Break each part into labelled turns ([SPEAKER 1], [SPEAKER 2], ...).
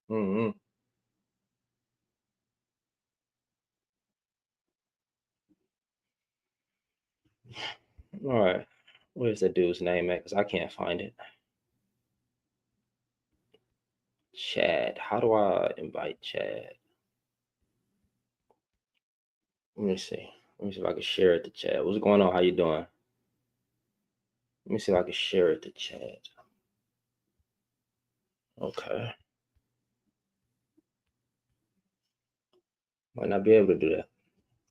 [SPEAKER 1] Mm-hmm. All right. Where's the dude's name at? Because I can't find it. Chad. How do I invite Chad? Let me see. Let me see if I can share it to Chad. What's going on? How you doing? Let me see if I can share it to Chad. Okay. Might not be able to do that.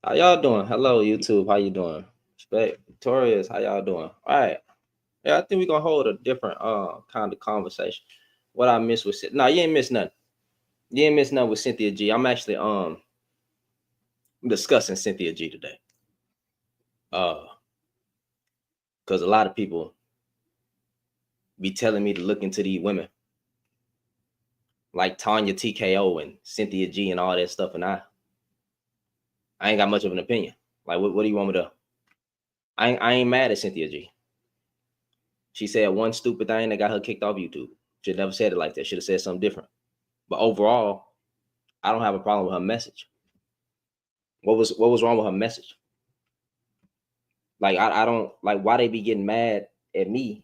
[SPEAKER 1] How y'all doing? Hello, YouTube. How you doing? Respect. Victorious. How y'all doing? All right. Yeah, I think we're gonna hold a different kind of conversation. What I missed with no, you ain't missed nothing. You ain't missed nothing with Cynthia G. I'm actually discussing Cynthia G today. Because a lot of people be telling me to look into these women like Tanya TKO and Cynthia G and all that stuff, and I ain't got much of an opinion. Like, what do you want me to? I ain't mad at Cynthia G. She said one stupid thing that got her kicked off YouTube. Should never said it like that. Should have said something different. But overall, I don't have a problem with her message. What was wrong with her message? Like I don't like why they be getting mad at me,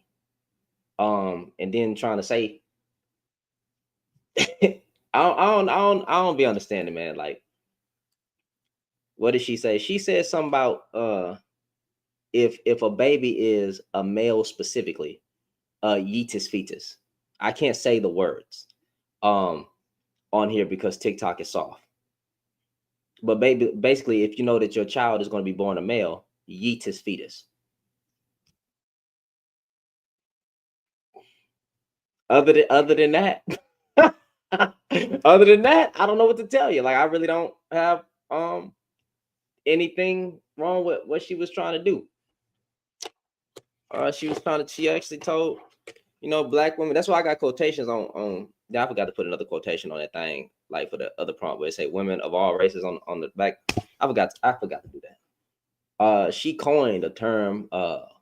[SPEAKER 1] and then trying to say I don't be understanding, man. Like, what did she say? She said something about if a baby is a male specifically, yeetus fetus. I can't say the words um on here because TikTok is soft. But baby, basically, if you know that your child is going to be born a male, yeetus fetus. Other than that, other than that, I don't know what to tell you. Like, I really don't have anything wrong with what she was trying to do. She actually told, black women. That's why I got quotations on. Yeah, I forgot to put another quotation on that thing, like for the other prompt where it say women of all races on the back. I forgot to do that. She coined the term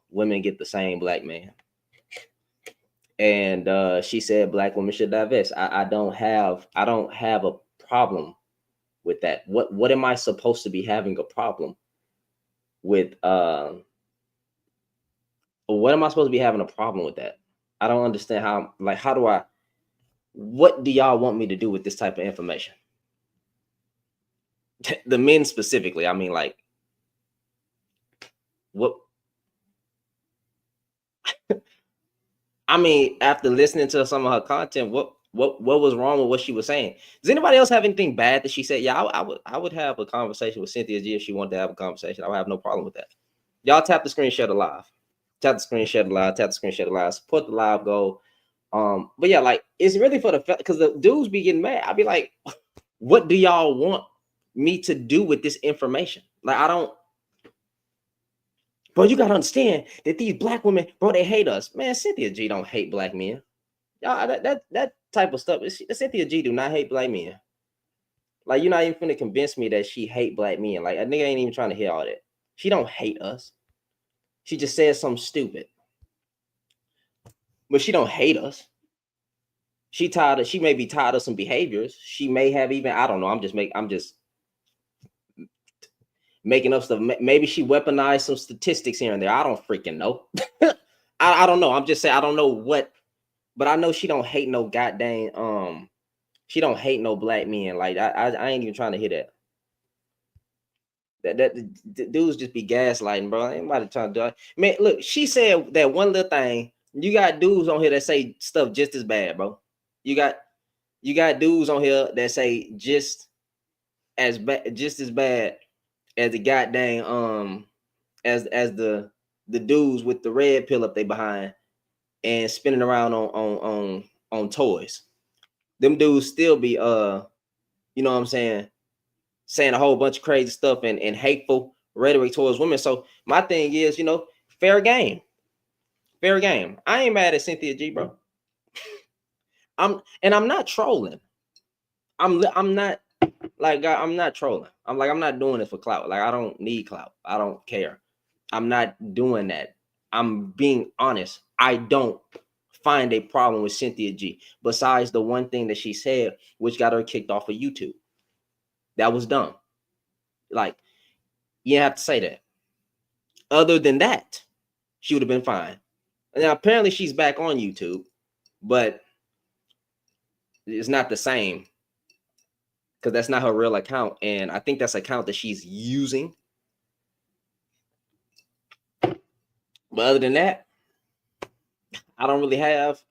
[SPEAKER 1] women get the same black man. And she said black women should divest. I don't have a problem with that. What am I supposed to be having a problem with? What am I supposed to be having a problem with that? I don't understand how. Like, how do I? What do y'all want me to do with this type of information? The men specifically. I mean, like, what? I mean, after listening to some of her content, what was wrong with what she was saying? Does anybody else have anything bad that she said? Yeah, I would have a conversation with Cynthia G if she wanted to have a conversation. I would have no problem with that. Y'all tap the screen, share the live. Tap the screen, share the live. Tap the screen, share the live. Support the live goal. But yeah, like, it's really for the because the dudes be getting mad. I'd be like, what do y'all want me to do with this information? Like, I don't. Bro, you gotta understand that these black women, bro, they hate us. Man, Cynthia G don't hate black men. Y'all, that type of stuff. Cynthia G do not hate black men. Like, you're not even finna convince me that she hate black men. Like, a nigga ain't even trying to hear all that. She don't hate us. She just says something stupid. But she don't hate us. She may be tired of some behaviors. She may have even, I don't know. I'm just making up stuff. Maybe she weaponized some statistics here and there. I don't freaking know. I don't know. I'm just saying I don't know what, but I know she don't hate no goddamn she don't hate no black men. Like, I ain't even trying to hear that. The dudes just be gaslighting, bro. Ain't nobody trying to do it. Man, look, she said that one little thing. You got dudes on here that say stuff just as bad, bro. You got dudes on here that say just as bad as the goddamn as the dudes with the red pill up they behind and spinning around on toys. Them dudes still be you know what I'm saying a whole bunch of crazy stuff and hateful rhetoric towards women. So my thing is, fair game. Fair game. I ain't mad at Cynthia G, bro. I'm not trolling. I'm not like, I'm not trolling. I'm not doing it for clout. Like, I don't need clout. I don't care. I'm not doing that. I'm being honest. I don't find a problem with Cynthia G, besides the one thing that she said, which got her kicked off of YouTube. That was dumb. Like, you have to say that. Other than that, she would have been fine. Now, apparently she's back on YouTube, but it's not the same because that's not her real account. And I think that's an account that she's using. But other than that, I don't really have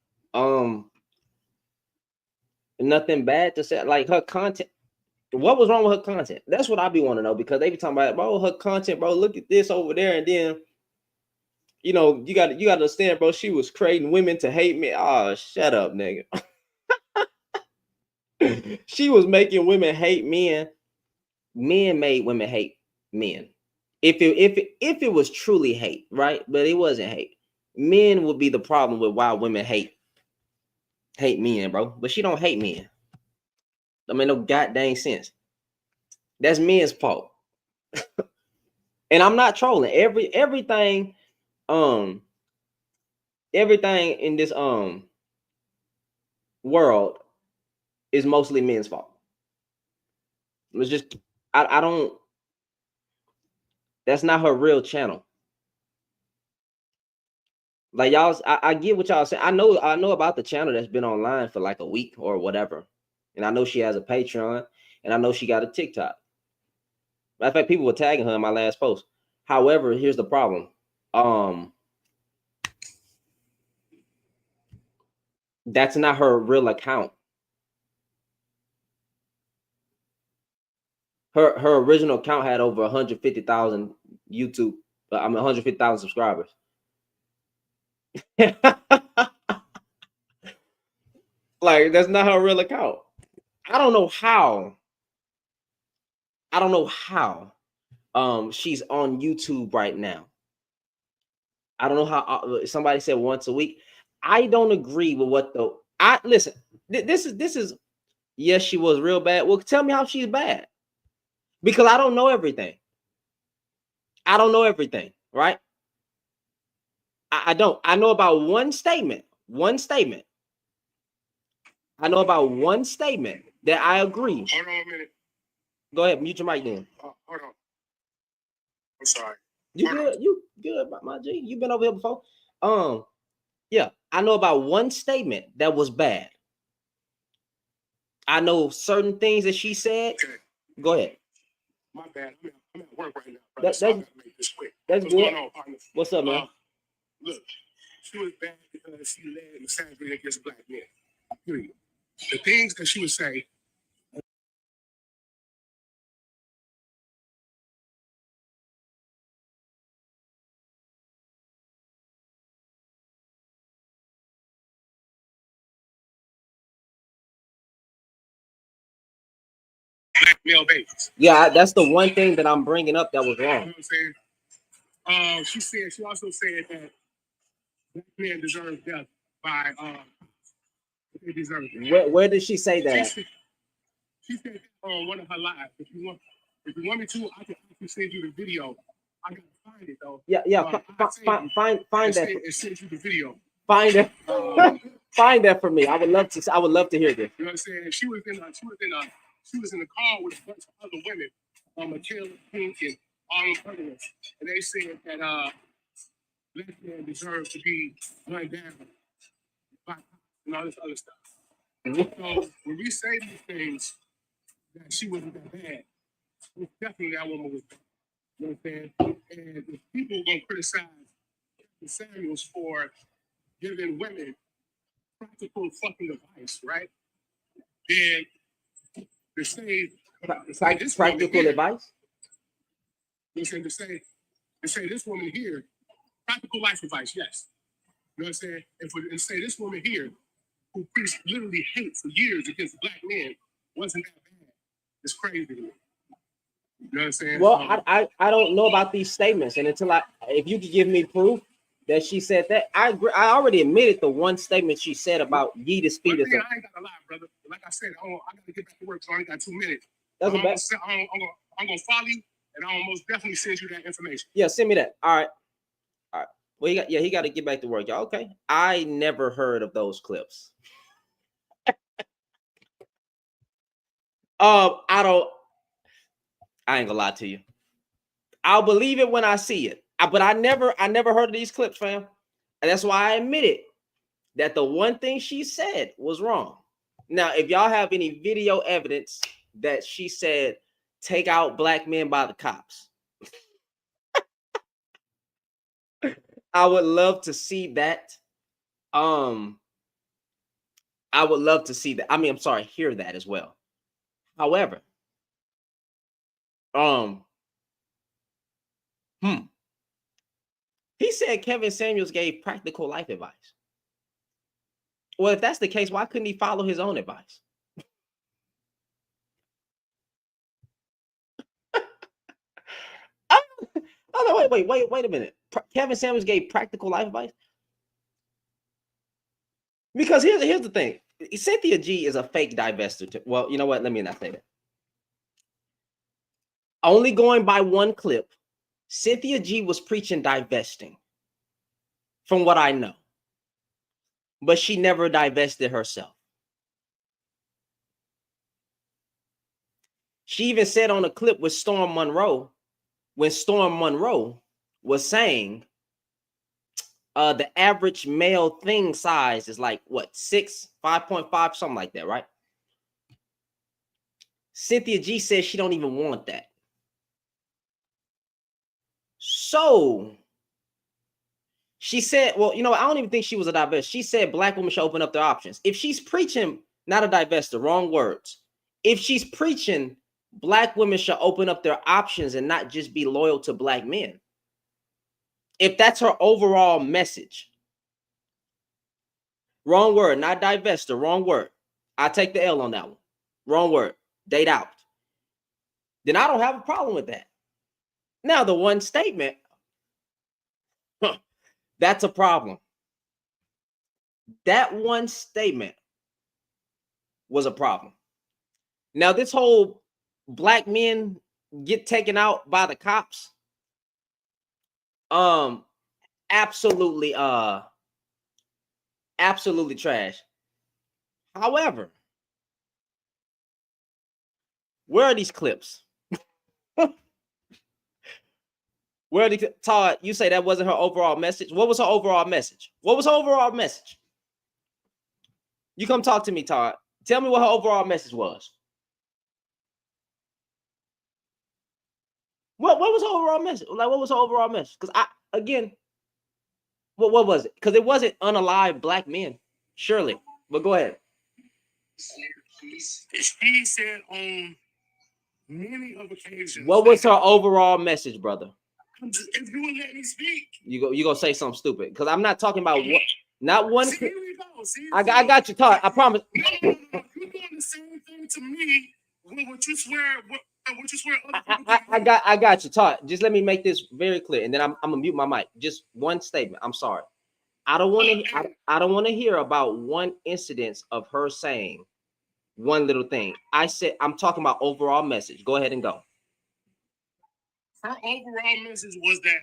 [SPEAKER 1] nothing bad to say. Like, her content, what was wrong with her content? That's what I be want to know, because they be talking about, bro, her content, bro, look at this over there, and then you know, you got to understand, bro, she was creating women to hate me. Oh, shut up, nigga. She was making women hate men. Men made women hate men. If it was truly hate, right? But it wasn't hate. Men would be the problem with why women hate men, bro. But she don't hate men. I mean, no goddamn sense. That's men's fault. And I'm not trolling. Everything in this world is mostly men's fault. It's just I don't. That's not her real channel. Like, y'all, I get what y'all saying. I know about the channel that's been online for like a week or whatever, and I know she has a Patreon, and I know she got a TikTok. Matter of fact, people were tagging her in my last post. However, here's the problem. That's not her real account. Her original account had over 150,000 YouTube. 150,000 subscribers. Like, that's not her real account. I don't know how. She's on YouTube right now. I don't know how. Somebody said once a week. I don't agree with what the. I listen. This is. Yes, she was real bad. Well, tell me how she's bad, because I don't know everything. I don't know everything, right? I don't. I know about one statement. I know about one statement that I agree.
[SPEAKER 2] Hold on a minute.
[SPEAKER 1] Go ahead, mute your mic then.
[SPEAKER 2] Hold on. I'm sorry.
[SPEAKER 1] You good? You good, my G? You been over here before? Yeah, I know about one statement that was bad. I know certain things that she said.
[SPEAKER 2] Okay.
[SPEAKER 1] Go ahead.
[SPEAKER 2] My bad. I'm at work right now, brother, so I gotta make this quick.
[SPEAKER 1] That's
[SPEAKER 2] What's
[SPEAKER 1] good.
[SPEAKER 2] going on, partner?
[SPEAKER 1] What's up, man?
[SPEAKER 2] Look, she was bad because she led misandry against black men. Period. The things that she would say. Black male babies.
[SPEAKER 1] Yeah, that's the one thing that I'm bringing up that was wrong.
[SPEAKER 2] You know what I'm saying? She also said that black men deserve death by they deserve it.
[SPEAKER 1] Where did she say that?
[SPEAKER 2] She said on one of her lives. If you want me to, I can actually send you the video. I gotta find it though.
[SPEAKER 1] Yeah. Find that.
[SPEAKER 2] And send you the video.
[SPEAKER 1] Find it. Find that for me. I would love to hear this.
[SPEAKER 2] You know what I'm saying? She was in the car with a bunch of other women, Michaela Pink and all of others, and they said that black men deserve to be gunned down by cops and all this other stuff. So when we say these things, that she wasn't that bad, it's definitely that woman was bad. You know what I'm saying? And if people are gonna criticize the Samuels for giving women practical fucking advice, right? Then to say
[SPEAKER 1] practical advice.
[SPEAKER 2] Listen, to say this woman here, practical life advice, yes. You know what I'm saying? And say this woman here, who preached literally hate for years against black men, wasn't that bad. It's crazy to me. You know what I'm saying?
[SPEAKER 1] Well, I don't know about these statements, and if you could give me proof that she said that, I agree. I already admitted the one statement she said about Yeetus fetus.
[SPEAKER 2] I ain't got a lot, brother. Like I said, I gotta get back to work, so I only got 2 minutes.
[SPEAKER 1] That's
[SPEAKER 2] I'm gonna follow you, and I'll most definitely send you that information.
[SPEAKER 1] Yeah, send me that. All right. Well, he got to get back to work, y'all. Okay, I never heard of those clips. I don't. I ain't gonna lie to you. I'll believe it when I see it. But I never heard of these clips, fam. And that's why I admitted that the one thing she said was wrong. Now, if y'all have any video evidence that she said, take out black men by the cops, I would love to see that. I would love to see that. I mean, I'm sorry, hear that as well. However, um, he said Kevin Samuels gave practical life advice. Well, if that's the case, why couldn't he follow his own advice? Oh no, wait a minute. Kevin Samuels gave practical life advice? Because here's the thing. Cynthia G is a fake divester. Well, you know what? Let me not say that. Only going by one clip, Cynthia G was preaching divesting, from what I know. But she never divested herself. She even said on a clip with Storm Monroe, when Storm Monroe was saying the average male thing size is like what, 5.5, something like that, right? Cynthia G says she don't even want that. So she said, well, you know, I don't even think she was a divester. She said black women should open up their options. If she's preaching, not a divester, wrong words. If she's preaching black women should open up their options and not just be loyal to black men, if that's her overall message, wrong word, not divester, wrong word. I take the L on that one. Wrong word, date out. Then I don't have a problem with that. Now, the one statement, that's a problem. That one statement was a problem. Now, this whole black men get taken out by the cops, absolutely trash. However, where are these clips? Where are these? Todd, you say that wasn't her overall message. What was her overall message? What was her overall message? You come talk to me, Todd. Tell me what her overall message was. What was her overall message? Like, what was her overall message? Because what was it? Because it wasn't unalive black men, surely. But go ahead.
[SPEAKER 2] She said on many of occasions.
[SPEAKER 1] What was her overall message, brother?
[SPEAKER 2] If you would let me speak,
[SPEAKER 1] you gonna say something stupid? Because I'm not talking about what, not one.
[SPEAKER 2] See, here we go. See,
[SPEAKER 1] I got you, Todd. I promise.
[SPEAKER 2] No. You're doing the same thing to me when what you swear. What you swear.
[SPEAKER 1] I got you, Todd. Just let me make this very clear, and then I'm gonna mute my mic. Just one statement. I'm sorry. I don't want to hear about one incidence of her saying one little thing. I said I'm talking about overall message. Go ahead and go.
[SPEAKER 2] Her overall message was that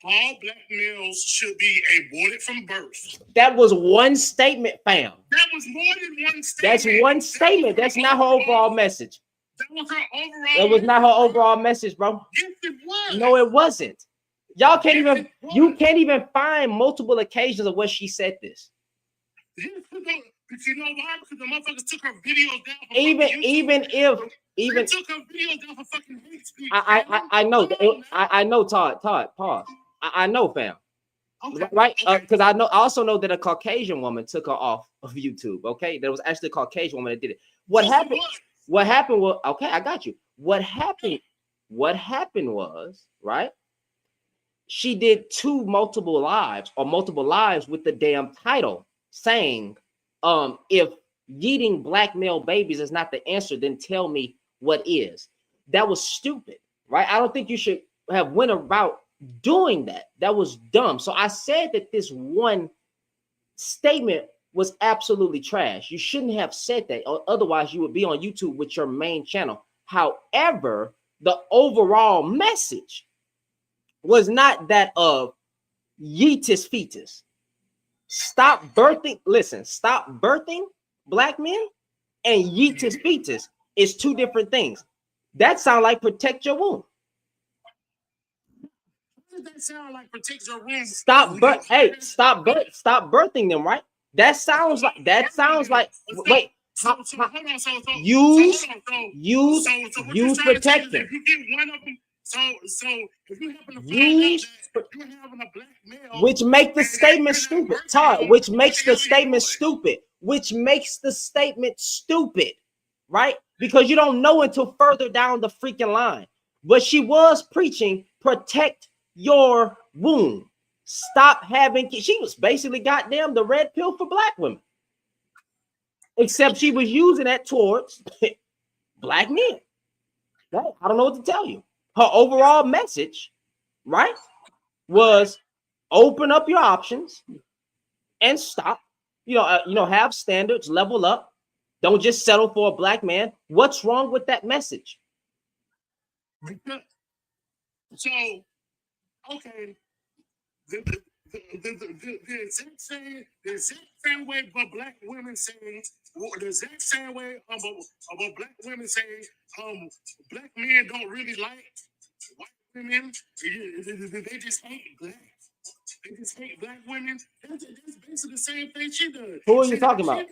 [SPEAKER 2] all black males should be aborted from birth.
[SPEAKER 1] That was one statement, fam.
[SPEAKER 2] That was more than one statement.
[SPEAKER 1] That's one statement. That's not her overall message.
[SPEAKER 2] That was her overall.
[SPEAKER 1] That was not her overall message, bro.
[SPEAKER 2] Yes, it was.
[SPEAKER 1] No, it wasn't. Y'all can't even. You can't even find multiple occasions of where she said this.
[SPEAKER 2] But you know why? Because the motherfuckers took her videos down.
[SPEAKER 1] Even
[SPEAKER 2] they took her videos down for fucking hate speech.
[SPEAKER 1] I know. I know, Todd. Pause. I know, fam.
[SPEAKER 2] Okay.
[SPEAKER 1] Right? Because I also know that a Caucasian woman took her off of YouTube. Okay, there was actually a Caucasian woman that did it. What happened? What happened was, okay, I got you. What happened was, right? She did multiple lives with the damn title saying, if eating black male babies is not the answer, then tell me what is. That was stupid, right? I don't think you should have went about doing that. That was dumb. So I said that this one statement was absolutely trash. You shouldn't have said that, or otherwise you would be on YouTube with your main channel. However, the overall message was not that of yeetus fetus. Stop birthing. Listen, stop birthing black men and yeetus fetus is two different things. That sounds like protect your womb.
[SPEAKER 2] What does that sound like? Protect your womb.
[SPEAKER 1] Stop birthing them, right? That sounds like wait. Use protection.
[SPEAKER 2] If you get one of them, so if you happen to find out that you're having a black male,
[SPEAKER 1] which make the statement stupid, Todd. Which makes the statement stupid. Which makes the statement stupid, right? Because you don't know until further down the freaking line. But she was preaching protect your womb. Stop having kids. She was basically goddamn the red pill for black women. Except she was using that towards black men. Right? I don't know what to tell you. Her overall message, right, was open up your options and stop. Have standards, level up. Don't just settle for a black man. What's wrong with that message?
[SPEAKER 2] So, okay, the exact same way but black women saying, the exact same way about black women saying, black men don't really like white women. They just hate black. They just hate black women. That's basically the same thing she does.
[SPEAKER 1] Who are you talking about?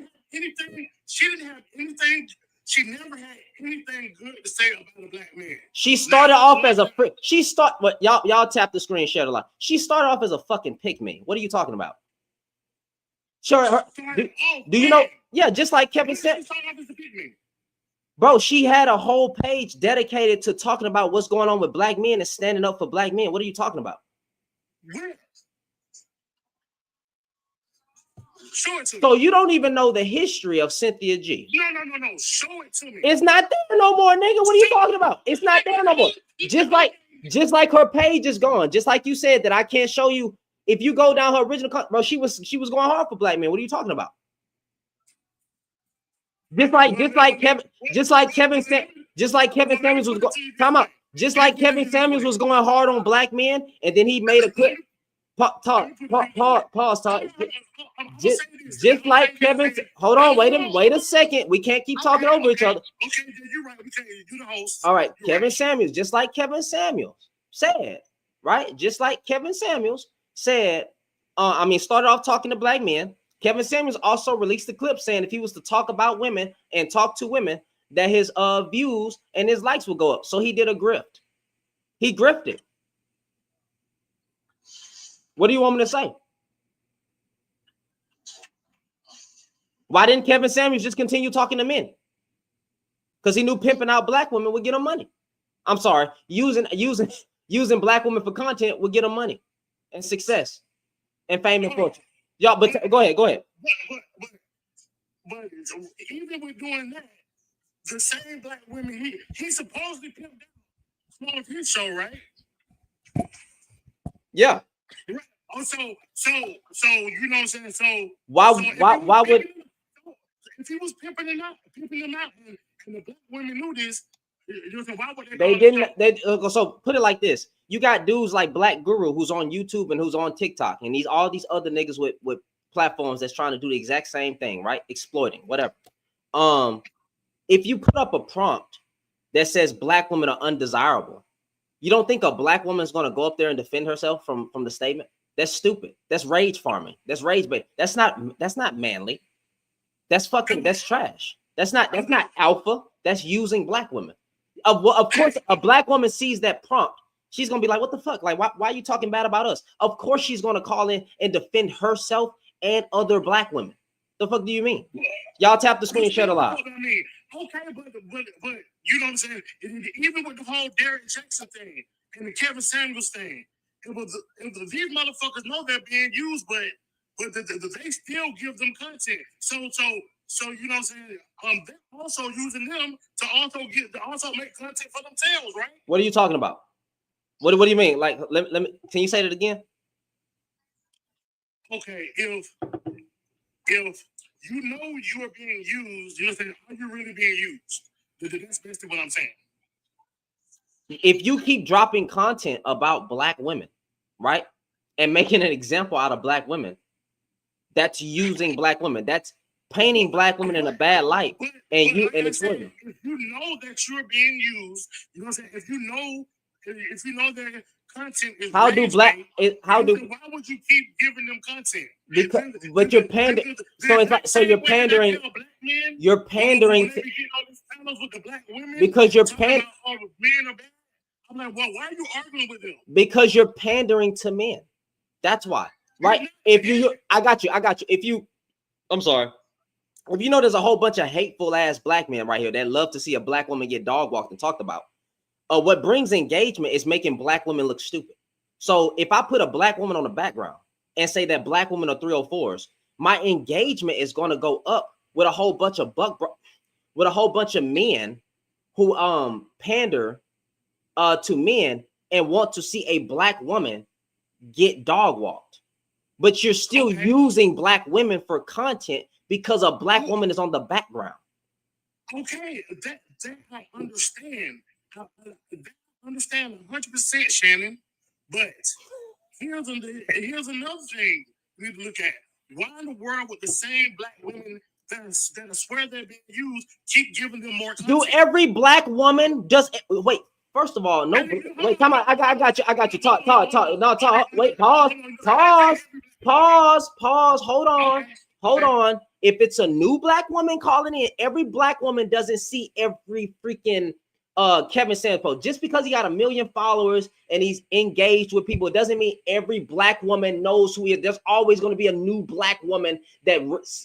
[SPEAKER 2] She didn't have anything. She never had anything good to say about a black man.
[SPEAKER 1] She started off as a frick. Y'all tap the screen, share the line. She started off as a fucking pick me. What are you talking about? Sure. Do you know? Yeah, just like Kevin said. Bro, she had a whole page dedicated to talking about what's going on with black men and standing up for black men. What are you talking about?
[SPEAKER 2] Show it to me.
[SPEAKER 1] So you don't even know the history of Cynthia G.
[SPEAKER 2] No. Show it to me.
[SPEAKER 1] It's not there no more, nigga. What are you talking about? It's not there no more. Just like her page is gone. Just like you said that I can't show you. If you go down her original, bro, she was going hard for black men. What are you talking about? Just like Kevin Samuels was going. Time out. Just like Kevin Samuels was going hard on black men, and then he made a clip. Pause. Just like Kevin. Hold on, wait a second. We can't keep talking over each other.
[SPEAKER 2] Okay, you're right. We can't do the host.
[SPEAKER 1] All right, Kevin Samuels, just like Kevin Samuels said, right? Just like Kevin Samuels said, started off talking to black men. Kevin Samuels also released a clip saying if he was to talk about women and talk to women, that his views and his likes would go up. So he did a grift. He grifted. What do you want me to say? Why didn't Kevin Samuels just continue talking to men? Because he knew pimping out black women would get him money. I'm sorry, using black women for content would get him money and success and fame and fortune. Y'all, but go ahead.
[SPEAKER 2] But even with doing that, the same black women he supposedly pimped out on his show, right?
[SPEAKER 1] Yeah.
[SPEAKER 2] Right. Oh, so you know what I'm saying? So
[SPEAKER 1] why would
[SPEAKER 2] if he was pimping them out, and the black women knew this, why would
[SPEAKER 1] they didn't? So put it like this: you got dudes like Black Guru who's on YouTube and who's on TikTok, and all these other niggas with platforms that's trying to do the exact same thing, right? Exploiting, whatever. If you put up a prompt that says black women are undesirable, you don't think a black woman is going to go up there and defend herself from the statement? That's stupid. That's rage farming. That's rage bait. That's not manly. That's trash. That's not alpha. That's using black women. Of course, a black woman sees that prompt. She's gonna be like, "What the fuck? Like, why are you talking bad about us?" Of course, she's gonna call in and defend herself and other black women. The fuck do you mean? Y'all tap the screen, share the live.
[SPEAKER 2] Okay, but you know what I'm saying? Even with the whole Derrick Jackson thing and the Kevin Samuels thing, these motherfuckers know they're being used, but they still give them content. So you know what I'm saying? They're also using them to also make content for themselves, right?
[SPEAKER 1] What are you talking about? What do you mean? Like, let me. Can you say that again?
[SPEAKER 2] Okay, if you know you are being used, you know what I'm saying? Are you really being used? That's basically what I'm saying.
[SPEAKER 1] If you keep dropping content about black women, right? and making an example out of black women. That's using black women. That's painting black women in a bad light. And you and it's
[SPEAKER 2] if you know that you're being used, you know what I'm saying? If you know that content is
[SPEAKER 1] how do black how do
[SPEAKER 2] why would you keep giving them content?
[SPEAKER 1] Because but you're pandering. So it's like, so you're pandering. You're pandering to, because you're pandering.
[SPEAKER 2] I'm like, well, why are you arguing with them?
[SPEAKER 1] Because you're pandering to men. That's why, right? If you, I got you. If you, I'm sorry. If you know there's a whole bunch of hateful ass black men right here that love to see a black woman get dog walked and talked about. What brings engagement is making black women look stupid. So if I put a black woman on the background and say that black women are 304s, my engagement is going to go up with a whole bunch of men who pander to men and want to see a black woman get dog walked. But you're still using black women for content because a black woman is on the background.
[SPEAKER 2] Okay, that I understand. I understand 100%, Shannon. But here's another thing we need to look at. Why in the world would the same black women that swear they're being used keep giving them more content?
[SPEAKER 1] Do every black woman just wait? First of all, no. Wait, come on. I got you. Talk. No, talk. Wait, pause. Hold on. If it's a new black woman calling in, every black woman doesn't see every freaking Kevin Samuels post. Just because he got 1 million followers and he's engaged with people, it doesn't mean every black woman knows who he is. There's always going to be a new black woman that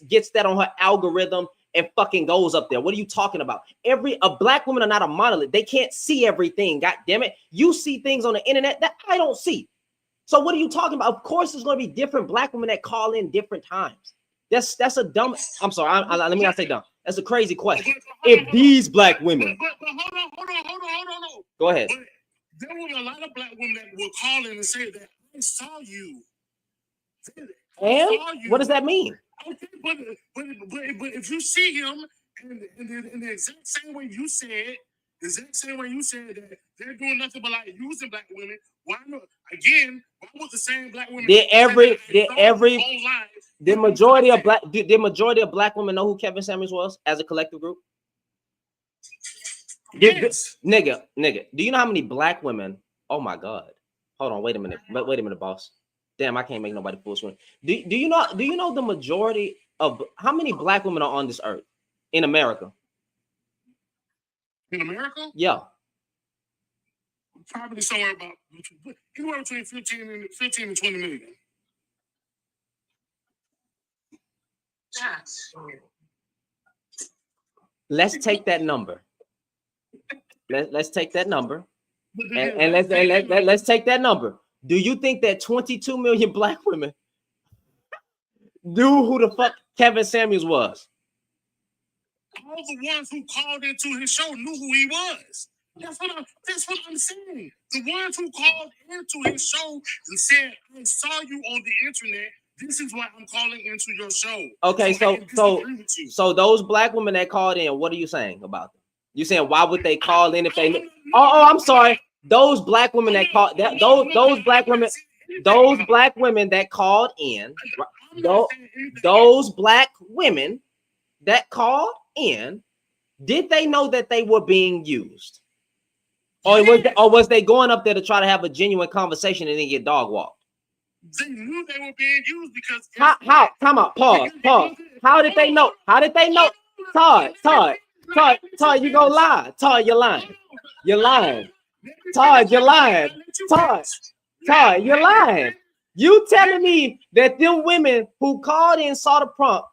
[SPEAKER 1] gets that on her algorithm and fucking goes up there. What are you talking about? A black woman are not a monolith. They can't see everything. God damn it. You see things on the internet that I don't see. So what are you talking about? Of course, there's going to be different black women that call in different times. That's a dumb. I'm sorry. Let me not say dumb. That's a crazy question. If these black women.
[SPEAKER 2] But hold on.
[SPEAKER 1] Go ahead.
[SPEAKER 2] But there were a lot of black women that would call in and say that I saw you.
[SPEAKER 1] And what does that mean?
[SPEAKER 2] Okay, but if you see him in the exact same way you said, that they're doing nothing but like using black women, why not? Again, why was the same black women?
[SPEAKER 1] The majority of black women know who Kevin Samuels was as a collective group?
[SPEAKER 2] Yes.
[SPEAKER 1] Nigga, do you know how many black women? Oh my God. Hold on, wait a minute, boss. Damn, I can't make nobody full screen. Do you know the majority of how many black women are on this earth in America?
[SPEAKER 2] In America?
[SPEAKER 1] Yeah.
[SPEAKER 2] Probably somewhere about anywhere between 15 and 20 million.
[SPEAKER 1] Let's take that number. Let's take that number. And let's take that number. Do you think that 22 million black women knew who the fuck Kevin Samuels was?
[SPEAKER 2] All the ones who called into his show knew who he was. That's what I'm saying. The ones who called into his show and said, I saw you on the internet. This is why I'm calling into your show.
[SPEAKER 1] Okay, so those black women that called in, what are you saying about them? You saying why would they call in if they knew? Oh, I'm sorry. Those black women that called those black women that called in, those black women that called in, did they know that they were being used? Or was they going up there to try to have a genuine conversation and then get dog walked?
[SPEAKER 2] They knew they were being used because
[SPEAKER 1] how? Come on, pause. How did they know? Todd, you gonna lie? Todd, you're lying. Todd, you're lying. Todd, you're lying. You telling me that them women who called in saw the prompt,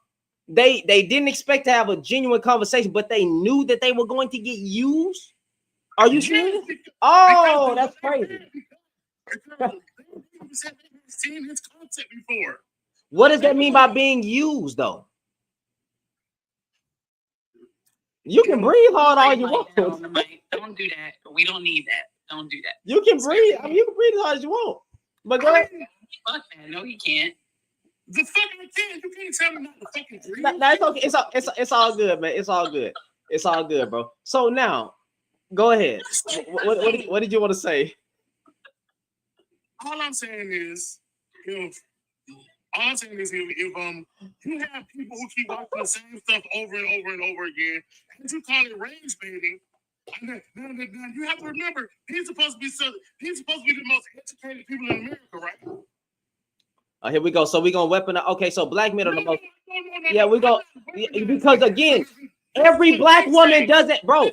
[SPEAKER 1] they didn't expect to have a genuine conversation, but they knew that they were going to get used? Are you serious? Oh, that's crazy.
[SPEAKER 2] Seen his content before.
[SPEAKER 1] What does that mean by being used, though? You can breathe hard all you want.
[SPEAKER 3] Don't do that. We don't need that. Don't do that.
[SPEAKER 1] You can breathe. I mean, you can breathe as hard as you want. But go ahead.
[SPEAKER 3] Fuck that. No, you can't.
[SPEAKER 2] The fuck I can't. You can't tell me not to fucking breathe.
[SPEAKER 1] No, it's okay. It's all good, man. It's all good, bro. So now, go ahead. What did you want to say?
[SPEAKER 2] All I'm saying is if all I'm saying is if you have people who keep watching the same stuff over and over and over again, and you call it rage baiting, now you have to remember he's supposed to be the most educated people in America, right?
[SPEAKER 1] Here we go. So we're gonna weaponize. Okay, so black men are the most.
[SPEAKER 2] No,
[SPEAKER 1] Yeah, we go because again, every black woman doesn't, bro.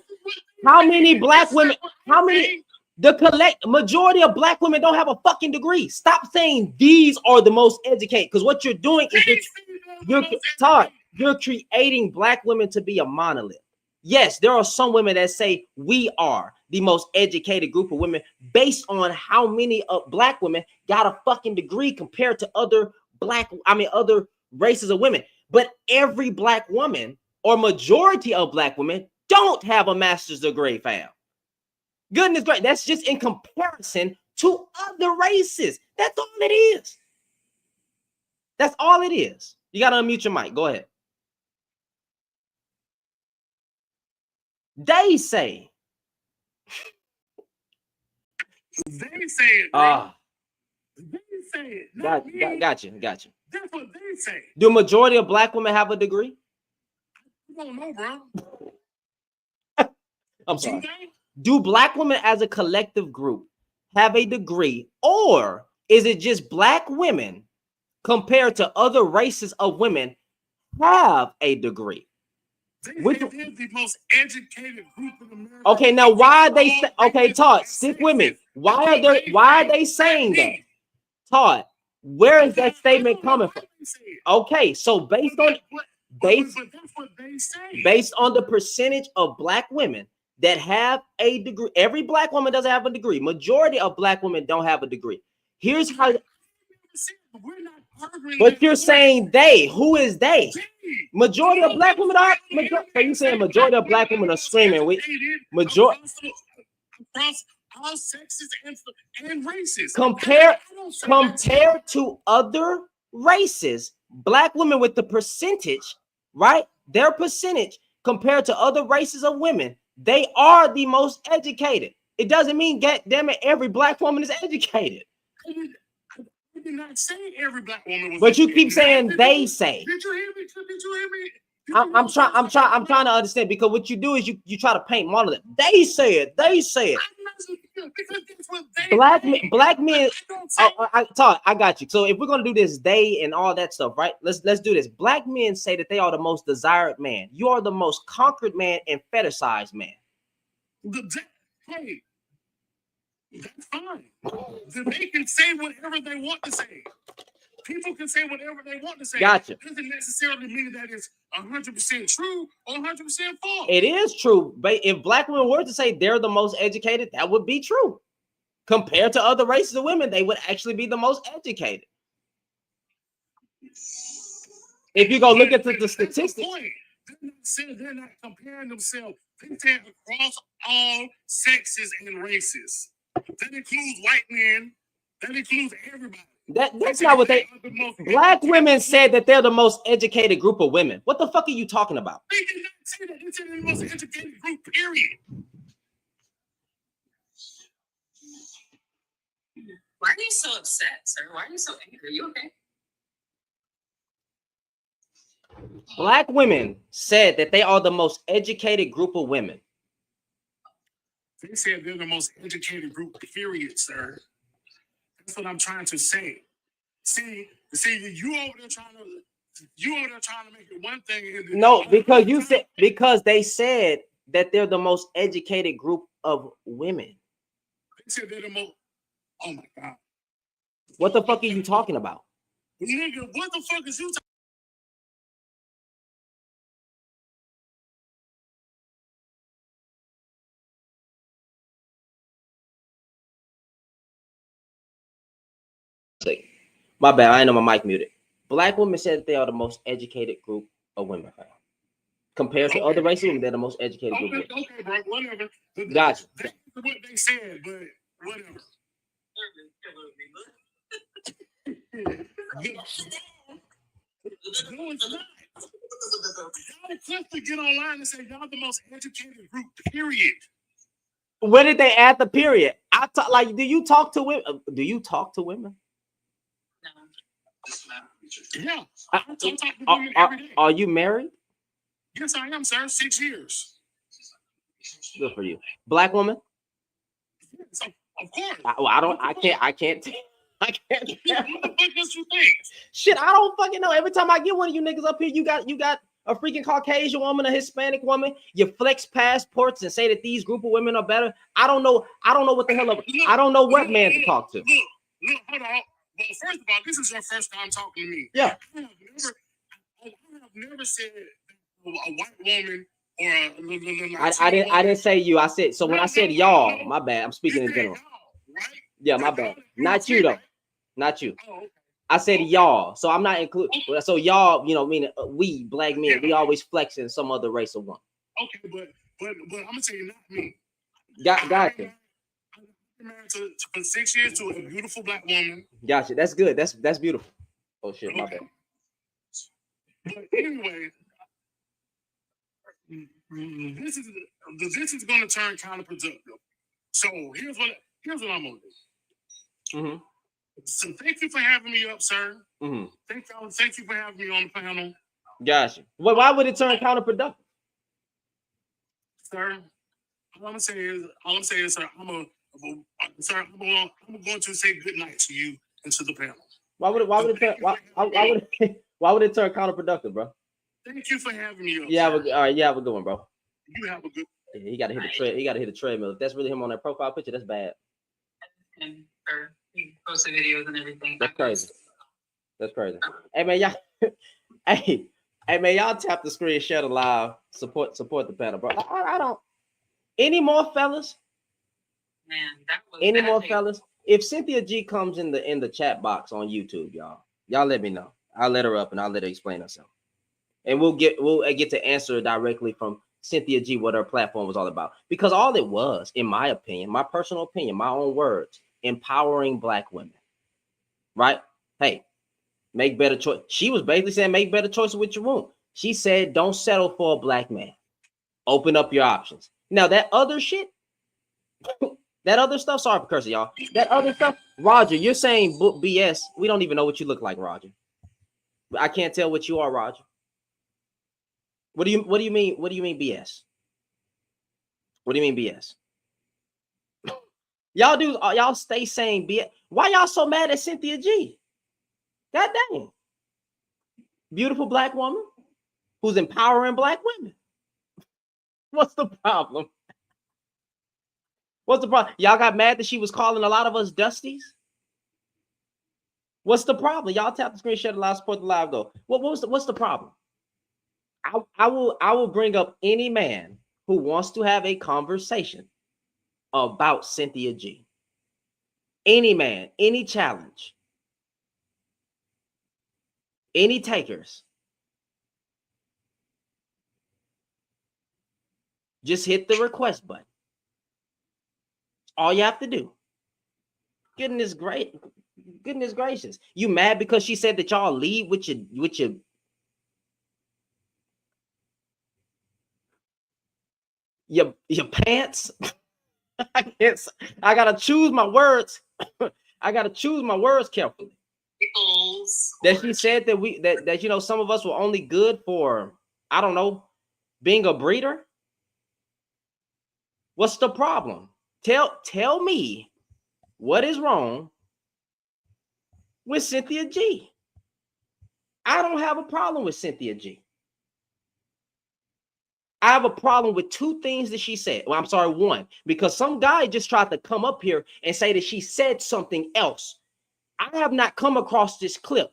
[SPEAKER 1] How many black women? How many? The majority of black women don't have a fucking degree. Stop saying these are the most educated, because what you're doing is you're creating black women to be a monolith. Yes, there are some women that say we are the most educated group of women based on how many black women got a fucking degree compared to other other races of women. But every black woman or majority of black women don't have a master's degree, fam. Goodness gracious, that's just in comparison to other races. That's all it is. That's all it is. You got to unmute your mic. Go ahead. They say.
[SPEAKER 2] They say it, bro. They say it.
[SPEAKER 1] Got you.
[SPEAKER 2] That's what they say.
[SPEAKER 1] Do majority of black women have a degree?
[SPEAKER 2] I don't know, bro.
[SPEAKER 1] I'm sorry. Do black women as a collective group have a degree, or is it just black women compared to other races of women have a degree?
[SPEAKER 2] They're the most educated group in America.
[SPEAKER 1] Okay, now why are they say, okay, Todd, stick with me. Why are they saying that? Todd, where is that statement coming from? Okay, so based on the percentage of black women that have a degree, every black woman doesn't have a degree. Majority of black women don't have a degree. Here's how. But you're saying they. Who is they? Majority of black women are. So you saying majority of black women are screaming? Majority
[SPEAKER 2] across all sexes and races.
[SPEAKER 1] Compared to other races, black women with the percentage, right? Their percentage compared to other races of women, they are the most educated. It doesn't mean, damn it, every black woman is educated.
[SPEAKER 2] I did not say every black woman was.
[SPEAKER 1] But you keep saying they say.
[SPEAKER 2] Did you hear me? Did you hear me?
[SPEAKER 1] I'm trying to understand, because what you do is you try to paint monolith. They say it. They say it. Black men. Todd, I got you. So if we're gonna do this, they and all that stuff, right? Let's do this. Black men say that they are the most desired man. You are the most conquered man and fetishized man.
[SPEAKER 2] Hey, that's fine. They can say whatever they want to say. People can say whatever they want to say.
[SPEAKER 1] Gotcha.
[SPEAKER 2] It doesn't necessarily mean that it's 100% true or 100% false.
[SPEAKER 1] It is true, but if black women were to say they're the most educated, that would be true. Compared to other races of women, they would actually be the most educated. If you go look at the statistics,
[SPEAKER 2] they're not comparing themselves. They're saying across all sexes and races. That includes white men. That includes everybody.
[SPEAKER 1] That's not what they. Black women said that they're the most educated group of women. What the fuck are you talking about?
[SPEAKER 2] They did not say that. They said they're the most educated group, period.
[SPEAKER 3] Why are you so upset, sir? Why are you so angry? Are you okay?
[SPEAKER 1] Black women said that they are the most educated group of women.
[SPEAKER 2] They said they're the most educated group, period, sir. That's what I'm trying to say. See, you over there trying to make it one thing.
[SPEAKER 1] No, because they said that they're the most educated group of women.
[SPEAKER 2] They said they're the most. Oh my God.
[SPEAKER 1] What the fuck are you talking about?
[SPEAKER 2] Nigga, what the fuck is you talking?
[SPEAKER 1] My bad, I know my mic muted. Black women said that they are the most educated group of women. Compared to other races, they're the most educated group of women.
[SPEAKER 2] Okay, bro, whatever.
[SPEAKER 1] Gotcha.
[SPEAKER 2] That's what they said, but whatever. No, it's not. Y'all just to get online and say y'all the most educated group, period.
[SPEAKER 1] Where did they add the period? Do you talk to women? Do you talk to women?
[SPEAKER 3] No.
[SPEAKER 2] Yeah. I'm talking to women every day.
[SPEAKER 1] Are you married?
[SPEAKER 2] Yes, I am, sir. 6 years.
[SPEAKER 1] Good for you. Black woman?
[SPEAKER 2] Yes, of course.
[SPEAKER 1] I can't. I can't tell
[SPEAKER 2] What the fuck does you think?
[SPEAKER 1] Shit, I don't fucking know. Every time I get one of you niggas up here, you got a freaking Caucasian woman, a Hispanic woman. You flex passports and say that these group of women are better. I don't know what the hell. I don't know what man to talk to.
[SPEAKER 2] Look, hold on. Well, first of all, this is your first time talking to me.
[SPEAKER 1] Yeah.
[SPEAKER 2] I have never said a white woman or a
[SPEAKER 1] I didn't say you. I said so when I said y'all, my bad. I'm speaking in general.
[SPEAKER 2] Right?
[SPEAKER 1] Yeah, my bad. Not you though. Not you.
[SPEAKER 2] Oh, okay.
[SPEAKER 1] I said y'all, so I'm not including. So y'all, meaning we black men, we always flexing some other race of woman.
[SPEAKER 2] Okay, but I'm gonna tell you, not me.
[SPEAKER 1] Gotcha.
[SPEAKER 2] I'm married for 6 years to a beautiful black woman.
[SPEAKER 1] Gotcha. That's good. That's beautiful. Oh shit, my bad.
[SPEAKER 2] But anyway, this is going to turn counterproductive. So here's what I'm gonna do.
[SPEAKER 1] Mm-hmm.
[SPEAKER 2] So thank you for having me up, sir.
[SPEAKER 1] Mm-hmm.
[SPEAKER 2] Thank you for having me on the panel.
[SPEAKER 1] Gotcha. Well, why would it turn counterproductive?
[SPEAKER 2] Sir, all I'm saying is, sir, I'm going to say good night to you and to the panel.
[SPEAKER 1] Why would it turn counterproductive, bro?
[SPEAKER 2] Thank you for having me up.
[SPEAKER 1] Yeah, all right, you have a good one, bro.
[SPEAKER 2] You have a good.
[SPEAKER 1] Yeah, he got to hit the tread. He got to hit the treadmill. If that's really him on that profile picture, that's bad.
[SPEAKER 3] And he posted videos and everything.
[SPEAKER 1] That's crazy. That's crazy. Hey man, y'all. hey man, y'all tap the screen, share the live, support the panel, bro. I don't. Any more fellas?
[SPEAKER 3] Man, that was
[SPEAKER 1] any more fellas? If Cynthia G comes in the chat box on YouTube, y'all let me know. I'll let her up and I'll let her explain herself, and we'll get to answer directly from Cynthia G what her platform was all about. Because all it was, in my opinion, my personal opinion, my own words, empowering black women. Right? Hey, make better choice. She was basically saying make better choices with your womb. She said don't settle for a black man. Open up your options. Now that other shit, that other stuff. Sorry for cursing, y'all. That other stuff, Roger. You're saying BS. We don't even know what you look like, Roger. I can't tell what you are, Roger. What do you mean? What do you mean BS? What do you mean BS? Y'all stay saying BS. Why y'all so mad at Cynthia G? God dang. Beautiful black woman who's empowering black women. What's the problem? What's the problem? Y'all got mad that she was calling a lot of us dusties? What's the problem? Y'all tap the screen, share the live, support the live, go. What's the problem? I will bring up any man who wants to have a conversation about Cynthia G. Any man, any challenge, any takers. Just hit the request button. All you have to do. Goodness gracious. You mad because she said that y'all leave with your pants? I gotta choose my words. I gotta choose my words carefully. That she said that some of us were only good for, I don't know, being a breeder. What's the problem? Tell me what is wrong with Cynthia G. I don't have a problem with Cynthia G. I have a problem with two things that she said. Well, I'm sorry, one, because some guy just tried to come up here and say that she said something else. I have not come across this clip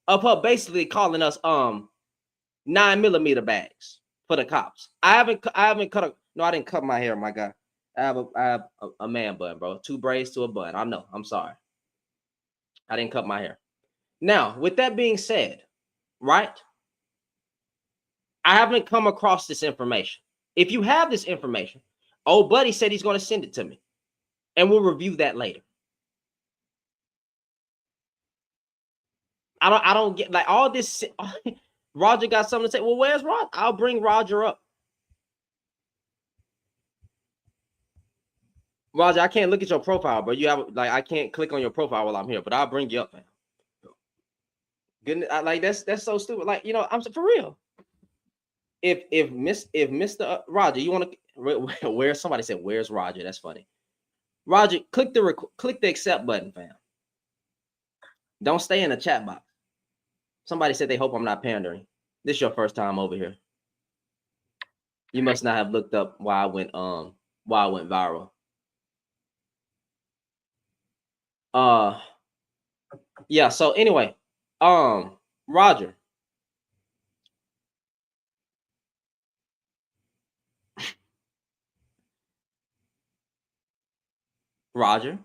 [SPEAKER 1] of her basically calling us 9mm bags for the cops. I haven't cut I didn't cut my hair, my guy. I have a man bun, bro. 2 braids to a bun. I know. I'm sorry. I didn't cut my hair. Now, with that being said, right? I haven't come across this information. If you have this information, old buddy said he's going to send it to me, and we'll review that later. I don't get like all this. Roger got something to say. Well, where's Roger? I'll bring Roger up. Roger, I can't look at your profile, but you have I can't click on your profile while I'm here, but I'll bring you up, man. Goodness, like that's so stupid. Like, you know, I'm for real. If Mr. Roger, you want to where somebody said, "Where's Roger?" That's funny. Roger, click the accept button, fam. Don't stay in the chat box. Somebody said they hope I'm not pandering. This is your first time over here. You must not have looked up why I went viral. Yeah, so anyway, Roger. Roger.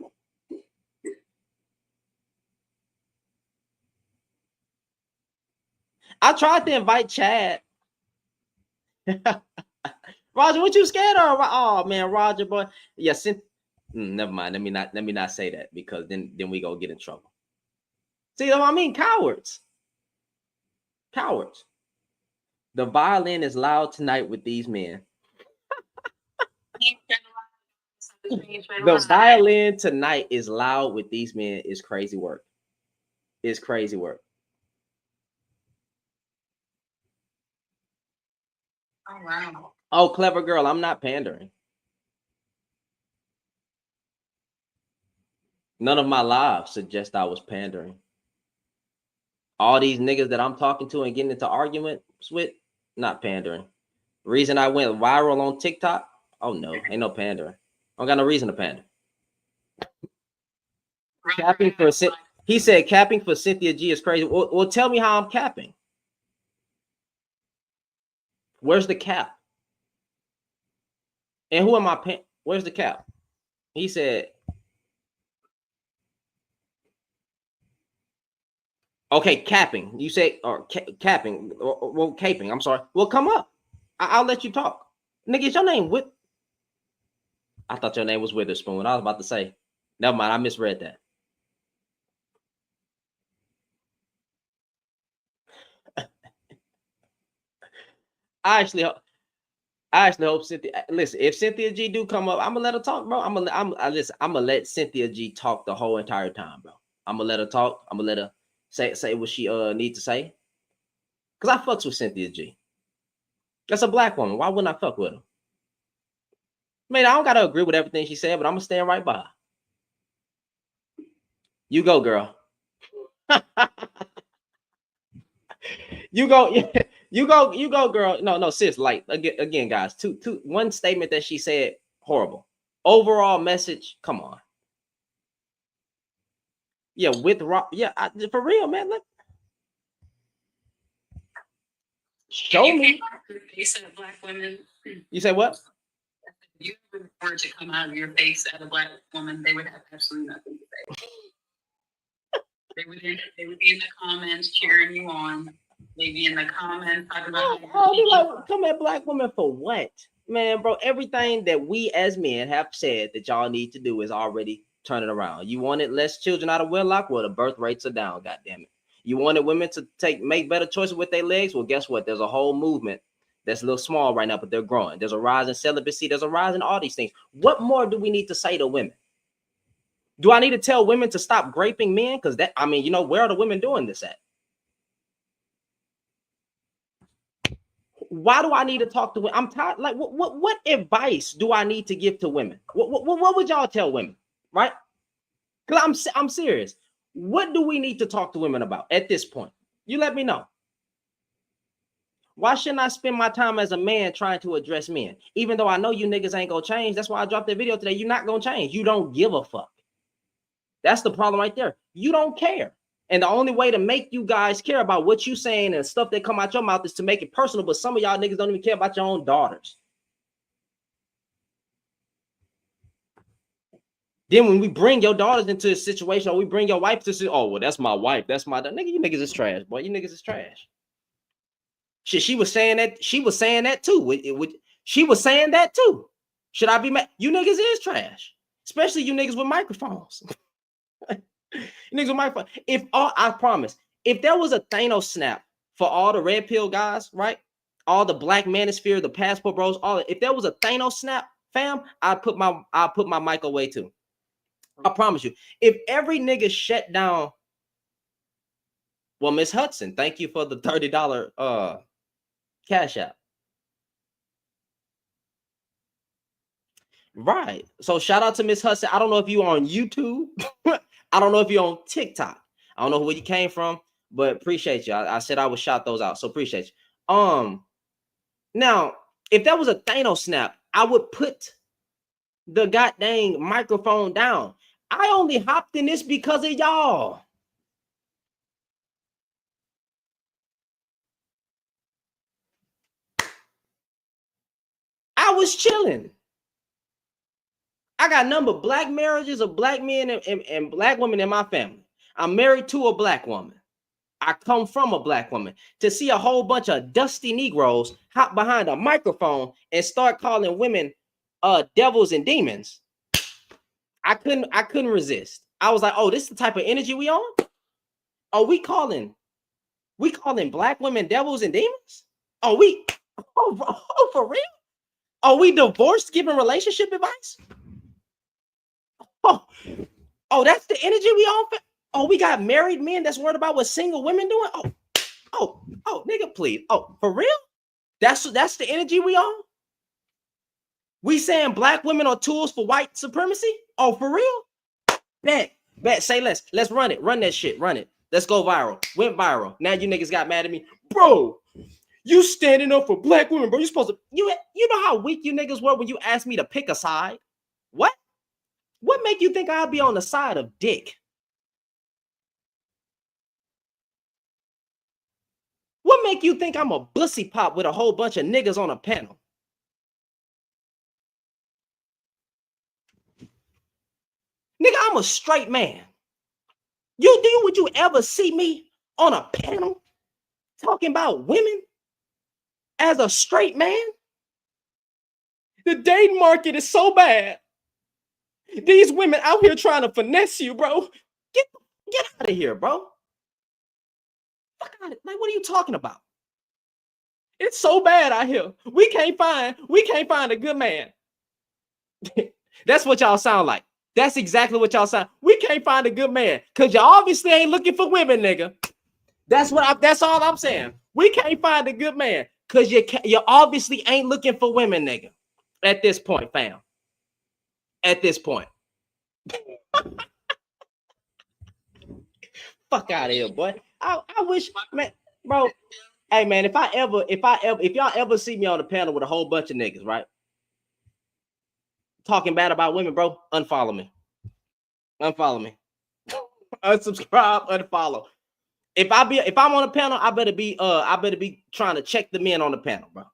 [SPEAKER 1] I tried to invite Chad. Roger, what you scared of? Oh man, Roger, boy. Yeah, never mind. Let me not say that, because then we go get in trouble. See what I mean? Cowards. Cowards. The violin is loud tonight with these men. The violin tonight is loud with these men is crazy work. It's crazy work.
[SPEAKER 3] Oh wow.
[SPEAKER 1] Oh, clever girl, I'm not pandering. None of my lives suggest I was pandering. All these niggas that I'm talking to and getting into arguments with, not pandering. Reason I went viral on TikTok? Oh no, ain't no pandering. I don't got no reason to pander. Capping for he said capping for Cynthia G is crazy. Well, tell me how I'm capping. Where's the cap? And who am I? Where's the cap? He said, okay, capping. You say, or capping, well, caping. I'm sorry. Well, come up. I'll let you talk. Nigga, is your name Whip? I thought your name was Witherspoon. I was about to say, never mind. I misread that. I actually hope Cynthia. Listen, if Cynthia G do come up, I'm gonna let her talk, bro. I'm gonna let Cynthia G talk the whole entire time, bro. I'm gonna let her talk. I'm gonna let her say what she need to say. Cause I fucks with Cynthia G. That's a black woman. Why wouldn't I fuck with her? Man, I don't gotta agree with everything she said, but I'm gonna stand right by her. You go, girl. You go. You go, girl. No, sis. Like again, guys. One statement that she said, horrible. Overall message, come on. Yeah, with Rock. Yeah, for real, man. Look. Show me.
[SPEAKER 3] You said black women.
[SPEAKER 1] You say what?
[SPEAKER 3] If you were to come out of your face at a black woman, they would have absolutely nothing to say. They would be in the comments cheering you on. They'd be in the comments talking about.
[SPEAKER 1] Like, come at black women for what? Man, bro, everything that we as men have said that y'all need to do is already turning around. You wanted less children out of wedlock? Well, the birth rates are down, goddammit. You wanted women to make better choices with their legs? Well, guess what? There's a whole movement that's a little small right now, but they're growing. There's a rise in celibacy. There's a rise in all these things. What more do we need to say to women? Do I need to tell women to stop raping men? Because that, I mean, you know, where are the women doing this at? Why do I need to talk to women? I'm tired. Like, what advice do I need to give to women? What would y'all tell women, right? Because I'm serious. What do we need to talk to women about at this point? You let me know. Why shouldn't I spend my time as a man trying to address men? Even though I know you niggas ain't gonna change. That's why I dropped that video today. You're not gonna change. You don't give a fuck. That's the problem right there. You don't care. And the only way to make you guys care about what you saying and stuff that come out your mouth is to make it personal. But some of y'all niggas don't even care about your own daughters. Then when we bring your daughters into a situation, or we bring your wife to say, oh, well, that's my wife. That's my nigga. You niggas is trash, boy. You niggas is trash. She was saying that. She was saying that too. She was saying that too. Should I be mad? You niggas is trash. Especially you niggas with microphones. You niggas with microphones. I promise, if there was a Thanos snap for all the red pill guys, right? All the black manosphere, the passport bros, if there was a Thanos snap, fam, I'll put my mic away too. I promise you. If every nigga shut down, Well, Miss Hudson, thank you for the $30 cash app. Right. So shout out to Miss Hudson. I don't know if you on YouTube. I don't know if you're on TikTok. I don't know where you came from, but appreciate you. I said I would shout those out. So appreciate you. Now, if that was a Thanos snap, I would put the goddamn microphone down. I only hopped in this because of y'all. I was chilling. I got a number of black marriages of black men and black women in my family. I'm married to a black woman. I come from a black woman. To see a whole bunch of dusty Negroes hop behind a microphone and start calling women devils and demons, I couldn't resist. I was like, oh, this is the type of energy we on? Are we calling black women devils and demons? Oh, for real? Are we divorced giving relationship advice? Oh, that's the energy we on? Oh, we got married men that's worried about what single women doing? Oh, nigga, please. Oh, for real? That's the energy we on? We saying black women are tools for white supremacy? Oh, for real? Bet. Say less. Let's run it. Run that shit. Run it. Let's go viral. Went viral. Now you niggas got mad at me. Bro, you standing up for black women, bro. You supposed to, you know how weak you niggas were when you asked me to pick a side? What? What make you think I'll be on the side of dick? What make you think I'm a bussy pop with a whole bunch of niggas on a panel? Nigga, I'm a straight man. Would you ever see me on a panel talking about women as a straight man? The dating market is so bad. These women out here trying to finesse you, bro. Get out of here, bro. Fuck out of, like, what are you talking about? It's so bad out here. We can't find a good man. That's what y'all sound like. That's exactly what y'all sound. We can't find a good man because you obviously ain't looking for women, nigga. That's all I'm saying. We can't find a good man because you obviously ain't looking for women, nigga. At this point, fam. At this point. Fuck out of here, boy. I wish, man, bro. Hey, man, if y'all ever see me on the panel with a whole bunch of niggas, right? Talking bad about women, bro, unfollow me. Unfollow me. Unsubscribe, unfollow. If I'm on a panel, I better be trying to check the men on the panel, bro.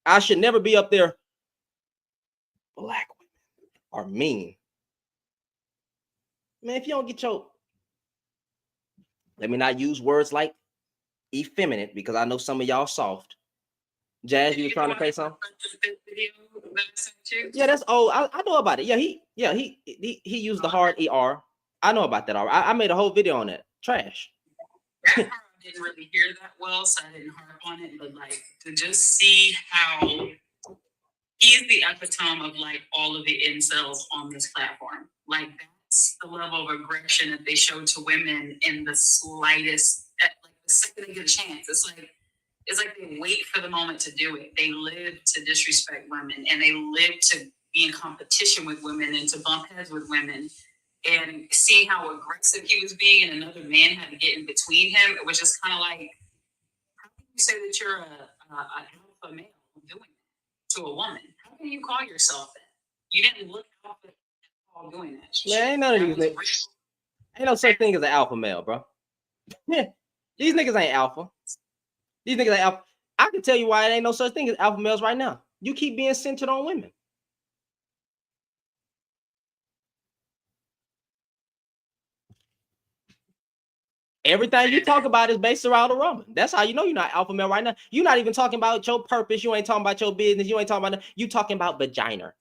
[SPEAKER 1] I should never be up there. Black women are mean. Man, if you don't get your, let me not use words like effeminate because I know some of y'all soft. Jazz, you was trying to say something? Yeah, that's old. I know about it. Yeah, he used the hard ER. I know about that. I made a whole video on that. Trash.
[SPEAKER 3] That part I didn't really hear that well, so I didn't harp on it. But like to just see how he's the epitome of like all of the incels on this platform. Like that's the level of aggression that they show to women in the slightest, like the second they get a chance. It's like they wait for the moment to do it. They live to disrespect women, and they live to be in competition with women and to bump heads with women. And seeing how aggressive he was being, and another man had to get in between him, it was just kind of like, how can you say that you're an alpha male doing that to a woman? How can you call yourself that? You didn't look alpha while doing that.
[SPEAKER 1] Man, ain't none of these niggas. Ain't no such thing as an alpha male, bro. These niggas ain't alpha. These niggas ain't alpha. I can tell you why it ain't no such thing as alpha males right now. You keep being centered on women. Everything you talk about is based around a woman. That's how you know you're not alpha male right now. You're not even talking about your purpose. You ain't talking about your business. You ain't talking about you talking about vagina.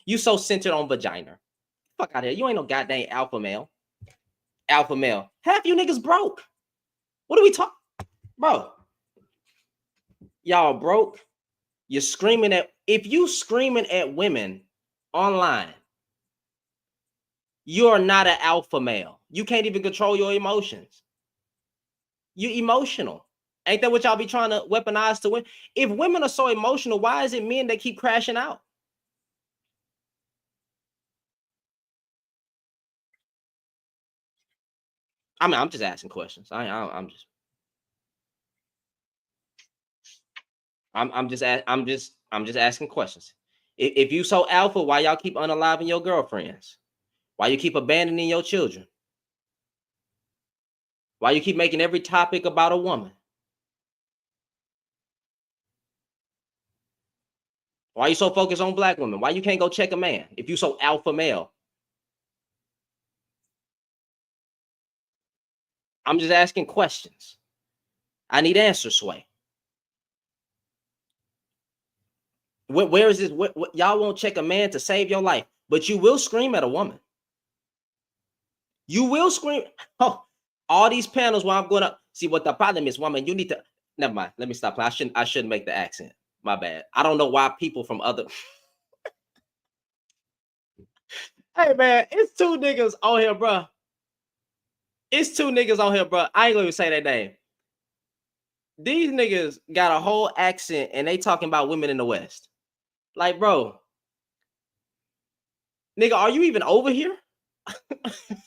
[SPEAKER 1] You so centered on vagina. Fuck out of here. You ain't no goddamn alpha male. Alpha male. Half you niggas broke. What are we talking? Bro. Y'all broke. You're screaming at, if you screaming at women online, you're not an alpha male. You can't even control your emotions. You emotional. Ain't that what y'all be trying to weaponize to win? If women are so emotional, why is it men that keep crashing out? I mean, I'm just asking questions. I'm just asking questions. If you so alpha, why y'all keep unaliving your girlfriends? Why you keep abandoning your children? Why you keep making every topic about a woman? Why you so focused on black women? Why you can't go check a man if you so alpha male? I'm just asking questions. I need answers, Sway. Where is this? Y'all won't check a man to save your life, but you will scream at a woman. You will scream. Oh, all these panels where I'm going to see what the problem is, woman. You need to. Never mind. Let me stop. I shouldn't make the accent. My bad. I don't know why people from other. Hey man, it's two niggas on here, bro. It's two niggas on here, bro. I ain't gonna even say that name. These niggas got a whole accent and they talking about women in the West. Like, bro, nigga, are you even over here?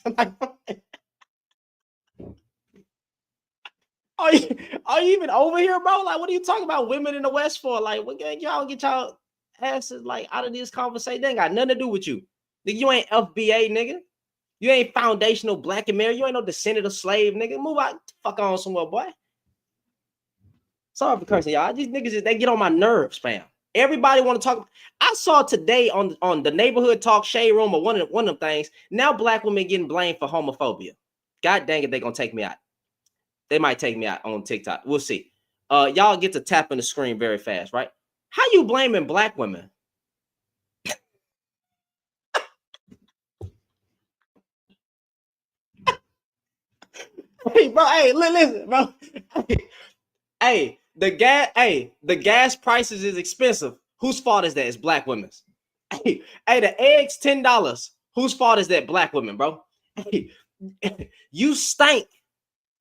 [SPEAKER 1] Like, are you even over here, bro? Like, what are you talking about women in the West for? Like, what y'all get y'all asses like out of this conversation? They ain't got nothing to do with you. Nigga, you ain't FBA, nigga. You ain't foundational Black American. You ain't no descendant of slave, nigga. Move out, fuck on somewhere, boy. Sorry for cursing, y'all. These niggas, they get on my nerves, fam. Everybody want to talk. I saw today on the neighborhood talk shade room or one of them things. Now black women getting blamed for homophobia. God dang it, they gonna take me out. They might take me out on TikTok. We'll see. Y'all get to tapping the screen very fast, right? How you blaming black women? Hey, bro. Hey, listen, bro. Hey, the gas prices is expensive. Whose fault is that? It's black women's. Hey, the eggs $10. Whose fault is that? Black women, bro. Hey, you stink.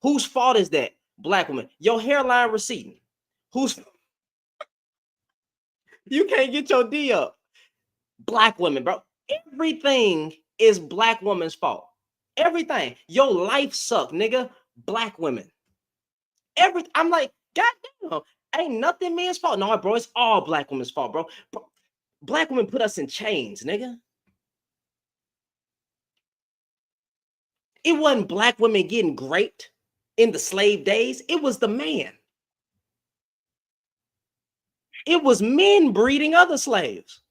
[SPEAKER 1] Whose fault is that? Black women. Your hairline receding. Who's you can't get your D up? Black women, bro. Everything is black women's fault. Everything. Your life suck, nigga. Black women. I'm like, goddamn, ain't nothing man's fault. No, bro, it's all black women's fault, bro. Black women put us in chains, nigga. It wasn't black women getting great in the slave days. It was the man. It was men breeding other slaves.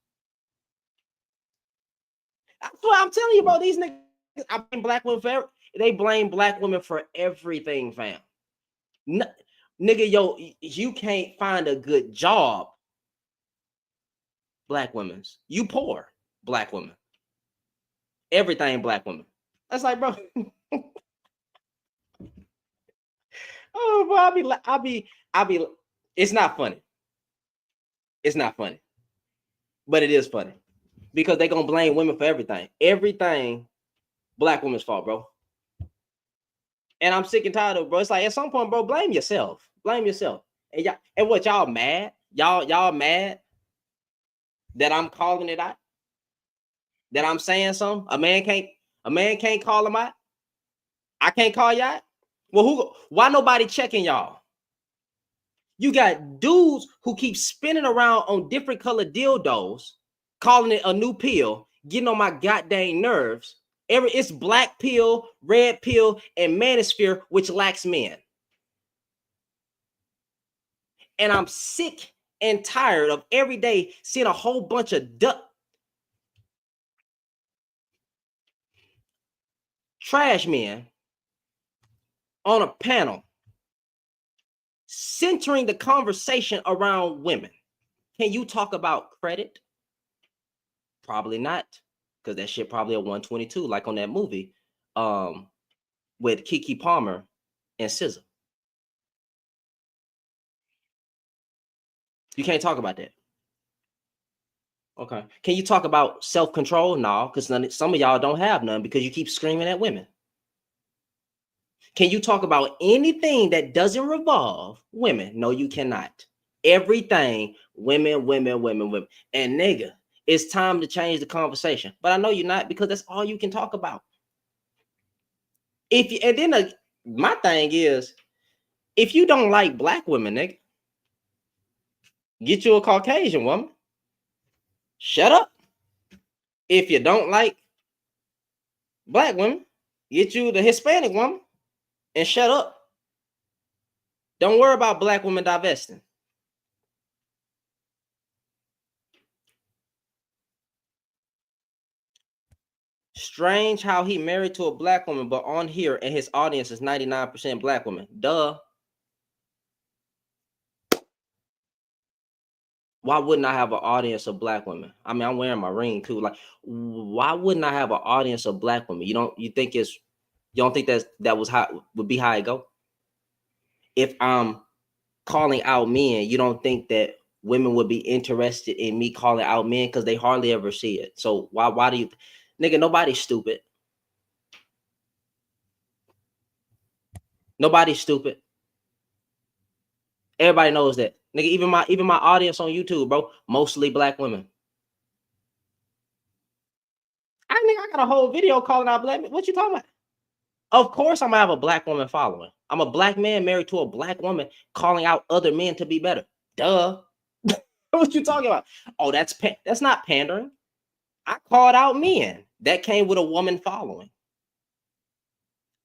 [SPEAKER 1] That's what I'm telling you, bro. These niggas, I blame black women for they blame black women for everything, fam. Nigga, yo, you can't find a good job. Black women's. You poor. Black women. Everything black women. That's like, bro. Oh, bro, I be. It's not funny. It's not funny, but it is funny because they gonna blame women for everything. Everything, black women's fault, bro. And I'm sick and tired of it, bro. It's like at some point, bro, blame yourself. Blame yourself. And what y'all mad? Y'all mad that I'm calling it out? That I'm saying something? A man can't call him out. I can't call y'all out? Well, why nobody checking y'all? You got dudes who keep spinning around on different colored dildos, calling it a new pill, getting on my goddamn nerves. It's black pill, red pill, and manosphere, which lacks men. And I'm sick and tired of every day seeing a whole bunch of trash men on a panel centering the conversation around women. Can you talk about credit? Probably not, because that shit probably a 122, like on that movie with Kiki Palmer and SZA. You can't talk about that. Okay. Can you talk about self-control? No, because some of y'all don't have none because you keep screaming at women. Can you talk about anything that doesn't revolve women? No, you cannot. Everything women, women, women, women. And nigga, it's time to change the conversation. But I know you're not, because that's all you can talk about. If you, and then my thing is, if you don't like black women, nigga, get you a Caucasian woman. Shut up. If you don't like black women, get you the Hispanic woman and shut up. Don't worry about black women divesting. Strange how he married to a black woman, but on here and his audience is 99% black women. Duh. Why wouldn't I have an audience of black women? I mean, I'm wearing my ring too. Like, why wouldn't I have an audience of black women? You don't think that was how would be how it go? If I'm calling out men, you don't think that women would be interested in me calling out men, because they hardly ever see it. So why do you, nigga? Nobody's stupid. Nobody's stupid. Everybody knows that, nigga. Even my audience on YouTube, bro, mostly black women. I got a whole video calling out black men. What you talking about? Of course, I'm gonna have a black woman following. I'm a black man married to a black woman calling out other men to be better. Duh. What you talking about? Oh, that's not pandering. I called out men that came with a woman following.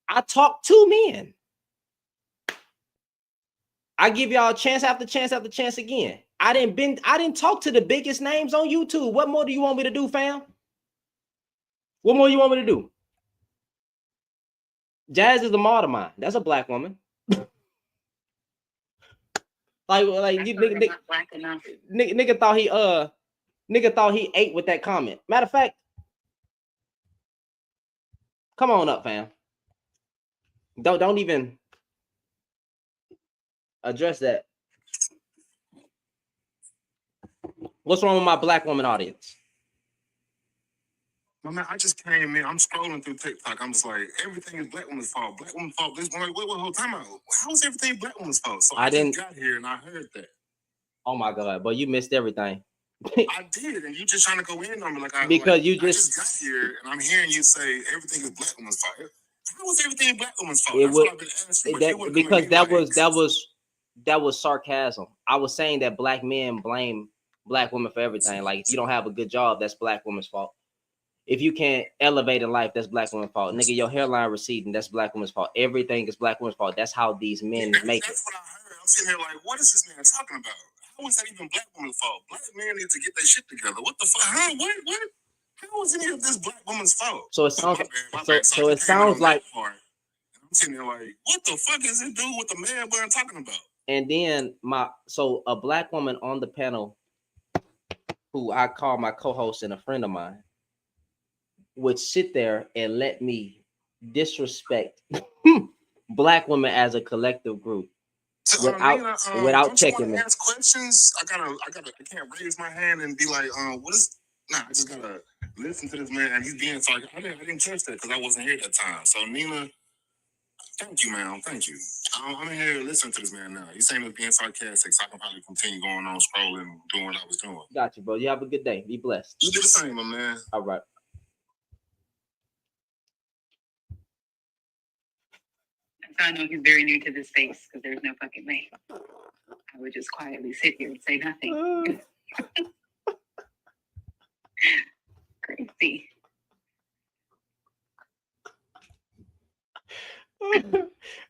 [SPEAKER 1] I talked to men. I give y'all chance after chance after chance again. I didn't talk to the biggest names on YouTube. What more do you want me to do, fam? What more you want me to do? Jazz is a model of mine. That's a black woman. like you nigga thought he ate with that comment. Matter of fact, come on up, fam. Don't even address that. What's wrong with my black woman audience?
[SPEAKER 2] My man, I just came in. I'm scrolling through TikTok. I'm just like, everything is black woman's fault. Black woman's fault. This one, wait, whole time out. How is everything black woman's fault? So I just got here and I heard that.
[SPEAKER 1] Oh my god, but you missed everything.
[SPEAKER 2] I did, and you just trying to go in on me I just got here and I'm hearing you say everything is black woman's fault. How is everything black woman's fault? That's what I've been asking.
[SPEAKER 1] Because that was sarcasm. I was saying that black men blame black women for everything. Like, if you don't have a good job, that's black woman's fault. If you can't elevate in life, that's black woman's fault. Nigga, your hairline receding, that's black woman's fault. Everything is black woman's fault. That's how these men make it.
[SPEAKER 2] That's what I heard. I'm sitting here like, what is this man talking about? How is that even black woman's fault? Black men need to get their shit together. What the fuck? Huh? What? How is any of this black woman's fault?
[SPEAKER 1] So it sounds so it sounds like
[SPEAKER 2] I'm sitting there like, what the fuck is this dude with the man bun talking about?
[SPEAKER 1] And then a black woman on the panel, who I call my co-host and a friend of mine, would sit there and let me disrespect black women as a collective group without checking me.
[SPEAKER 2] Ask questions. I can't raise my hand and be like, what is? Nah, I just gotta listen to this man, and he's being like, I didn't catch that because I wasn't here that time. So Nina, thank you, ma'am. Thank you. I'm in here listening to this man now. He's saying he's being sarcastic, so I can probably continue going on scrolling, doing what I was doing.
[SPEAKER 1] Got you, bro. You have a good day. Be blessed.
[SPEAKER 2] You do the same, my man.
[SPEAKER 1] All right.
[SPEAKER 3] I know he's very new to this space because there's no fucking way I would just quietly sit here and say nothing. Crazy.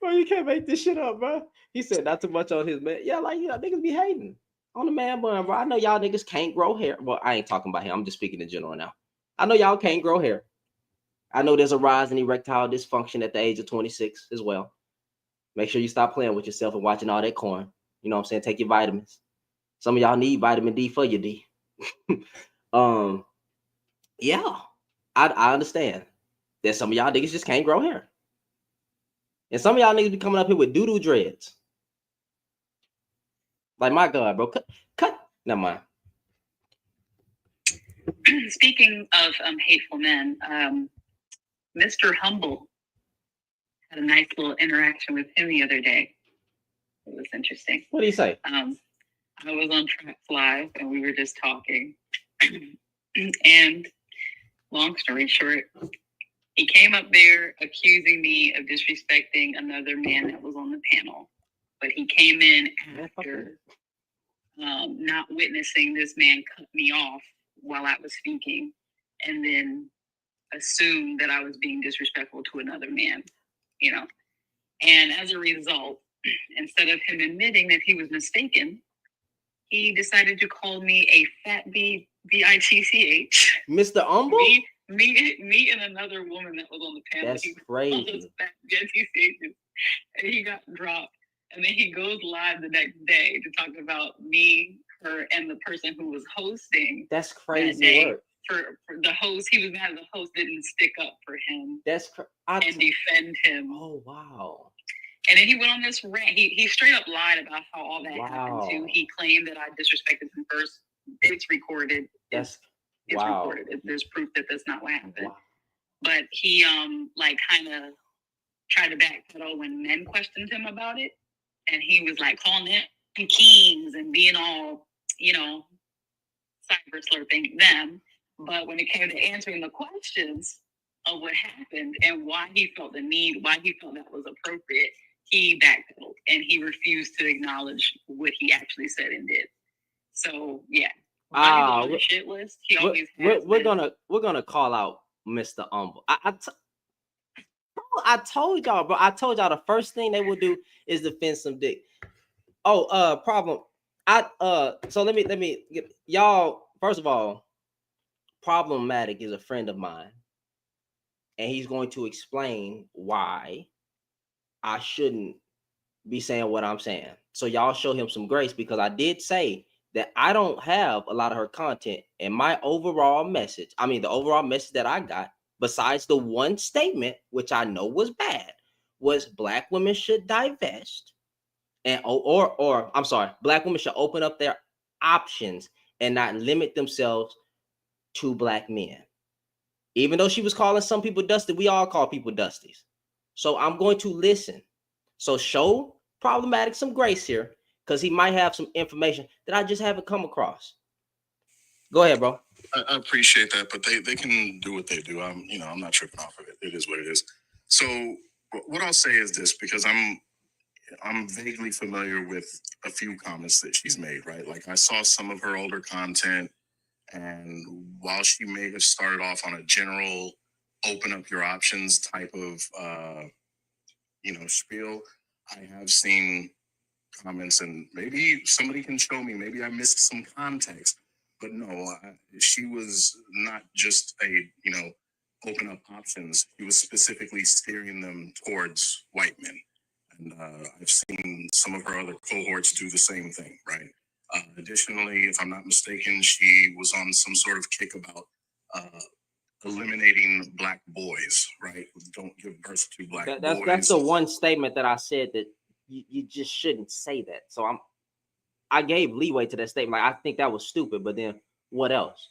[SPEAKER 1] Well, you can't make this shit up, bro. He said not too much on his man. Yeah, like, niggas be hating on the man bun, bro. I know y'all niggas can't grow hair. Well, I ain't talking about him. I'm just speaking in general now. I know y'all can't grow hair. I know there's a rise in erectile dysfunction at the age of 26 as well. Make sure you stop playing with yourself and watching all that corn. You know what I'm saying? Take your vitamins. Some of y'all need vitamin D for your D. Yeah, I understand that some of y'all niggas just can't grow hair. And some of y'all niggas be coming up here with doo-doo dreads. Like, my God, bro. Cut. Never mind.
[SPEAKER 3] Speaking of hateful men, Mr. Humble had a nice little interaction with him the other day. It was interesting.
[SPEAKER 1] What did he say?
[SPEAKER 3] I was on Tracks Live and we were just talking. And long story short, he came up there accusing me of disrespecting another man that was on the panel. But he came in after not witnessing this man cut me off while I was speaking, and then assumed that I was being disrespectful to another man, you know. And as a result, instead of him admitting that he was mistaken, he decided to call me a fat B-I-T-C-H.
[SPEAKER 1] Mr. Humble?
[SPEAKER 3] Me and another woman that was on the panel.
[SPEAKER 1] That's crazy.
[SPEAKER 3] Fat B-I-T-C-H. And he got dropped. And then he goes live the next day to talk about me, her, and the person who was hosting.
[SPEAKER 1] That's crazy work.
[SPEAKER 3] For the host, he was mad the host didn't stick up for him.
[SPEAKER 1] And
[SPEAKER 3] defend him.
[SPEAKER 1] Oh, wow.
[SPEAKER 3] And then he went on this rant. He straight up lied about how all that happened too. He claimed that I disrespected him first. It's recorded. It's recorded. There's proof that that's not what happened. Wow. But he like kind of tried to backpedal when men questioned him about it. And he was like calling them kings and being all, you know, cyber slurping them. But when it came to answering the questions of what happened and why he felt the need, why he felt that was appropriate, he backpedaled and he refused to acknowledge what he actually said and did. So yeah, on the shit list. He always
[SPEAKER 1] we're gonna call out Mr. Humble. I told y'all, bro. I told y'all the first thing they will do is defend some dick. Problem. So let me get y'all. First of all, Problematic is a friend of mine, and he's going to explain why I shouldn't be saying what I'm saying. So y'all show him some grace, because I did say that I don't have a lot of her content, and my overall message, the overall message that I got, besides the one statement, which I know was bad, was black women should divest, and black women should open up their options and not limit themselves to black men. Even though she was calling some people dusty, we all call people dusties. So I'm going to listen. So show Problematic some grace here, because he might have some information that I just haven't come across. Go ahead, bro.
[SPEAKER 2] I appreciate that, but they can do what they do. I'm not tripping off of it. It is what it is. So what I'll say is this, because I'm vaguely familiar with a few comments that she's made, right? Like, I saw some of her older content, and while she may have started off on a general open up your options type of spiel, I have seen comments, and maybe somebody can show me, maybe I missed some context, but no, she was not just open up options. She was specifically steering them towards white men. And I've seen some of her other cohorts do the same thing, right? Additionally, if I'm not mistaken, she was on some sort of kick about eliminating black boys, right? Don't give birth to black boys.
[SPEAKER 1] That's the one statement that I said that you just shouldn't say that. So I gave leeway to that statement. Like, I think that was stupid, but then what else?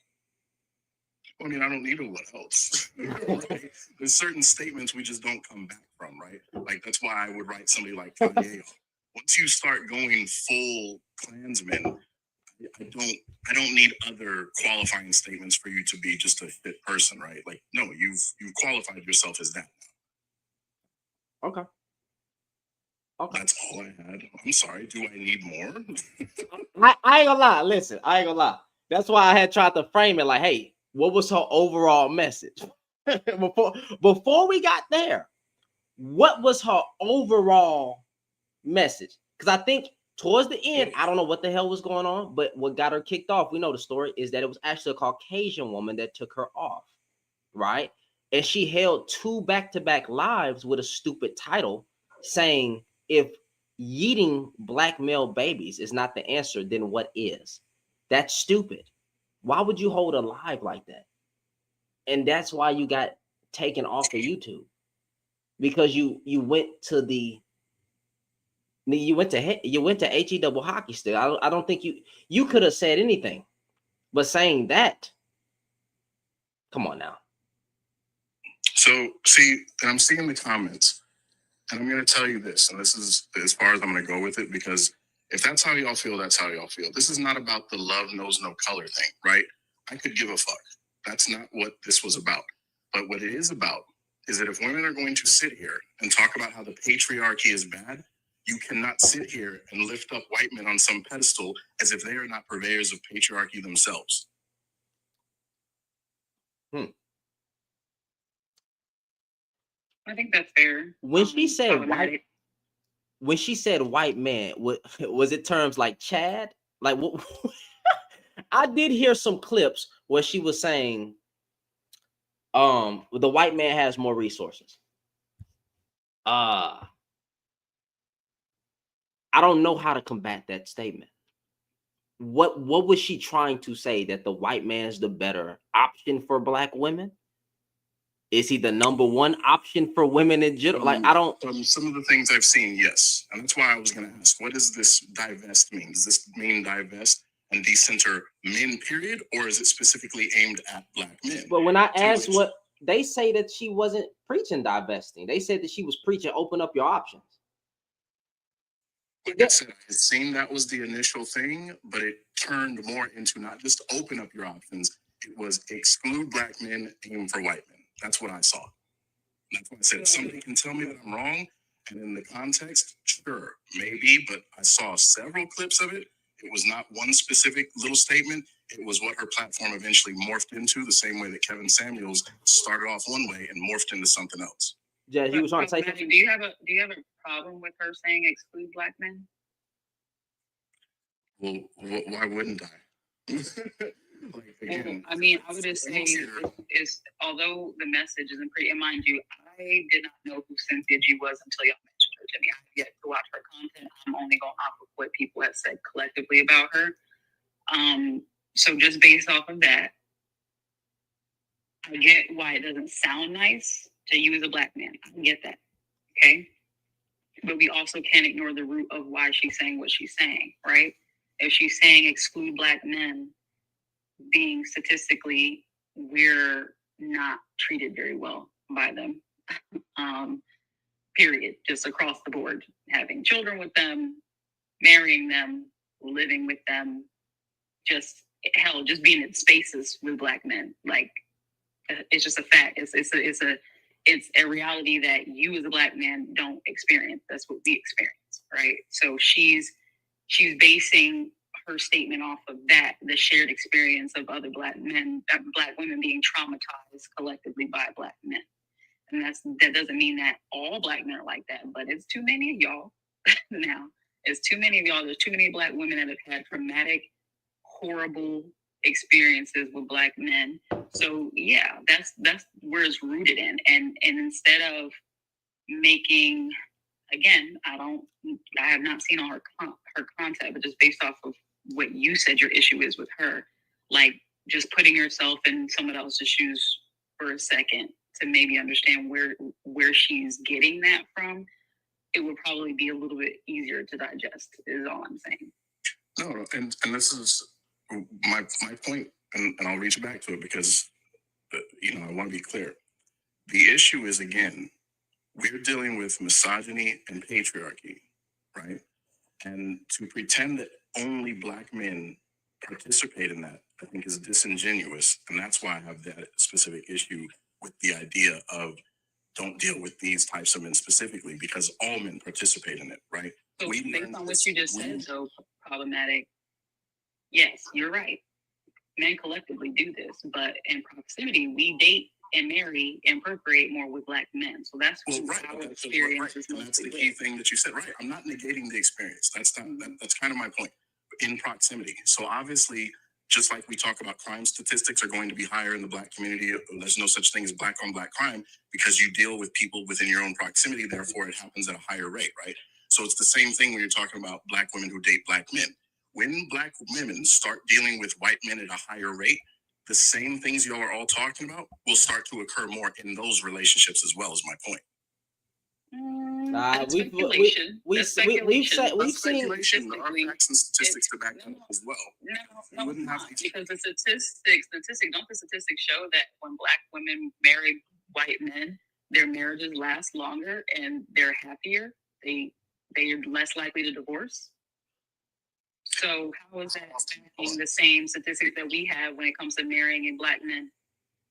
[SPEAKER 2] I don't need a what else. Right? There's certain statements we just don't come back from, right? Like, that's why I would write somebody like Kanye. Once you start going full Klansman, I don't need other qualifying statements for you to be just a fit person, right? Like, no, you've qualified yourself as that.
[SPEAKER 1] Okay.
[SPEAKER 2] That's all I had. I'm sorry. Do I need more?
[SPEAKER 1] I ain't gonna lie. Listen, I ain't gonna lie. That's why I had tried to frame it like, hey, what was her overall message? before we got there, what was her overall message? Because I think towards the end, I don't know what the hell was going on, but what got her kicked off, we know the story, is that it was actually a Caucasian woman that took her off, right? And she held 2 back-to-back lives with a stupid title saying, if yeeting black male babies is not the answer, then what is? That's stupid. Why would you hold a live like that? And that's why you got taken off of YouTube, because you went to HE double hockey stick. I don't think you could have said anything, but saying that, come on now.
[SPEAKER 2] So see, I'm seeing the comments, And I'm going to tell you this, and this is as far as I'm going to go with it, because if that's how y'all feel, that's how y'all feel. This is not about the love knows no color thing, right? I could give a fuck. That's not what this was about. But what it is about is that if women are going to sit here and talk about how the patriarchy is bad, you cannot sit here and lift up white men on some pedestal as if they are not purveyors of patriarchy themselves.
[SPEAKER 3] I think that's fair.
[SPEAKER 1] When she said
[SPEAKER 3] problematic.
[SPEAKER 1] white man, was it terms like Chad? Like what? I did hear some clips where she was saying, the white man has more resources. I don't know how to combat that statement. What was she trying to say? That the white man's the better option for black women? Is he the number one option for women in general? Like, I don't.
[SPEAKER 2] Some of the things I've seen, yes. And that's why I was going to ask, what does this divest mean? Does this mean divest and decenter men, period? Or is it specifically aimed at black men?
[SPEAKER 1] But when I asked what, they say that she wasn't preaching divesting. They said that she was preaching open up your options.
[SPEAKER 2] Like I said, I had seen that was the initial thing, but it turned more into not just open up your options. It was exclude black men, aim for white men. That's what I saw. That's why I said, if somebody can tell me that I'm wrong, and in the context, sure, maybe, but I saw several clips of it. It was not one specific little statement. It was what her platform eventually morphed into, the same way that Kevin Samuels started off one way and morphed into something else.
[SPEAKER 1] Yeah, he was trying to take it.
[SPEAKER 3] Do you have a problem with her saying exclude black men?
[SPEAKER 2] Well, why wouldn't I? Like, again,
[SPEAKER 3] I mean, I would just say is although the message isn't pretty, and mind you, I did not know who Cynthia G was until y'all mentioned her to me. I have yet to watch her content. I'm only going off of what people have said collectively about her. So just based off of that, I get why it doesn't sound nice to use a black man. I get that. Okay. But we also can't ignore the root of why she's saying what she's saying, right? If she's saying exclude black men, being statistically, we're not treated very well by them. Period. Just across the board. Having children with them, marrying them, living with them, just hell, just being in spaces with black men. Like, it's just a fact. It's a reality that you as a black man don't experience. That's what we experience, right? So she's basing her statement off of that, the shared experience of other black men, black women being traumatized collectively by black men. And that doesn't mean that all black men are like that, but it's too many of y'all now. It's too many of y'all. There's too many black women that have had traumatic, horrible experiences with black men. So yeah, that's where it's rooted in. And instead of making, again, I have not seen all her content, but just based off of what you said your issue is with her, like just putting yourself in someone else's shoes for a second to maybe understand where she's getting that from, it would probably be a little bit easier to digest, is all I'm saying.
[SPEAKER 2] No, and this is my point, and I'll reach back to it because, I want to be clear. The issue is, again, we're dealing with misogyny and patriarchy, right? And to pretend that only black men participate in that, I think, is disingenuous. And that's why I have that specific issue with the idea of don't deal with these types of men specifically, because all men participate in it, right?
[SPEAKER 3] So based on what you just said, so problematic. Yes, you're right. Men collectively do this, but in proximity, we date and marry and procreate more with black men. So that's what our experience is.
[SPEAKER 2] And that's the key thing that you said, right? I'm not negating the experience. That's kind of my point. In proximity. So obviously, just like we talk about crime statistics are going to be higher in the black community, there's no such thing as black on black crime because you deal with people within your own proximity. Therefore, it happens at a higher rate, right? So it's the same thing when you're talking about black women who date black men. When black women start dealing with white men at a higher rate, the same things y'all are all talking about will start to occur more in those relationships as well, is my point.
[SPEAKER 1] We've seen
[SPEAKER 2] facts and statistics to back up as well.
[SPEAKER 3] No, because the statistics show that when black women marry white men, their marriages last longer and they're happier. They're less likely to divorce. So how is that being the same statistics that we have when it comes to marrying in Black men?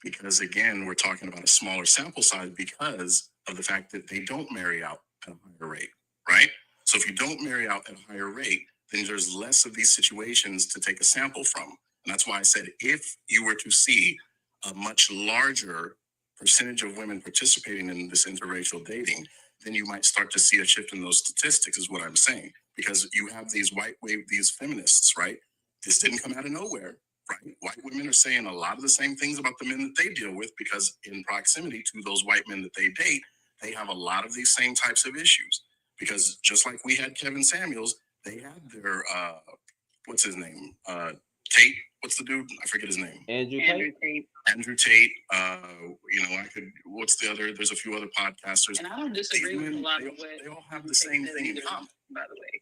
[SPEAKER 2] Because again, we're talking about a smaller sample size because of the fact that they don't marry out at a higher rate, right? So if you don't marry out at a higher rate, then there's less of these situations to take a sample from. And that's why I said if you were to see a much larger percentage of women participating in this interracial dating, then you might start to see a shift in those statistics, is what I'm saying. Because you have these these feminists, right? This didn't come out of nowhere, right? White women are saying a lot of the same things about the men that they deal with because in proximity to those white men that they date, they have a lot of these same types of issues. Because just like we had Kevin Samuels, they had their what's his name? Tate. What's the dude? I forget his name.
[SPEAKER 1] Andrew
[SPEAKER 3] Tate.
[SPEAKER 2] Andrew Tate. What's the other? There's a few other podcasters.
[SPEAKER 3] And I don't disagree with a lot of what
[SPEAKER 2] they all have the same thing in common.
[SPEAKER 3] By the way,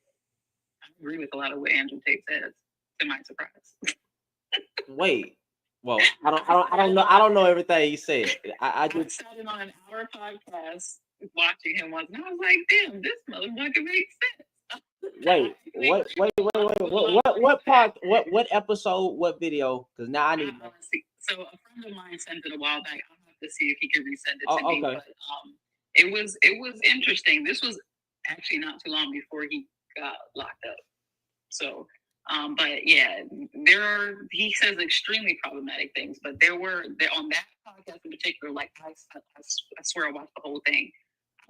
[SPEAKER 3] I agree with a lot of what Andrew Tate says. To my surprise.
[SPEAKER 1] Wait. Well, I don't know everything he said. I just
[SPEAKER 3] sat in on an hour podcast watching him once, and I was like, "Damn, this motherfucker makes sense."
[SPEAKER 1] What part? What episode? What video? Because now I need.
[SPEAKER 3] So a friend of mine sent it a while back. I'll have to see if he can resend it to me.
[SPEAKER 1] Okay.
[SPEAKER 3] But it was interesting. This was actually not too long before he got locked up. So. But yeah, he says extremely problematic things, but there on that podcast in particular, like I swear I watched the whole thing.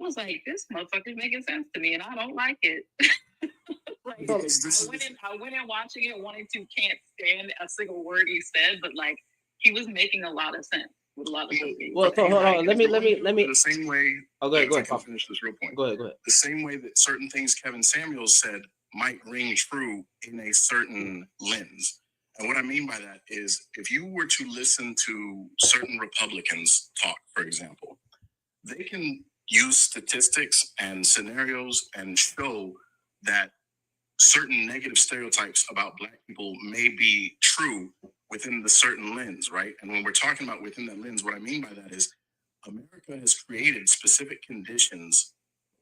[SPEAKER 3] I was like, this motherfucker's making sense to me and I don't like it. Like, I went in watching it, can't stand a single word he said, but like he was making a lot of sense with a lot of things.
[SPEAKER 1] Well, so hold on, let me
[SPEAKER 2] the same way.
[SPEAKER 1] Oh, go ahead.
[SPEAKER 2] Finish this real point.
[SPEAKER 1] Go ahead.
[SPEAKER 2] The same way that certain things Kevin Samuels said might ring true in a certain lens. And what I mean by that is if you were to listen to certain Republicans talk, for example, they can use statistics and scenarios and show that certain negative stereotypes about Black people may be true within the certain lens, right? And when we're talking about within that lens, what I mean by that is America has created specific conditions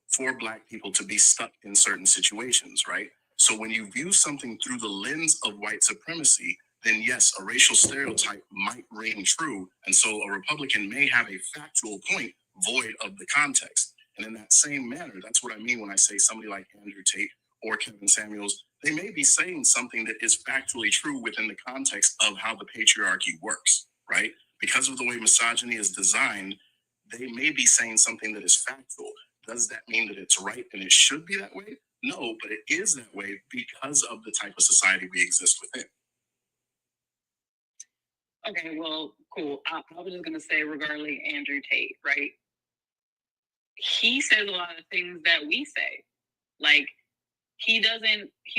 [SPEAKER 2] for Black people to be stuck in certain situations, right? So when you view something through the lens of white supremacy, then yes, a racial stereotype might ring true. And so a Republican may have a factual point void of the context. And in that same manner, that's what I mean when I say somebody like Andrew Tate or Kevin Samuels, they may be saying something that is factually true within the context of how the patriarchy works, right? Because of the way misogyny is designed, they may be saying something that is factual. Does that mean that it's right and it should be that way? No, but it is that way because of the type of society we exist within.
[SPEAKER 3] Okay, well, cool. I was just going to say regarding Andrew Tate, right? He says a lot of things that we say. Like, he's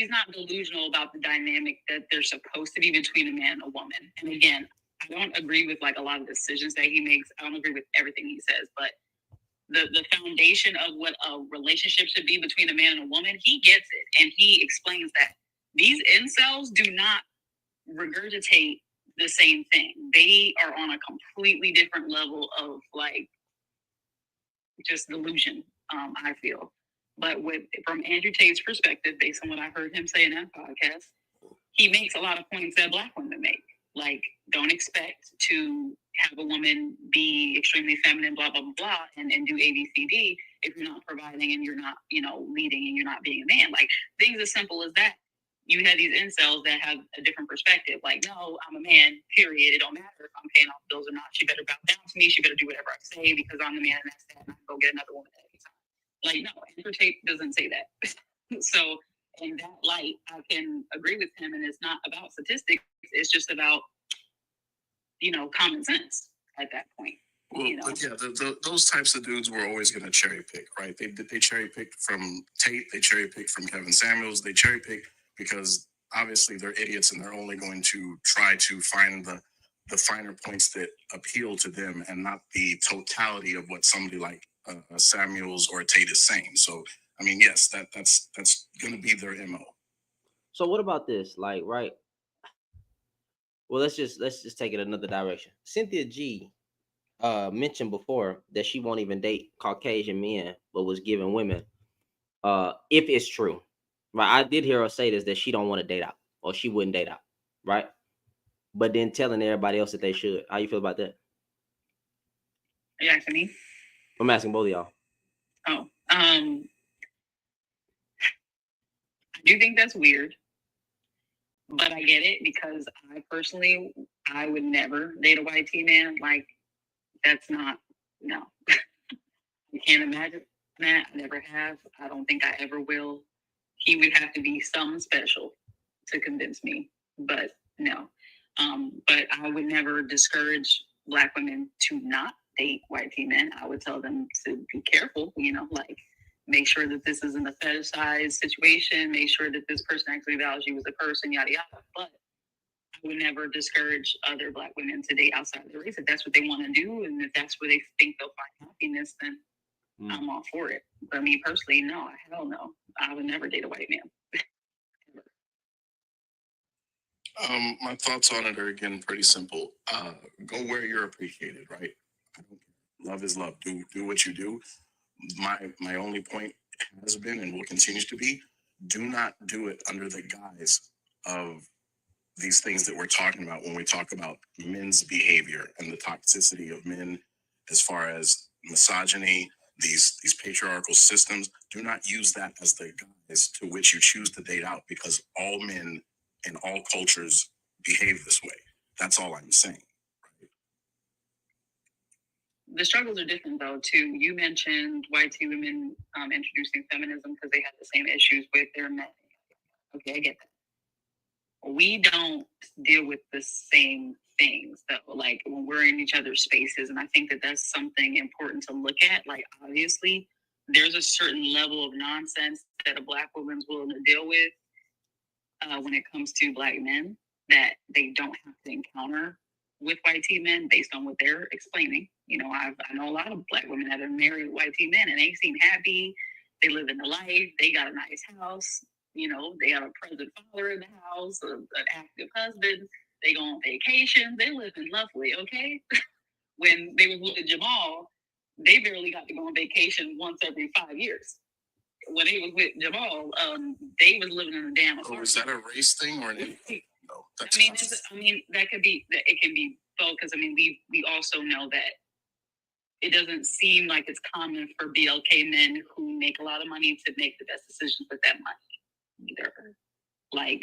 [SPEAKER 3] not delusional about the dynamic that there's supposed to be between a man and a woman. And again, I don't agree with like a lot of decisions that he makes. I don't agree with everything he says, but the foundation of what a relationship should be between a man and a woman, he gets it. And he explains that these incels do not regurgitate the same thing. They are on a completely different level of like just delusion, I feel. But from Andrew Tate's perspective, based on what I heard him say in that podcast, he makes a lot of points that Black women make. Like, don't expect to have a woman be extremely feminine, blah, blah, blah, blah, and do A, B, C, D if you're not providing and you're not, leading and you're not being a man. Like, things as simple as that. You have these incels that have a different perspective. Like, no, I'm a man, period. It don't matter if I'm paying off bills or not. She better bow down to me. She better do whatever I say because I'm the man and that's that. And I can go get another woman at any time. Like, no, Andrew Tate doesn't say that. So in that light, I can agree with him. And it's not about statistics. It's just about, common sense at that point.
[SPEAKER 2] Well, but yeah, those types of dudes were always going to cherry pick, right? They cherry picked from Tate. They cherry picked from Kevin Samuels. They cherry picked because obviously they're idiots and they're only going to try to find the finer points that appeal to them and not the totality of what somebody like Samuels or Tate is saying. So, I mean, yes, that's going to be their MO.
[SPEAKER 1] So what about this? Like, right? Well, let's just take it another direction. Cynthia G mentioned before that she won't even date Caucasian men, but was giving women. If it's true, right? I did hear her say this, that she don't want to date out, or she wouldn't date out, right? But then telling everybody else that they should. How you feel about that?
[SPEAKER 3] Are you asking me?
[SPEAKER 1] I'm asking both of y'all.
[SPEAKER 3] Oh, I do think that's weird, but I get it because I personally, I would never date a white tea man. Like, that's not, no. You can't imagine that. I never have. I don't think I ever will. He would have to be something special to convince me, but no. But I would never discourage Black women to not date white tea men. I would tell them to be careful, like make sure that this isn't a fetishized situation, make sure that this person actually values you as a person, yada yada. But I would never discourage other Black women to date outside of their race. If that's what they want to do, and if that's where they think they'll find happiness, then I'm all for it. But me personally, no, hell no. I would never date a white man.
[SPEAKER 2] My thoughts on it are again pretty simple. Go where you're appreciated, right? I don't care. Love is love. Do what you do. My only point has been and will continue to be: do not do it under the guise of these things that we're talking about when we talk about men's behavior and the toxicity of men, as far as misogyny, these patriarchal systems. Do not use that as the guise to which you choose to date out, because all men in all cultures behave this way. That's all I'm saying.
[SPEAKER 3] The struggles are different, though, too. You mentioned white tea women introducing feminism because they had the same issues with their men. Okay, I get that. We don't deal with the same things, though, like when we're in each other's spaces. And I think that that's something important to look at. Like, obviously, there's a certain level of nonsense that a Black woman's willing to deal with when it comes to Black men that they don't have to encounter with white tea men based on what they're explaining. I know a lot of Black women that have married white tea men and they seem happy. They live in the life. They got a nice house. They have a present father in the house, an active husband. They go on vacation. They live in lovely, okay? When they was with Jamal, they barely got to go on vacation once every 5 years. When they was with Jamal, they was living in a damn apartment.
[SPEAKER 2] Oh, is that a race thing or an? No, that's
[SPEAKER 3] that could be, that it can be both, because we also know that it doesn't seem like it's common for BLK men who make a lot of money to make the best decisions with that money either. Like,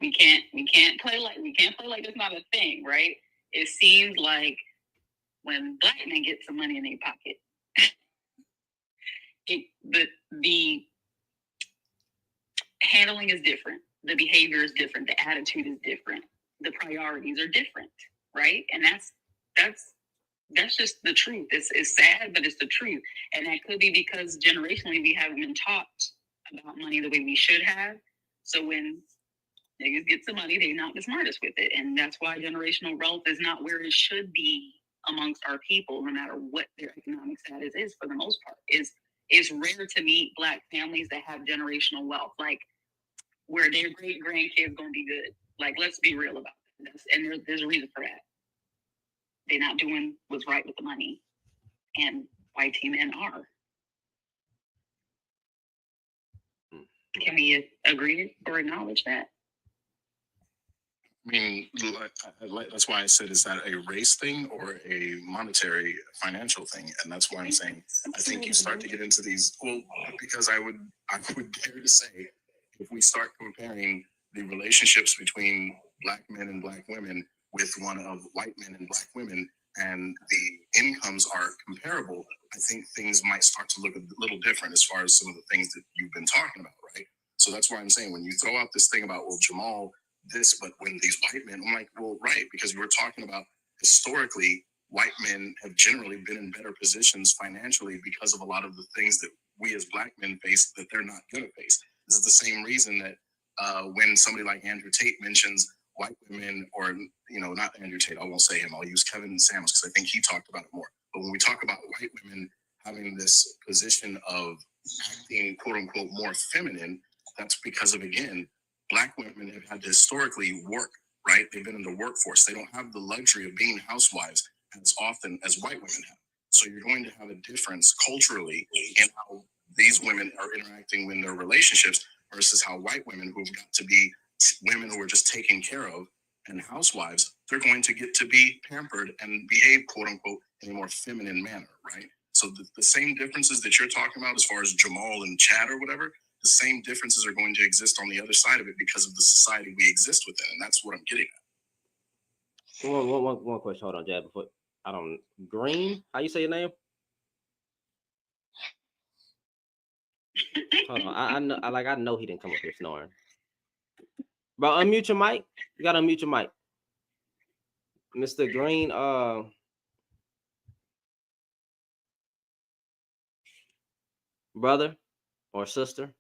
[SPEAKER 3] we can't play like it's not a thing, right? It seems like when Black men get some money in their pocket, the handling is different, the behavior is different, the attitude is different, the priorities are different, right? And that's just the truth. It's sad, but it's the truth. And that could be because generationally we haven't been taught about money the way we should have. So when niggas get some money, they're not the smartest with it. And that's why generational wealth is not where it should be amongst our people, no matter what their economic status is. For the most part, it's rare to meet Black families that have generational wealth, like where their great grandkids gonna be good. Like, let's be real about this. And there's a reason for that. They're not doing what's right with the money, and white tea men are. Can we agree or acknowledge that?
[SPEAKER 2] I mean, that's why I said, is that a race thing or a monetary financial thing? And that's why I'm saying, I think you start to get into these, well, because I would dare to say, if we start comparing the relationships between Black men and Black women with one of white men and Black women, and the incomes are comparable, I think things might start to look a little different as far as some of the things that you've been talking about, right? So that's why I'm saying, when you throw out this thing about, well, Jamal this, but when these white men, I'm like, well, right, because you were talking about historically, white men have generally been in better positions financially because of a lot of the things that we as Black men face that they're not going to face. This is the same reason that when somebody like Andrew Tate mentions white women, or, not Andrew Tate, I won't say him, I'll use Kevin Samuels because I think he talked about it more. But when we talk about white women having this position of acting, quote unquote, more feminine, that's because of, again, Black women have had to historically work, right? They've been in the workforce. They don't have the luxury of being housewives as often as white women have. So you're going to have a difference culturally in how these women are interacting in their relationships versus how white women who've got to be women who are just taken care of and housewives, they're going to get to be pampered and behave, quote unquote, in a more feminine manner, right? So the same differences that you're talking about as far as Jamal and Chad or whatever, the same differences are going to exist on the other side of it because of the society we exist within. And that's what I'm getting at.
[SPEAKER 1] One question. Hold on, Jad. Before I don't Green. How you say your name? Hold on. I know. I know he didn't come up here snoring. Bro, unmute your mic. You gotta unmute your mic, Mr. Green. Brother or sister.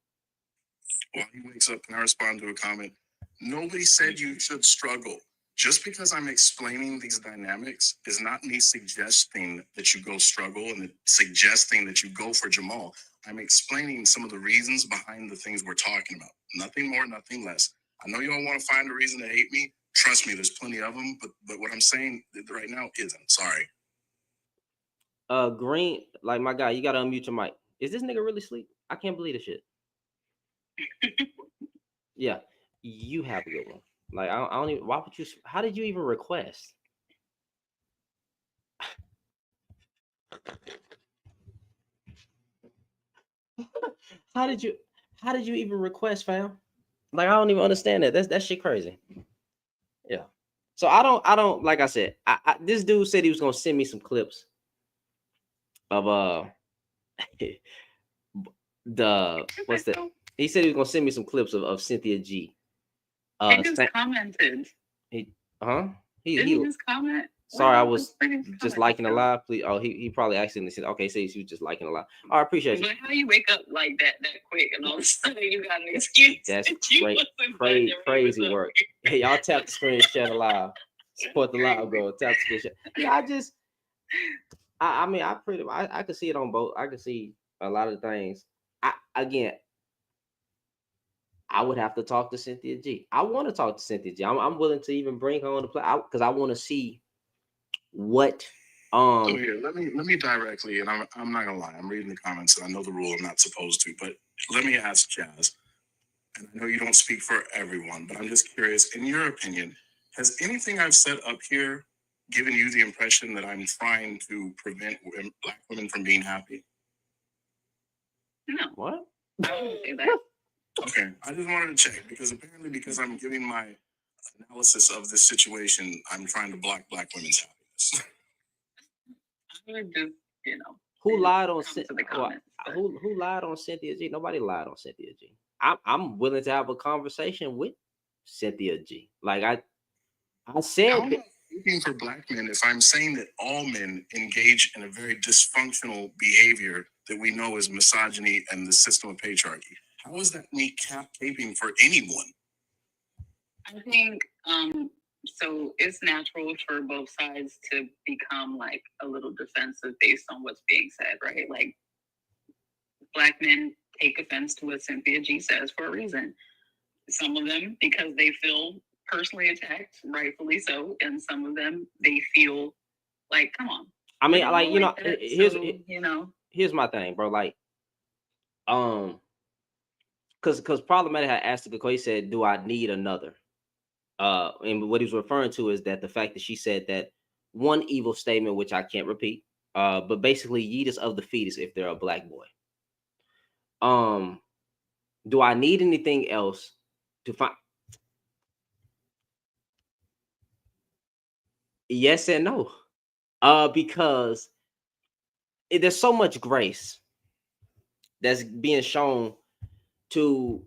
[SPEAKER 2] While he wakes up and I respond to a comment, nobody said you should struggle. Just because I'm explaining these dynamics is not me suggesting that you go struggle and suggesting that you go for Jamal. I'm explaining some of the reasons behind the things we're talking about. Nothing more, nothing less. I know you all want to find a reason to hate me. Trust me, there's plenty of them. But what I'm saying right now isn't. Sorry.
[SPEAKER 1] Green, like my guy, you gotta unmute your mic. Is this nigga really asleep? I can't believe this shit. Yeah, you have a good one. Like I don't even. Why would you? How did you even request? How did you? How did you even request, fam? Like I don't even understand that. That shit crazy. Yeah. So I don't. Like I said, this dude said he was gonna send me some clips of the what's that? He said he was gonna send me some clips of Cynthia G.
[SPEAKER 3] He just commented.
[SPEAKER 1] He
[SPEAKER 3] Didn't he just comment?
[SPEAKER 1] Sorry, I was just liking a live. Please. Oh, he probably accidentally said, okay, so he was just liking a live. Oh, I appreciate you.
[SPEAKER 3] But how you wake up like that quick and all of a sudden you got an excuse?
[SPEAKER 1] That's crazy work. Hey, y'all tap the screen, share the live. Support the live, bro. Tap the screen share. Yeah, I mean, I could see it on both. I could see a lot of things. I would have to talk to Cynthia G. I want to talk to Cynthia G. I'm willing to even bring her on the play because I want to see what.
[SPEAKER 2] So here, let me directly, and I'm not gonna lie, I'm reading the comments, and I know the rule I'm not supposed to, but let me ask Jazz. And I know you don't speak for everyone, but I'm just curious. In your opinion, has anything I've said up here given you the impression that I'm trying to prevent Black women from being happy?
[SPEAKER 3] No.
[SPEAKER 1] What?
[SPEAKER 3] I wouldn't say that.
[SPEAKER 2] Okay, I just wanted to check because I'm giving my analysis of this situation, I'm trying to block Black women's happiness.
[SPEAKER 3] I would just,
[SPEAKER 1] who lied on who lied on Cynthia G? Nobody lied on Cynthia G. I'm willing to have a conversation with Cynthia G. Like I said,
[SPEAKER 2] how am I speaking for Black men if I'm saying that all men engage in a very dysfunctional behavior that we know is misogyny and the system of patriarchy? How is that me caping for anyone?
[SPEAKER 3] I think so it's natural for both sides to become like a little defensive based on what's being said, right? Like Black men take offense to what Cynthia G says for a reason. Some of them because they feel personally attacked, rightfully so, and some of them they feel like, come on.
[SPEAKER 1] I mean, like here's my thing, bro. Like, because Problematic had asked the question, he said, "Do I need another?" And what he was referring to is that the fact that she said that one evil statement, which I can't repeat, but basically, yeet is of the fetus if they're a Black boy. Do I need anything else to find? Yes and no. Because there's so much grace that's being shown to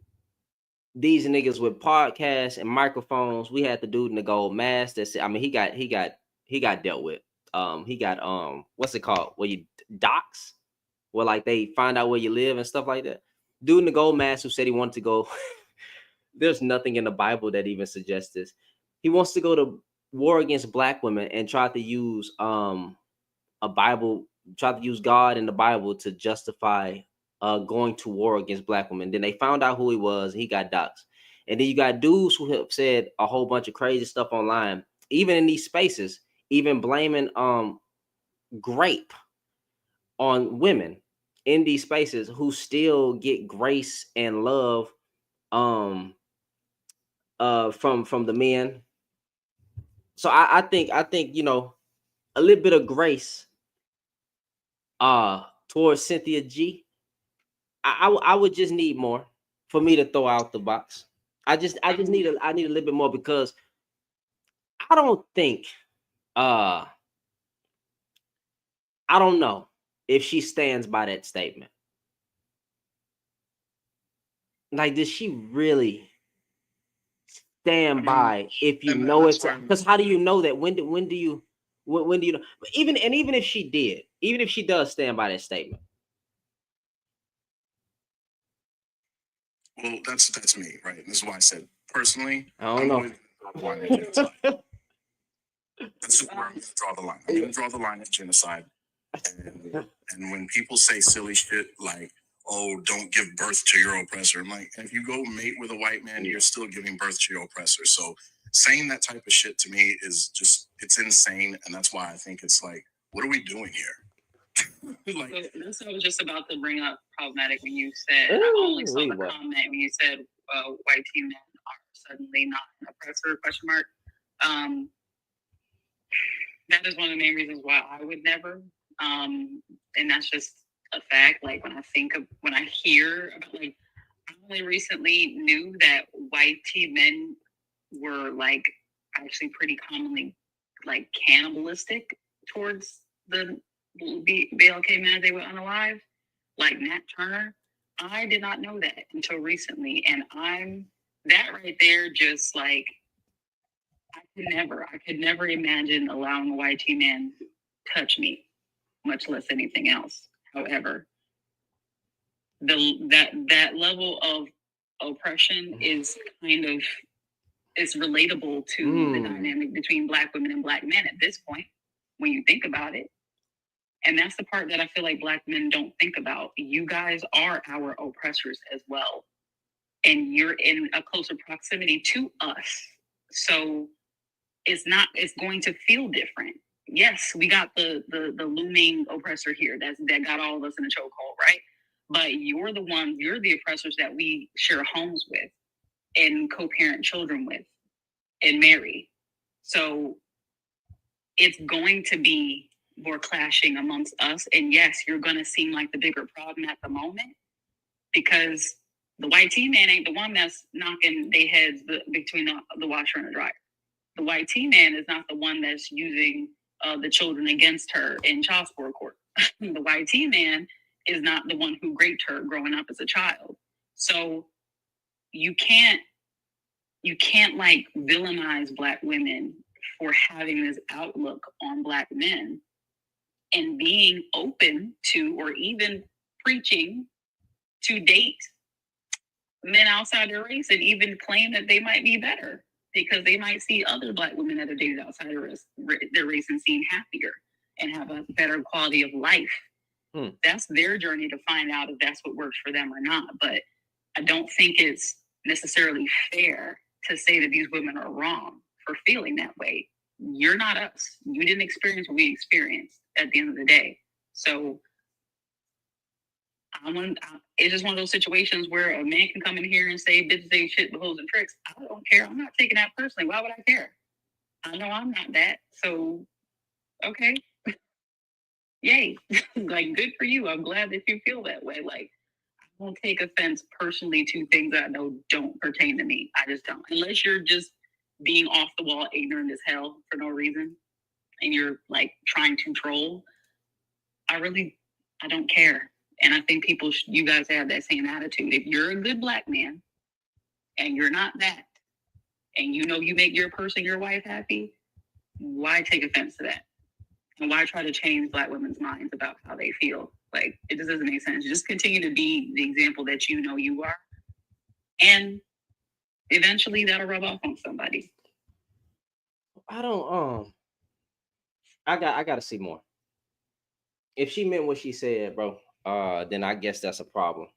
[SPEAKER 1] these niggas with podcasts and microphones. We had the dude in the gold mask that said, I mean, he got dealt with. He got what's it called? Where you docs? Where like they find out where you live and stuff like that. Dude in the gold mask who said he wanted to go. There's nothing in the Bible that even suggests this. He wants to go to war against Black women and try to use try to use God in the Bible to justify going to war against Black women. Then they found out who he was. He got doxxed. And then you got dudes who have said a whole bunch of crazy stuff online, even in these spaces, even blaming grape on women in these spaces who still get grace and love um from the men. So I think a little bit of grace towards Cynthia G. I would just need more for me to throw out the box. I just need a little bit more because I don't think uh I don't know if she stands by that statement. Like, does she really stand by if you know it's because how do you know that when do you know but even if she did, even if she does stand by that statement.
[SPEAKER 2] Well, that's me, right? This is why I said personally,
[SPEAKER 1] I don't
[SPEAKER 2] I'm
[SPEAKER 1] know.
[SPEAKER 2] going to draw the line at genocide. That's where I'm going to draw the line. I'm going to draw the line at genocide. And when people say silly shit like, "Oh, don't give birth to your oppressor," I'm like, if you go mate with a white man, you're still giving birth to your oppressor. So saying that type of shit to me is just, it's insane, and that's why I think it's like, what are we doing here?
[SPEAKER 3] Like, so this was just about to bring up problematic when you said, I only saw the comment when you said white teen men are suddenly not an oppressor, question mark. That is one of the main reasons why I would never. And that's just a fact. Like when I hear about, like, I only recently knew that white teen men were like actually pretty commonly like cannibalistic towards the BLK men as they were unalive, like Nat Turner. I did not know that until recently, and that right there just like I could never imagine allowing a white teen man touch me, much less anything else. However, that level of oppression is kind of is relatable to the dynamic between Black women and Black men at this point, when you think about it. And that's the part that I feel like Black men don't think about. You guys are our oppressors as well. And you're in a closer proximity to us. So it's going to feel different. Yes, we got the looming oppressor here that got all of us in a chokehold, right? But you're the oppressors that we share homes with and co-parent children with and marry. So it's going to be more clashing amongst us. And yes, you're going to seem like the bigger problem at the moment because the white teen man ain't the one that's knocking their heads between the washer and the dryer. The white teen man is not the one that's using the children against her in child support court. The white teen man is not the one who raped her growing up as a child. So you can't like villainize Black women for having this outlook on Black men and being open to or even preaching to date men outside their race and even claim that they might be better because they might see other Black women that are dated outside their race and seem happier and have a better quality of life. That's their journey to find out if that's what works for them or not. But I don't think it's necessarily fair to say that these women are wrong for feeling that way. You're not us. You didn't experience what we experienced at the end of the day. So it's just one of those situations where a man can come in here and say bitches ain't shit but hoes and tricks. I don't care. I'm not taking that personally. Why would I care? I know I'm not that. So, okay. Yay. Like, good for you. I'm glad that you feel that way. Like, I won't take offense personally to things that I know don't pertain to me. I just don't. Unless you're just being off the wall, ignorant as hell for no reason, and you're like trying to troll. I don't care. And I think you guys have that same attitude. If you're a good Black man and you're not that, and you know you make your person, your wife happy, why take offense to that? And why try to change Black women's minds about how they feel? Like, it just doesn't make sense. Just continue to be the example that you know you are. And eventually that'll rub off on somebody.
[SPEAKER 1] I don't I gotta see more. If she meant what she said, bro, then I guess that's a problem.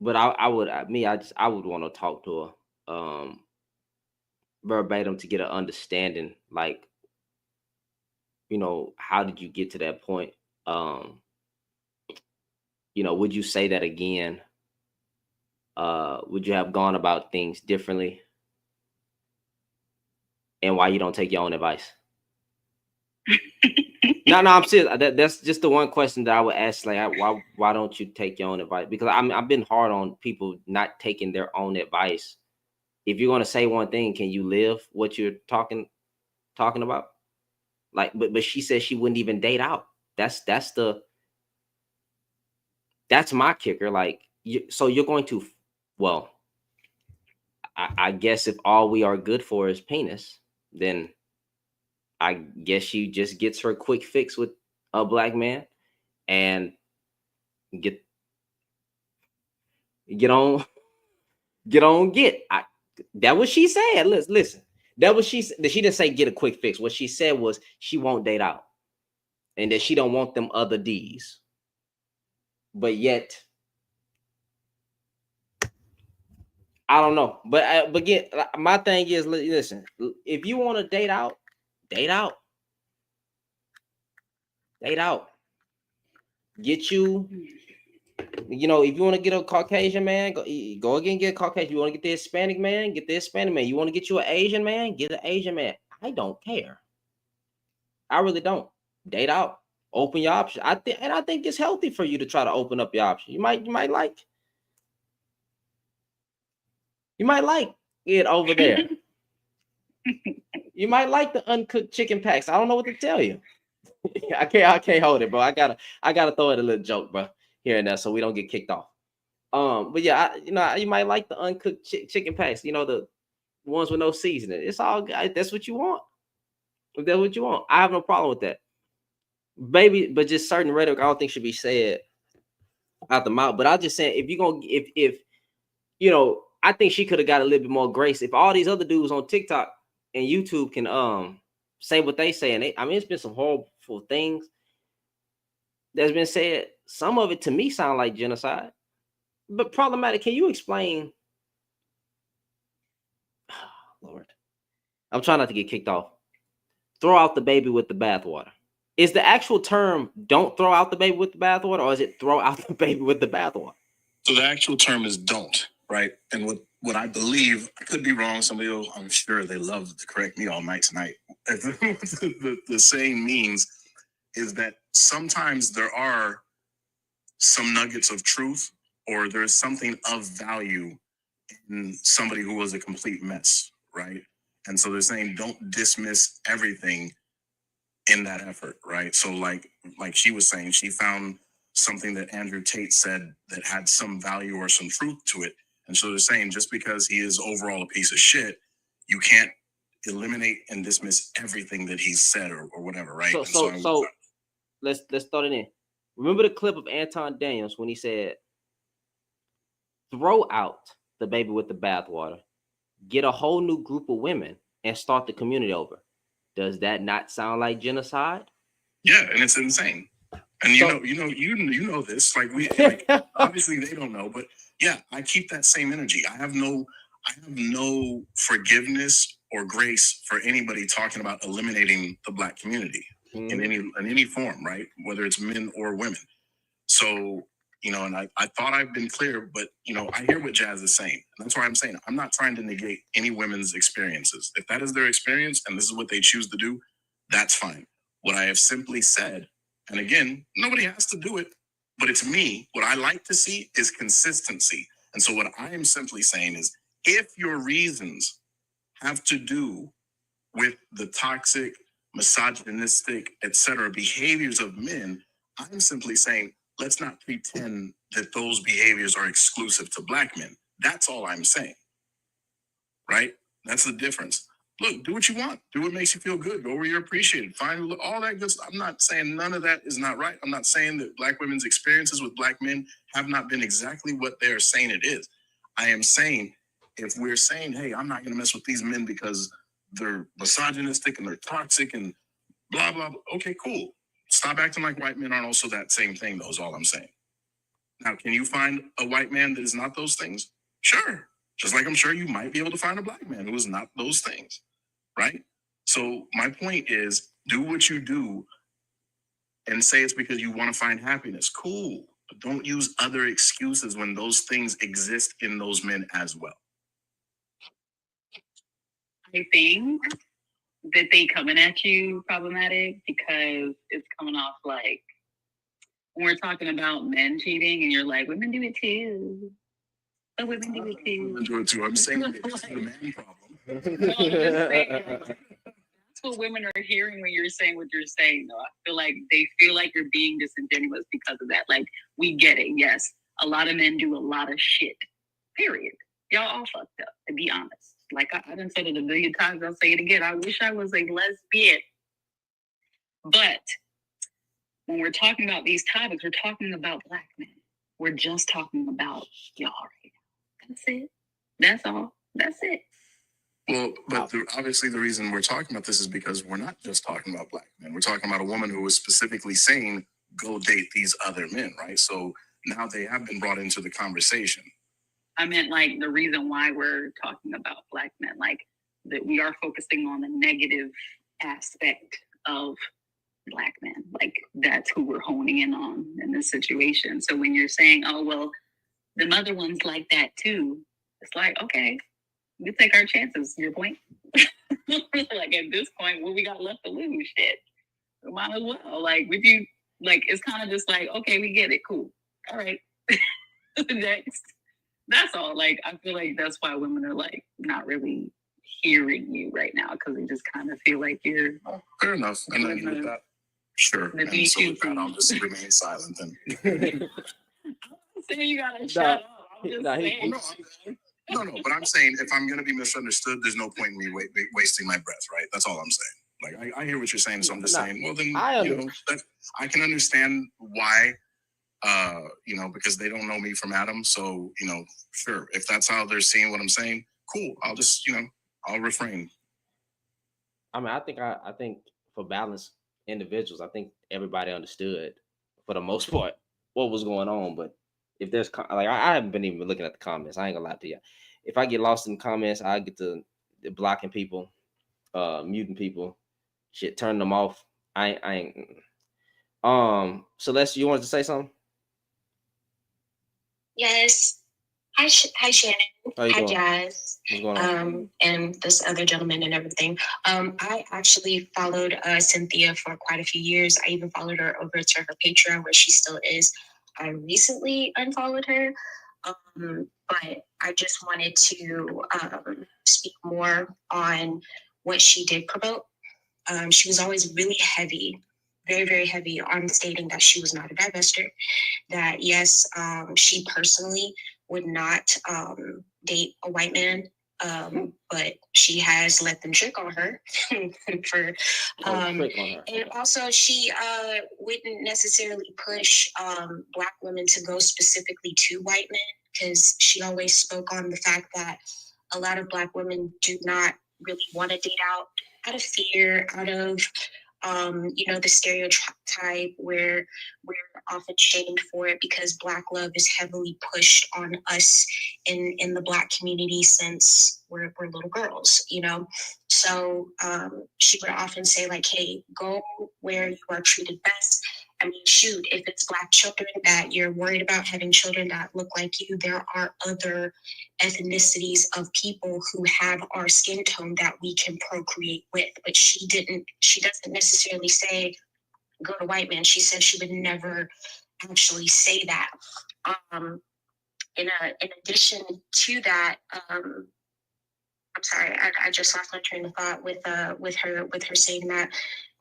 [SPEAKER 1] But I would want to talk to her verbatim to get an understanding, like, how did you get to that point? Um, would you say that again? Would you have gone about things differently? And why you don't take your own advice? No, I'm serious. That's just the one question that I would ask. Like, why don't you take your own advice? Because I've been hard on people not taking their own advice. If you're gonna say one thing, can you live what you're talking about? Like, but she said she wouldn't even date out. That's my kicker. Like, so you're going to, well, I guess if all we are good for is penis, then I guess she just gets her quick fix with a black man and get get on get. That what she said. Listen. That was she said. She didn't say get a quick fix. What she said was she won't date out, and that she don't want them other D's. But yet, I don't know. But again, my thing is, listen. If you want to date out, date out, date out. Get you. If you want to get a Caucasian man, go again, get a Caucasian. You want to get the Hispanic man, get the Hispanic man. You want to get you an Asian man, get an Asian man. I don't care. I really don't. Date out. Open your options. I think it's healthy for you to try to open up your options. You might like it over there. You might like the uncooked chicken packs. I don't know what to tell you. I can't hold it, bro. I gotta throw it a little joke, bro, here and there, so we don't get kicked off. But yeah, you might like the uncooked chicken packs. The ones with no seasoning. It's all good. That's what you want. If that's what you want, I have no problem with that, baby. But just certain rhetoric, I don't think should be said out the mouth. But I just saying, if you're gonna, if I think she could have got a little bit more grace. If all these other dudes on TikTok and YouTube can say what they say, and it's been some horrible things that's been said. Some of it to me sound like genocide, but problematic. Can you explain? Lord, I'm trying not to get kicked off. Throw out the baby with the bathwater. Is the actual term "don't throw out the baby with the bathwater," or is it "throw out the baby with the bathwater"?
[SPEAKER 2] So the actual term is "don't," right? And what I believe, I could be wrong. Somebody will, I'm sure they love to correct me all night tonight. the saying means is that sometimes there are some nuggets of truth, or there's something of value in somebody who was a complete mess, right? And so they're saying don't dismiss everything in that effort, right? So like she was saying, she found something that Andrew Tate said that had some value or some truth to it. And so they're saying just because he is overall a piece of shit, you can't eliminate and dismiss everything that he's said or whatever, right?
[SPEAKER 1] So let's throw it in. Remember the clip of Anton Daniels when he said, "Throw out the baby with the bathwater, get a whole new group of women, and start the community over." Does that not sound like genocide?
[SPEAKER 2] Yeah, and it's insane. And you know this. Like obviously they don't know, but yeah, I keep that same energy. I have no forgiveness or grace for anybody talking about eliminating the Black community in any form, right? Whether it's men or women. So, and I thought I've been clear, but I hear what Jazz is saying. And that's why I'm saying I'm not trying to negate any women's experiences. If that is their experience and this is what they choose to do, that's fine. What I have simply said, and again, nobody has to do it, but it's me. What I like to see is consistency. And so what I am simply saying is if your reasons have to do with the toxic, misogynistic, etc. behaviors of men, I'm simply saying, let's not pretend that those behaviors are exclusive to Black men. That's all I'm saying, right? That's the difference. Look, do what you want. Do what makes you feel good. Go where you're appreciated. Find all that good stuff. I'm not saying none of that is not right. I'm not saying that Black women's experiences with Black men have not been exactly what they're saying it is. I am saying, if we're saying, hey, I'm not going to mess with these men because they're misogynistic and they're toxic and blah, blah, blah. Okay, cool. Stop acting like white men aren't also that same thing, though, is all I'm saying. Now, can you find a white man that is not those things? Sure. Just like I'm sure you might be able to find a black man who is not those things, right? So my point is, do what you do and say it's because you want to find happiness. Cool. But don't use other excuses when those things exist in those men as well.
[SPEAKER 3] I think that they coming at you problematic because it's coming off like when we're talking about men cheating and you're like, women do it too. But women do it too.
[SPEAKER 2] Women do it too. I'm saying it's a man problem.
[SPEAKER 3] No, I'm just saying, that's what women are hearing when you're saying what you're saying, though. I feel like they feel like you're being disingenuous because of that. Like, we get it. Yes, a lot of men do a lot of shit. Period. Y'all all fucked up, to be honest. Like, I done said it a million times. I'll say it again. I wish I was a lesbian. But when we're talking about these topics, we're talking about black men. We're just talking about y'all right now. That's it. That's all. That's it.
[SPEAKER 2] Well, but obviously the reason we're talking about this is because we're not just talking about black men. We're talking about a woman who was specifically saying, go date these other men, right? So now they have been brought into the conversation.
[SPEAKER 3] I meant like the reason why we're talking about black men, like that we are focusing on the negative aspect of black men. Like that's who we're honing in on in this situation. So when you're saying, oh, well, the other ones like that too, it's like, okay, we take our chances. Your point? Like at this point, what we got left to lose? Shit, we might as well. Like with you, like it's kind of just like, okay, we get it, cool, all right, next. That's all. Like I feel like that's why women are like not really hearing you right now because they just kind of feel like you're.
[SPEAKER 2] Oh, fair enough. And then with that, sure. And so with that, I'll just remain silent then.
[SPEAKER 3] I'm saying you gotta shut up. I'm just saying.
[SPEAKER 2] No, but I'm saying if I'm going to be misunderstood, there's no point in me wasting my breath, right? That's all I'm saying. Like, I hear what you're saying, so I'm just saying, well, then, I can understand why, because they don't know me from Adam. So, sure, if that's how they're seeing what I'm saying, cool. I'll just, I'll refrain.
[SPEAKER 1] I mean, I think for balanced individuals, I think everybody understood for the most part what was going on, but if there's like I haven't been even looking at the comments. I ain't gonna lie to you. If I get lost in comments, I get to blocking people, muting people, shit, turning them off. I ain't. Celeste, you wanted to say something?
[SPEAKER 4] Yes. Hi, Shannon. Hi, Jazz.
[SPEAKER 1] What's going on?
[SPEAKER 4] And this other gentleman and everything. I actually followed Cynthia for quite a few years. I even followed her over to her Patreon where she still is. I recently unfollowed her, but I just wanted to speak more on what she did promote. She was always really heavy, very, very heavy on stating that she was not a divester, that yes, she personally would not date a white man, but she has let them trick on her. And also she wouldn't necessarily push Black women to go specifically to white men, because she always spoke on the fact that a lot of Black women do not really want to date out of fear, out of the stereotype where we're often shamed for it because Black love is heavily pushed on us in the Black community since we're little girls, So she would often say like, hey, go where you are treated best. I mean, shoot, if it's Black children that you're worried about having children that look like you, there are other ethnicities of people who have our skin tone that we can procreate with. But she doesn't necessarily say, go to white man. She said she would never actually say that. In addition to that, I'm sorry, I just lost my train of thought with her saying that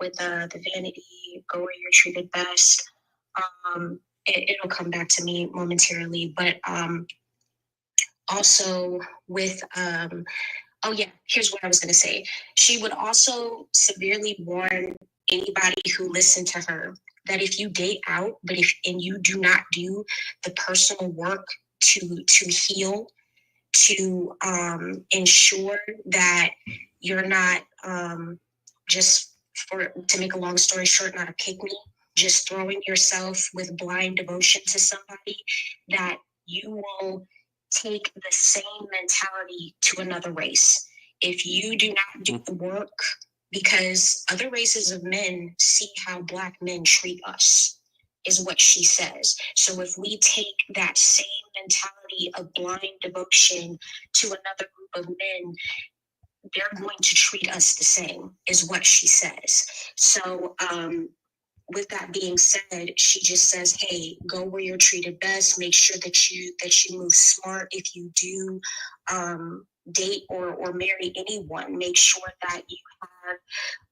[SPEAKER 4] with the vanity, go where you're treated best. It'll come back to me momentarily, but also with here's what I was going to say. She would also severely warn anybody who listened to her that if you date out, and you do not do the personal work to heal, to ensure that you're not to make a long story short, not a pick-me, just throwing yourself with blind devotion to somebody, that you will take the same mentality to another race. If you do not do the work, because other races of men see how Black men treat us, is what she says. So if we take that same mentality of blind devotion to another group of men, they're going to treat us the same, is what she says. So with that being said, she just says, hey, go where you're treated best. Make sure that you move smart. If you do date or marry anyone, make sure that you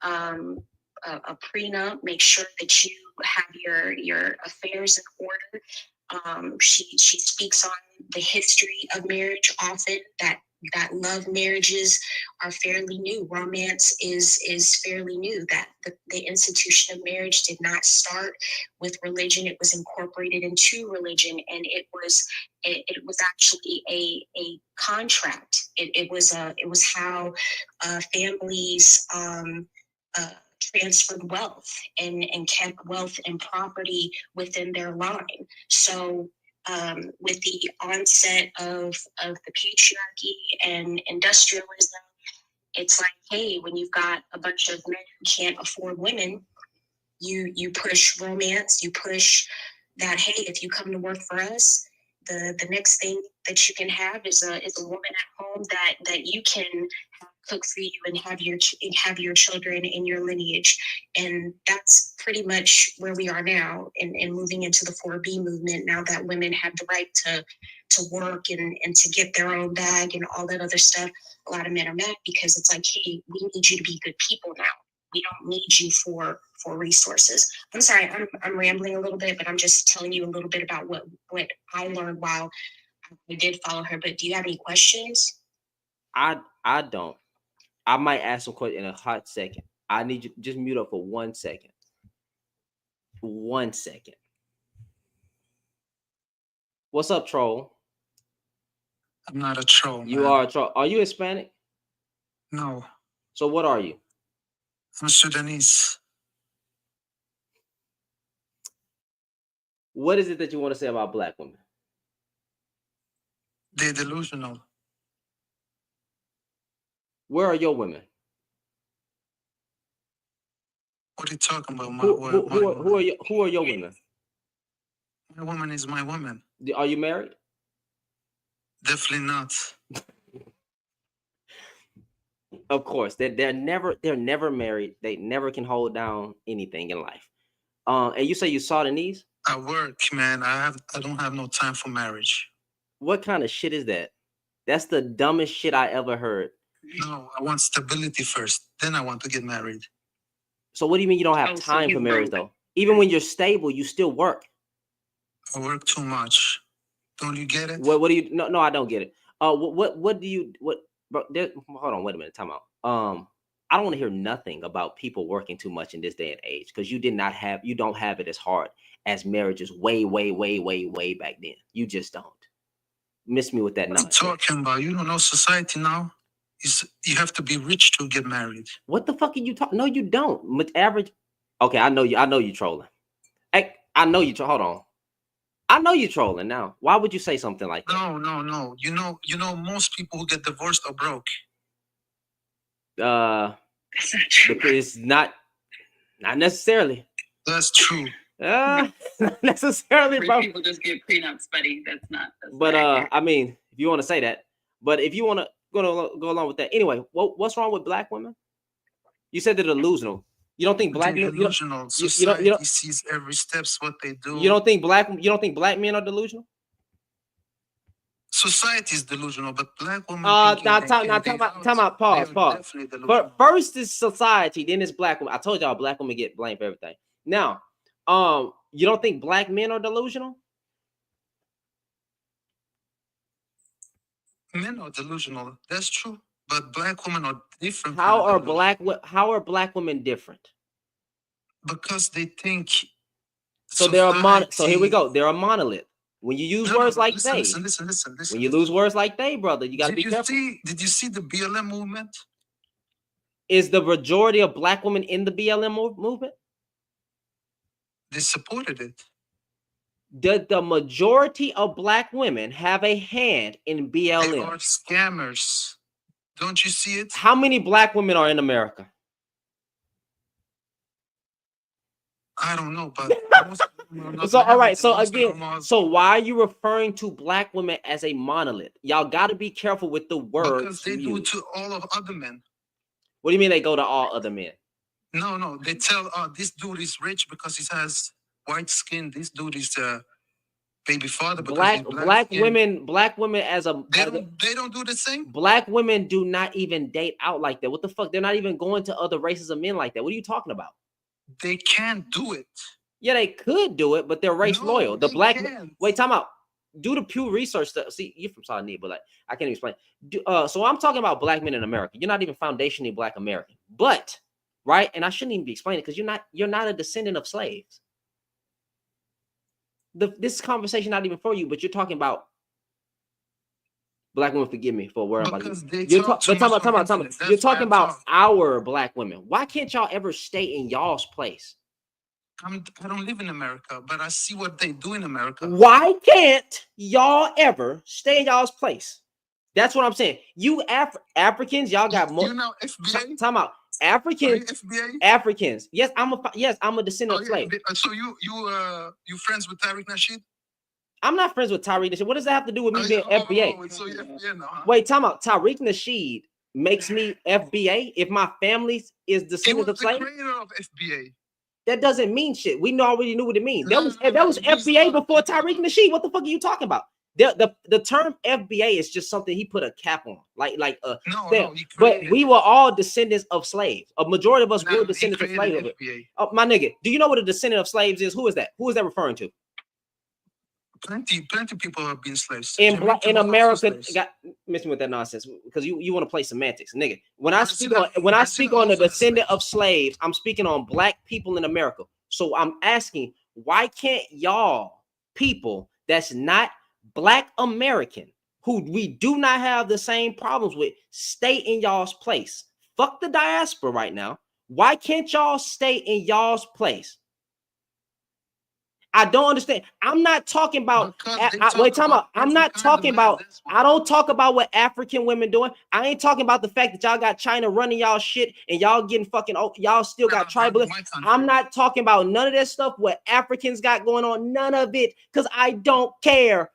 [SPEAKER 4] have a prenup. Make sure that you have your affairs in order. She speaks on the history of marriage often, that love marriages are fairly new. Romance is fairly new. That the institution of marriage did not start with religion. It was incorporated into religion, and it was actually a contract. It was how families transferred wealth and kept wealth and property within their line. So with the onset of the patriarchy and industrialism, it's like, hey, when you've got a bunch of men who can't afford women, you push romance, you push that, hey, if you come to work for us, the next thing that you can have is a woman at home that you can cook for you and have your children in your lineage. And that's pretty much where we are now, and moving into the 4B movement, now that women have the right to work and to get their own bag and all that other stuff. A lot of men are mad because it's like, hey, we need you to be good people now. We don't need you for resources. I'm sorry, I'm rambling a little bit, but I'm just telling you a little bit about what I learned while I did follow her. But do you have any questions?
[SPEAKER 1] I don't. I might ask some questions in a hot second. I need you to just mute up for 1 second. 1 second. What's up, troll?
[SPEAKER 5] I'm not a troll.
[SPEAKER 1] You
[SPEAKER 5] man.
[SPEAKER 1] are a troll. Are you Hispanic?
[SPEAKER 5] No,
[SPEAKER 1] So what are you?
[SPEAKER 5] I'm Sudanese.
[SPEAKER 1] What is it that you want to say about Black women?
[SPEAKER 5] They're delusional.
[SPEAKER 1] Where are your women?
[SPEAKER 5] What are you talking about?
[SPEAKER 1] Who are your women?
[SPEAKER 5] My woman is my woman.
[SPEAKER 1] Are you married?
[SPEAKER 5] Definitely not.
[SPEAKER 1] Of course, they're never married. They never can hold down anything in life. And you say you Sudanese?
[SPEAKER 5] I work, man. I don't have no time for marriage.
[SPEAKER 1] What kind of shit is that? That's the dumbest shit I ever heard.
[SPEAKER 5] No, I want stability first. Then I want to get married.
[SPEAKER 1] So what do you mean you don't have time for marriage though? Even when you're stable, you still work.
[SPEAKER 5] I work too much. Don't you get it?
[SPEAKER 1] What do you? No, I don't get it. What do you? What? Bro, hold on, wait a minute. Time out. I don't want to hear nothing about people working too much in this day and age because you don't have it as hard as marriages way back then. You just don't. Miss me with that
[SPEAKER 5] What are you
[SPEAKER 1] nonsense.
[SPEAKER 5] talking about? You don't know society now. You have to be rich to get married.
[SPEAKER 1] What the fuck are you talking? No, you don't. Average. Okay, I know you trolling. I know you. Hold on. I know you're trolling now. Why would you say something like that?
[SPEAKER 5] No. You know, most people who get divorced are broke.
[SPEAKER 3] That's not true.
[SPEAKER 1] It's not necessarily.
[SPEAKER 5] That's true.
[SPEAKER 1] Not necessarily,
[SPEAKER 3] Rich
[SPEAKER 1] bro.
[SPEAKER 3] people just get prenups, buddy. That's not
[SPEAKER 1] But
[SPEAKER 3] accurate.
[SPEAKER 1] I mean, if you want to say that, but if you want to go along with that, anyway, what's wrong with Black women? You said they're delusional. You don't think Black men?
[SPEAKER 5] Delusional.
[SPEAKER 1] You
[SPEAKER 5] Society
[SPEAKER 1] don't
[SPEAKER 5] sees every steps what they do.
[SPEAKER 1] You don't think Black men are delusional?
[SPEAKER 5] Society is delusional, but Black women.
[SPEAKER 1] Time out. Pause. But first is society, then it's Black women. I told y'all Black women get blamed for everything. Now, you don't think Black men are delusional?
[SPEAKER 5] Men are delusional. That's true, but Black women are different.
[SPEAKER 1] How are Black women different?
[SPEAKER 5] Because they think.
[SPEAKER 1] So they're So here we go. They're a monolith. When you use words like they,
[SPEAKER 5] listen.
[SPEAKER 1] When you lose words like they, brother, you got to be careful.
[SPEAKER 5] Did you see the BLM movement?
[SPEAKER 1] Is the majority of Black women in the BLM movement?
[SPEAKER 5] They supported it.
[SPEAKER 1] Did the majority of black women have a hand in
[SPEAKER 5] They
[SPEAKER 1] BLM?
[SPEAKER 5] are scammers. Don't you see it?
[SPEAKER 1] How many black women are in America?
[SPEAKER 5] I don't know, but most of them are not
[SPEAKER 1] So, all right.
[SPEAKER 5] married,
[SPEAKER 1] So
[SPEAKER 5] and most of
[SPEAKER 1] again,
[SPEAKER 5] them are,
[SPEAKER 1] so why are you referring to black women as a monolith? Y'all got to be careful with the words.
[SPEAKER 5] because they do it to all of other men.
[SPEAKER 1] What do you mean they go to all other men?
[SPEAKER 5] No, they tell, this dude is rich because he has white skin. This dude is baby father because he's
[SPEAKER 1] Black
[SPEAKER 5] skin.
[SPEAKER 1] women as a
[SPEAKER 5] They don't do the same.
[SPEAKER 1] black women do not even date out like that. What the fuck? They're not even going to other races of men like that. What are you talking about?
[SPEAKER 5] They can't do it.
[SPEAKER 1] Yeah, they could do it, but they're race
[SPEAKER 5] No,
[SPEAKER 1] loyal. The
[SPEAKER 5] they
[SPEAKER 1] black
[SPEAKER 5] can't.
[SPEAKER 1] wait, time out. Do the Pew Research stuff. See, you're from Southern Need, but like I can't even explain. So I'm talking about black men in America. You're not even foundationally black American, but right, and I shouldn't even be explaining because you're not a descendant of slaves. This conversation not even for you, but you're talking about black women. Forgive me for worrying about you.
[SPEAKER 5] Because they
[SPEAKER 1] You're
[SPEAKER 5] talk too
[SPEAKER 1] but
[SPEAKER 5] much
[SPEAKER 1] time
[SPEAKER 5] on
[SPEAKER 1] out.
[SPEAKER 5] internet.
[SPEAKER 1] You're
[SPEAKER 5] That's why I
[SPEAKER 1] talking about
[SPEAKER 5] talk.
[SPEAKER 1] our black women. Why can't y'all ever stay in y'all's place?
[SPEAKER 5] I don't live in America, but I see what they do in America.
[SPEAKER 1] Why can't y'all ever stay in y'all's place? That's what I'm saying. You Africans, y'all got more.
[SPEAKER 5] You know FBA?
[SPEAKER 1] Time out.
[SPEAKER 5] Are you
[SPEAKER 1] Africans,
[SPEAKER 5] FBA?
[SPEAKER 1] Africans. Yes, I'm a descendant of slave.
[SPEAKER 5] So you friends with Tariq Nasheed?
[SPEAKER 1] I'm not friends with Tariq Nasheed. What does that have to do with me being
[SPEAKER 5] Oh,
[SPEAKER 1] FBA?
[SPEAKER 5] so you're FBA now, huh?
[SPEAKER 1] Wait, time out. Tariq Nasheed makes me FBA if my family is
[SPEAKER 5] He
[SPEAKER 1] descendants
[SPEAKER 5] was
[SPEAKER 1] of
[SPEAKER 5] the
[SPEAKER 1] slave.
[SPEAKER 5] creator of FBA.
[SPEAKER 1] That doesn't mean shit. We already knew what it means.
[SPEAKER 5] No,
[SPEAKER 1] That was
[SPEAKER 5] it means
[SPEAKER 1] FBA
[SPEAKER 5] a lot.
[SPEAKER 1] before Tariq Nasheed. What the fuck are you talking about? The term FBA is just something he put a cap on, like
[SPEAKER 5] No, he
[SPEAKER 1] but
[SPEAKER 5] created
[SPEAKER 1] we were all descendants of slaves. A majority of us
[SPEAKER 5] No,
[SPEAKER 1] were
[SPEAKER 5] he
[SPEAKER 1] descendants of
[SPEAKER 5] created
[SPEAKER 1] slaves.
[SPEAKER 5] FBA.
[SPEAKER 1] Oh, my nigga, do you know what a descendant of slaves is? Who is that? Who is that referring to?
[SPEAKER 5] Plenty people have been slaves.
[SPEAKER 1] In
[SPEAKER 5] Jamaican was also
[SPEAKER 1] America,
[SPEAKER 5] slaves.
[SPEAKER 1] got miss me with that nonsense because you want to play semantics, nigga. When I speak
[SPEAKER 5] Brazil-
[SPEAKER 1] on
[SPEAKER 5] Brazil
[SPEAKER 1] the
[SPEAKER 5] also has
[SPEAKER 1] descendant
[SPEAKER 5] slaves.
[SPEAKER 1] of slaves, I'm speaking on black people in America. So I'm asking, why can't y'all people that's not black American, who we do not have the same problems with, stay in y'all's place? Fuck the diaspora right now. Why can't y'all stay in y'all's place? I don't understand. I'm not talking about. Wait, time out. I'm not talking about. I don't talk about what African women doing. I ain't talking about the fact that y'all got China running y'all shit and y'all getting fucking. Y'all still got tribalism. I'm not talking about none of that stuff. What Africans got going on, none of it, because I don't care.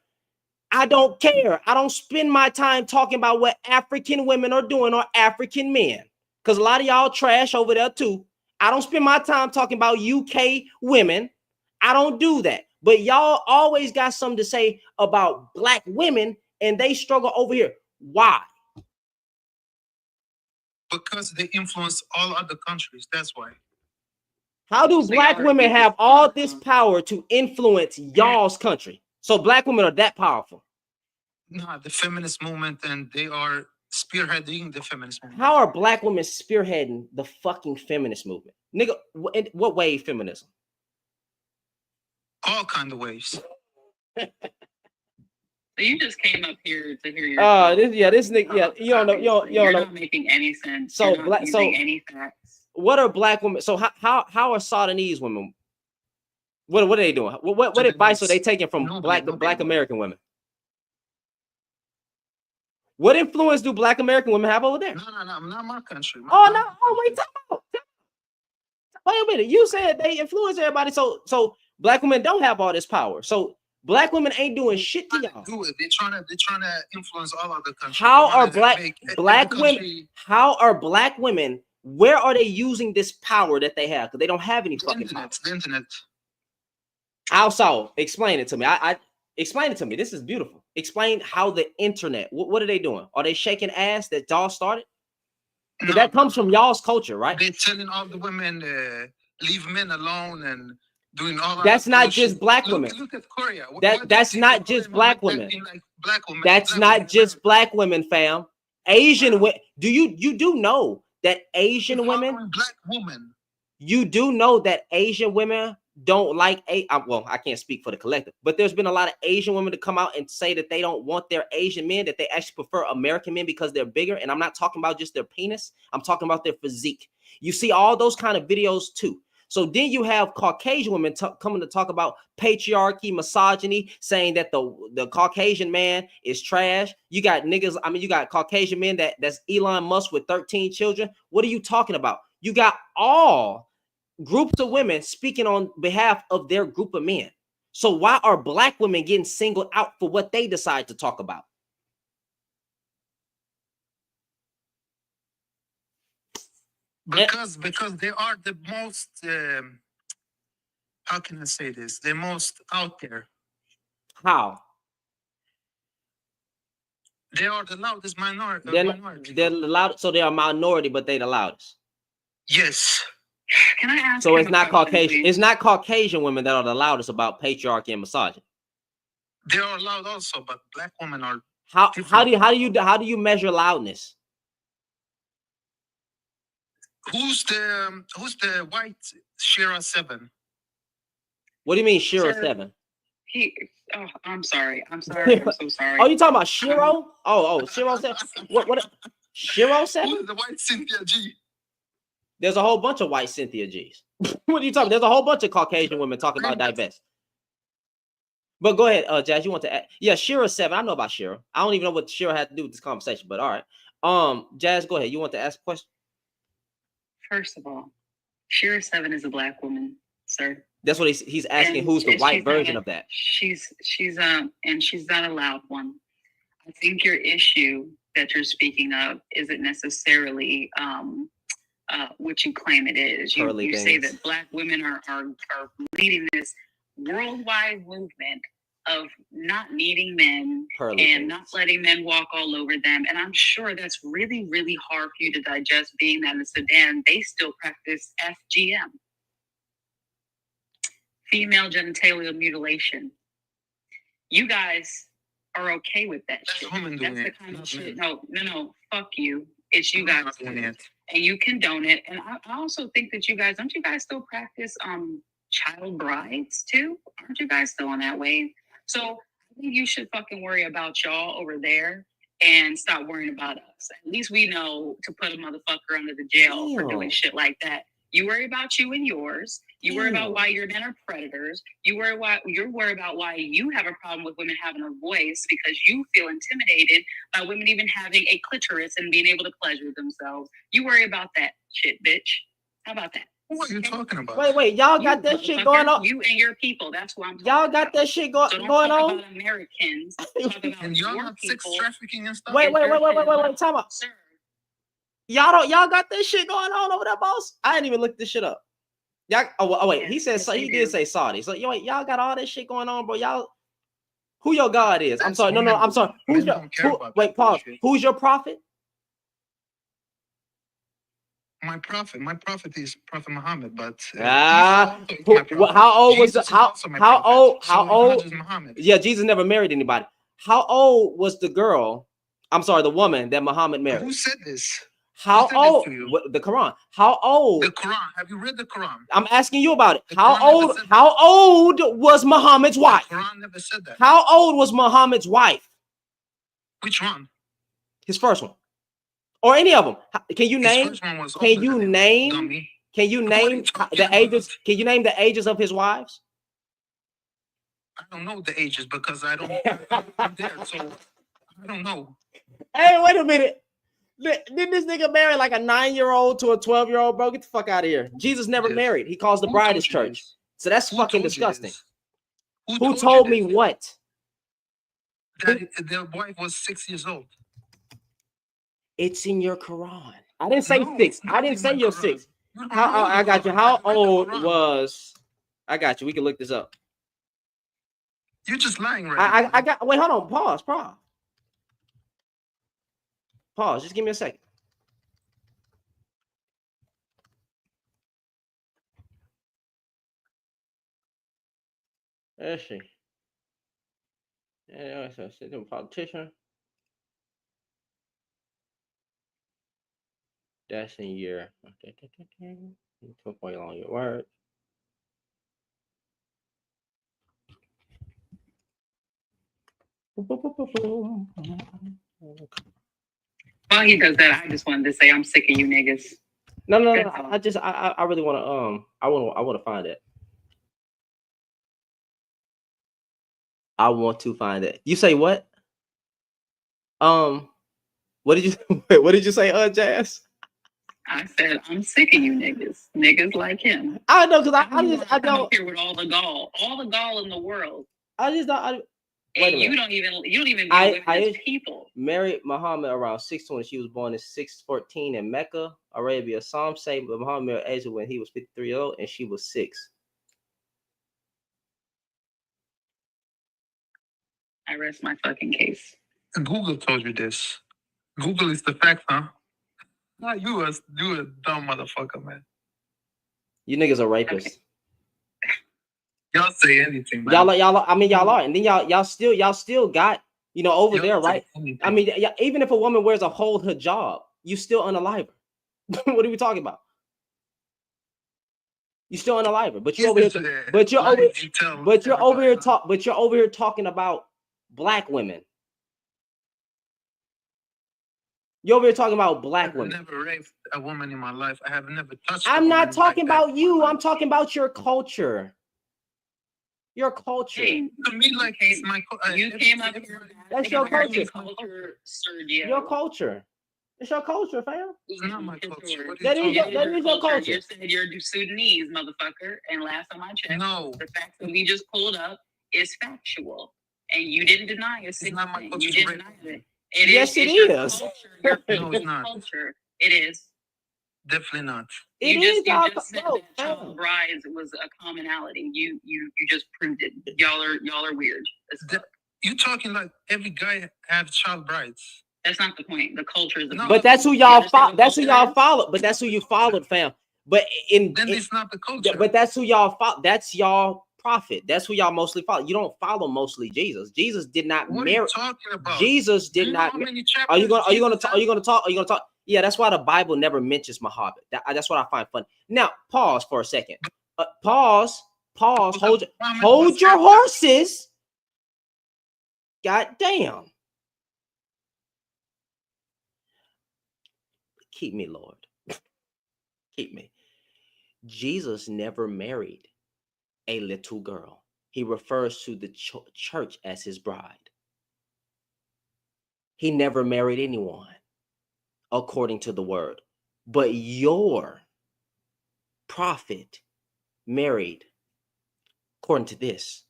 [SPEAKER 1] I don't care. I don't spend my time talking about what African women are doing or African men, because a lot of y'all trash over there too. I don't spend my time talking about UK women. I don't do that. But y'all always got something to say about black women and they struggle over here. Why?
[SPEAKER 5] Because they influence all other countries. That's why.
[SPEAKER 1] How do black women have all this power to influence y'all's country? So black women are that powerful.
[SPEAKER 5] No, the feminist movement, and they are spearheading the feminist movement.
[SPEAKER 1] How are black women spearheading the fucking feminist movement? Nigga, what way feminism?
[SPEAKER 5] All kind of ways.
[SPEAKER 3] So you just came up here to hear your.
[SPEAKER 1] This nigga, you don't know,
[SPEAKER 3] You're not making any sense.
[SPEAKER 1] So
[SPEAKER 3] You're not using any facts.
[SPEAKER 1] What are black women? So how are Sudanese women? What are they doing? What advice are they taking from black American women? What influence do black American women have over there?
[SPEAKER 5] No, not my country.
[SPEAKER 1] Wait, time out. Wait a minute. You said they influence everybody. So black women don't have all this power. So black women ain't doing shit to y'all.
[SPEAKER 5] They're trying to influence all other countries.
[SPEAKER 1] How are black women? How are black women? Where are they using this power that they have? Because they don't have any fucking power.
[SPEAKER 5] The internet.
[SPEAKER 1] Also, explain it to me. I explain it to me. This is beautiful. Explain how the internet. What are they doing? Are they shaking ass that y'all started? Because that comes from y'all's culture, right?
[SPEAKER 5] They're telling all the women leave men alone and doing all.
[SPEAKER 1] That's not just black women.
[SPEAKER 5] Look at Korea.
[SPEAKER 1] That's not just black women. That's not just black women, fam. Asian women. You do know that Asian women.
[SPEAKER 5] Black women.
[SPEAKER 1] You do know that Asian women don't like well, I can't speak for the collective, but there's been a lot of Asian women to come out and say that they don't want their Asian men, that they actually prefer American men because they're bigger. And I'm not talking about just their penis. I'm talking about their physique. You see all those kind of videos too. So then you have Caucasian women coming to talk about patriarchy, misogyny, saying that the Caucasian man is trash. You got niggas, I mean, you got Caucasian men that's Elon Musk with 13 children. What are you talking about? You got all groups of women speaking on behalf of their group of men. So why are black women getting singled out for what they decide to talk about?
[SPEAKER 5] Because they are the most how can I say this? The most out there.
[SPEAKER 1] How?
[SPEAKER 5] They are the loudest minority.
[SPEAKER 1] They're loud, so they are a minority, but they the loudest.
[SPEAKER 5] Yes.
[SPEAKER 3] Can I ask?
[SPEAKER 1] So it's not Caucasian.
[SPEAKER 3] Please?
[SPEAKER 1] It's not Caucasian women that are the loudest about patriarchy and misogyny.
[SPEAKER 5] They are loud also, but black women are.
[SPEAKER 1] How do you measure loudness?
[SPEAKER 5] Who's the white Shira 7?
[SPEAKER 1] What do you mean, Shiro
[SPEAKER 3] Sir,
[SPEAKER 1] 7?
[SPEAKER 3] I'm sorry. I'm sorry. I'm so sorry.
[SPEAKER 1] Oh, you talking about Shiro? Shiro 7. What? Shiro 7?
[SPEAKER 5] Who's the white Cynthia G?
[SPEAKER 1] There's a whole bunch of white Cynthia G's. What are you talking? There's a whole bunch of Caucasian women talking about divest. But go ahead, Jazz. You want to add? Yeah, Shiro 7. I know about Shiro. I don't even know what Shiro had to do with this conversation, but all right. Jazz, go ahead. You want to ask a question?
[SPEAKER 3] First of all, Shira 7 is a black woman, sir.
[SPEAKER 1] That's what he's asking.
[SPEAKER 3] And
[SPEAKER 1] who's the white version of that?
[SPEAKER 3] She's and she's not a loud one. I think your issue that you're speaking of isn't necessarily what you claim it is. You say that black women are leading this worldwide movement of not needing men and not letting men walk all over them. And I'm sure that's really, really hard for you to digest, being that in Sudan, they still practice FGM. Female genitalia mutilation. You guys are okay with that shit. That's the kind of shit. No, fuck you. It's you guys doing it. And you condone it. And I also think that don't you guys still practice child brides too? Aren't you guys still on that wave? So I think you should fucking worry about y'all over there and stop worrying about us. At least we know to put a motherfucker under the jail for doing shit like that. You worry about you and yours. You worry about why your men are predators. You're worried about why you have a problem with women having a voice because you feel intimidated by women even having a clitoris and being able to pleasure themselves. You worry about that shit, bitch. How about that?
[SPEAKER 5] What are you talking about?
[SPEAKER 1] Wait, y'all got that shit going on?
[SPEAKER 3] You and your people. That's what I'm talking
[SPEAKER 1] y'all
[SPEAKER 3] about.
[SPEAKER 1] got that shit going on?
[SPEAKER 3] About Americans. Talk about
[SPEAKER 5] and y'all not sex trafficking and stuff?
[SPEAKER 1] Wait, time out.
[SPEAKER 3] Sir.
[SPEAKER 1] Y'all got that shit going on over there, boss? I didn't even look this shit up. Y'all, wait, he said so. He did say Saudi. So y'all got all this shit going on, bro. Y'all, who your God is? I'm sorry. No, I'm sorry. Who's wait, pause. Who's your prophet?
[SPEAKER 5] My prophet is Prophet Muhammad, but
[SPEAKER 1] how old was how old? Yeah, Jesus never married anybody. How old was the girl? I'm sorry, the woman that Muhammad married.
[SPEAKER 5] Who said this?
[SPEAKER 1] How old? The Quran. How old?
[SPEAKER 5] The Quran. Have you read the Quran?
[SPEAKER 1] I'm asking you about it. How old was Muhammad's wife?
[SPEAKER 5] The Quran never said that.
[SPEAKER 1] How old was Muhammad's wife?
[SPEAKER 5] Which one?
[SPEAKER 1] His first one, or any of them? Can you name?
[SPEAKER 5] Can you
[SPEAKER 1] name the ages? Can you name the ages of his wives?
[SPEAKER 5] I don't know the ages because I'm there, so I don't know.
[SPEAKER 1] Hey, wait a minute. Did this nigga marry like a 9-year-old to a 12-year-old, bro? Get the fuck out of here. Jesus never married. He calls the bride his church. So that's fucking disgusting. Who told me what?
[SPEAKER 5] That their wife was 6 years old.
[SPEAKER 1] It's in your Quran. I didn't say 6. I didn't say you're 6. I got you. How old was? I got you. We can look this up.
[SPEAKER 5] You're just lying right now.
[SPEAKER 1] I got. Wait, hold on. Pause. Just give me a second. Let's see. Yeah, so sitting politician. That's in year. 2 long your word.
[SPEAKER 3] While he does that, I just wanted to say I'm sick of you niggas.
[SPEAKER 1] No. I really want to I want to find it. I want to find it. You say what? What did you what did you say, Jazz?
[SPEAKER 3] I said, I'm sick of you niggas like him.
[SPEAKER 1] I know because I
[SPEAKER 3] come
[SPEAKER 1] don't
[SPEAKER 3] up here with all the gall in the world.
[SPEAKER 1] I just don't. Wait a minute.
[SPEAKER 3] You don't even view women as people.
[SPEAKER 1] Married Muhammad around 620. She was born in 614 in Mecca, Arabia. Some say that Muhammad married Asia when he was 53 years old and she was 6.
[SPEAKER 3] I rest my fucking case.
[SPEAKER 5] Google told you this. Google is the fact, huh? Nah, you a dumb motherfucker, man.
[SPEAKER 1] You niggas are rapists.
[SPEAKER 3] Okay.
[SPEAKER 5] Y'all say anything, man.
[SPEAKER 1] Y'all are, and then y'all still got, over
[SPEAKER 5] Y'all
[SPEAKER 1] there, right?
[SPEAKER 5] anything.
[SPEAKER 1] I mean, even if a woman wears a whole hijab, you still unalive her. What are we talking about? You still unalive her, but you're over here, but you're over here talking about black women. You're over here talking about black women.
[SPEAKER 5] I've never raped a woman in my life. I have never touched.
[SPEAKER 1] I'm not talking about you. I'm talking about your culture. Your culture.
[SPEAKER 5] Hey, to me, like it's my.
[SPEAKER 3] You came up here.
[SPEAKER 1] That's your culture.
[SPEAKER 3] Sergio.
[SPEAKER 1] Your culture. It's your culture, fam.
[SPEAKER 5] It's not my culture.
[SPEAKER 1] That is your culture.
[SPEAKER 3] You said you're Sudanese, motherfucker. And last time I checked,
[SPEAKER 5] no,
[SPEAKER 3] the fact that we just pulled up is factual, and you didn't deny it.
[SPEAKER 5] It's not my culture.
[SPEAKER 3] You didn't deny it.
[SPEAKER 1] Yes, it is.
[SPEAKER 5] No, it's not.
[SPEAKER 3] Culture. It is.
[SPEAKER 5] Definitely not.
[SPEAKER 3] You just said that child brides was a commonality. You just proved it. Y'all are weird.
[SPEAKER 5] You talking like every guy have child brides.
[SPEAKER 3] That's not the point. The culture is the point.
[SPEAKER 1] But that's who y'all follow. That's who y'all followed. But that's who you followed, fam. But
[SPEAKER 5] it's not the culture.
[SPEAKER 1] But that's who y'all follow. That's y'all prophet. That's who y'all mostly follow. You don't follow mostly Jesus. Jesus did not
[SPEAKER 5] marry. What are you talking about?
[SPEAKER 1] Jesus did not. Are you gonna talk? Yeah, that's why the Bible never mentions Muhammad. That's what I find funny. Now, pause for a second. Pause. Hold your horses. God damn. Keep me, Lord. Keep me. Jesus never married a little girl. He refers to the church as his bride. He never married anyone, according to the word. But your prophet married, according to this,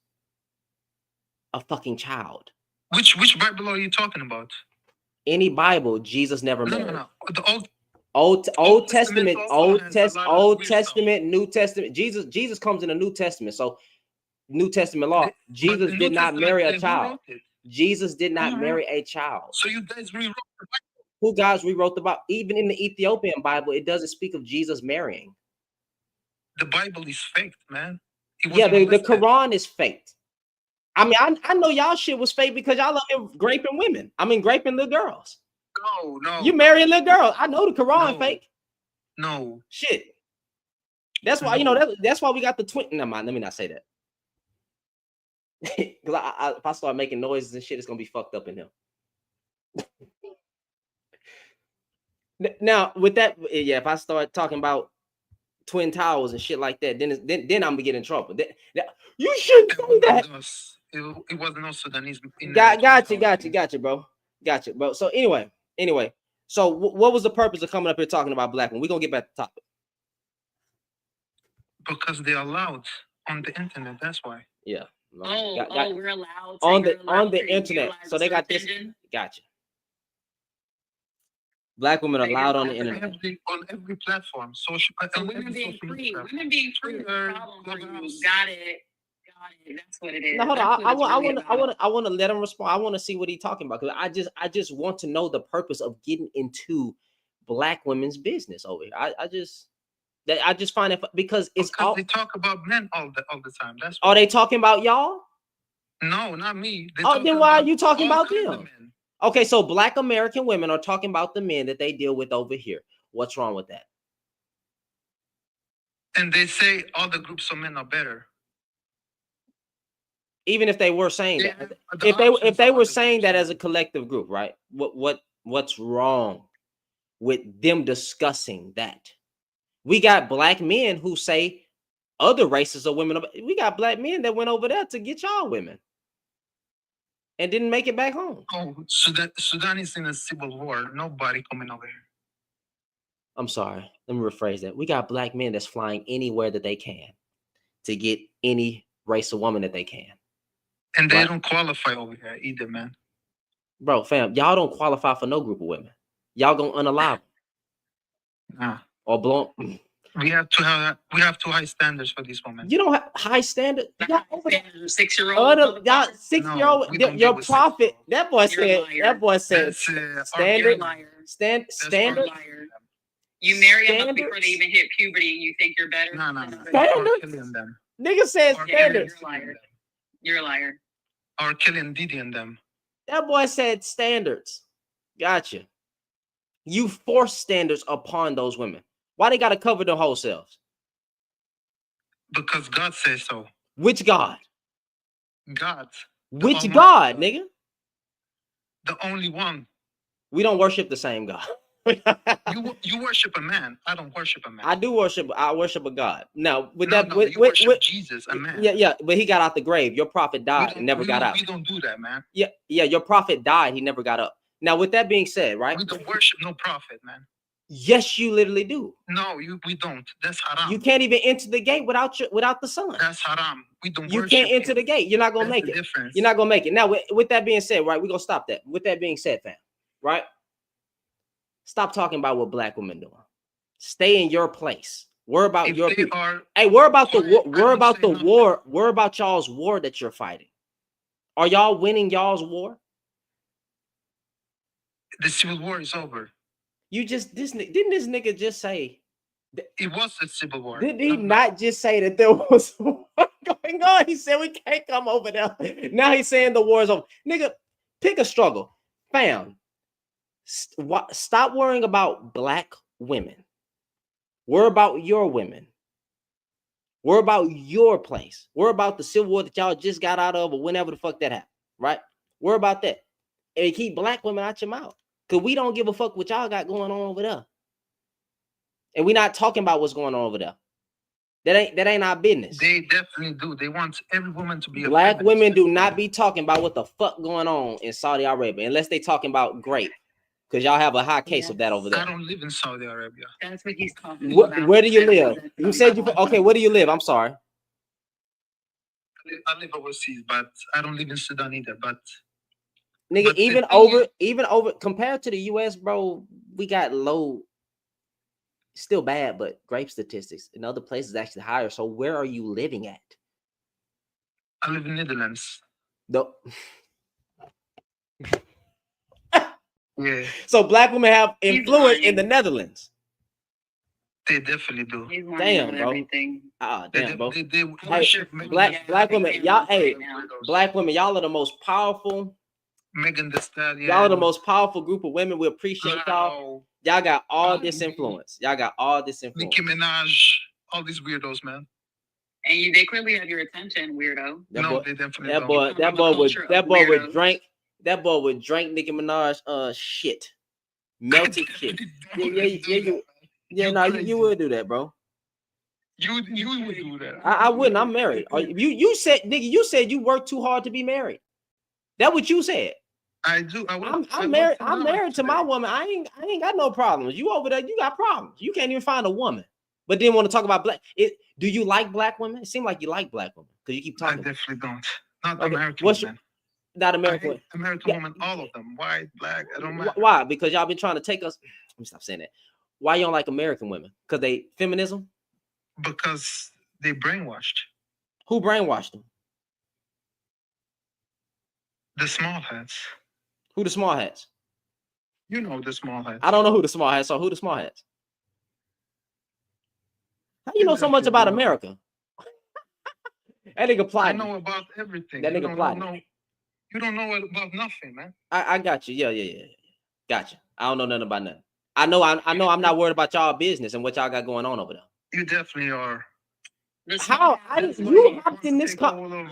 [SPEAKER 1] a fucking child.
[SPEAKER 5] Which Bible are you talking about?
[SPEAKER 1] Any Bible, Jesus never married.
[SPEAKER 5] No. The
[SPEAKER 1] Old Testament, New Testament. Jesus comes in the New Testament. So New Testament law. Jesus did not marry a child. Jesus did not marry a child.
[SPEAKER 5] So you guys rewrote the Bible.
[SPEAKER 1] Who guys rewrote the Bible? Even in the Ethiopian Bible, it doesn't speak of Jesus marrying.
[SPEAKER 5] The Bible is faked, man.
[SPEAKER 1] Yeah, the Quran is faked. I mean, I know y'all shit was fake because y'all love him graping women. I mean, graping little girls.
[SPEAKER 5] No.
[SPEAKER 1] You marry a little girl. I know the Quran fake.
[SPEAKER 5] No.
[SPEAKER 1] Shit. That's why, that's why we got the twin. Never mind. Let me not say that. Because if I start making noises and shit, it's going to be fucked up in him. Now, with that, yeah, if I start talking about Twin Towers and shit like that, then I'm going to get in trouble. You shouldn't say that.
[SPEAKER 5] It wasn't also Sudanese.
[SPEAKER 1] Gotcha, bro. Gotcha, bro. So anyway. So what was the purpose of coming up here talking about black women? We're going to get back to the topic.
[SPEAKER 5] Because they're allowed on the internet. That's why.
[SPEAKER 1] Yeah.
[SPEAKER 3] We're allowed
[SPEAKER 1] on the internet. So they got this. Gotcha. Black women are allowed on the internet.
[SPEAKER 5] On every platform. Social.
[SPEAKER 3] Women being free. Women being free is a problem for you. Got it. That's what it is.
[SPEAKER 1] Now hold on. I want to let him respond. I want to see what he's talking about because I just want to know the purpose of getting into black women's business over here. I just find it because it's all
[SPEAKER 5] they talk about men all the time. That's
[SPEAKER 1] are they talking about y'all?
[SPEAKER 5] No, not me.
[SPEAKER 1] Then why are you talking about them? Okay, so black American women are talking about the men that they deal with over here. What's wrong with that?
[SPEAKER 5] And they say all the groups of men are better.
[SPEAKER 1] Even if they were saying that, if they were saying that as a collective group, right? What's wrong with them discussing that? We got black men who say other races of women. We got black men that went over there to get y'all women and didn't make it back home.
[SPEAKER 5] Oh, Sudan is in a civil war. Nobody coming over here.
[SPEAKER 1] I'm sorry. Let me rephrase that. We got black men that's flying anywhere that they can to get any race of woman that they can.
[SPEAKER 5] And they
[SPEAKER 1] Right.
[SPEAKER 5] don't qualify over here either, man.
[SPEAKER 1] Bro, fam, y'all don't qualify for no group of women. Y'all gonna unalive them
[SPEAKER 5] Nah.
[SPEAKER 1] or blow 'em.
[SPEAKER 5] We have too high standards for these women.
[SPEAKER 1] You don't have high standard. Y'all over there.
[SPEAKER 3] 6-year-old.
[SPEAKER 1] Y'all 6-year-old.
[SPEAKER 5] we don't
[SPEAKER 1] Your
[SPEAKER 5] deal with
[SPEAKER 1] prophet.
[SPEAKER 5] 6-year-olds.
[SPEAKER 1] That boy
[SPEAKER 3] You're a
[SPEAKER 1] said.
[SPEAKER 3] liar.
[SPEAKER 1] That boy said.
[SPEAKER 5] That's
[SPEAKER 3] You're a
[SPEAKER 1] Standard.
[SPEAKER 3] liar.
[SPEAKER 5] That's
[SPEAKER 1] Standard.
[SPEAKER 3] Liar. You marry them up before
[SPEAKER 1] Standards?
[SPEAKER 3] they even hit puberty, and you think you're better.
[SPEAKER 5] No.
[SPEAKER 3] than them.
[SPEAKER 1] Standards?
[SPEAKER 5] Or killing them.
[SPEAKER 1] Nigga said
[SPEAKER 5] Or
[SPEAKER 1] standards.
[SPEAKER 3] You're a liar. You're a liar.
[SPEAKER 5] Or killing Diddy and them.
[SPEAKER 1] That boy said standards. Gotcha. You force standards upon those women. Why they gotta cover their whole selves?
[SPEAKER 5] Because God says so.
[SPEAKER 1] Which God?
[SPEAKER 5] God,
[SPEAKER 1] Which
[SPEAKER 5] Almighty
[SPEAKER 1] God,
[SPEAKER 5] God.
[SPEAKER 1] nigga?
[SPEAKER 5] the only one.
[SPEAKER 1] We don't worship the same God.
[SPEAKER 5] You worship a man. I don't worship a man.
[SPEAKER 1] I do worship. I worship a God. Now, with
[SPEAKER 5] No,
[SPEAKER 1] that,
[SPEAKER 5] no,
[SPEAKER 1] with,
[SPEAKER 5] you
[SPEAKER 1] with,
[SPEAKER 5] worship
[SPEAKER 1] with-
[SPEAKER 5] Jesus, a man.
[SPEAKER 1] yeah, but he got out the grave. Your prophet
[SPEAKER 5] We
[SPEAKER 1] died
[SPEAKER 5] don't-
[SPEAKER 1] and never
[SPEAKER 5] we
[SPEAKER 1] got
[SPEAKER 5] don't-
[SPEAKER 1] out.
[SPEAKER 5] We don't do that, man.
[SPEAKER 1] Yeah, your prophet died. He never got up. Now, with that being said, right?
[SPEAKER 5] We don't worship no prophet, man.
[SPEAKER 1] Yes, you literally do.
[SPEAKER 5] No, we don't. That's haram.
[SPEAKER 1] You can't even enter the gate without the son.
[SPEAKER 5] That's haram. We don't
[SPEAKER 1] You
[SPEAKER 5] worship
[SPEAKER 1] can't enter
[SPEAKER 5] him.
[SPEAKER 1] the gate. You're not gonna
[SPEAKER 5] That's
[SPEAKER 1] make
[SPEAKER 5] the
[SPEAKER 1] it.
[SPEAKER 5] difference.
[SPEAKER 1] You're not gonna make it. Now, with that being said, right? We're gonna stop that. With that being said, fam, right? Stop talking about what black women doing. Stay in your place. Worry about
[SPEAKER 5] If
[SPEAKER 1] your
[SPEAKER 5] they
[SPEAKER 1] people.
[SPEAKER 5] are,
[SPEAKER 1] Hey, worry about the
[SPEAKER 5] I
[SPEAKER 1] war.
[SPEAKER 5] don't
[SPEAKER 1] Worry about
[SPEAKER 5] say
[SPEAKER 1] the
[SPEAKER 5] nothing.
[SPEAKER 1] war. Worry about y'all's war that you're fighting. Are y'all winning y'all's war?
[SPEAKER 5] the civil war is over.
[SPEAKER 1] You just didn't this nigga just say?
[SPEAKER 5] It was a civil war.
[SPEAKER 1] Did he not just say that there was war going on? He said we can't come over there. Now he's saying the war is over. Nigga, pick a struggle, fam. Stop worrying about black women. Worry about your women. Worry about your place. Worry about the civil war that y'all just got out of, or whenever the fuck that happened, right? Worry about that. And keep black women out your mouth. Because we don't give a fuck what y'all got going on over there. And we're not talking about what's going on over there. That ain't our business.
[SPEAKER 5] They definitely do. They want every woman to be a
[SPEAKER 1] Black
[SPEAKER 5] feminist.
[SPEAKER 1] women do not be talking about what the fuck going on in Saudi Arabia unless they talking about grape. Because y'all have a high case of that over
[SPEAKER 5] I
[SPEAKER 1] there.
[SPEAKER 5] don't live in Saudi Arabia.
[SPEAKER 3] That's what he's talking about.
[SPEAKER 1] Where do you live? You said you okay, where do you live? I'm sorry.
[SPEAKER 5] I live overseas, but I don't live in Sudan either. But
[SPEAKER 1] Nigga,
[SPEAKER 5] But the
[SPEAKER 1] even
[SPEAKER 5] thing
[SPEAKER 1] over compared to the US, bro, we got low, still bad, but grape statistics in other places actually higher. So where are you living at?
[SPEAKER 5] I live in Netherlands.
[SPEAKER 1] No.
[SPEAKER 5] Yeah,
[SPEAKER 1] So black women have
[SPEAKER 3] He's
[SPEAKER 1] influence in
[SPEAKER 3] lying.
[SPEAKER 1] the Netherlands.
[SPEAKER 5] they definitely do.
[SPEAKER 3] He's lying
[SPEAKER 1] Damn,
[SPEAKER 3] about
[SPEAKER 1] bro.
[SPEAKER 3] everything.
[SPEAKER 1] Ah,
[SPEAKER 5] They,
[SPEAKER 1] damn, bro.
[SPEAKER 5] they
[SPEAKER 1] Hey,
[SPEAKER 5] worship
[SPEAKER 1] black women, y'all, hey,
[SPEAKER 3] Now.
[SPEAKER 1] black women, y'all are the most powerful.
[SPEAKER 5] Megan Thee Stallion.
[SPEAKER 1] Y'all are the most powerful group of women. We appreciate y'all.
[SPEAKER 5] Wow.
[SPEAKER 1] Y'all got all this influence. Y'all got all this influence.
[SPEAKER 5] Nicki Minaj, all these weirdos, man.
[SPEAKER 3] And they clearly have your attention, weirdo.
[SPEAKER 1] That
[SPEAKER 5] No,
[SPEAKER 1] boy,
[SPEAKER 5] they definitely
[SPEAKER 1] that
[SPEAKER 5] don't.
[SPEAKER 1] boy, that boy would,
[SPEAKER 3] Culture of
[SPEAKER 1] that boy would
[SPEAKER 3] weirdos.
[SPEAKER 1] drink, that boy would drink Nicki Minaj, shit, melted shit. Yeah, no, you would do that, bro.
[SPEAKER 5] You would do that.
[SPEAKER 1] I wouldn't. I'm married. You said, nigga, you said you work too hard to be married. That what you said.
[SPEAKER 5] I do. I
[SPEAKER 1] I'm married. I'm married to my woman. I ain't got no problems. You over there, you got problems. You can't even find a woman. But then want to talk about black. Do you like black women? It seems like you like black women because you keep
[SPEAKER 5] I
[SPEAKER 1] talking.
[SPEAKER 5] definitely don't. Not
[SPEAKER 1] Okay,
[SPEAKER 5] American
[SPEAKER 1] what's
[SPEAKER 5] women.
[SPEAKER 1] Not
[SPEAKER 5] I
[SPEAKER 1] American.
[SPEAKER 5] hate American women, all of them. White, black, I don't matter.
[SPEAKER 1] Why? Because y'all been trying to take us. Let me stop saying that. Why you don't like American women? Because they feminism?
[SPEAKER 5] Because they brainwashed.
[SPEAKER 1] Who brainwashed them?
[SPEAKER 5] The small hats.
[SPEAKER 1] Who the small hats?
[SPEAKER 5] You know the small hats.
[SPEAKER 1] I don't know who the small hats are. Who the small hats? How you know so much
[SPEAKER 5] Exactly,
[SPEAKER 1] about
[SPEAKER 5] bro.
[SPEAKER 1] America? That nigga
[SPEAKER 5] I
[SPEAKER 1] plotting.
[SPEAKER 5] know about everything.
[SPEAKER 1] That
[SPEAKER 5] You
[SPEAKER 1] nigga
[SPEAKER 5] don't
[SPEAKER 1] plotting.
[SPEAKER 5] know. You don't know about nothing, man.
[SPEAKER 1] I got you. Yeah. Gotcha. I don't know nothing about nothing. I know I'm not worried about y'all business and what y'all got going on over there.
[SPEAKER 5] You definitely are.
[SPEAKER 1] How you hopped in this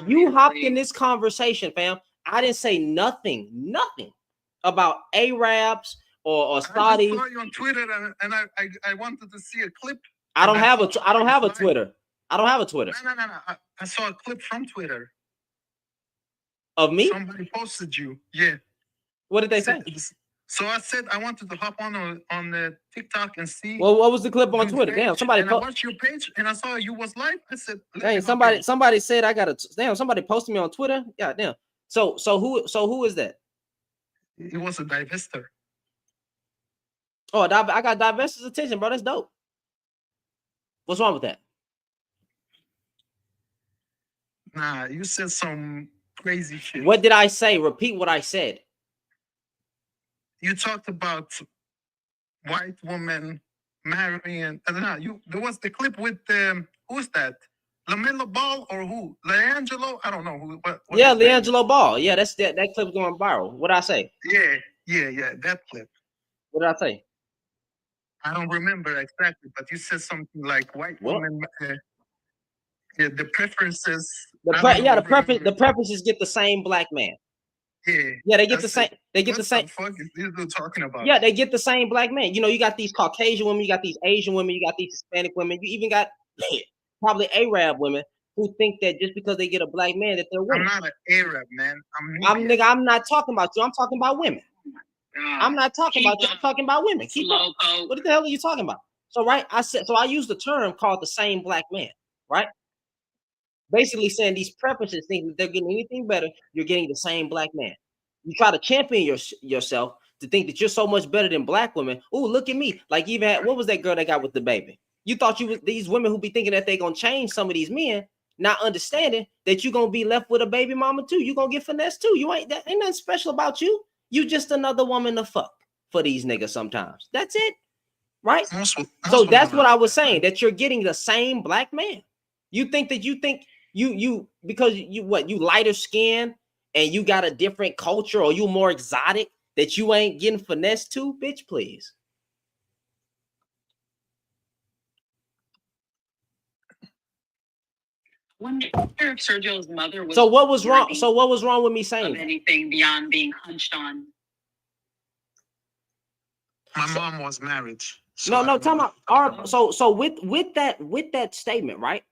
[SPEAKER 1] you hopped in this conversation, fam. I didn't say nothing about Arabs or
[SPEAKER 5] I just
[SPEAKER 1] Saudis.
[SPEAKER 5] saw you on Twitter and I wanted to see a clip.
[SPEAKER 1] I don't
[SPEAKER 5] And
[SPEAKER 1] have a
[SPEAKER 5] saw
[SPEAKER 1] I don't have a
[SPEAKER 5] his life.
[SPEAKER 1] Twitter. I don't have a Twitter
[SPEAKER 5] No. I saw a clip from Twitter.
[SPEAKER 1] of me.
[SPEAKER 5] Somebody posted you. Yeah.
[SPEAKER 1] What did they say?
[SPEAKER 5] So I said I wanted to hop on the TikTok and see.
[SPEAKER 1] Well, what was the clip on
[SPEAKER 5] Dude's
[SPEAKER 1] Twitter? Damn,
[SPEAKER 5] page,
[SPEAKER 1] somebody
[SPEAKER 5] and I watched your page and I saw you was live. I said, let me hop in.
[SPEAKER 1] somebody said I got a damn. Somebody posted me on Twitter. Yeah, damn. So who is that?
[SPEAKER 5] It was a divester.
[SPEAKER 1] Oh, I got divestors attention, bro. That's dope. What's wrong with that?
[SPEAKER 5] Nah, you said some crazy shit.
[SPEAKER 1] What did I say? Repeat what I said.
[SPEAKER 5] You talked about white woman marrying. I don't know. There was the clip with who's that? LaMelo Ball or who? LeAngelo? I don't know who. What
[SPEAKER 1] Yeah,
[SPEAKER 5] his name is.
[SPEAKER 1] LeAngelo Ball. Yeah, that clip's going viral. What did I say?
[SPEAKER 5] Yeah, that clip.
[SPEAKER 1] What did I say?
[SPEAKER 5] I don't remember exactly, but you said something like white
[SPEAKER 1] What?
[SPEAKER 5] women. Yeah, the preferences.
[SPEAKER 1] The preferences get the same black man.
[SPEAKER 5] Yeah,
[SPEAKER 1] they get the same. They get
[SPEAKER 5] what
[SPEAKER 1] the same.
[SPEAKER 5] What the fuck is this dude talking about?
[SPEAKER 1] Yeah, they get the same black man. You know, you got these Caucasian women, you got these Asian women, you got these Hispanic women, you even got probably Arab women who think that just because they get a black man that they're winning.
[SPEAKER 5] I'm not an Arab, man.
[SPEAKER 1] I'm not talking about you. I'm talking about women. I'm not talking about you. I'm talking about women. Keep up. What the hell are you talking about? So right, I use the term called the same black man, right? Basically saying these preferences think that they're getting anything better, you're getting the same black man. You try to champion yourself to think that you're so much better than black women. Oh, look at me. Like even what was that girl that got with the baby? You thought you was these women who be thinking that they're gonna change some of these men, not understanding that you're gonna be left with a baby mama too. You're gonna get finessed too. Ain't nothing special about you. You just another woman to fuck for these niggas sometimes. That's it. Right? So that's what I was saying, that you're getting the same black man. You think you because you lighter skin and you got a different culture or you more exotic that you ain't getting finessed too, bitch, please.
[SPEAKER 3] Wonder if Sergio's mother was.
[SPEAKER 1] So what was wrong? So what was wrong with me saying
[SPEAKER 3] of anything beyond being hunched on?
[SPEAKER 5] My mom was married.
[SPEAKER 1] So no, time out. So with that statement, right?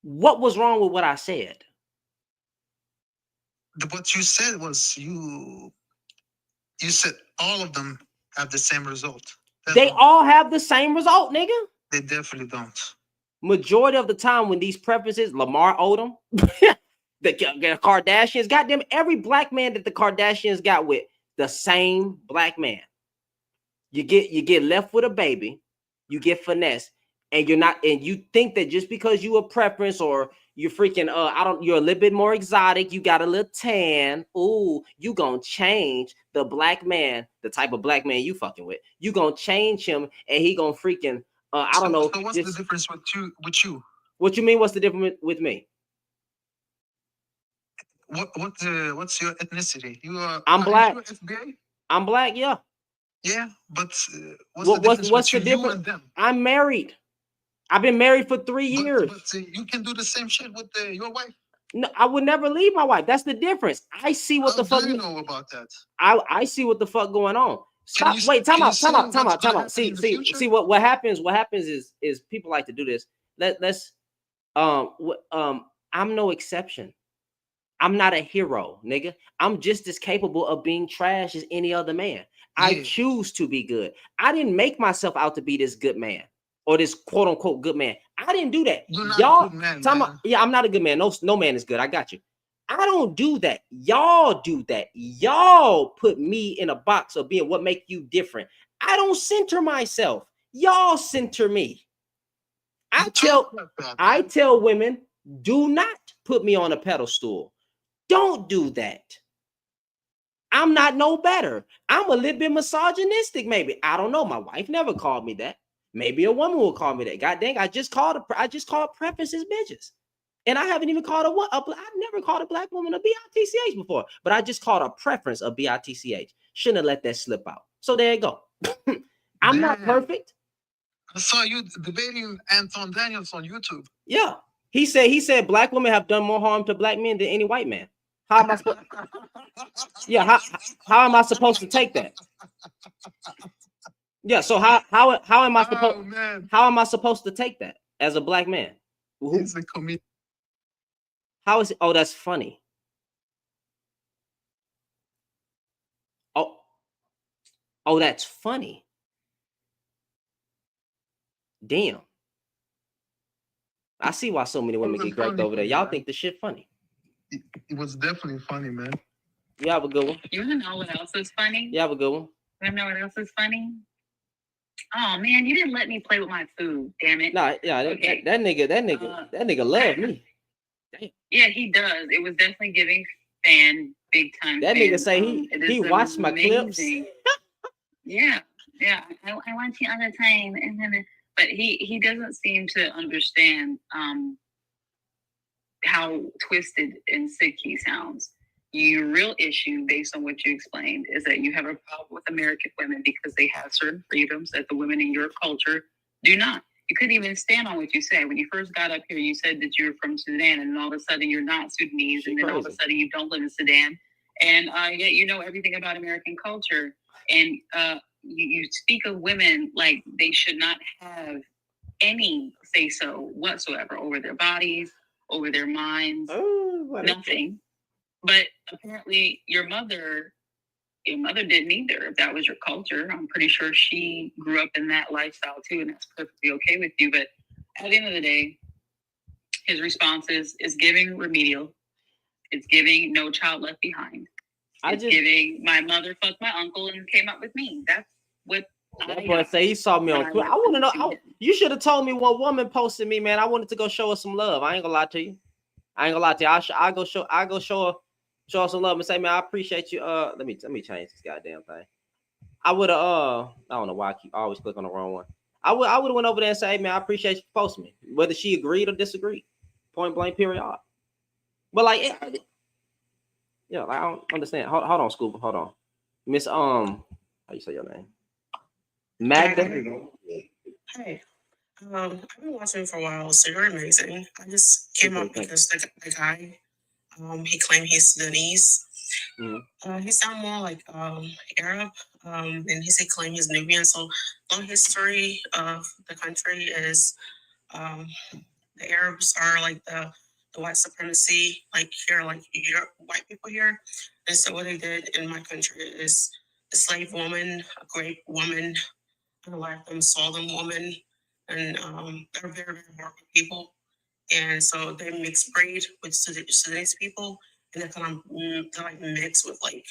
[SPEAKER 1] What was wrong with what I said?
[SPEAKER 5] What you said was you said all of them have the same result.
[SPEAKER 1] They all have the same result, nigga.
[SPEAKER 5] They definitely don't.
[SPEAKER 1] Majority of the time when these preferences, Lamar Odom, the Kardashians, goddamn, every black man that the Kardashians got with, the same black man. You get left with a baby, you get finesse, and you think that just because you a preference or you're freaking you're a little bit more exotic, you got a little tan, ooh, you gonna change the black man, the type of black man you fucking with. You gonna change him and he gonna freaking I don't know.
[SPEAKER 5] So what's the difference with you?
[SPEAKER 1] What you mean? What's the difference with me?
[SPEAKER 5] What's your ethnicity?
[SPEAKER 1] I'm black.
[SPEAKER 5] You FBA?
[SPEAKER 1] I'm black. Yeah.
[SPEAKER 5] Yeah, but what's the difference between you and them?
[SPEAKER 1] I'm married. I've been married for 3 years.
[SPEAKER 5] But you can do the same shit with your wife.
[SPEAKER 1] No, I would never leave my wife. That's the difference. I see what the fuck.
[SPEAKER 5] How do you know about that?
[SPEAKER 1] I see what the fuck going on. Stop. Wait. Time out. See what happens. What happens is people like to do this. I'm no exception. I'm not a hero, nigga. I'm just as capable of being trash as any other man. Yeah. I choose to be good. I didn't make myself out to be this good man or this quote unquote good man. I didn't do that. Y'all, I'm not a good man. No man is good. I got you. I don't do that. Y'all do that. Y'all put me in a box of being what make you different. I don't center myself. Y'all center me. I tell women, do not put me on a pedestal. Don't do that. I'm not no better. I'm a little bit misogynistic, maybe. I don't know. My wife never called me that. Maybe a woman will call me that. God dang, I just called preferences bitches. And I haven't even called I've never called a black woman a BITCH before, but I just called a preference a BITCH. Shouldn't have let that slip out. So there you go. I'm not perfect.
[SPEAKER 5] I saw you debating Anton Daniels on YouTube.
[SPEAKER 1] Yeah. He said black women have done more harm to black men than any white man. How am I supposed? Yeah, how am I supposed to take that? Yeah. So how am I supposed
[SPEAKER 5] Oh man,
[SPEAKER 1] how am I supposed to take that as a black man? Who,
[SPEAKER 5] he's a comedian.
[SPEAKER 1] how is it? Oh, that's funny. Oh, oh, that's funny. Damn. I see why so many
[SPEAKER 5] It
[SPEAKER 1] women
[SPEAKER 5] wasn't
[SPEAKER 1] get griped
[SPEAKER 5] funny
[SPEAKER 1] over
[SPEAKER 5] for
[SPEAKER 1] there.
[SPEAKER 5] me,
[SPEAKER 1] Y'all
[SPEAKER 5] man.
[SPEAKER 1] think the shit funny.
[SPEAKER 5] It was definitely funny, man.
[SPEAKER 1] You have a good one.
[SPEAKER 3] You wanna know what else is funny?
[SPEAKER 1] You have a good one.
[SPEAKER 3] You wanna know what else is funny? Oh man, you didn't let me play with my food. Damn it.
[SPEAKER 1] Nah, yeah,
[SPEAKER 3] Okay.
[SPEAKER 1] that nigga love me.
[SPEAKER 3] Yeah, he does. It was definitely giving big time.
[SPEAKER 1] That
[SPEAKER 3] fan.
[SPEAKER 1] nigga say
[SPEAKER 3] It
[SPEAKER 1] he
[SPEAKER 3] is
[SPEAKER 1] watched my clips.
[SPEAKER 3] amazing. Yeah, yeah. I watch you all the time, and then, but he doesn't seem to understand how twisted and sick he sounds. Your real issue, based on what you explained, is that you have a problem with American women because they have certain freedoms that the women in your culture do not. You couldn't even stand on what you said. When you first got up here, you said that you're from Sudan, and all of a sudden you're not Sudanese, and then all of a sudden you don't live in Sudan, and yet you know everything about American culture, and you speak of women like they should not have any say so whatsoever over their bodies, over their minds, nothing. But apparently your mother didn't either, if that was your culture. I'm pretty sure she grew up in that lifestyle too, and that's perfectly okay with you. But at the end of the day, his response is giving remedial. It's giving no child left behind. It's giving my mother fucked my uncle and came up with me. That's what
[SPEAKER 1] that boy say he saw me on Twitter. I want to know. You should have told me what woman posted me, man. I wanted to go show her some love. I ain't gonna lie to you. I go show her some love and say, man, I appreciate you. Let me change this goddamn thing. I would have I don't know why I keep always click on the wrong one. I would have went over there and say, hey, man, I appreciate you posting me, whether she agreed or disagreed. Point blank, period. But like, yeah, like, I don't understand. Hold on, Scuba. Hold on, Miss how you say your name? Magda.
[SPEAKER 6] Hey, I've been watching you for a while, so you're amazing. I just came up because the guy, he claimed he's Sudanese. He sound more like Arab, and he claimed he's Nubian. So long history of the country is the Arabs are like the white supremacy, like here, like Europe, white people here. And so what they did in my country is a slave woman, a great woman, I like them, Southern woman, and they're very, very horrible people. And so they mix breed with Sudanese people, and they're kind of they're like mixed with like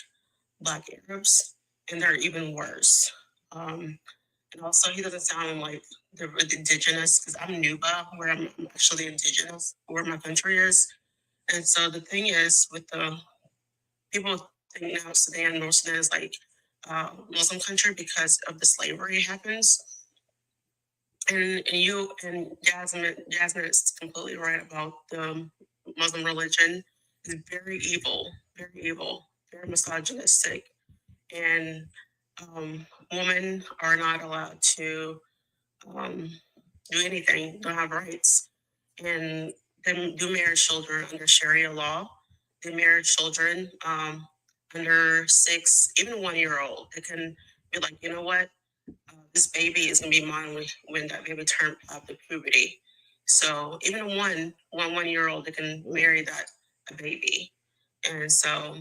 [SPEAKER 6] Black Arabs, and they're even worse. And also, he doesn't sound like the indigenous because I'm Nuba, where I'm actually indigenous, where my country is. And so the thing is, with the people think now Sudan, North Sudan is like Muslim country because of the slavery happens. And Jasmine is completely right about the Muslim religion. It's very evil, very misogynistic, and women are not allowed to um, do anything, don't have rights, and they do marry children under Sharia law. They marry children under 6, even 1 year old. They can be like, you know what? This baby is gonna be mine when that baby turns up to puberty. So even one year old, they can marry that a baby. And so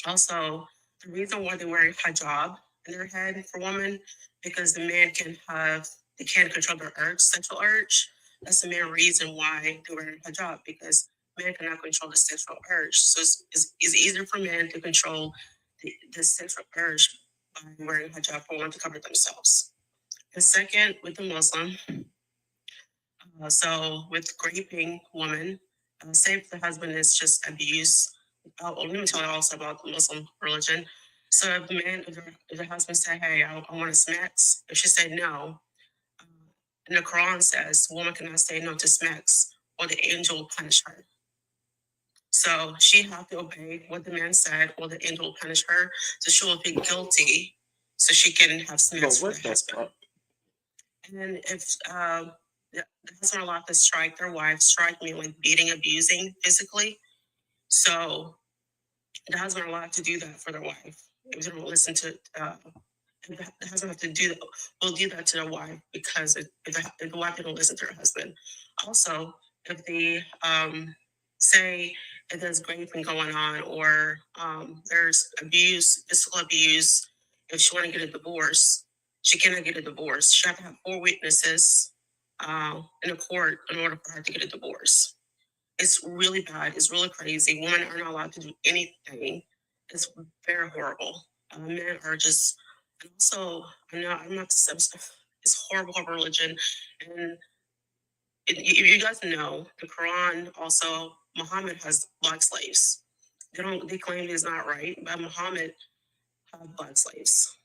[SPEAKER 6] also the reason why they wear hijab in their head for women because the man they can't control their urge, sexual urge. That's the main reason why they wear hijab because men cannot control the sexual urge. So it's easier for men to control the sexual urge by wearing hijab for women to cover themselves. And second, with the Muslim, so with raping women, say if the husband is just abuse. Let me tell you also about the Muslim religion. So if the husband say, "Hey, I want to smacks," if she say no, uh, and the Quran says woman cannot say no to smacks, or the angel will punish her. So she have to obey what the man said, or the angel will punish her. So she will be guilty, so she can have smacks for the husband. And then if the husband allowed to strike their wife, strike me like beating, abusing physically. So the husband allowed to do that for their wife if they don't listen to And the husband have to will do that to the wife because if the wife didn't listen to her husband. Also, if the say if there's raping going on or there's abuse, physical abuse, if she want to get a divorce, she cannot get a divorce. She have to have 4 witnesses in a court in order for her to get a divorce. It's really bad. It's really crazy. Women are not allowed to do anything. It's very horrible. Men are just, and also, I'm not, it's horrible, horrible religion. And you guys know, the Quran also, Muhammad has black slaves. They claim it's not right, but Muhammad had black slaves.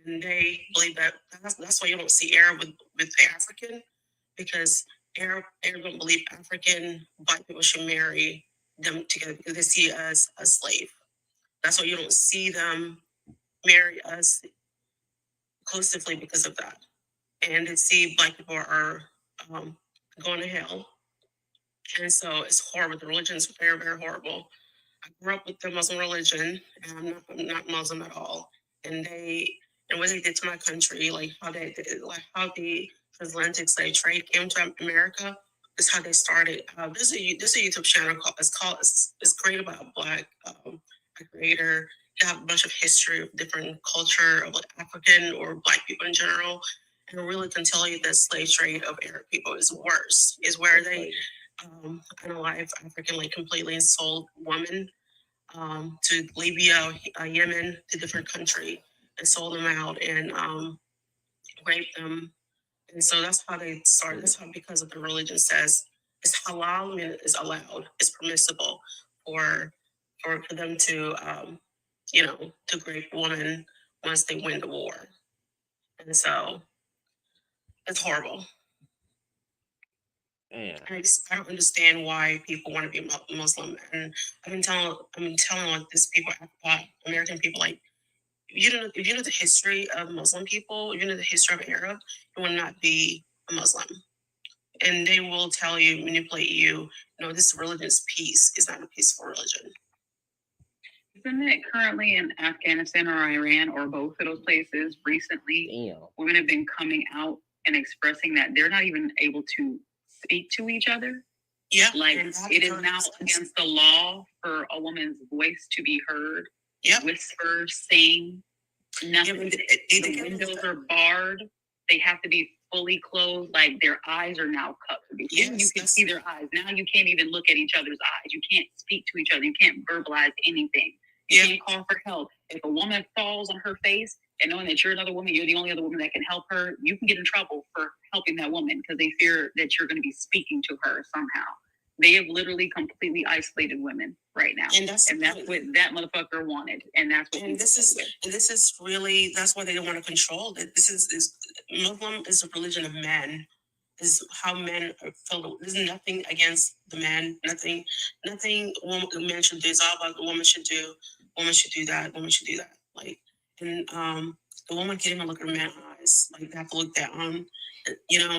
[SPEAKER 6] And they believe that's why you don't see Arab with African, because Arab don't believe African black people should marry them together because they see it as a slave. That's why you don't see them marry us exclusively because of that. And they see black people are going to hell. And so it's horrible. The religion is very, very horrible. I grew up with the Muslim religion, and I'm not Muslim at all. And what they did to my country, like how the transatlantic slave trade came to America, is how they started. This is a YouTube channel it's great about black creator. They have a bunch of history of different culture of like African or black people in general, and it really can tell you that slave trade of Arab people is worse. Is where they unalive African like completely and sold women to Libya, Yemen, to different country, and sold them out and raped them. And so that's how they started. That's how, because of the religion says it's halal, meaning it's allowed, it's permissible for them to to rape women once they win the war. And so it's horrible.
[SPEAKER 1] Man.
[SPEAKER 6] I don't understand why people want to be Muslim, and I've been telling like these people, American people, like if you know the history of Muslim people, if you know the history of Arab, you will not be a Muslim, and they will tell you, manipulate you. No, this religion is peace. It's not a peaceful religion.
[SPEAKER 3] Isn't it currently in Afghanistan or Iran or both of those places recently?
[SPEAKER 1] Damn.
[SPEAKER 3] Women have been coming out and expressing that they're not even able to speak to each other.
[SPEAKER 6] Yeah,
[SPEAKER 3] like it is now against the law for a woman's voice to be heard.
[SPEAKER 6] Yeah,
[SPEAKER 3] whisper, sing, nothing. The windows are barred. They have to be fully closed. Like their eyes are now covered. Before you can see their eyes. Now you can't even look at each other's eyes. You can't speak to each other. You can't verbalize anything. You can't call for help. If a woman falls on her face and knowing that you're another woman, you're the only other woman that can help her, you can get in trouble for helping that woman because they fear that you're going to be speaking to her somehow. They have literally completely isolated women right now, and that's what that motherfucker wanted, and that's what. And this is really, that's why they don't want to control it. This is Muslim is a religion of men. This is how men are filled. There's nothing against the men. Nothing. The man should do. It's all about the woman should do. Woman should do that. Woman should do that. Like, and the woman can't even look at a man's eyes. Like they have to look down.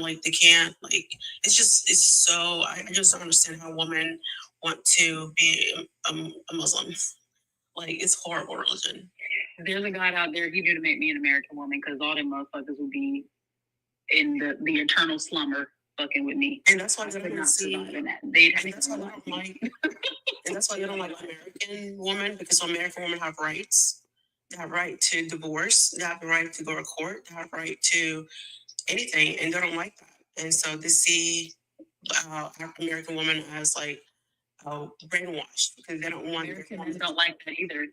[SPEAKER 3] Like they can't. Like it's so. I just don't understand how women want to be a Muslim. Like it's horrible religion. There's a God out there. He knew to make me an American woman because all them motherfuckers would be in the eternal slumber fucking with me. And that's why they don't see. And that's why they don't like. And that's why they don't like American women, because American women have rights. They have right to divorce. They have the right to go to court. They have right to anything, and they don't like that. And so they see African American women as like brainwashed because they don't want. American men don't like that either.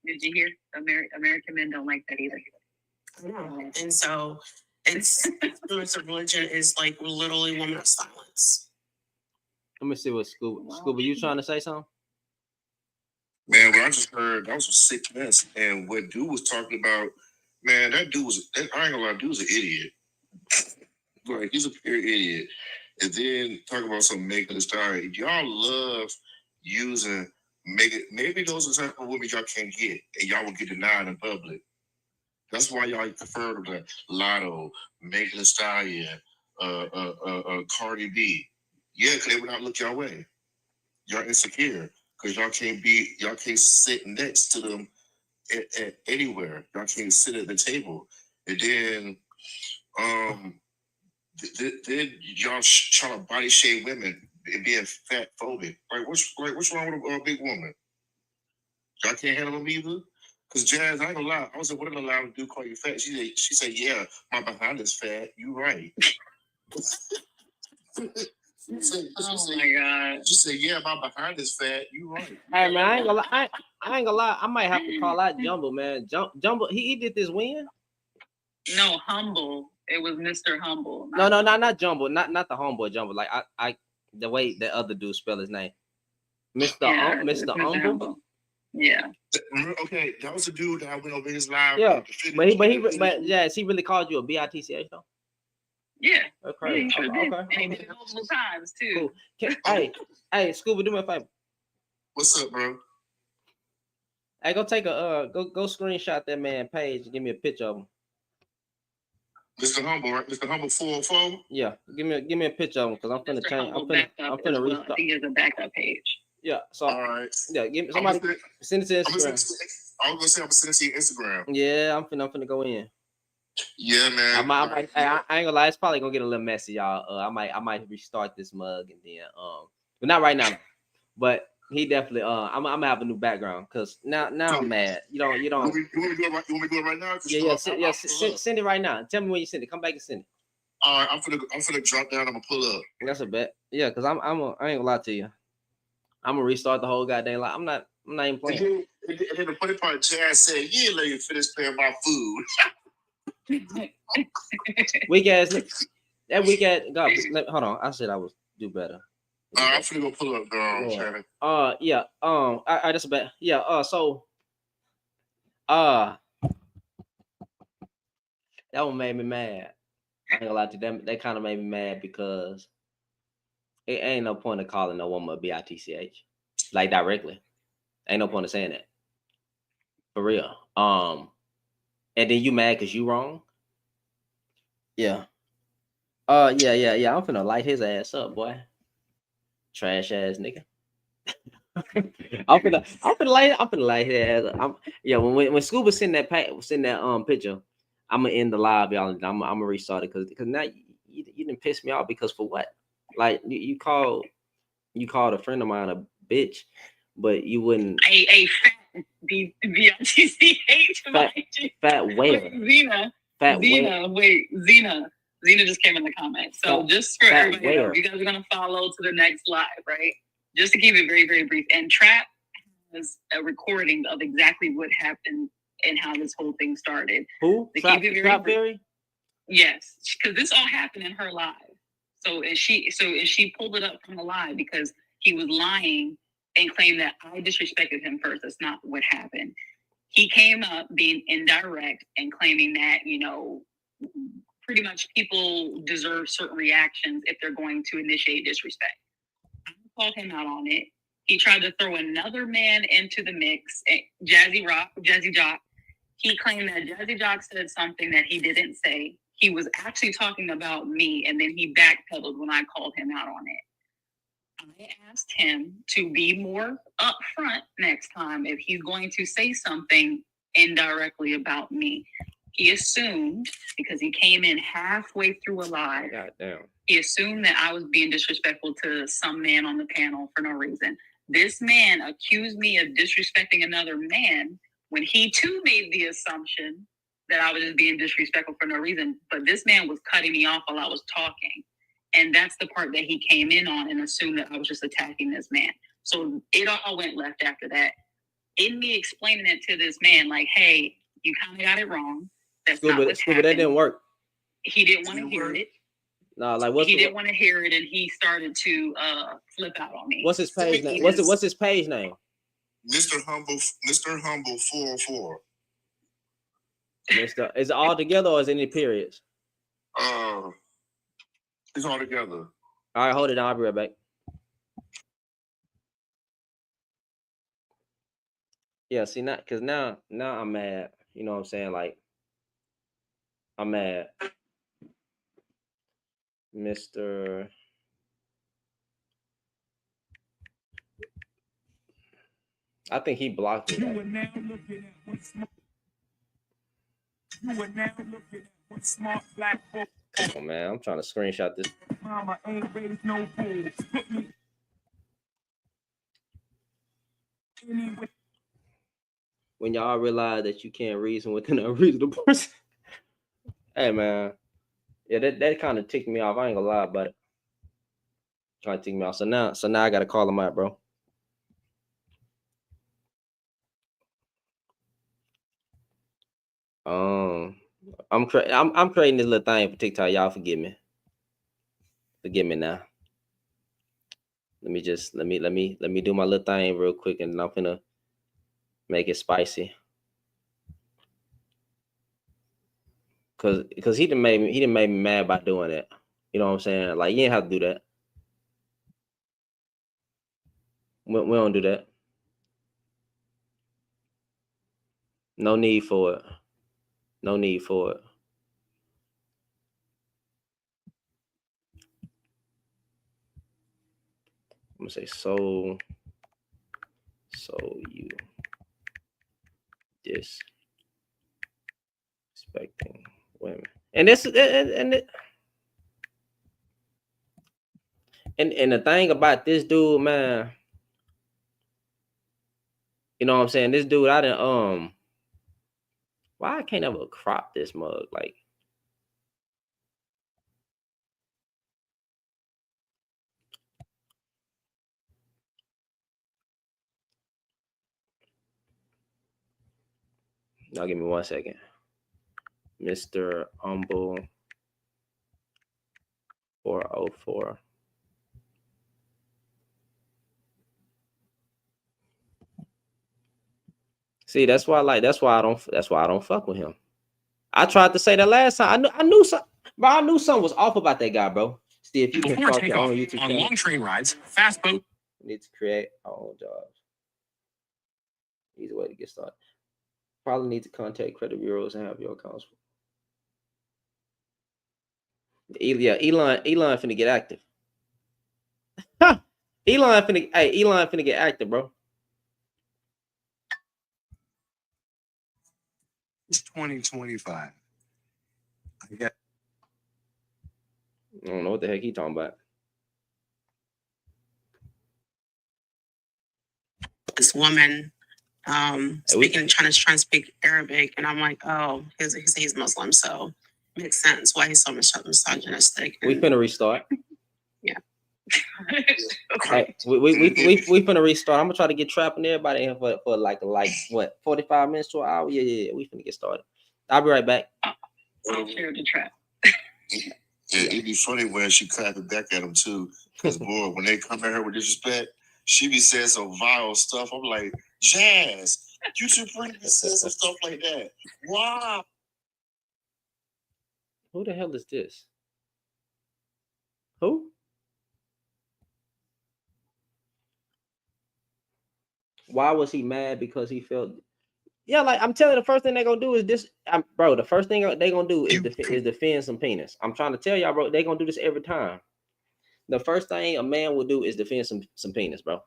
[SPEAKER 3] Did you hear? American men don't like that either. I know. And so it's the religion is like literally women of silence.
[SPEAKER 1] Let me see what Scuba, you trying to say something?
[SPEAKER 2] Man, what I just heard, that was a sick mess. And what dude was talking about, man, I ain't gonna lie, dude was an idiot. Like, he's a pure idiot. And then talking about some Megan Thee Stallion. Y'all love using Megan. Maybe those are the type of women y'all can't get, and y'all will get denied in public. That's why y'all prefer to Lotto, Megan Thee Stallion, Cardi B. Yeah, because they would not look y'all way. Y'all insecure because y'all can't sit next to them anywhere. Y'all can't sit at the table And then then y'all trying to body shame women and being fat phobic. What's wrong with a big woman? Y'all can't handle them either. Cause Jazz, I ain't gonna lie. I was like, what did I allow to do? Call you fat? She said, yeah, my behind is fat. You right.
[SPEAKER 3] Oh my god.
[SPEAKER 2] She said, yeah, my behind is fat. You right.
[SPEAKER 1] Hey man, I ain't gonna lie. I ain't gonna lie. I might have to call out Jumbo, man. Jumbo, he did this win.
[SPEAKER 3] No, Humble. It was Mr. Humble.
[SPEAKER 1] No, not Jumbo, not the homeboy Jumbo. Like I the way the other dude spell his name, Mr. Humble.
[SPEAKER 3] Yeah.
[SPEAKER 2] Okay, that was the dude that I went over his live.
[SPEAKER 1] Yeah, but yeah, he really called you a bitch though.
[SPEAKER 3] Yeah.
[SPEAKER 1] Okay.
[SPEAKER 3] Yeah, he sure did.
[SPEAKER 1] Okay.
[SPEAKER 3] And he did it multiple times too.
[SPEAKER 1] Cool. Hey, Scuba, do me a favor.
[SPEAKER 2] What's up, bro?
[SPEAKER 1] Hey, go take a go screenshot that man page and give me a picture of him.
[SPEAKER 2] Mr. Humble, right? Mr. Humble 404.
[SPEAKER 1] Yeah, give me a picture of him because I'm finna change. I'm finna restart.
[SPEAKER 3] I think he has a backup page.
[SPEAKER 1] Yeah. So
[SPEAKER 2] all right.
[SPEAKER 1] Yeah, give me somebody send it to Instagram.
[SPEAKER 2] I was gonna say I'm gonna send it to your Instagram.
[SPEAKER 1] Yeah, I'm finna go in.
[SPEAKER 2] Yeah, man.
[SPEAKER 1] I ain't gonna lie, it's probably gonna get a little messy, y'all. I might restart this mug and then but not right now. But he definitely I'm gonna have a new background because now I'm mad. You don't.
[SPEAKER 2] You want me to do it right now?
[SPEAKER 1] Send it right now. Tell me when you send it. Come back and send it.
[SPEAKER 2] All right, I'm finna drop down. I'm gonna pull up.
[SPEAKER 1] That's a bet. Yeah, because I ain't gonna lie to you. I'm gonna restart the whole goddamn life. I'm not even playing.
[SPEAKER 2] And then the funny part, Jazz said, "You ain't let you finish paying my food."
[SPEAKER 1] Weak ass. That weak ass. God, hold on. I said I would do better.
[SPEAKER 2] I'm finna go pull up, girl.
[SPEAKER 1] Yeah. I just bet. Yeah. So. That one made me mad. I ain't gonna lie to them. They kind of made me mad because it ain't no point of calling no woman a bitch, like directly. Ain't no point of saying that. For real. And then you mad because you wrong. Yeah. Yeah. I'm finna light his ass up, boy. Trash ass nigga. I'm finna light his ass up. When Scuba send that picture, I'm gonna end the live, y'all. I'm gonna restart it because now you didn't piss me off because for what? Like you called a friend of mine a bitch, but you wouldn't
[SPEAKER 3] a fat B-I-T-C-H
[SPEAKER 1] fat whale.
[SPEAKER 3] Zena just came in the comments. So just for everybody else, you guys are gonna follow to the next live, right? Just to keep it very, very brief. And Trap has a recording of exactly what happened and how this whole thing started.
[SPEAKER 1] Who? Trap Berry?
[SPEAKER 3] Yes, because this all happened in her live. So she pulled it up from the live because he was lying and claimed that I disrespected him first. That's not what happened. He came up being indirect and claiming that, pretty much people deserve certain reactions if they're going to initiate disrespect. I called him out on it. He tried to throw another man into the mix, Jazzy Jock. He claimed that Jazzy Jock said something that he didn't say. He was actually talking about me, and then he backpedaled when I called him out on it. I asked him to be more upfront next time if he's going to say something indirectly about me. He assumed, because he came in halfway through a live, he assumed that I was being disrespectful to some man on the panel for no reason. This man accused me of disrespecting another man when he too made the assumption that I was just being disrespectful for no reason. But this man was cutting me off while I was talking. And that's the part that he came in on and assumed that I was just attacking this man. So it all went left after that. In me explaining it to this man, like, hey, you kind of got it wrong. That's not what happened.
[SPEAKER 1] That didn't work.
[SPEAKER 3] He didn't want to hear it.
[SPEAKER 1] No, like
[SPEAKER 3] he didn't want to hear it, and he started to flip out on me.
[SPEAKER 1] What's his page name? What's his page name?
[SPEAKER 2] Mr. Humble 404.
[SPEAKER 1] Is it all together or is it any periods?
[SPEAKER 2] It's all together.
[SPEAKER 1] All right, hold it down. I'll be right back. Yeah, see, now I'm mad. You know what I'm saying? Like, I'm mad. Mr. I think he blocked me.
[SPEAKER 2] You are now looking at what smart black folks.
[SPEAKER 1] Come on, man. I'm trying to screenshot this.
[SPEAKER 2] Mama ain't raised no fools. Put me anyway.
[SPEAKER 1] When y'all realize that you can't reason with an unreasonable person. Hey, man. Yeah, that kind of ticked me off. I ain't gonna lie about it. Trying to tick me off. So now I gotta call him out, bro. I'm creating this little thing for TikTok. Y'all forgive me. Forgive me now. Let me do my little thing real quick, and I'm gonna make it spicy. Cause he done made me mad by doing that. You know what I'm saying? Like, you ain't have to do that. We don't do that. No need for it. No need for it. I'm gonna say so you disrespecting women. And this and the thing about this dude, man, you know what I'm saying? This dude, I didn't why I can't ever crop this mug? Like, now give me 1 second. Mr. Humble 404. See, that's why I don't fuck with him. I tried to say that last time. I knew something was off about that guy, bro. See, if you can
[SPEAKER 2] Before
[SPEAKER 1] talk your own
[SPEAKER 2] takeoff
[SPEAKER 1] YouTube
[SPEAKER 2] on
[SPEAKER 1] channel,
[SPEAKER 2] long train rides, fast boat.
[SPEAKER 1] we need to create our own jobs. Easy way to get started. Probably need to contact credit bureaus and have your accounts. Yeah, Elon finna get active. Elon finna get active, bro.
[SPEAKER 2] It's 2025. I get.
[SPEAKER 1] I don't know what the heck he talking about.
[SPEAKER 6] This woman trying to speak Arabic, and I'm like, oh, he's Muslim, so makes sense why he's so misogynistic.
[SPEAKER 1] We finna restart.
[SPEAKER 6] Yeah.
[SPEAKER 1] Hey, we finna restart. I'm gonna try to get trapping everybody in for like what 45 minutes to an hour. Yeah. We finna get started. I'll be right back.
[SPEAKER 3] I'll share the trap.
[SPEAKER 2] Yeah, it'd be funny when she clapped back at him too. Because boy, when they come at her with disrespect, she be saying some vile stuff. I'm like, Jazz, you too pretty to say some stuff like that. Wow.
[SPEAKER 1] Who the hell is this? Who? Why was he mad? Because he felt. Yeah, like I'm telling you, the first thing they're gonna do is this, bro. The first thing they're gonna do is defend some penis. I'm trying to tell y'all, bro. They're gonna do this every time. The first thing a man will do is defend some penis, bro.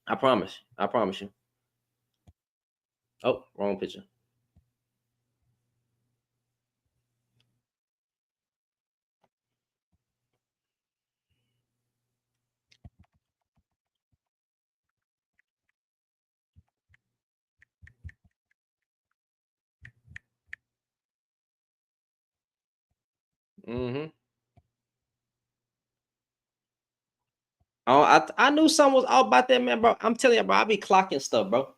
[SPEAKER 1] I promise you. Oh, wrong picture. Mm-hmm. Oh, I knew something was all about that, man, bro. I'm telling you, bro. I be clocking stuff, bro.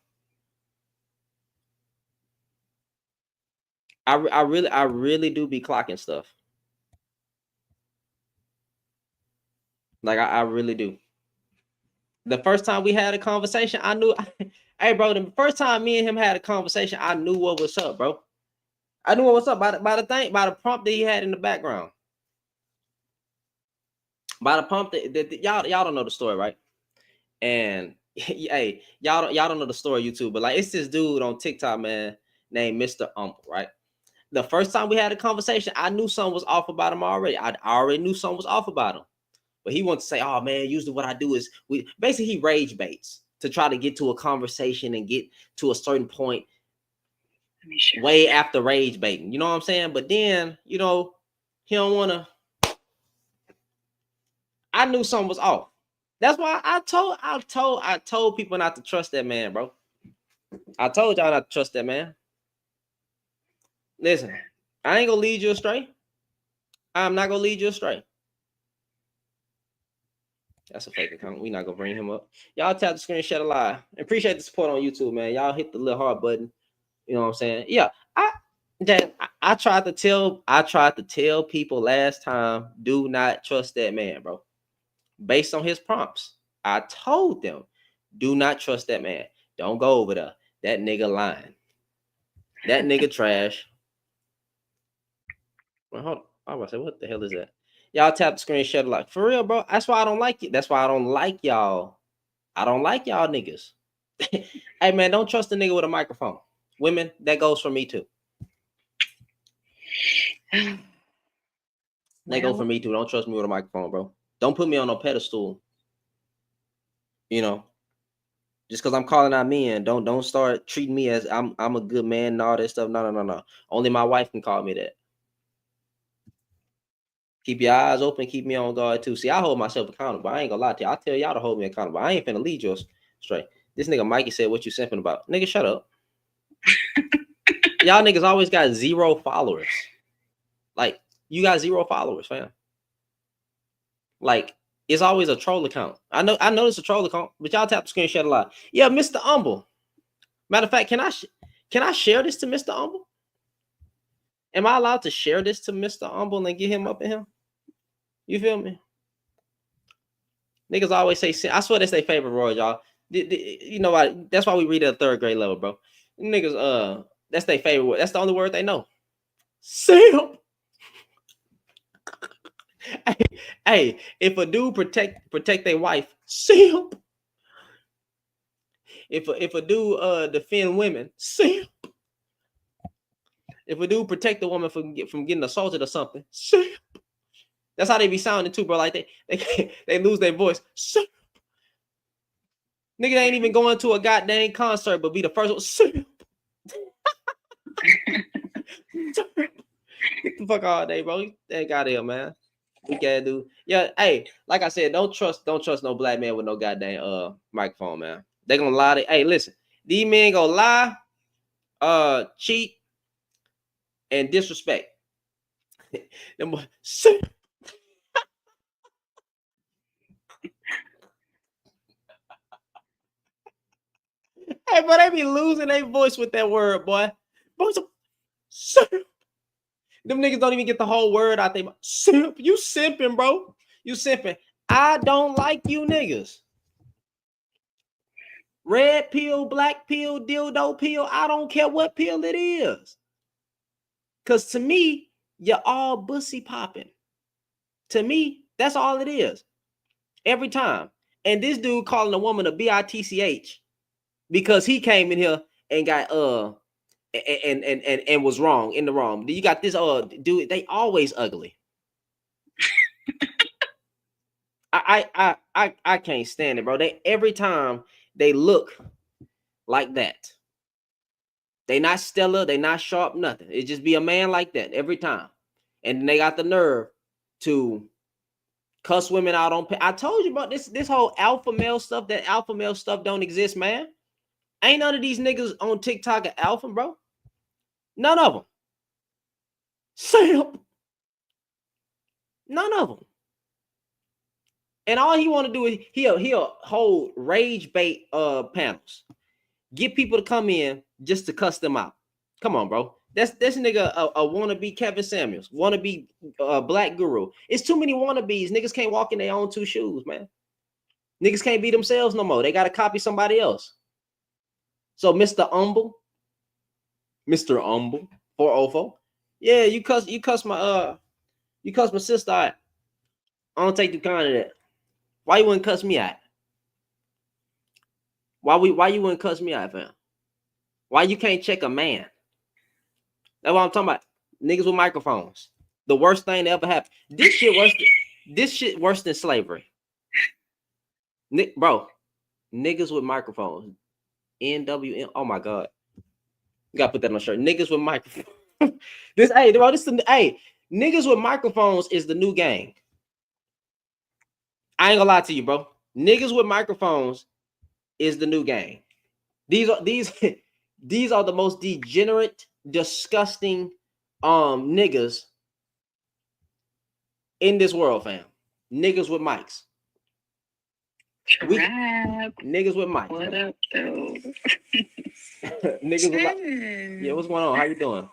[SPEAKER 1] I really do be clocking stuff. Like I really do. The first time we had a conversation, I knew. Hey, bro. The first time me and him had a conversation, I knew what was up, bro. I knew what was up by the prompt that he had in the background. By the prompt that y'all don't know the story, right? And hey, y'all don't know the story, YouTube, but like it's this dude on TikTok, man, named Mr. Right? The first time we had a conversation, I knew something was off about him already. I already knew something was off about him. But he wants to say, oh man, usually what I do is he rage baits to try to get to a conversation and get to a certain point.
[SPEAKER 3] Sure.
[SPEAKER 1] Way after rage baiting. You know what I'm saying? But then, you know, he don't want to. I knew something was off. That's why I told people not to trust that man, bro. I told y'all not to trust that man. Listen, I ain't gonna lead you astray. I'm not gonna lead you astray. That's a fake account. We not gonna bring him up. Y'all tap the screen, shed a lie. Appreciate the support on YouTube, man. Y'all hit the little heart button. You know what I'm saying? Yeah, I tried to tell people last time, do not trust that man, bro. Based on his prompts, I told them, do not trust that man. Don't go over there. That nigga lying. That nigga trash. Well, hold on. I was say, what the hell is that? Y'all tap the screen, shut it like for real, bro. That's why I don't like it. That's why I don't like y'all. I don't like y'all niggas. Hey man, don't trust a nigga with a microphone. Women, that goes for me too. They go for me too. Don't trust me with a microphone, bro. Don't put me on no pedestal. You know, just because I'm calling out men, don't start treating me as I'm a good man and all that stuff. No. Only my wife can call me that. Keep your eyes open. Keep me on guard too. See, I hold myself accountable. I ain't gonna lie to you. I tell y'all to hold me accountable. I ain't finna lead you straight. This nigga Mikey said, "What you simping about?" Nigga, shut up. Y'all niggas always got 0 followers. Like, you got 0 followers, fam. Like, it's always a troll account. I know it's a troll account, but y'all tap the screen, share a lot. Yeah, Mr. Humble. Matter of fact, can I share this to Mr. Humble? Am I allowed to share this to Mr. Humble and get him up in here? You feel me? Niggas always say, I swear that's their favorite word, y'all. You know what? That's why we read at a 3rd grade level, bro. Niggas, that's their favorite word. That's the only word they know. Simp. Hey, if a dude protect their wife, simp. If a dude defend women, simp. If a dude protect the woman from getting assaulted or something, simp. That's how they be sounding too, bro. Like they lose their voice. Simp. Nigga ain't even going to a goddamn concert, but be the first one. Simp. Get the fuck all day, bro. They got here, man. We gotta do. Yeah, hey, like I said, don't trust no black man with no goddamn microphone, man. They gonna lie. Hey, listen, these men gonna lie, cheat, and disrespect. Them boys, hey, but they be losing their voice with that word, boy. Boys, them niggas don't even get the whole word out there. Simp, you simping, bro. You simping. I don't like you niggas. Red pill, black pill, dildo pill. I don't care what pill it is. Because to me, you're all bussy popping. To me, that's all it is. Every time. And this dude calling a woman a bitch because he came in here and got and was wrong in the wrong. You got this dude, they always ugly. I can't stand it, bro. They every time they look like that. They not stellar, they not sharp, nothing. It just be a man like that every time. And then they got the nerve to cuss women out on. I told you about this whole alpha male stuff. That alpha male stuff don't exist, man. Ain't none of these niggas on TikTok are alpha, bro. None of them. Simp. None of them. And all he want to do is he'll hold rage bait panels. Get people to come in just to cuss them out. Come on, bro. That's this nigga a wannabe Kevin Samuels, wannabe Black Guru. It's too many wannabes. Niggas can't walk in their own 2 shoes, man. Niggas can't be themselves no more. They gotta copy somebody else. So Mr. Humble, 404. Yeah, you cuss my sister out. I don't take the kind of that. Why you wouldn't cuss me out? Why you wouldn't cuss me out, fam? Why you can't check a man? That's what I'm talking about. Niggas with microphones. The worst thing that ever happened. This shit worse than slavery. Bro, niggas with microphones. NWN. Oh my God. You gotta put that on a shirt. Niggas with microphones. This, hey, bro, niggas with microphones is the new gang. I ain't gonna lie to you, bro. Niggas with microphones is the new gang. These are these are the most degenerate, disgusting niggas in this world, fam. Niggas with mics. Niggas with mics.
[SPEAKER 3] What up, though?
[SPEAKER 1] Niggas with mics. Yeah, what's going on? How you doing?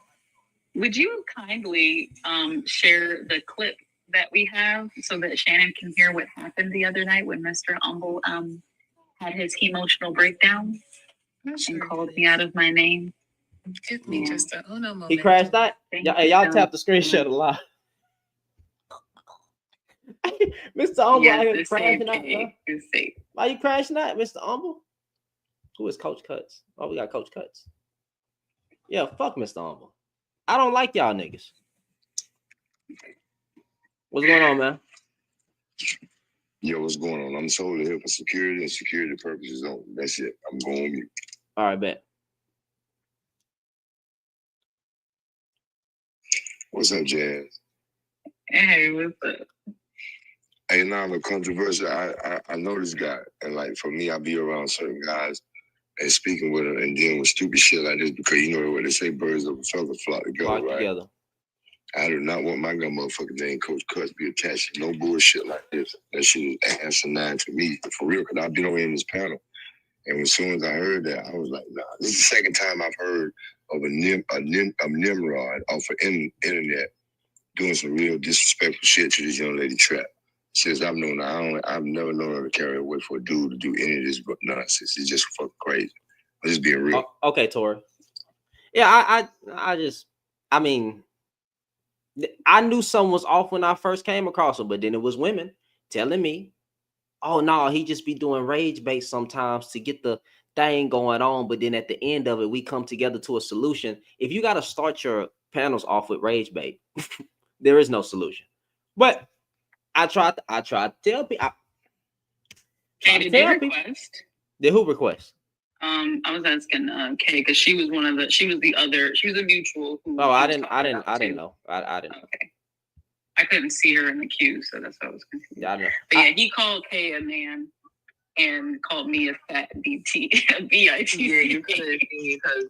[SPEAKER 3] Would you kindly share the clip that we have so that Shannon can hear what happened the other night when Mr. Umble had his emotional breakdown and called me out of my name?
[SPEAKER 6] Give me just a moment.
[SPEAKER 1] He crashed out. Y'all tap the screenshot a lot. Mr. Umble,
[SPEAKER 3] yes,
[SPEAKER 1] crashing out. Why you crashing out, Mr. Umble? Who is Coach Cuts? Oh, we got Coach Cuts. Yeah, fuck Mr. Umble. I don't like y'all niggas. What's going on, man?
[SPEAKER 7] Yo, what's going on? I'm solely here for security and security purposes only. That's it. I'm going on mute.
[SPEAKER 1] All right, bet.
[SPEAKER 7] What's up, Jazz?
[SPEAKER 3] Hey, what's up?
[SPEAKER 7] Hey, now the controversy. I know this guy, and like for me, I be around certain guys and speaking with them and dealing with stupid shit like this because you know what they say: birds of a feather flock together, right? Together. I do not want my gun motherfucking name, Coach Cuts, be attached to no bullshit like this. That shit is asinine to me, for real. Because I've been over in this panel, and as soon as I heard that, I was like, nah. This is the second time I've heard of a Nimrod off of internet doing some real disrespectful shit to this young lady Trap. Since I've known her, I've never known her to carry away for a dude to do any of this nonsense. It's just fucking crazy. I'm just being real.
[SPEAKER 1] Okay, Tori. Yeah, I mean, I knew someone was off when I first came across him, but then it was women telling me, oh no, he just be doing rage bait sometimes to get the thing going on. But then at the end of it, we come together to a solution. If you got to start your panels off with rage bait, there is no solution. But I tried to tell people.
[SPEAKER 3] Did they request?
[SPEAKER 1] Did who request?
[SPEAKER 3] I was asking Kay because she was a mutual.
[SPEAKER 1] I didn't know. I didn't know.
[SPEAKER 3] Okay. I couldn't see her in the queue, so that's why I was confused.
[SPEAKER 1] Yeah, I know.
[SPEAKER 3] But yeah, he called Kay a man and called me a fat BT, a BIT.
[SPEAKER 8] Yeah, you could have seen me because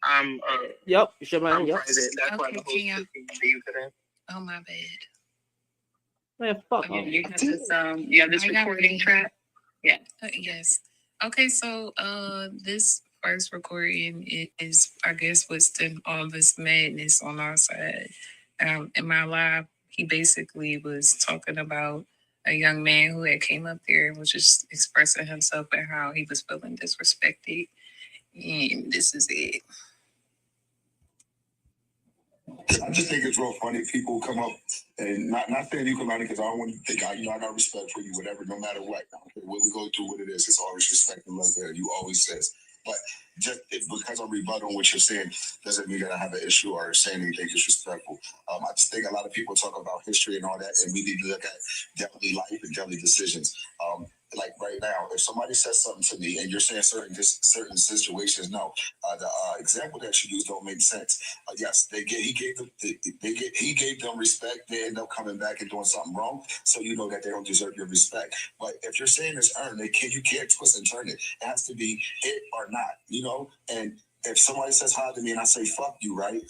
[SPEAKER 8] I'm
[SPEAKER 1] Yep, sure, man.
[SPEAKER 8] I'm
[SPEAKER 1] yep.
[SPEAKER 8] private. That's why the whole you couldn't.
[SPEAKER 6] Oh my bad.
[SPEAKER 1] Man, fuck.
[SPEAKER 3] You have this recording track. Yeah.
[SPEAKER 6] Yes. Okay, so this first recording is, I guess, what's all this madness on our side. In my live, he basically was talking about a young man who had came up there and was just expressing himself and how he was feeling disrespected. And this is it.
[SPEAKER 2] I just think it's real funny. People come up and not saying you come out because I don't want to think I got respect for you, whatever, no matter what. What we go through, what it is, it's always respect and love there. You always says. But just because I'm rebutting what you're saying doesn't mean that I have an issue or saying anything disrespectful. I just think a lot of people talk about history and all that, and we need to look at daily life and daily decisions. Like right now, if somebody says something to me and you're saying certain situations, no, the example that you use don't make sense. Yes, he gave them respect. They end up coming back and doing something wrong, so you know that they don't deserve your respect. But if you're saying it's earned, you can't twist and turn it. It has to be it or not, you know. And if somebody says hi to me and I say fuck you, right?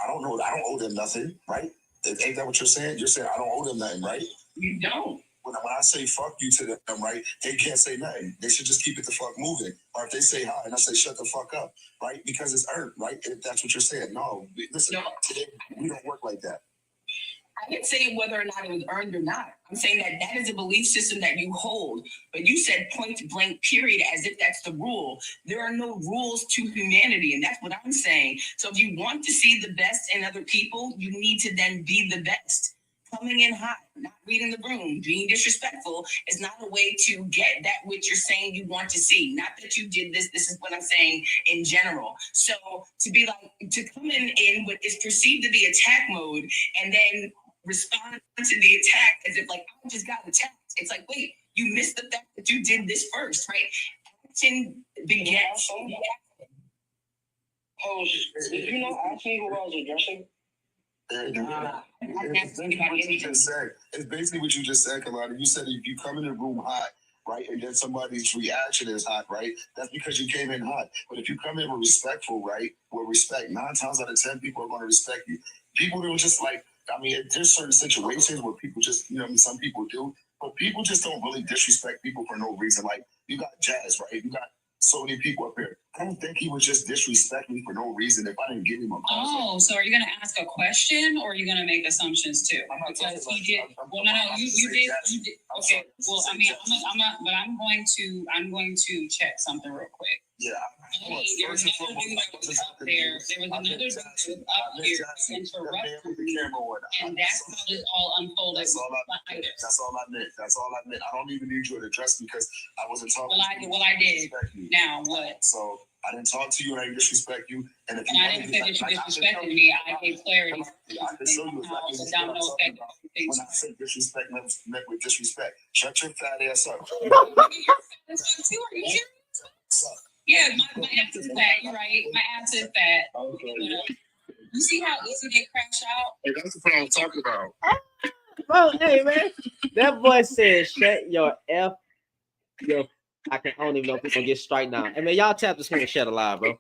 [SPEAKER 2] I don't owe them nothing, right? Ain't that what you're saying? You're saying I don't owe them nothing, right?
[SPEAKER 3] You don't.
[SPEAKER 2] When I say fuck you to them, right, they can't say nothing. They should just keep it the fuck moving. Or if they say hi and I say shut the fuck up, right? Because it's earned, right? If that's what you're saying. No, listen, today we don't work like that.
[SPEAKER 9] I didn't say whether or not it was earned or not. I'm saying that is a belief system that you hold. But you said point blank period as if that's the rule. There are no rules to humanity, and that's what I'm saying. So if you want to see the best in other people, you need to then be the best. Coming in hot, not reading the room, being disrespectful is not a way to get that which you're saying you want to see. Not that you did this. This is what I'm saying in general. So to be like, to come in what is perceived to be attack mode and then respond to the attack as if like, I just got attacked. It's like, wait, you missed the fact that you did this first, right? Action begets.
[SPEAKER 2] Oh, did you not ask me who I was addressing? It's basically what you just said. It's basically what you just said, Kalani. You said if you come in the room hot, right, and then somebody's reaction is hot, right? That's because you came in hot. But if you come in with respectful, right, with respect, 9 times out of 10 people are going to respect you. People don't just like. I mean, there's certain situations where people just, you know, I mean, some people do, but people just don't really disrespect people for no reason. Like you got Jazz, right? You got so many people up here. I don't think he would just disrespect me for no reason if I didn't give him a call.
[SPEAKER 3] Oh, so are you going to ask a question or are you going to make assumptions too? Because he did. Well, no, you did. Okay. Well, I mean, but I'm going to check something real quick.
[SPEAKER 2] Yeah.
[SPEAKER 3] There was another dude that was up there. There was another dude that was up here interrupting, and that's how this all unfolded.
[SPEAKER 2] That's all I meant. That's all I meant. I don't even need you to address me because I wasn't talking.
[SPEAKER 3] Well, I did. Now what?
[SPEAKER 2] So I didn't talk to you and I didn't disrespect you. And if
[SPEAKER 3] I didn't say that you disrespected me. I gave clarity.
[SPEAKER 2] I can show you
[SPEAKER 3] how the domino effect.
[SPEAKER 2] When I said disrespect met with disrespect. Shut your fat ass up.
[SPEAKER 3] Yeah, my ass is fat. You're right. My ass is fat.
[SPEAKER 2] Okay.
[SPEAKER 3] You see how easy they crash out?
[SPEAKER 2] Hey, that's what I'm talking about.
[SPEAKER 1] Bro, hey man, that boy said, "Shut your f your." I don't even know if we're gonna get straight now. Hey man, y'all tap the screen and shut alive, bro.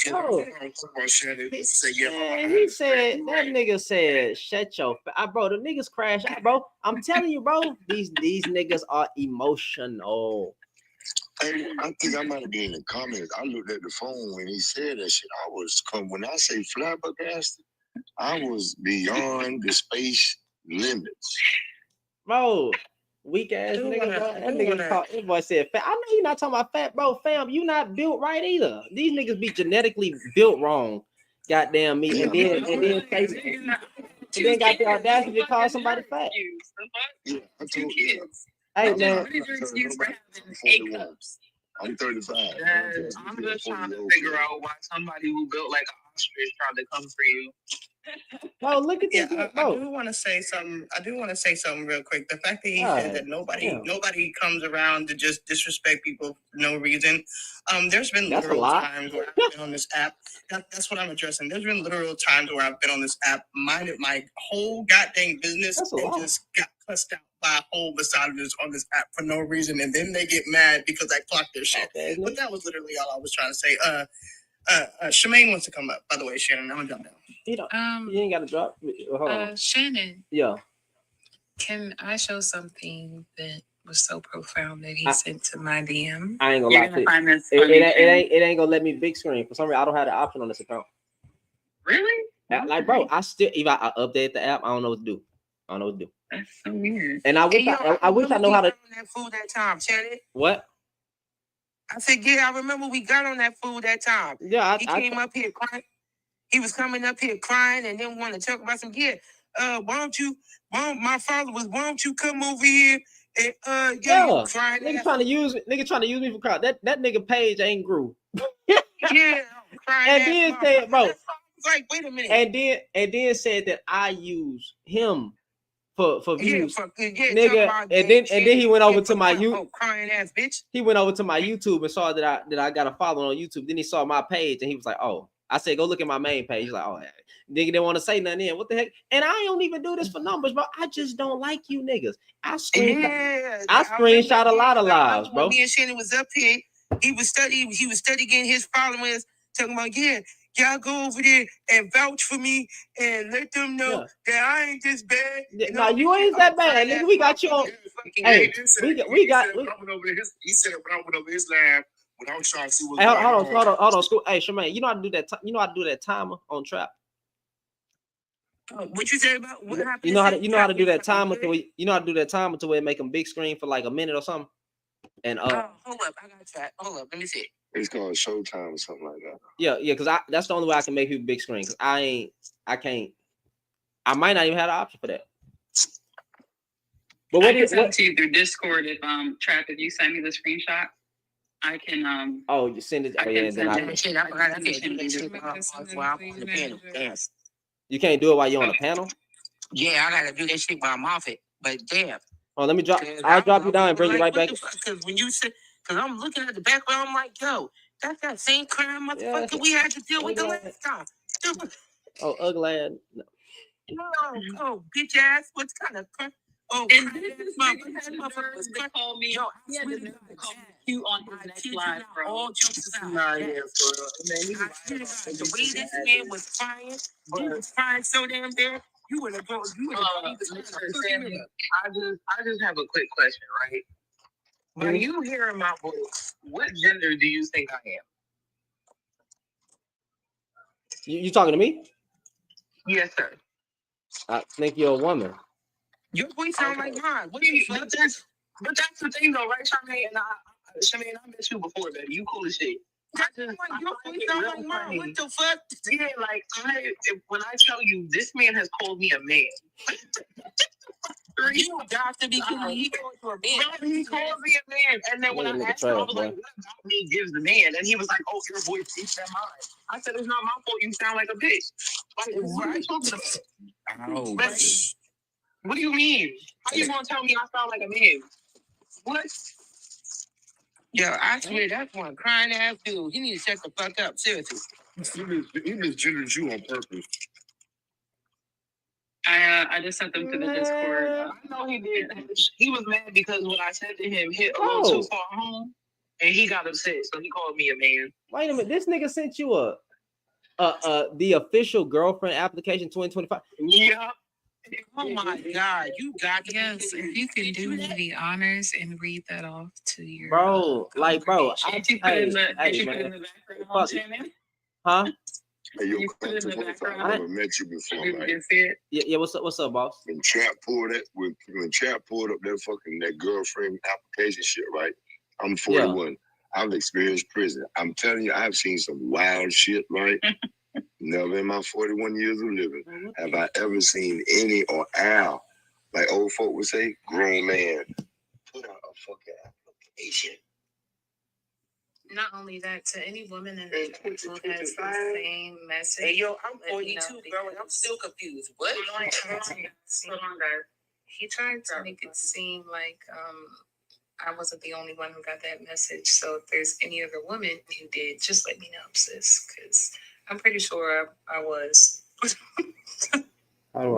[SPEAKER 1] Oh,
[SPEAKER 2] He said
[SPEAKER 1] that nigga said, "Shut your." Bro, the niggas crash out, bro. I'm telling you, bro. These niggas are emotional.
[SPEAKER 7] Hey, I think I might have been in the comments. I looked at the phone when he said that shit. I was when I say flabbergasted, I was beyond the space limits.
[SPEAKER 1] Bro, weak ass nigga, bro. That nigga called, that boy said fat. I know you're not talking about fat, bro. Fam, you not built right either. These niggas be genetically built wrong. Goddamn me. And then got the audacity to call somebody fat.
[SPEAKER 7] Yeah, I told you.
[SPEAKER 1] Hey man.
[SPEAKER 8] What is your excuse for having 8 cups?
[SPEAKER 7] I'm 35.
[SPEAKER 8] I'm just trying to figure out why somebody who built like an ostrich tried to come for you.
[SPEAKER 1] Bro, look at this.
[SPEAKER 6] I do want to say something real quick. The fact that he said that nobody comes around to just disrespect people for no reason. There's been literal times where I've been on this app. That's what I'm addressing. There's been literal times where I've been on this app, minded my whole goddamn business, and just got cussed out by a whole misogynist on this app for no reason, and then they get mad because I clocked their shit. Okay, but that was literally all I was trying to say. Shemaine wants to come up. By the way, Shannon, I'm gonna jump down.
[SPEAKER 1] You ain't got to drop. Hold on.
[SPEAKER 10] Shannon.
[SPEAKER 1] Yeah.
[SPEAKER 10] Can I show something that was so profound that he sent to my DM?
[SPEAKER 1] I ain't gonna lie to you. It ain't gonna let me big screen for some reason. I don't have the option on this account.
[SPEAKER 8] Really?
[SPEAKER 1] Like, bro, I update the app. I don't know what to do.
[SPEAKER 8] That's so weird.
[SPEAKER 1] And I wish I know how to.
[SPEAKER 6] That food that time, Shannon.
[SPEAKER 1] What?
[SPEAKER 6] I said, yeah, I remember we got on that food that time.
[SPEAKER 1] Yeah,
[SPEAKER 6] he came up here crying. He was coming up here crying and then wanted to talk about some. Yeah, why don't you come over here and crying?
[SPEAKER 1] Nigga trying to use me for crowd. That nigga page ain't grew.
[SPEAKER 6] Yeah, crying.
[SPEAKER 1] And then said, bro,
[SPEAKER 6] like, wait a minute.
[SPEAKER 1] And then said that I use him for views,
[SPEAKER 6] nigga.
[SPEAKER 1] And then he went over to my YouTube.
[SPEAKER 6] Crying ass bitch.
[SPEAKER 1] He went over to my YouTube and saw that I got a follow on YouTube. Then he saw my page and he was like, oh. I said, go look at my main page. He's like, oh, nigga didn't want to say nothing in. What the heck? And I don't even do this for numbers, bro. I just don't like you niggas. I screenshot a lot of lives, bro.
[SPEAKER 6] Me and Shannon was up here. He was studying his followers, talking about, y'all go over there and vouch for me and let them know that I ain't this bad.
[SPEAKER 1] No, you ain't that bad, nigga. We got you on. Hey, we got.
[SPEAKER 2] He said when I went over his lab. When I was trying to see what's
[SPEAKER 1] hold on, school. Hey, Shemaine, you know how to do that? You know how to do that timer on Trap?
[SPEAKER 6] What you say about what happened?
[SPEAKER 1] You know how to do that timer to where it make them big screen for like a minute or something. And
[SPEAKER 6] hold up, I got Trap. Hold up, let me see.
[SPEAKER 7] It's called Showtime or something like that.
[SPEAKER 1] Yeah, because that's the only way I can make people big screen. Because I might not even have the option for that.
[SPEAKER 3] But I can send to you through Discord if Trap, if you send me the screenshot. I can
[SPEAKER 1] oh, you send it. Oh yeah, then I
[SPEAKER 6] forgot.
[SPEAKER 1] You can't do it while you're on the panel.
[SPEAKER 6] Yeah, I gotta do that shit while I'm off it. But damn.
[SPEAKER 1] Oh, let me drop. I'll drop you down and bring you right back.
[SPEAKER 6] Because when you said, because I'm looking at the background, I'm like, yo, That's that same crime, motherfucker, we had to deal with the last time.
[SPEAKER 1] Oh, ugly ass.
[SPEAKER 6] Oh, bitch ass. What kind of crap? Oh,
[SPEAKER 3] And this motherfucker was to call me.
[SPEAKER 6] Yo,
[SPEAKER 3] He had the nerve to call me cute on his next live, bro.
[SPEAKER 6] all jokes aside.
[SPEAKER 8] Nah, yeah, for real. Man, you
[SPEAKER 6] I swear to God, the way this man was crying, he was crying so damn bad. You would have gone. You would have
[SPEAKER 8] Sammy, I just have a quick question, right? When you hear my voice, what gender do you think I am?
[SPEAKER 1] You talking to me?
[SPEAKER 8] Yes, sir.
[SPEAKER 1] I think you're a woman.
[SPEAKER 6] Your voice sound like mine. What
[SPEAKER 8] But that's the thing, though, right, Charmaine? And Charmaine, I met you before, baby. You cool as shit.
[SPEAKER 6] Your voice sound like mine. What the fuck?
[SPEAKER 8] Yeah, like when I tell you, this man has called me a man.
[SPEAKER 6] You got to be kidding me. He called you a man.
[SPEAKER 8] He called me a man, and then when I asked him, I was like, "What about me gives the man?" And he was like, "Oh, your voice speaks that mine." I said, "It's not my fault. You sound like a bitch." Like, what are you talking about?
[SPEAKER 6] Ouch.
[SPEAKER 8] What do you mean? How you gonna tell me I sound like a man? What?
[SPEAKER 6] Yo, I swear that's one crying ass dude. He need to shut the fuck up. Seriously.
[SPEAKER 7] He misgendered you on purpose.
[SPEAKER 3] I just sent them to the Discord.
[SPEAKER 8] I know he did. He was mad because what I said to him hit a little too far home, and he got upset. So he called me a man.
[SPEAKER 1] Wait a minute, this nigga sent you the official girlfriend application 2025.
[SPEAKER 8] Yeah.
[SPEAKER 6] Oh my God, you got to
[SPEAKER 10] Yes, if you can do me the honors and read that off to your
[SPEAKER 1] bro, like bro,
[SPEAKER 3] Did you put it in the background, Shannon?
[SPEAKER 1] Huh?
[SPEAKER 7] Hey, yo,
[SPEAKER 3] You put it in the
[SPEAKER 7] I
[SPEAKER 3] background.
[SPEAKER 7] never met you before,
[SPEAKER 3] You
[SPEAKER 7] right?
[SPEAKER 3] can see it.
[SPEAKER 1] Yeah, what's up, boss?
[SPEAKER 7] When Trap pulled up that girlfriend application shit, right? I'm 41. I've experienced prison. I'm telling you, I've seen some wild shit, right? Never in my 41 years of living have I ever seen any or Al, like old folk would say, grown man, put out a fucking application.
[SPEAKER 10] Not only that, to any woman in the group who has the same message.
[SPEAKER 6] Hey, yo, I'm 42, bro, and I'm still confused. What?
[SPEAKER 3] Hold on, guys.
[SPEAKER 10] He tried to make it seem like I wasn't the only one who got that message. So if there's any other woman who did, just let me know, sis, because I'm pretty sure I was.
[SPEAKER 1] How do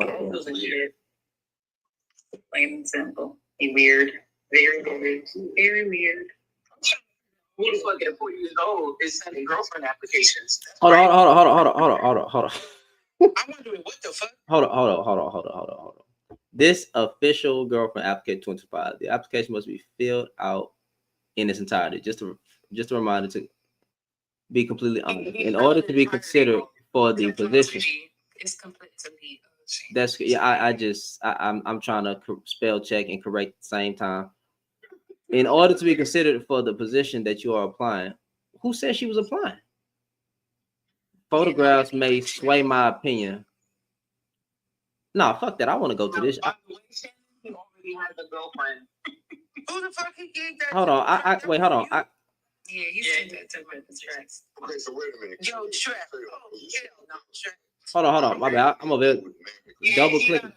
[SPEAKER 3] Plain and simple. Be weird. Very, very, very weird.
[SPEAKER 8] Who the fuck at 40 years old is sending girlfriend applications?
[SPEAKER 1] Hold on.
[SPEAKER 6] I'm wondering what the fuck?
[SPEAKER 1] Hold on. This official girlfriend application 25. The application must be filled out in its entirety. Just a reminder to be completely honest. In order to be considered for the position.
[SPEAKER 10] It's complete to be.
[SPEAKER 1] That's I'm trying to spell check and correct at the same time. In order to be considered for the position that you are applying, who said she was applying? Photographs may sway my opinion. Nah, fuck that. I want to go to this.
[SPEAKER 8] He already has a girlfriend.
[SPEAKER 6] Who the fuck he gave that?
[SPEAKER 1] Hold on. Wait, hold on.
[SPEAKER 10] Yeah, he sent that to my distress.
[SPEAKER 7] Okay, so wait a minute.
[SPEAKER 6] Yo, Trap. Oh, hell no, Trap.
[SPEAKER 1] Hold on. My bad. I'm over there double clicking.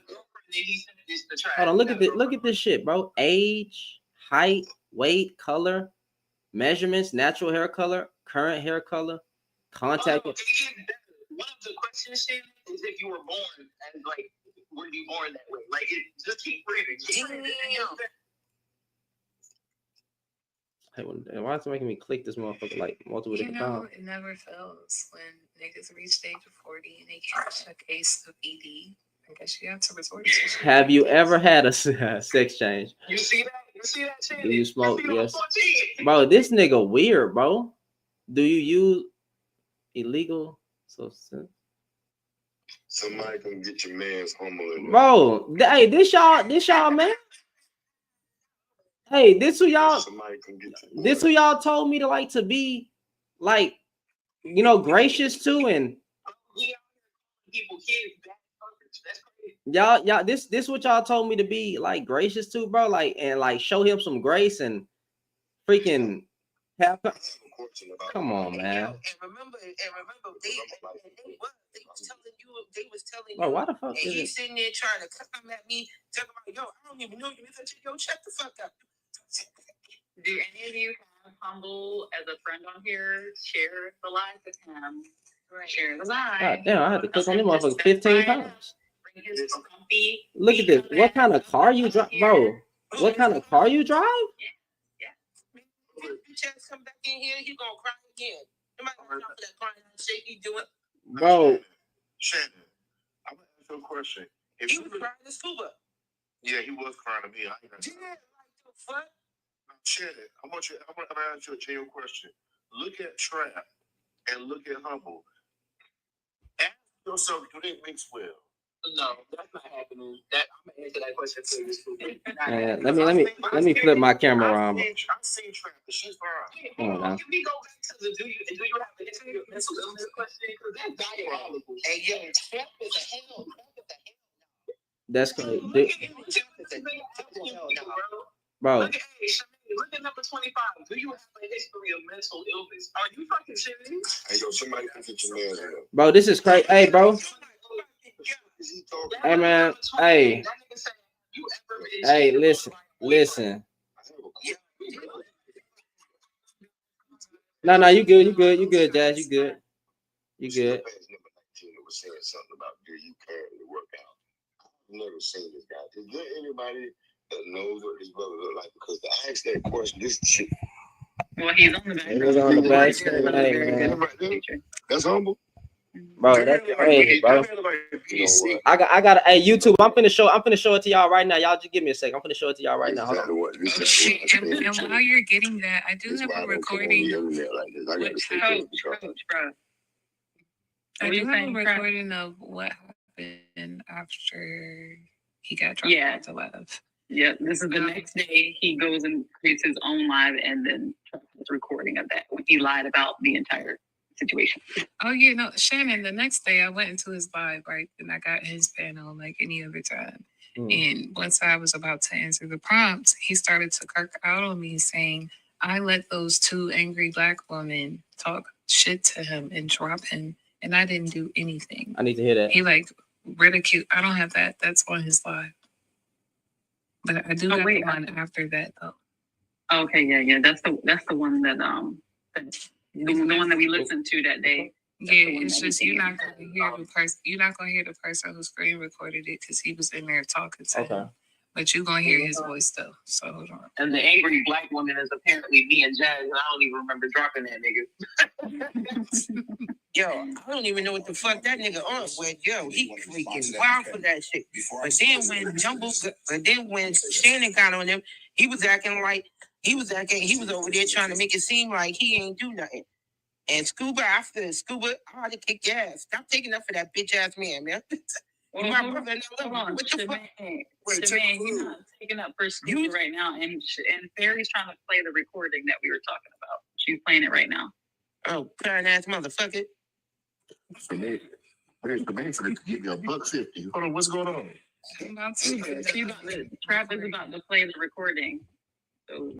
[SPEAKER 1] Hold on. Look at this shit, bro. Age, height, weight, color, measurements, natural hair color, current hair color, contact.
[SPEAKER 8] One of the questions is if you were born and like, were you born that way? Like, just keep reading.
[SPEAKER 1] Hey, why is it making me click this motherfucker like multiple different times?
[SPEAKER 10] It never fails when niggas reach the age of 40 and they catch a case of ED. I guess you have to resort to shit.
[SPEAKER 1] Have you ever had a sex change?
[SPEAKER 8] You see that? You see that shit?
[SPEAKER 1] Do you smoke? Yes. Bro, this nigga weird, bro. Do you use illegal substance?
[SPEAKER 7] Somebody can get your man's humble in there.
[SPEAKER 1] Bro, hey, this y'all, man. Hey, this who y'all told me to like to be like, you know, gracious to and y'all this what y'all told me to be like gracious to, bro, like and like show him some grace and freaking have. Come on, man.
[SPEAKER 6] And remember, they was telling you.
[SPEAKER 1] Bro, why the fuck?
[SPEAKER 6] And he's sitting there trying to come at me, talking about, yo, I don't even know you. Yo, shut the fuck up.
[SPEAKER 3] Do any of you have Humble as a friend on here, share the live with him. Share the live.
[SPEAKER 1] God damn, I had to click on them motherfuckers 15 times.
[SPEAKER 3] Bring his comfy.
[SPEAKER 1] Look at this. What kind of car you drive, bro? What kind of car you drive?
[SPEAKER 8] Bitch ass come back in here, he gonna cry again. Somebody gonna stop that crying shit he doing.
[SPEAKER 1] Bro.
[SPEAKER 2] Shannon, I'm gonna ask you a question. If
[SPEAKER 8] He was crying to Scuba.
[SPEAKER 2] yeah, he was crying to me. I ain't gonna
[SPEAKER 8] Yeah, like the fuck.
[SPEAKER 2] Shannon, I'm gonna ask you a genuine question. Look at Trap and look at Humble. Ask yourself, do they mix well?
[SPEAKER 8] No, that's not happening. I'm gonna answer that question for you.
[SPEAKER 1] Let me flip my camera around.
[SPEAKER 2] I've seen Trap, but she's fine.
[SPEAKER 1] Come on now.
[SPEAKER 8] Can we go back to the do you have an history of mental illness question? Because that's diabolical. Hey, yo, Trap is a hell.
[SPEAKER 1] That's crazy. Bro.
[SPEAKER 8] Look at number 25. Do you have a history of mental illness? Are you fucking serious?
[SPEAKER 7] Hey, yo, somebody can get your man here.
[SPEAKER 1] Bro, this is crazy. Hey, bro. Hey, man. Hey. Hey, listen. No, you good, Jazz. You good.
[SPEAKER 7] Was saying something about do you currently work out? I've never seen this guy. Is there anybody that knows what this brother look like? Because to ask that question, this shit.
[SPEAKER 3] Well, he's on the back.
[SPEAKER 1] He's on the back. Hey, man.
[SPEAKER 7] That's Humble.
[SPEAKER 1] Bro, that's crazy, bro. I got. Hey, YouTube. I'm finna show it to y'all right now. Y'all just give me a second. I'm finna show it to y'all right now. Hold on.
[SPEAKER 10] And while you're getting that, I do have a recording.
[SPEAKER 3] Coach, bro.
[SPEAKER 10] I do have a recording of what happened after he got dropped out to live.
[SPEAKER 3] Yeah, this is the next day he goes and creates his own live and then is recording of that when he lied about the entire situation.
[SPEAKER 10] Oh yeah, no, Shannon, the next day I went into his live, right? And I got his panel like any other time. And once I was about to answer the prompts, he started to kirk out on me saying, I let those two angry black women talk shit to him and drop him, and I didn't do anything.
[SPEAKER 1] I need to hear that.
[SPEAKER 10] He like ridiculed. I don't have that. That's on his live. But I do have the one after that though.
[SPEAKER 3] Okay, yeah. That's the one that the one that we listened to that day.
[SPEAKER 10] Yeah, it's just you're not gonna hear the person. You're not gonna hear the person who screen recorded it because he was in there talking to him. But you're gonna hear his voice though. So hold on.
[SPEAKER 8] And the angry black woman is apparently me and Jazz, and I don't even remember dropping that nigga. Yo, I don't even know what the fuck that nigga on with. Yo, he freaking wild for that shit. But then when Shannon got on him, he was over there trying to make it seem like he ain't do nothing. And Scuba, I had to kick your ass. Stop taking up for that bitch ass man.
[SPEAKER 3] Well,
[SPEAKER 8] my brother,
[SPEAKER 3] what the fuck? He's not taking up for Scuba right now, and Fairy's trying to play the recording that we were talking about. She's playing it right now.
[SPEAKER 8] Oh, crying ass motherfucker.
[SPEAKER 2] For me, the man for give you $1.50. Hold on, what's going on?
[SPEAKER 3] Trap is about to play the recording. So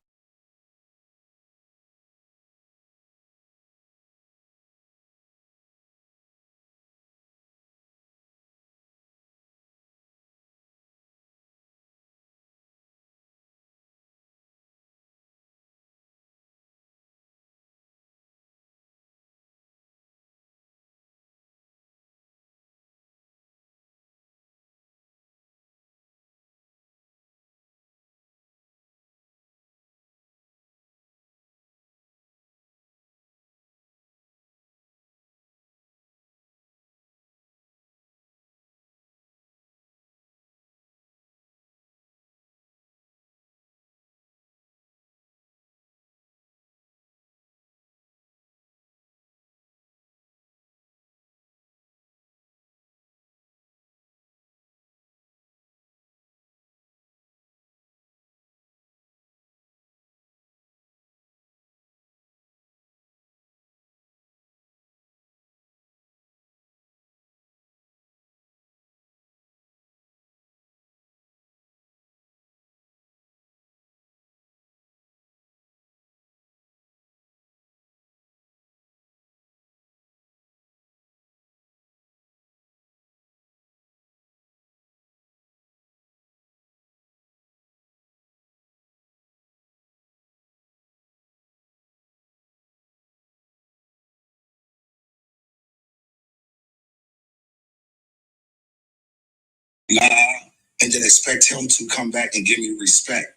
[SPEAKER 2] Nah, and then expect him to come back and give me respect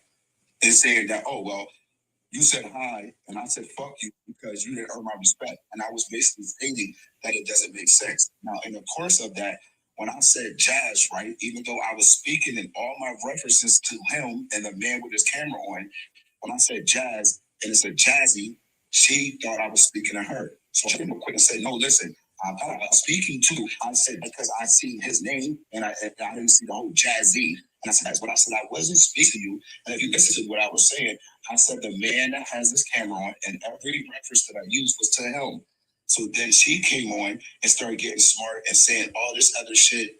[SPEAKER 2] and saying that, oh, well, you said hi, and I said fuck you because you didn't earn my respect. And I was basically stating that it doesn't make sense. Now, in the course of that, when I said Jazz, right, even though I was speaking in all my references to him and the man with his camera on, when I said Jazz and it said Jazzy, she thought I was speaking to her. So she came up quick and said, no, listen, I'm speaking to, I said, because I seen his name and I didn't see the whole Jazzy. And I said, that's what I said. I wasn't speaking to you. And if you listen to what I was saying, I said the man that has his camera on, and every reference that I used was to him. So then she came on and started getting smart and saying all this other shit,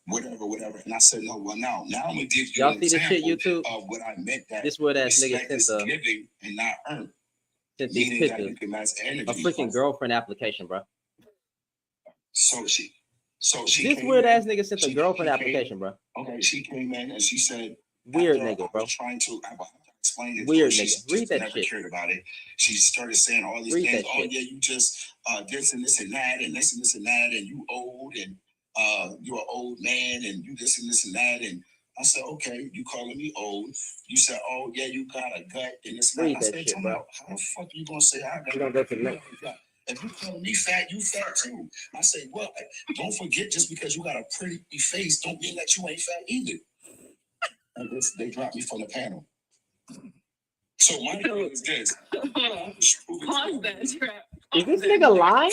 [SPEAKER 2] whatever. And I said, no, well, now I'm gonna give you
[SPEAKER 1] Y'all
[SPEAKER 2] an
[SPEAKER 1] see this shit,
[SPEAKER 2] example
[SPEAKER 1] YouTube?
[SPEAKER 2] of what I meant that
[SPEAKER 1] This weird ass nigga
[SPEAKER 2] respect is
[SPEAKER 1] sent
[SPEAKER 2] giving and not earned.
[SPEAKER 1] these
[SPEAKER 2] Meaning that
[SPEAKER 1] pictures.
[SPEAKER 2] you can match energy.
[SPEAKER 1] A freaking girlfriend application, bro.
[SPEAKER 2] So she
[SPEAKER 1] This
[SPEAKER 2] came
[SPEAKER 1] weird
[SPEAKER 2] in,
[SPEAKER 1] ass nigga sent a
[SPEAKER 2] she
[SPEAKER 1] girlfriend
[SPEAKER 2] came-
[SPEAKER 1] application, bro.
[SPEAKER 2] Okay, she came in and she said,
[SPEAKER 1] Weird
[SPEAKER 2] after
[SPEAKER 1] nigga,
[SPEAKER 2] I
[SPEAKER 1] bro.
[SPEAKER 2] was trying to explain it.
[SPEAKER 1] Weird
[SPEAKER 2] She
[SPEAKER 1] nigga.
[SPEAKER 2] just
[SPEAKER 1] Read that
[SPEAKER 2] never
[SPEAKER 1] shit.
[SPEAKER 2] cared about it. She started saying all these
[SPEAKER 1] Read
[SPEAKER 2] things.
[SPEAKER 1] that
[SPEAKER 2] Oh
[SPEAKER 1] shit.
[SPEAKER 2] yeah, you just this and this and that and this and this and that and you old and you're an old man and you this and this and that and I said, okay, you calling me old. You said, oh yeah, you got a gut and this and that.
[SPEAKER 1] Read
[SPEAKER 2] I
[SPEAKER 1] that
[SPEAKER 2] said,
[SPEAKER 1] shit,
[SPEAKER 2] tell
[SPEAKER 1] bro.
[SPEAKER 2] me, how the fuck you gonna say I got
[SPEAKER 1] You gonna go to the next.
[SPEAKER 2] gut? If you calling me fat, you fat too. I say, well, don't forget, just because you got a pretty face, don't mean that you ain't fat either. And this, they dropped me from the panel. So my thing is this.
[SPEAKER 3] Pause that trap.
[SPEAKER 1] Is this nigga lying?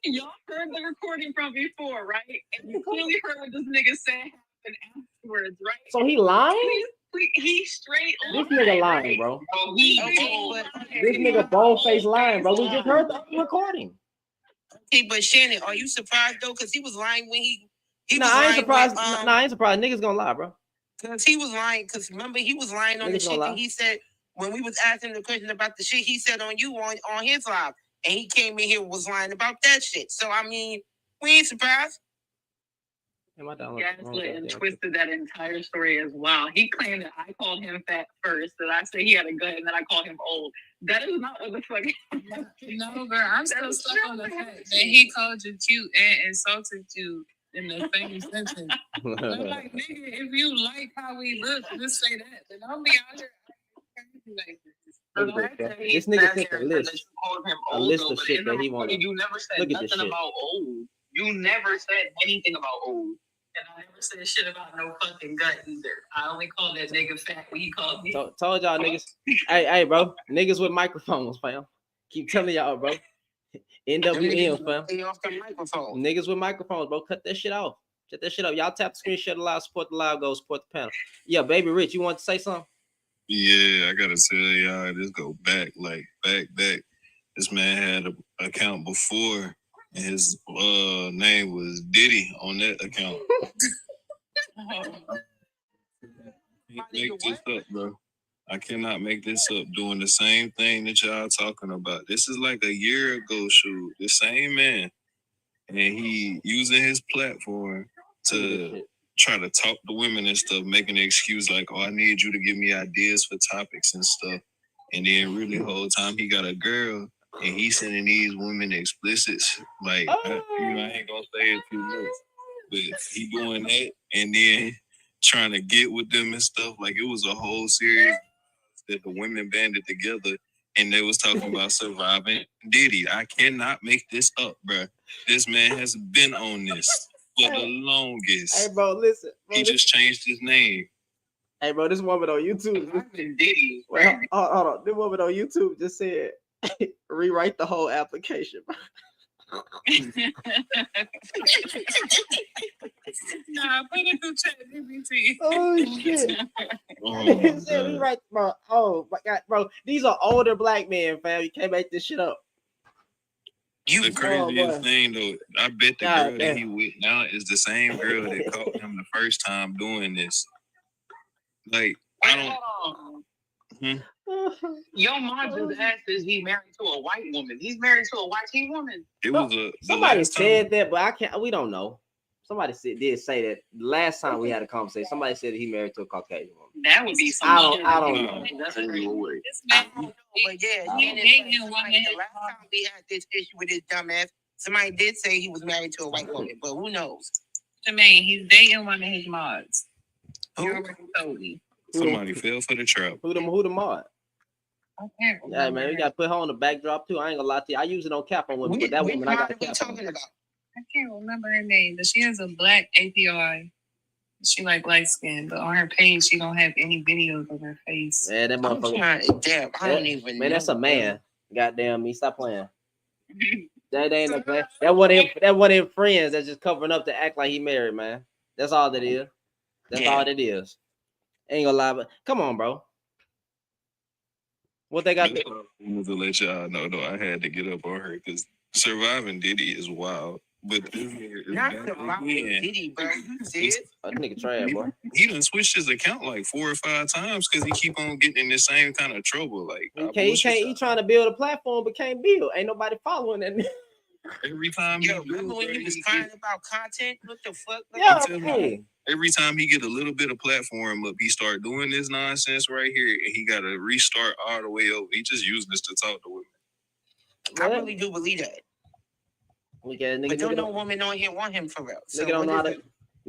[SPEAKER 3] Y'all heard the recording from before, right? And you clearly heard what this nigga said happened afterwards, right?
[SPEAKER 1] So he lying?
[SPEAKER 3] He straight
[SPEAKER 1] This nigga lying, bro.
[SPEAKER 3] Oh, he
[SPEAKER 1] This nigga bold face lying, bro. We just heard the recording.
[SPEAKER 8] Okay, but Shannon, are you surprised though? Because he was lying when he
[SPEAKER 1] Nah,
[SPEAKER 8] was
[SPEAKER 1] I ain't
[SPEAKER 8] lying
[SPEAKER 1] surprised.
[SPEAKER 8] when,
[SPEAKER 1] Nah, I ain't surprised. Niggas gonna lie, bro.
[SPEAKER 8] Because he was lying. Because remember, he was lying on
[SPEAKER 1] Niggas
[SPEAKER 8] the shit
[SPEAKER 1] gonna
[SPEAKER 8] that
[SPEAKER 1] lie.
[SPEAKER 8] he said when we was asking the question about the shit he said on you on his live, and he came in here and was lying about that shit. So I mean, we ain't surprised.
[SPEAKER 3] gaslit and twisted that entire story as well. He claimed that I called him fat first, that I said he had a gut, and then I called him old. That is not what the fuck.
[SPEAKER 10] No, girl, I'm still stuck on the fact that he called you cute and insulted you in the same sentence. I'm like, nigga, if you like how we look, just say that. But don't be out here acting like this.
[SPEAKER 1] This nigga sent a list. A list of shit that he wanted.
[SPEAKER 3] You never said
[SPEAKER 1] Look at this
[SPEAKER 3] nothing
[SPEAKER 1] shit.
[SPEAKER 3] about old. You never said anything about old. And I never said shit about no fucking gut either. I only called that nigga fat when he called me.
[SPEAKER 1] Told y'all niggas. Hey, bro. Niggas with microphones, fam. Keep telling y'all, bro. NWM, fam. Niggas with microphones, bro. Cut that shit off. Shut that shit up. Y'all tap the screen, share the live, support the live, go support the panel. Yeah, baby Rich, you want to say something?
[SPEAKER 11] Yeah, I gotta tell y'all, this go back. This man had an account before, and his name was Diddy on that account. Make this up, bro. I cannot make this up. Doing the same thing that y'all talking about. This is like a year ago, shoot. The same man, and he using his platform to try to talk to women and stuff, making an excuse like, "Oh, I need you to give me ideas for topics and stuff." And then really the whole time he got a girl, and he's sending these women explicits. Like, I ain't gonna say it too much, but he doing that, and then trying to get with them and stuff. Like, it was a whole series that the women banded together, and they was talking about surviving Diddy. I cannot make this up, bro. This man has been on this for the longest.
[SPEAKER 1] Hey, bro, listen. Bro,
[SPEAKER 11] he just changed his name.
[SPEAKER 1] Hey, bro, this woman on YouTube.
[SPEAKER 3] Diddy.
[SPEAKER 1] Wait, hold on. This woman on YouTube just said, rewrite the whole application.
[SPEAKER 10] Nah, put it through ChatGPT.
[SPEAKER 1] Oh shit! He said rewrite, bro. Oh my god, bro. These are older black men, fam. You can't make this shit up.
[SPEAKER 11] The craziest thing though, I bet the girl that he with now is the same girl that caught him the first time doing this. Like, I don't.
[SPEAKER 3] Your mom just asked, is he married to a white woman? He's married to a white woman.
[SPEAKER 11] It was a
[SPEAKER 1] somebody said that, but I can't. We don't know. Somebody did say that last time we had a conversation. Somebody said that he married to a Caucasian woman.
[SPEAKER 3] That would be some
[SPEAKER 1] I don't know.
[SPEAKER 3] That's crazy.
[SPEAKER 8] But yeah, the last time we had this issue with his dumbass, somebody did say he was married to a white woman, but who knows?
[SPEAKER 3] Jermaine, he's dating one of his mods. You already told me.
[SPEAKER 11] Somebody fell for the trap.
[SPEAKER 1] Who the mod?
[SPEAKER 3] Okay.
[SPEAKER 1] Yeah, man, we got to put her on the backdrop too. I ain't gonna lie to you. I use it on cap on women, but that woman I got to cap on.
[SPEAKER 3] I can't remember her name, but she has a black API. She like light skin, but on her page she don't have any videos of her face.
[SPEAKER 1] Man, that motherfucker.
[SPEAKER 8] Damn, I don't even.
[SPEAKER 1] Man, that's a man. Goddamn me, stop playing. That ain't no plan. That wasn't friends. That's just covering up to act like he married, man. That's all that is. That's all that is. Ain't gonna lie, but come on, bro. What they got?
[SPEAKER 11] To let y'all know, though, I had to get up on her because surviving Diddy is wild. But this nigga is
[SPEAKER 8] not surviving Diddy, bro. You did?
[SPEAKER 1] That nigga trash, boy.
[SPEAKER 11] He done switched his account like 4 or 5 times because he keep on getting in the same kind of trouble. Like
[SPEAKER 1] he trying to build a platform but can't build. Ain't nobody following that.
[SPEAKER 11] Every time
[SPEAKER 8] remember when he was crying about content? What the fuck?
[SPEAKER 11] Every time he get a little bit of platform up, he start doing this nonsense right here, and he got to restart all the way over. He just using this to talk to women.
[SPEAKER 8] I really do believe that. But don't no woman on here want him for real. So
[SPEAKER 1] nigga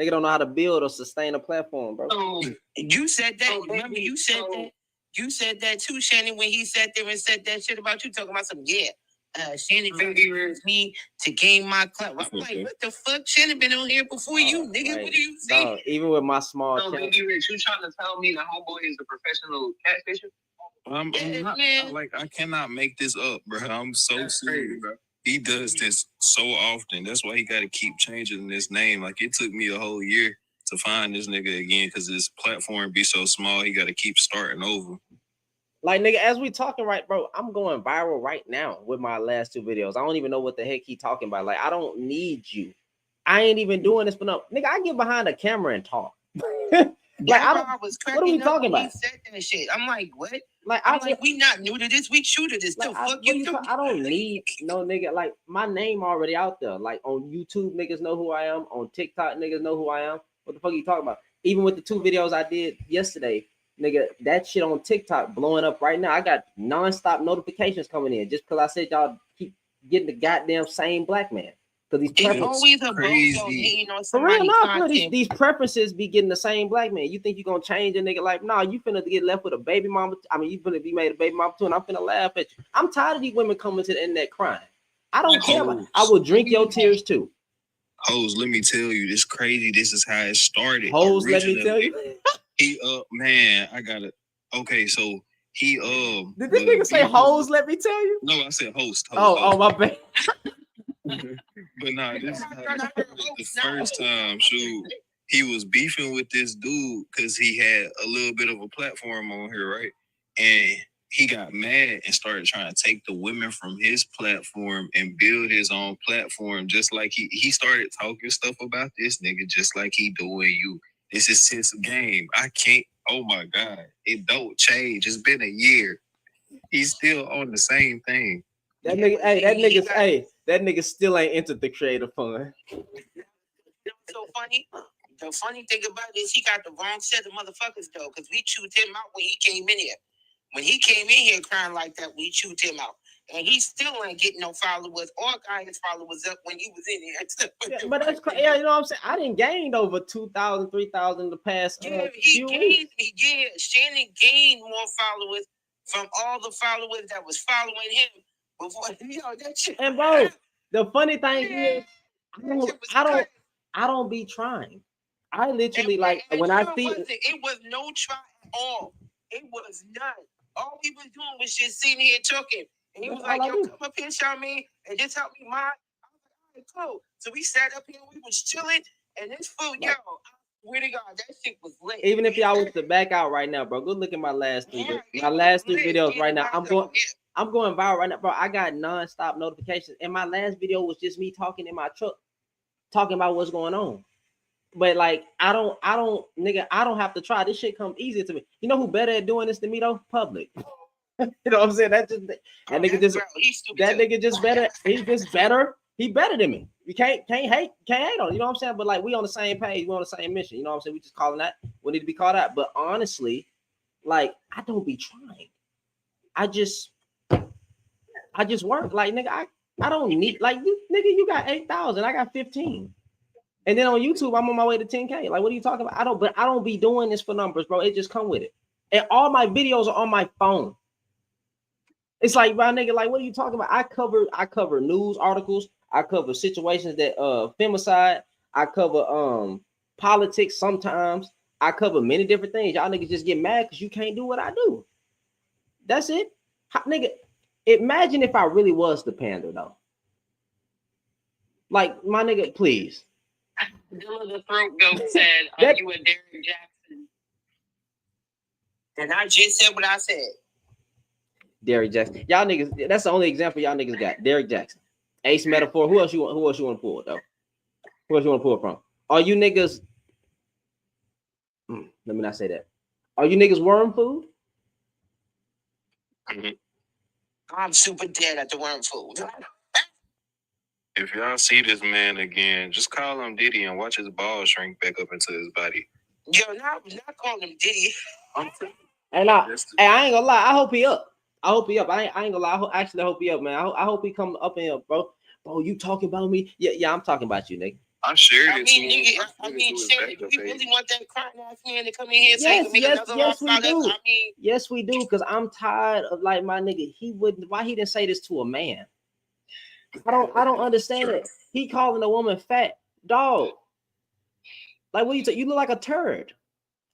[SPEAKER 1] don't know how to build or sustain a platform, bro.
[SPEAKER 8] You said that. Remember, you said that. You said that too, Shannon, when he sat there and said that shit about you, talking about some Shannon figures me to gain my club. I'm like, what the fuck? Shannon been on here before you, nigga. Right. What do you say?
[SPEAKER 1] Even with my small
[SPEAKER 2] channel. Baby Rich, you trying to tell me the homeboy is a professional catfisher?
[SPEAKER 11] I'm not, I cannot make this up, bro. I'm so serious, bro. He does this so often. That's why he got to keep changing this name. Like, it took me a whole year to find this nigga again because his platform be so small. He got to keep starting over.
[SPEAKER 1] Like, nigga, as we talking right, bro, I'm going viral right now with my last 2 videos. I don't even know what the heck he talking about. Like, I don't need you. I ain't even doing this for no. Nigga, I get behind the camera and talk. Like,
[SPEAKER 8] I was
[SPEAKER 1] what are we talking about?
[SPEAKER 8] He said that shit. I'm like, what?
[SPEAKER 1] Like,
[SPEAKER 8] I'm like, we not new to this. We true to this. Like, fuck you.
[SPEAKER 1] I don't need no nigga. Like, my name already out there. Like, on YouTube, niggas know who I am. On TikTok, niggas know who I am. What the fuck are you talking about? Even with the 2 videos I did yesterday, nigga, that shit on TikTok blowing up right now. I got nonstop notifications coming in just because I said y'all keep getting the goddamn same black man. Because these preferences,
[SPEAKER 8] crazy.
[SPEAKER 1] For real, no, these preferences be getting the same black man. You think you gonna change a nigga like, nah, you finna get left with a baby mama. I mean, you finna be made a baby mama too, and I'm finna laugh at you. I'm tired of these women coming to the internet crying. I don't care about, I will drink your tears too.
[SPEAKER 11] Hoes, let me tell you, this crazy. This is how it started.
[SPEAKER 1] Hoes, let me tell you.
[SPEAKER 11] Man, I gotta. Okay, so he
[SPEAKER 1] Did this nigga say hoes? Let me tell you.
[SPEAKER 11] No, I said host.
[SPEAKER 1] Oh, my bad.
[SPEAKER 11] But nah, this is the first time. Shoot, he was beefing with this dude because he had a little bit of a platform on here, right? And he got mad and started trying to take the women from his platform and build his own platform, just like he started talking stuff about this nigga, just like he doing you. This is his game. I can't. Oh my God, it don't change. It's been a year. He's still on the same thing.
[SPEAKER 1] That nigga still ain't entered the creative fund.
[SPEAKER 8] So funny. The funny thing about it is he got the wrong set of motherfuckers though, because we chewed him out when he came in here. When he came in here crying like that, we chewed him out. And he still ain't getting no followers or got his followers up when he was in here.
[SPEAKER 1] Yeah, but that's crazy. Yeah, you know what I'm saying? I didn't gain over 2,000, 3,000 the past few weeks.
[SPEAKER 8] Shannon gained more followers from all the followers that was following him before. That shit.
[SPEAKER 1] And bro, the funny thing is, I don't be trying. I literally when I see
[SPEAKER 8] it was no try at all. It was none. All we was doing was just sitting here talking. And he was like, yo, come up here, Charmaine, and just help me mod. I was like, all right, cool. So we sat up here, we was chilling, and this food, yo, I swear to God, that shit was lit.
[SPEAKER 1] Even if y'all was to back out right now, bro, go look at my last 3 videos right now. I'm going viral right now, bro. I got nonstop notifications. And my last video was just me talking in my truck, talking about what's going on. But like, I don't have to try. This shit comes easy to me. You know who better at doing this than me though? Public. You know what I'm saying? That nigga just better. He's just better. He better than me. You can't hate on it. You know what I'm saying? But like, we on the same page. We on the same mission. You know what I'm saying? We just calling that. We need to be called out. But honestly, like, I don't be trying. I just work. Like, nigga, I don't need, like, you, nigga, you got 8,000. I got 15. And then on YouTube, I'm on my way to 10K. Like, what are you talking about? I don't be doing this for numbers, bro. It just come with it. And all my videos are on my phone. It's like, my nigga, like, what are you talking about? I cover news articles. I cover situations that femicide. I cover politics sometimes. I cover many different things. Y'all niggas just get mad because you can't do what I do. That's it. Nigga, imagine if I really was the panda, though. Like, my nigga, please.
[SPEAKER 3] Dilla the Throat Goat said, "Are you a Derrick Jackson?"
[SPEAKER 8] And I just said what I said.
[SPEAKER 1] Derrick Jackson. Y'all niggas, that's the only example y'all niggas got. Derrick Jackson. Ace Metaphor. Who else you want to pull, though? Who else you want to pull from? Are you niggas... let me not say that. Are you niggas worm food?
[SPEAKER 8] I'm super dead at the worm food.
[SPEAKER 11] If y'all see this man again, just call him Diddy and watch his balls shrink back up into his body.
[SPEAKER 8] Yo, not calling him Diddy.
[SPEAKER 1] And I ain't gonna lie. I hope he up. I ain't gonna lie. I hope he up, man. I hope he come up in here, bro. Bro, you talking about me? Yeah, I'm talking about you, nigga.
[SPEAKER 11] I shared it.
[SPEAKER 8] Shit, do we really want that crying ass man to come in here so he can make another
[SPEAKER 1] yes, we do.
[SPEAKER 8] I mean,
[SPEAKER 1] yes, we do, because I'm tired of, like, my nigga. Why he didn't say this to a man? I don't understand it. He calling a woman fat, dog. Like, what you look like a turd.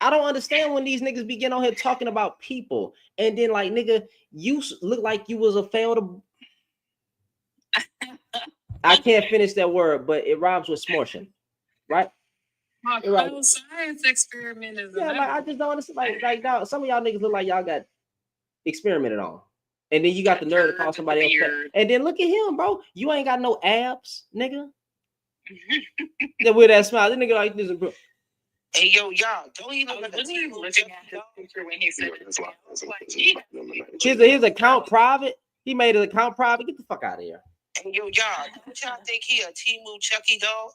[SPEAKER 1] I don't understand when these niggas begin on here talking about people, and then, like, nigga, you look like you was a failed. I can't finish that word, but it rhymes with smortion, right?
[SPEAKER 10] Right. Science experiment is
[SPEAKER 1] like, I just don't understand. Like dog, some of y'all niggas look like y'all got experimented on, and then you got the nerve to call somebody else fat. And then look at him, bro. You ain't got no abs, nigga. With that smile, this nigga like this, bro.
[SPEAKER 8] Hey, yo, y'all, don't even
[SPEAKER 3] look at the picture when he said
[SPEAKER 1] his account private. He made his account private. Get the fuck out of here.
[SPEAKER 8] Hey, yo, y'all, don't y'all think he a Timu Chucky dog?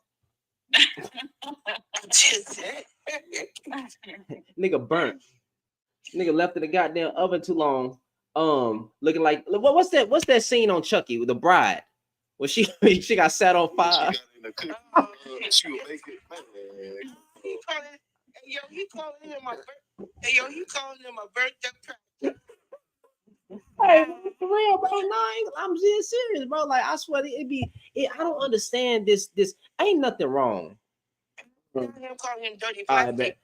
[SPEAKER 1] Nigga burnt. Nigga left in the goddamn oven too long. Looking like what's that scene on Chucky with the bride when she got set on fire?
[SPEAKER 11] She would make it.
[SPEAKER 8] He calling him my birthday.
[SPEAKER 1] Hey, for real, bro. No, I'm just serious, bro. Like, I swear I don't understand this. Ain't nothing wrong.
[SPEAKER 8] Him calling him dirty
[SPEAKER 1] plastic.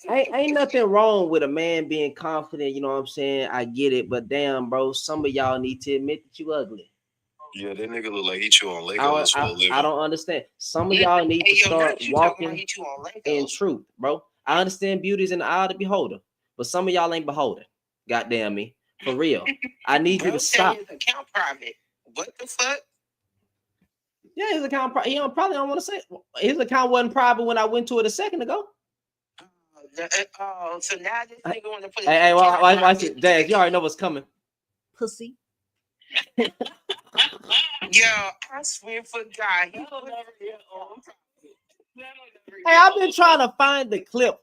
[SPEAKER 1] Ain't nothing wrong with a man being confident, you know what I'm saying? I get it, but damn, bro, some of y'all need to admit that you ugly.
[SPEAKER 11] Yeah, that nigga look like he chew on Legos for a living.
[SPEAKER 1] I don't understand. Some of y'all need to start walking in truth, bro. I understand beauty is in the eye of the beholder, but some of y'all ain't beholden. Goddamn me. For real. I need you to stop.
[SPEAKER 8] His account private. What the fuck?
[SPEAKER 1] Yeah, his account he probably don't want to say his account wasn't private when I went to it a second ago.
[SPEAKER 8] So now this nigga want to put it.
[SPEAKER 1] Hey, watch it. Dad, you already know what's coming. Pussy.
[SPEAKER 8] Yo, I swear for God, he will never get on.
[SPEAKER 1] Hey, I've been trying to find the clip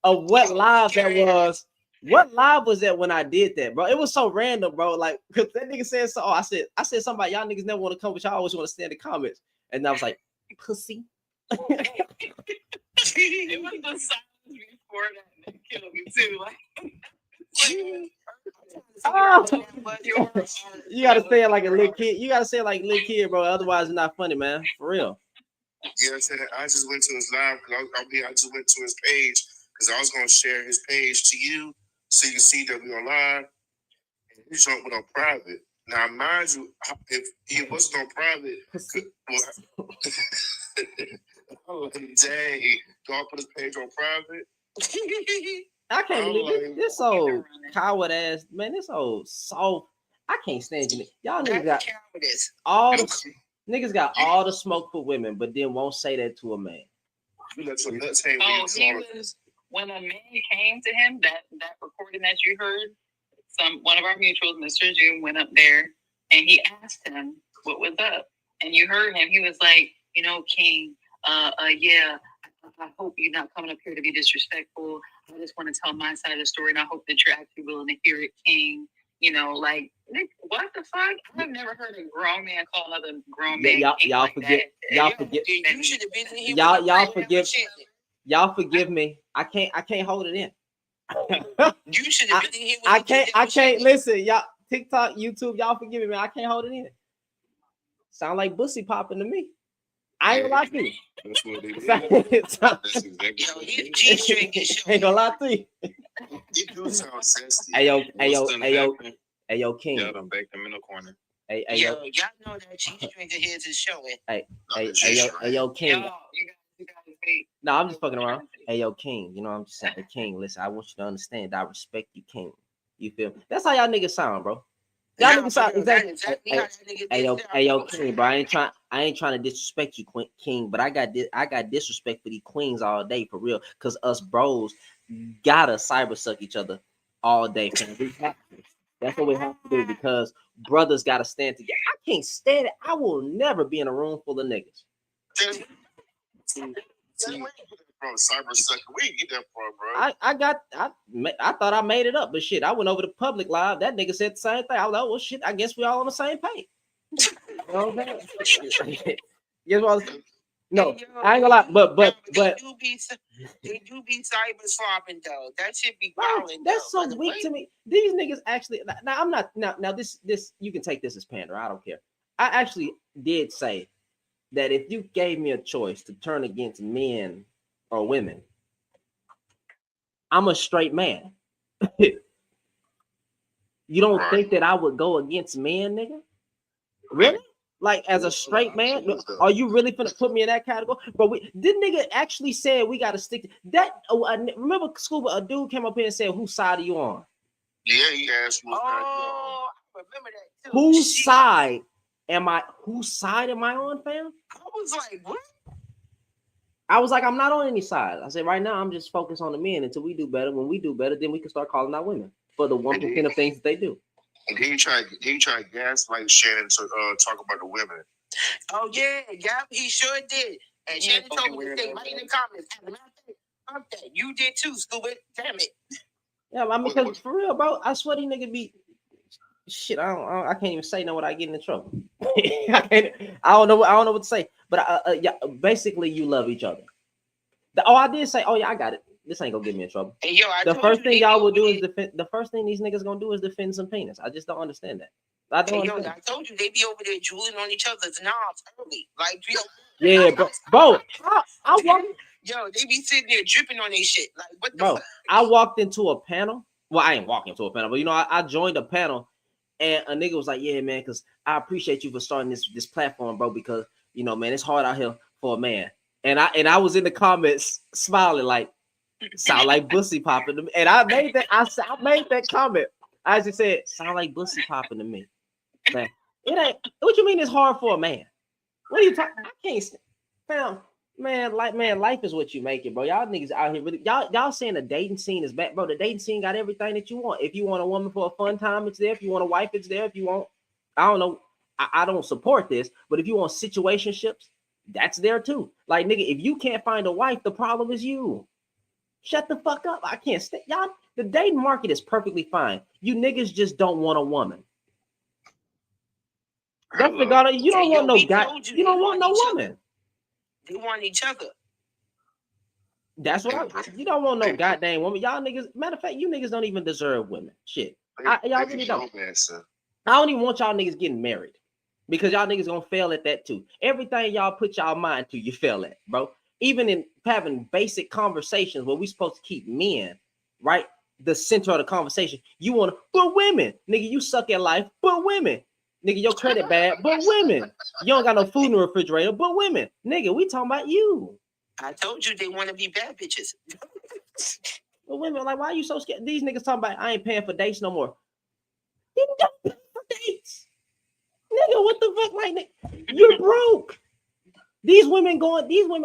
[SPEAKER 1] of what live that was. What live was that when I did that, bro? It was so random, bro. Like, cause that nigga said so. I said something about y'all niggas never want to come, but y'all always want to stay in the comments. And I was like, pussy.
[SPEAKER 3] It was the silence before that killed me too.
[SPEAKER 1] You gotta say it like a little kid. You gotta say it like a little kid, bro. Otherwise, it's not funny, man. For real.
[SPEAKER 7] Yeah, I just went to his live because I just went to his page because I was gonna share his page to you so you can see that we on live. And he jumped on private. Now, mind you, if he wasn't on private, oh, dang, do I put his page on private?
[SPEAKER 1] I can't believe this old coward ass man. This old soft. I can't stand you. Y'all niggas got all the niggas got all the smoke for women, but then won't say that to a man.
[SPEAKER 3] He was when a man came to him. That recording that you heard, one of our mutuals, Mr. June, went up there and he asked him what was up, and you heard him. He was like, King, yeah. I hope you're not coming up here to be disrespectful. I just want to tell my side of the story, and I hope that you're actually willing to hear it, King. You know, like, what the fuck? I've never heard a grown man call another grown man.
[SPEAKER 1] Y'all forget. Y'all forget.
[SPEAKER 8] You should have been here.
[SPEAKER 1] Y'all forgive. Y'all forgive me. I can't hold it in.
[SPEAKER 8] You should have been here.
[SPEAKER 1] I can't listen. Y'all TikTok, YouTube. Y'all forgive me, man. I can't hold it in. Sound like bussy popping to me. I ain't gonna lie to you.
[SPEAKER 11] That's what it is. That's exactly what it is.
[SPEAKER 8] G-string is showing.
[SPEAKER 1] Ain't gonna lie to you.
[SPEAKER 7] You do sound sexy.
[SPEAKER 1] Hey yo, King.
[SPEAKER 11] Y'all done baked him in the corner.
[SPEAKER 1] Hey
[SPEAKER 8] yo, y'all know that G-string of his is showing.
[SPEAKER 1] Hey yo, King. No, I'm just fucking around. Hey yo, King. You know what I'm just saying? Hey, King, listen, I want you to understand that I respect you, King. You feel me? That's how y'all niggas sound, bro. Y'all niggas sound exactly. Hey yo, King, bro. I ain't trying to disrespect you, King, but I got disrespect for these queens all day for real. Cause us bros gotta cyber suck each other all day, fam. We have to. That's what we have to do because brothers gotta stand together. I can't stand it. I will never be in a room full of niggas.
[SPEAKER 7] Bro, cyber sucker. Where you get that from, bro?
[SPEAKER 1] I thought I made it up, but shit, I went over to public live. That nigga said the same thing. I was like, well, shit, I guess we all on the same page. You know what I'm saying? Guess what? No, I ain't gonna lie, but
[SPEAKER 8] they do be cyber swapping though. That should be violent.
[SPEAKER 1] That's so weak to me. These niggas actually. Now I'm not. Now this you can take this as pander. I don't care. I actually did say that if you gave me a choice to turn against men or women, I'm a straight man. You don't think that I would go against men, nigga? Really? Like as a straight man, are you really finna put me in that category? But this nigga actually said we gotta stick to that. Remember, Scuba, a dude came up here and said, "Whose side are you on?"
[SPEAKER 7] Yeah, he asked me.
[SPEAKER 8] Oh, I remember that too.
[SPEAKER 1] Whose side am I? Whose side am I on, fam?
[SPEAKER 8] I was like, what?
[SPEAKER 1] I was like, I'm not on any side. I said, right now, I'm just focused on the men until we do better. When we do better, then we can start calling out women for the 1% of things that they do.
[SPEAKER 7] And he tried to gaslight Shannon to talk about the women.
[SPEAKER 8] Oh yeah, he sure did. And Shannon told me to say right in the comments. Fuck that. You did too, Scuba. Damn it.
[SPEAKER 1] Yeah, I mean, because for real, bro, I swear these niggas be shit. I can't even say no without getting in trouble. I don't know what to say. But yeah, basically, you love each other. I did say, oh yeah, I got it. This ain't gonna get me in trouble.
[SPEAKER 8] Hey, yo,
[SPEAKER 1] the first thing y'all will do is defend. The first thing these niggas gonna do is defend some penis. I just don't understand that. I
[SPEAKER 8] told you they be over there drooling on each other's knobs early. Like,
[SPEAKER 1] yeah, bro. I walked.
[SPEAKER 8] Yo, they be sitting there dripping on their shit. Like, what the
[SPEAKER 1] bro?
[SPEAKER 8] Fuck?
[SPEAKER 1] I walked into a panel. Well, I ain't walking into a panel, but you know, I joined a panel, and a nigga was like, "Yeah, man, because I appreciate you for starting this platform, bro. Because you know, man, it's hard out here for a man." And I was in the comments smiling like, sound like bussy popping to me. And I made that. I made that comment. I just said, sound like bussy popping to me. Man, it ain't. What you mean it's hard for a man? What are you talking? I can't. Fam, man, life is what you make it, bro. Y'all niggas out here really. Y'all saying the dating scene is bad, bro. The dating scene got everything that you want. If you want a woman for a fun time, it's there. If you want a wife, it's there. If you want, I don't know. I don't support this, but if you want situationships, that's there too. Like, nigga, if you can't find a wife, the problem is you. Shut the fuck up. I can't stand y'all. The dating market is perfectly fine. You niggas just don't want a woman. That's the god. You don't want no guy. You don't want no woman.
[SPEAKER 8] They want each other.
[SPEAKER 1] That's what you don't want no goddamn woman. Y'all niggas, matter of fact, you niggas don't even deserve women. Shit. Y'all really don't. I don't even want y'all niggas getting married. Because y'all niggas gonna fail at that too. Everything y'all put y'all mind to, you fail at, bro. Even in having basic conversations where we supposed to keep men, right? The center of the conversation. You want to, but women, nigga, you suck at life, but women. Nigga, your credit bad, but women. You don't got no food in the refrigerator, but women. Nigga, we talking about you.
[SPEAKER 8] I told you they want to be bad bitches.
[SPEAKER 1] But women, like, why are you so scared? These niggas talking about, I ain't paying for dates no more. You don't pay for dates. Nigga, what the fuck? Like, you're broke. These women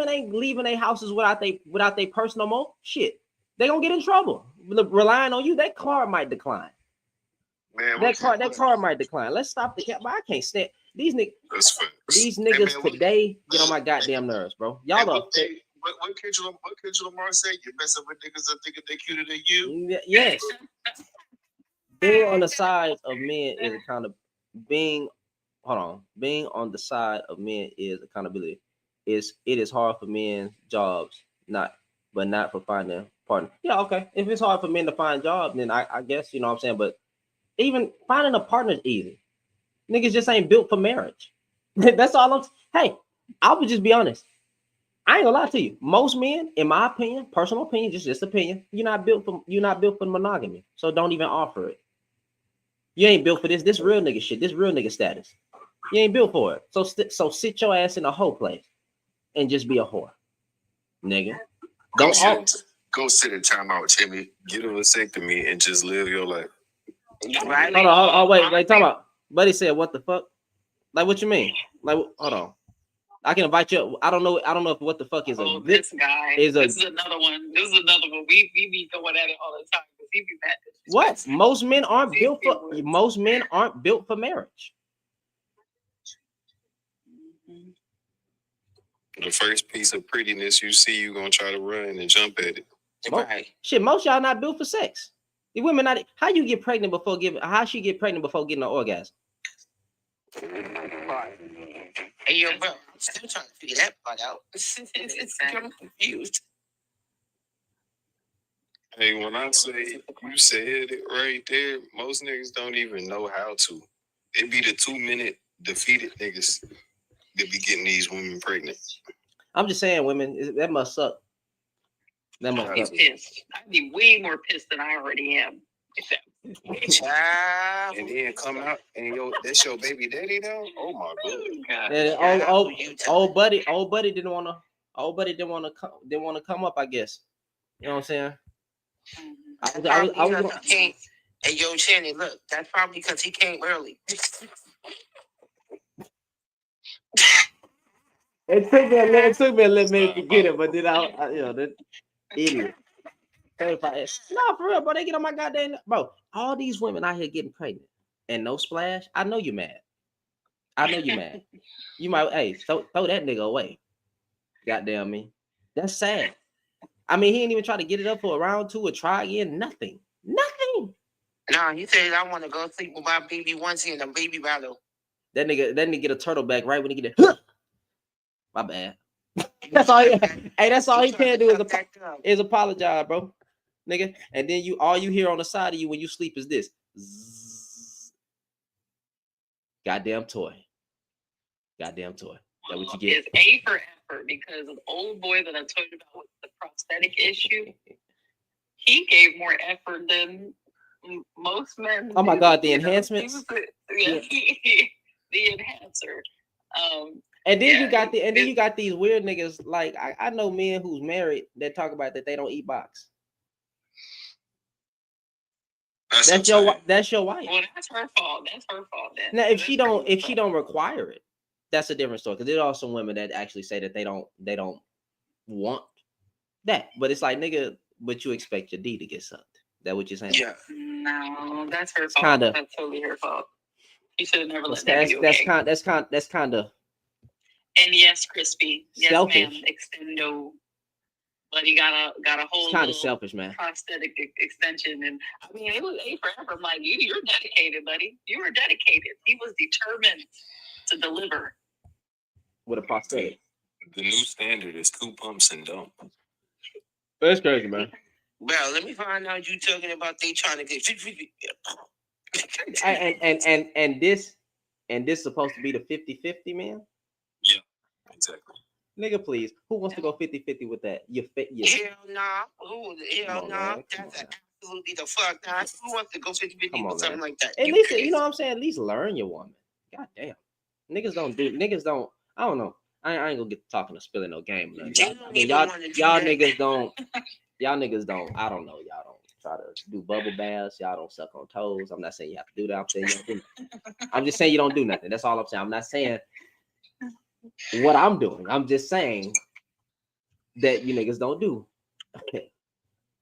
[SPEAKER 1] ain't leaving their houses without they purse no more. Shit, they gonna get in trouble. Relying on you, that car might decline. Man, that car might decline. Let's stop the cap. I can't stand these niggas. These niggas today get on my goddamn nerves, bro. Y'all are.
[SPEAKER 7] What Kendrick Lamar said? You messing with niggas that think they cuter than you.
[SPEAKER 1] Yes. being on the side of men is a kind of being. Hold on, being on the side of men is accountability. It is hard for men jobs, not for finding partner. Yeah, okay. If it's hard for men to find jobs, then I guess you know what I'm saying. But even finding a partner is easy. Niggas just ain't built for marriage. That's all I'm. Hey, I would just be honest. I ain't gonna lie to you. Most men, in my opinion, personal opinion, just opinion, you're not built for monogamy. So don't even offer it. You ain't built for this. This real nigga shit. This real nigga status. You ain't built for it. So sit your ass in a hoe place and just be a whore, nigga.
[SPEAKER 7] Go sit in timeout, Timmy.
[SPEAKER 11] Get a vasectomy and just live your life.
[SPEAKER 8] Right?
[SPEAKER 1] Hold on. Wait. Talk about. Buddy said, "What the fuck? Like, what you mean? Like, hold on. I can invite you. I don't know if what the fuck is a
[SPEAKER 3] this guy.
[SPEAKER 1] This
[SPEAKER 3] is another one. This is another one. We be going at it all the time because he be mad.
[SPEAKER 1] What? Most men aren't built for marriage.
[SPEAKER 11] The first piece of prettiness you see, you gonna try to run and jump at it.
[SPEAKER 1] Most y'all not built for sex. The women not. How you get pregnant before giving? How she get pregnant before getting an orgasm?
[SPEAKER 8] Hey, yo, bro, I'm still trying to figure that part out. I'm confused.
[SPEAKER 11] Hey, when I say you said it right there, most niggas don't even know how to. It be the 2-minute defeated niggas that be getting these women pregnant.
[SPEAKER 1] I'm just saying, women, that must suck. That must
[SPEAKER 3] I'd
[SPEAKER 1] suck.
[SPEAKER 3] be pissed. I'd be way more pissed than I already am.
[SPEAKER 11] And then come out and that's your baby daddy though. Oh my god.
[SPEAKER 1] And old buddy didn't want to come up. I guess. You know what I'm saying? I was
[SPEAKER 8] Hey, yo, Shannon, look, that's probably because he came early.
[SPEAKER 1] It took me a little minute to get it, but then that idiot. No, for real, bro. They get on my goddamn bro. All these women out here getting pregnant and no splash. I know you mad. You might throw that nigga away. Goddamn me. That's sad. I mean, he ain't even try to get it up for a round 2 or try again. Nothing.
[SPEAKER 8] Nah, he said I want to go sleep with my baby onesie in a baby battle.
[SPEAKER 1] That nigga get a turtle back right when he get it. My bad. That's all. That's all he can do is apologize, bro, nigga. And then all you hear on the side of you when you sleep is this. Zzz. Goddamn toy. That what you get.
[SPEAKER 3] It's A for effort because the old boy that I told you about with the prosthetic issue, he gave more effort than most men.
[SPEAKER 1] Oh my god, the enhancements.
[SPEAKER 3] The enhancer.
[SPEAKER 1] And then you got these weird niggas like I know men who's married that talk about that they don't eat box. That's your wife.
[SPEAKER 3] Well, that's her fault. Then.
[SPEAKER 1] Now if she don't require it, that's a different story. Because there are some women that actually say that they don't want that. But it's like, nigga, but you expect your D to get sucked. That what you're saying?
[SPEAKER 8] Yeah.
[SPEAKER 3] No, that's her fault. That's totally her fault. She should have never let that be okay.
[SPEAKER 1] That's kind of.
[SPEAKER 3] And yes, Crispy. Yes,
[SPEAKER 1] selfish.
[SPEAKER 3] ma'am. Extendo. But he got a whole
[SPEAKER 1] it's kind of selfish, man.
[SPEAKER 3] Prosthetic extension, and I mean it was A forever. I'm like, you're dedicated, buddy. You were dedicated. He was determined to deliver
[SPEAKER 1] with a prosthetic.
[SPEAKER 11] The new standard is 2 pumps and dump.
[SPEAKER 1] That's crazy, man.
[SPEAKER 8] Well, let me find out you talking about they trying to get 50-50.
[SPEAKER 1] and this supposed to be the 50-50, man.
[SPEAKER 11] Yeah, exactly.
[SPEAKER 1] Nigga, please. Who wants to go 50-50 with that?
[SPEAKER 8] Hell nah. Hell nah. That's absolutely the fuck not. Who wants to go 50-50 with something like that?
[SPEAKER 1] At least, you know what I'm saying? At least learn your woman. God damn. Niggas don't. I don't know. I ain't gonna get talking to spilling no game. Y'all niggas don't. I don't know. Y'all don't try to do bubble baths. Y'all don't suck on toes. I'm not saying you have to do that. I'm saying you don't do nothing. I'm just saying you don't do nothing. That's all I'm saying. I'm not saying what I'm doing. I'm just saying that you niggas don't do.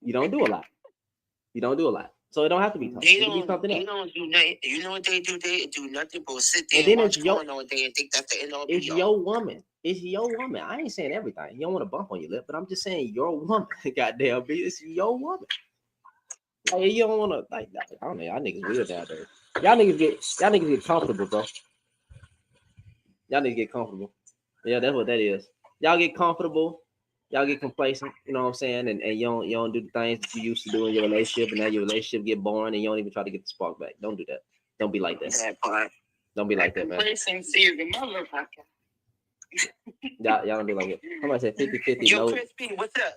[SPEAKER 1] You don't do a lot. So it don't have to be tough.
[SPEAKER 8] They don't do nothing. You know what they do? They do nothing but sit there and watch porn all day and think that's the end all be all.
[SPEAKER 1] It's your woman. I ain't saying everything. You don't want to bump on your lip, but I'm just saying your woman. Goddamn, it's your woman. Hey, you don't want to like. I don't know. Y'all niggas weird out there. Y'all niggas get comfortable, bro. Y'all niggas get comfortable. Yeah, that's what that is. Y'all get comfortable. Y'all get complacent. You know what I'm saying? And you don't do the things that you used to do in your relationship, and now your relationship get boring, and you don't even try to get the spark back. Don't do that. Don't be like that.
[SPEAKER 8] That part.
[SPEAKER 1] Don't be like that, man.
[SPEAKER 3] Complacency is the motherfucker.
[SPEAKER 1] Y'all don't be like it. Somebody said 50-50.
[SPEAKER 8] Yo,
[SPEAKER 1] No.
[SPEAKER 8] Chris P, what's up?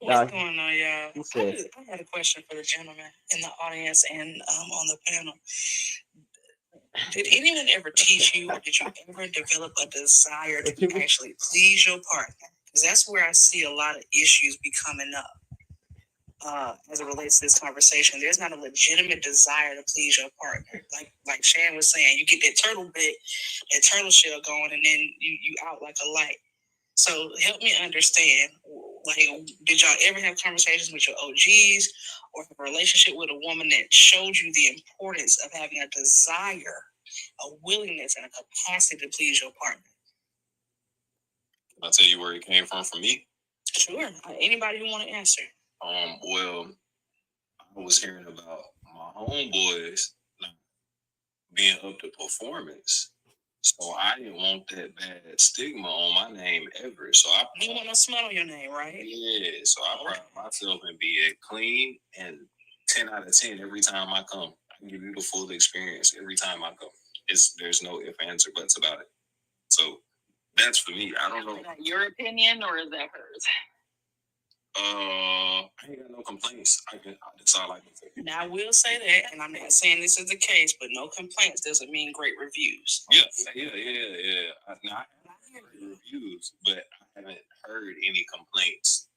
[SPEAKER 6] What's going on, y'all?
[SPEAKER 1] Who said?
[SPEAKER 6] I had a question for the gentleman in the audience and on the panel. Did anyone ever teach you, or did you ever develop a desire to actually please your partner? Because that's where I see a lot of issues be coming up as it relates to this conversation. There's not a legitimate desire to please your partner. Like Shan was saying, you get that turtle shell going, and then you out like a light. So help me understand, like, did y'all ever have conversations with your OGs or have a relationship with a woman that showed you the importance of having a desire, a willingness, and a capacity to please your partner?
[SPEAKER 11] Can I tell you where it came from for me?
[SPEAKER 6] Sure. Anybody who want to answer.
[SPEAKER 11] Well, I was hearing about my homeboys being up to performance. So I didn't want that bad stigma on my name ever. So I
[SPEAKER 6] You want no smut on your name, right?
[SPEAKER 11] Yeah, so I pride myself in being clean and 10 out of 10 every time I come. I can give you the full experience every time I come. There's no ifs, ands, or buts about it. So that's for me. I don't know.
[SPEAKER 3] Is that your opinion or is that hers?
[SPEAKER 11] I ain't got no complaints. That's all I can say.
[SPEAKER 6] Now I will say that, and I'm not saying this is the case, but no complaints doesn't mean great reviews.
[SPEAKER 11] Yeah. I heard reviews, but I haven't heard any complaints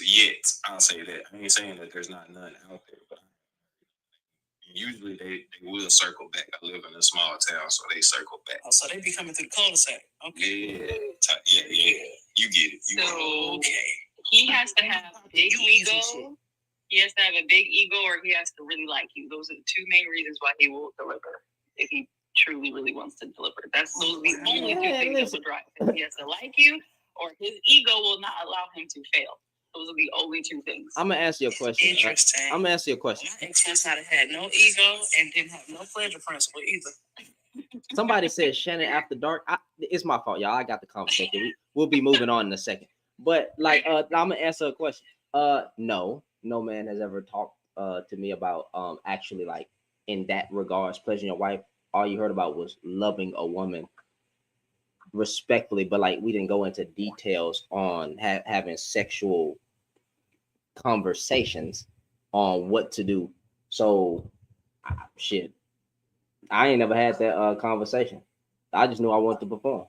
[SPEAKER 11] yet. I'll say that. I ain't saying that there's not none out there, but usually they will circle back. I live in a small town, so they circle back.
[SPEAKER 6] Oh, so they be coming through the cul-de-sac. Okay.
[SPEAKER 11] Yeah. You get it.
[SPEAKER 3] So
[SPEAKER 6] Okay.
[SPEAKER 3] he has to have a big ego. He has to have a big ego, or he has to really like you. Those are the two main reasons why he will deliver. If he truly, really wants to deliver, those are the only two things that will drive him. He has to like you, or his ego will not allow him to fail. Those are the only two things.
[SPEAKER 1] I'm gonna answer your question.
[SPEAKER 6] Interesting.
[SPEAKER 1] I'm gonna answer your question.
[SPEAKER 6] My ex might have had no ego and didn't have no pleasure principle either.
[SPEAKER 1] Somebody said Shannon after dark. It's my fault, y'all. I got the conversation. We'll be moving on in a second. But like, I'm gonna answer a question. No man has ever talked to me about actually like in that regards pleasuring your wife. All you heard about was loving a woman respectfully, but like we didn't go into details on having sexual conversations on what to do. So shit, I ain't never had that conversation. I just knew I wanted to perform,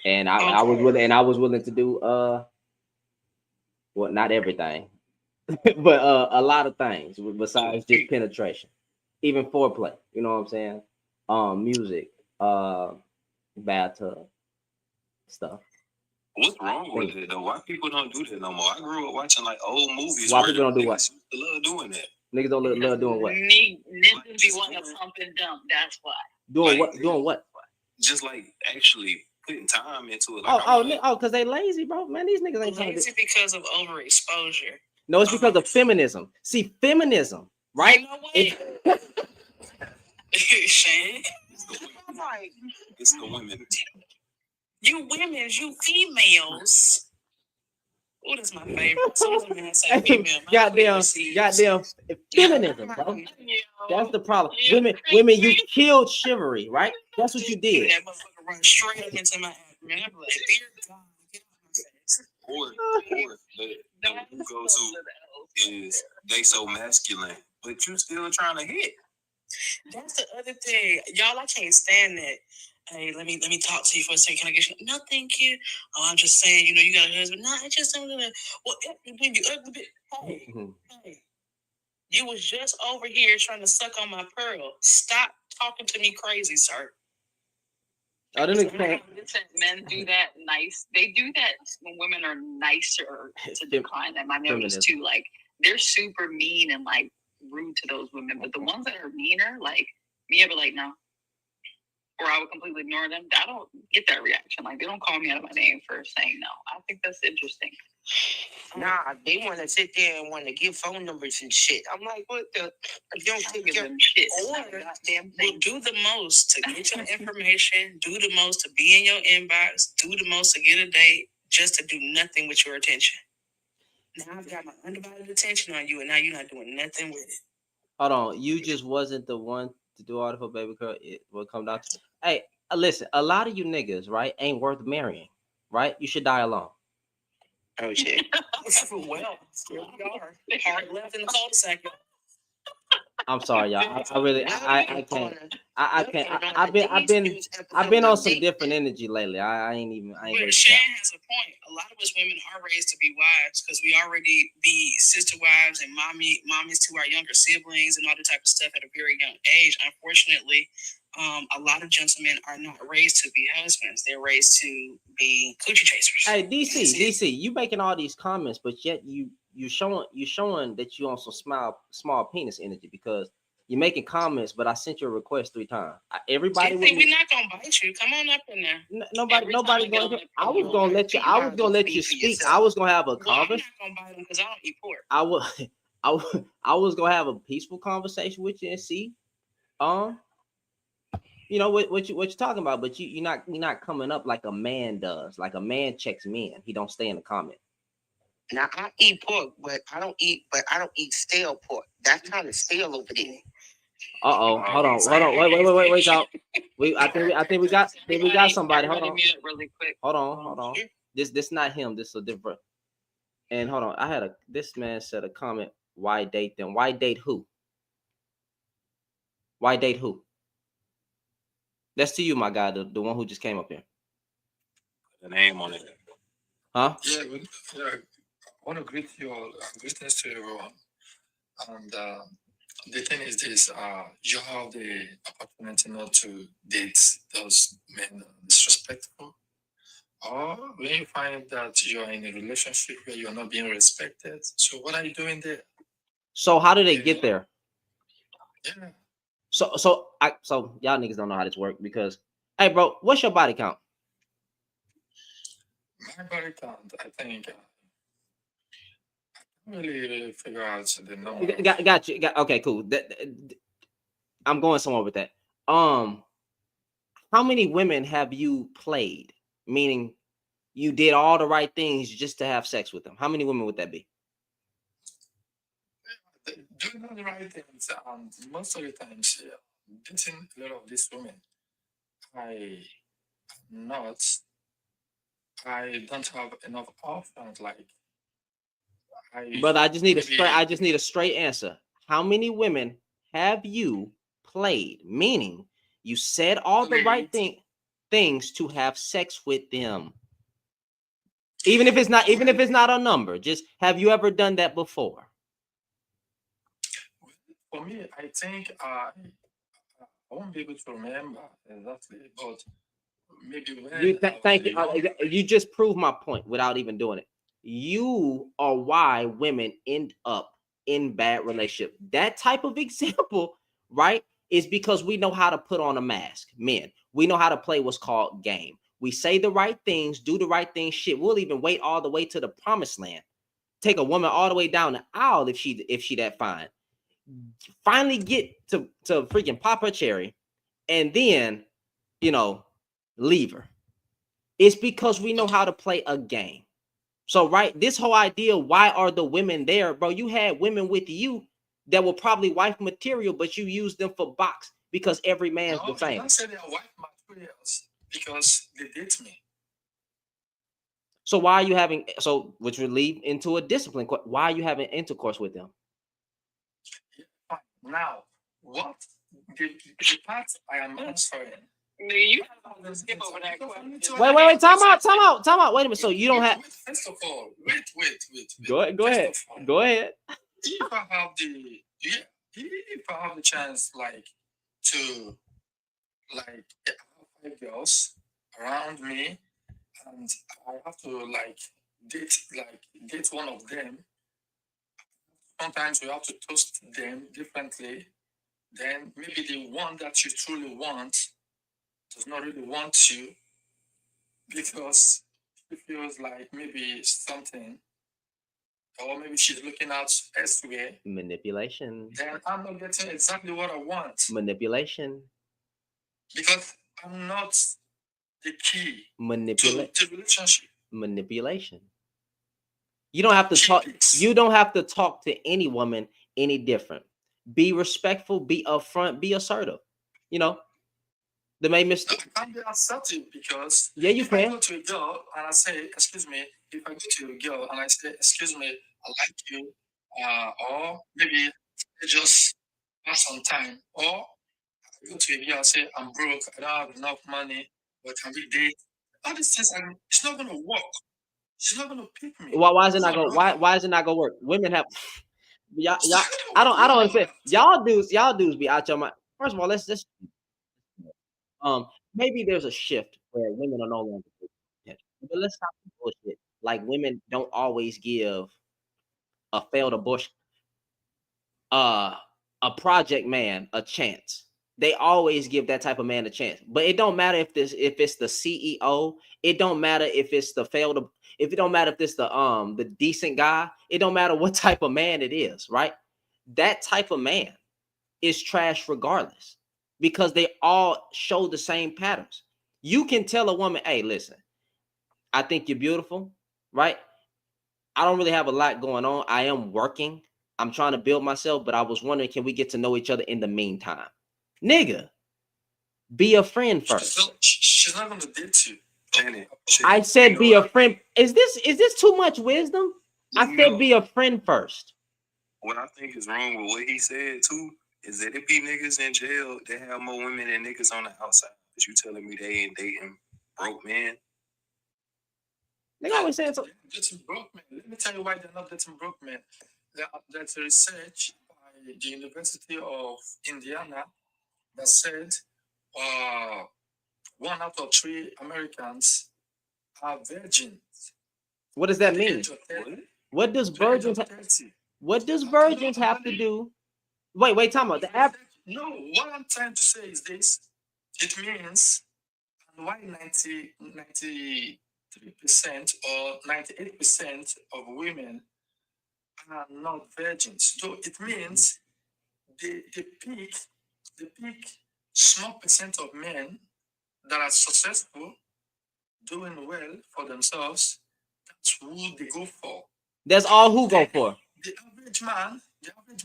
[SPEAKER 1] and I was willing to do well, not everything, but a lot of things besides just penetration, even foreplay. You know what I'm saying? Music, bathtub stuff.
[SPEAKER 11] What's wrong with it though? Why people don't do that no more? I grew up watching like old movies.
[SPEAKER 1] Why people don't do what?
[SPEAKER 11] Love doing that.
[SPEAKER 1] Niggas don't love doing what?
[SPEAKER 3] Niggas be wanting to pump and dump. That's why.
[SPEAKER 1] Doing what? Doing what?
[SPEAKER 11] Just like actually putting time into it. Like,
[SPEAKER 1] because they lazy, bro. Man, these niggas ain't
[SPEAKER 6] lazy because of overexposure.
[SPEAKER 1] No, it's because of feminism. See, feminism, right?
[SPEAKER 6] You know what? Shane.
[SPEAKER 11] It's the women.
[SPEAKER 6] You women, you females. Oh, that's my favorite. Sometimes I say female.
[SPEAKER 1] Goddamn feminism, bro. That's the problem. Women, you killed chivalry, right? That's what you did.
[SPEAKER 6] That motherfucker run straight up into my abdomen. I'm like, dear God, get off my face.
[SPEAKER 11] Or the you go to is they so masculine, but you still trying to hit.
[SPEAKER 6] That's the other thing, y'all. I can't stand that. Hey, let me talk to you for a second. Can I get you? No, thank you. Oh, I'm just saying, you got a husband. No, I just don't know. Well, you ugly bit. Hey, you was just over here trying to suck on my pearl. Stop talking to me crazy, sir.
[SPEAKER 1] I don't understand.
[SPEAKER 3] Men do that nice. They do that when women are nicer to decline them. I noticed too. Like they're super mean and like rude to those women, but the ones that are meaner, like me, I'd be like, no. or I would completely ignore them. I don't get that reaction. Like, they don't call me out of my name for saying no. I think that's interesting.
[SPEAKER 8] Nah, they want to sit there and want to give phone numbers and shit. I'm like, what the? Don't
[SPEAKER 3] give them shit.
[SPEAKER 6] Or will do the most to get your information, do the most to be in your inbox, do the most to get a date, just to do nothing with your attention. Now I've got my undivided attention on you, and now you're not doing nothing with it.
[SPEAKER 1] Hold on, you just wasn't the one to do all for baby girl. It will come down to, hey, listen, a lot of you niggas, right, ain't worth marrying, right? You should die alone.
[SPEAKER 8] Oh shit.
[SPEAKER 6] Well, here we are. Hard left in the cul-de-sac.
[SPEAKER 1] I'm sorry, y'all. I really, I can't. I can't. I've been on some different energy lately. I ain't
[SPEAKER 6] But
[SPEAKER 1] gonna
[SPEAKER 6] Shan has a point. A lot of us women are raised to be wives because we already be sister wives and mommies to our younger siblings and all the type of stuff at a very young age. Unfortunately, a lot of gentlemen are not raised to be husbands. They're raised to be coochie chasers.
[SPEAKER 1] Hey, DC, you making all these comments, but yet you showing that you on some small penis energy because you're making comments. But I sent you a request 3 times. Everybody,
[SPEAKER 6] we're not gonna bite you. Come on up in there.
[SPEAKER 1] Nobody going. I was gonna let you speak. I was gonna have a conversation.
[SPEAKER 6] I'm not gonna bite them because I don't eat pork.
[SPEAKER 1] I was gonna have a peaceful conversation with you and see, you know what you're talking about, but you're not coming up like a man does. Like a man checks men. He don't stay in the comment.
[SPEAKER 8] Now I eat pork, but I don't eat stale pork. That's kind of stale over there.
[SPEAKER 1] Hold on. Wait, y'all. I think we got somebody. Hold on.
[SPEAKER 3] Really quick.
[SPEAKER 1] Hold on. This not him. This is a different. And hold on. This man said a comment. Why date them? Why date who? Why date who? That's to you, my guy, the one who just came up here.
[SPEAKER 11] The name on it.
[SPEAKER 1] Huh?
[SPEAKER 12] Yeah, I want to greetings to everyone. And the thing is this: you have the opportunity not to date those men disrespectful, or when you find that you are in a relationship where you are not being respected. So what are you doing there?
[SPEAKER 1] So how do they get there?
[SPEAKER 12] Yeah.
[SPEAKER 1] So y'all niggas don't know how this works because, hey, bro, what's your body count?
[SPEAKER 12] My body count, I think. I can't really figure out the number.
[SPEAKER 1] Got you. Okay, cool. I'm going somewhere with that. How many women have you played? Meaning, you did all the right things just to have sex with them. How many women would that be?
[SPEAKER 12] Doing all the right things, and most of the times, dating a lot of these women, I don't have enough options. Like,
[SPEAKER 1] Brother, I just need a straight answer. How many women have you played? Meaning, you said all the right things to have sex with them. Even if it's not a number, just have you ever done that before?
[SPEAKER 12] For me, I think I won't be able to remember exactly, but maybe when.
[SPEAKER 1] Thank you. You just proved my point without even doing it. You are why women end up in bad relationships. That type of example, right, is because we know how to put on a mask. Men, we know how to play what's called game. We say the right things, do the right things. Shit, we'll even wait all the way to the promised land. Take a woman all the way down the aisle if she that fine. Finally get to freaking pop her cherry, and then leave her. It's because we know how to play a game. So, right, this whole idea, why are the women there, bro? You had women with you that were probably wife material, but you used them for box because every man's the same.
[SPEAKER 12] I said they are wife materials because they date me.
[SPEAKER 1] So why are you having, which would lead into a discipline, why are you having intercourse with them?
[SPEAKER 12] Now, what the part I am answering.
[SPEAKER 3] You have to skip over that question.
[SPEAKER 1] Wait, time out. Wait a minute. So you don't have.
[SPEAKER 12] First of all, wait.
[SPEAKER 1] Go ahead.
[SPEAKER 12] If I have the chance, to have 5 girls around me, and I have to date one of them. Sometimes you have to toast them differently. Then maybe the one that you truly want does not really want you because she feels like maybe something, or maybe she's looking out elsewhere,
[SPEAKER 1] Manipulation.
[SPEAKER 12] then I'm not getting exactly what I want
[SPEAKER 1] Manipulation.
[SPEAKER 12] because I'm not the key to
[SPEAKER 1] Manipulate.
[SPEAKER 12] the relationship.
[SPEAKER 1] Manipulation. You don't have to
[SPEAKER 12] She
[SPEAKER 1] talk.
[SPEAKER 12] picks.
[SPEAKER 1] You don't have to talk to any woman any different. Be respectful. Be upfront. Be assertive. You know, the main
[SPEAKER 12] No,
[SPEAKER 1] mistake.
[SPEAKER 12] I can't be assertive because
[SPEAKER 1] Yeah, you
[SPEAKER 12] if I go
[SPEAKER 1] can.
[SPEAKER 12] to a girl and I say, "Excuse me," if I go to a girl and I say, "Excuse me, I like you," or maybe I just pass some time, or I go to a girl and say, "I'm broke, I don't have enough money, but can we date?" All these things, it's not gonna work. She's not gonna pick me.
[SPEAKER 1] Why is it
[SPEAKER 12] I'm
[SPEAKER 1] not
[SPEAKER 12] a
[SPEAKER 1] go?
[SPEAKER 12] brother.
[SPEAKER 1] Why is it not gonna work? Women have y'all.
[SPEAKER 12] It's not
[SPEAKER 1] I
[SPEAKER 12] gonna
[SPEAKER 1] don't
[SPEAKER 12] work.
[SPEAKER 1] understand. Y'all dudes be out your mind. First of all, let's just maybe there's a shift where women are no longer potential. But let's stop the bullshit. Like women don't always give a failed abortion uh a project man a chance. They always give that type of man a chance. But it don't matter if it's the CEO, it don't matter if it's the failed if it don't matter if it's the decent guy, it don't matter what type of man it is, right? That type of man is trash regardless because they all show the same patterns. You can tell a woman, "Hey, listen, I think you're beautiful," right? I don't really have a lot going on. I am working. I'm trying to build myself, but I was wondering, can we get to know each other in the meantime? Nigga, be a friend first.
[SPEAKER 12] She's not gonna date you.
[SPEAKER 11] Jenny,
[SPEAKER 1] I said be a friend. Is this too much wisdom? I said be a friend first.
[SPEAKER 11] what I think is wrong with what he said too is that it be niggas in jail that have more women than niggas on the outside. But you telling me they ain't dating broke men?
[SPEAKER 1] They always saying so.
[SPEAKER 12] Dating broke men. Let me tell you why they're not dating broke men. There's a research by the University of Indiana that said 1 out of 3 Americans are virgins.
[SPEAKER 1] What does that mean? What does virgins? What does virgins have to do? Wait, time out.
[SPEAKER 12] No, what I'm trying to say is this. It means why 93% or 98% of women are not virgins. So it means the peak small percent of men that are successful, doing well for themselves, that's who they go for.
[SPEAKER 1] That's all who go for.
[SPEAKER 12] The average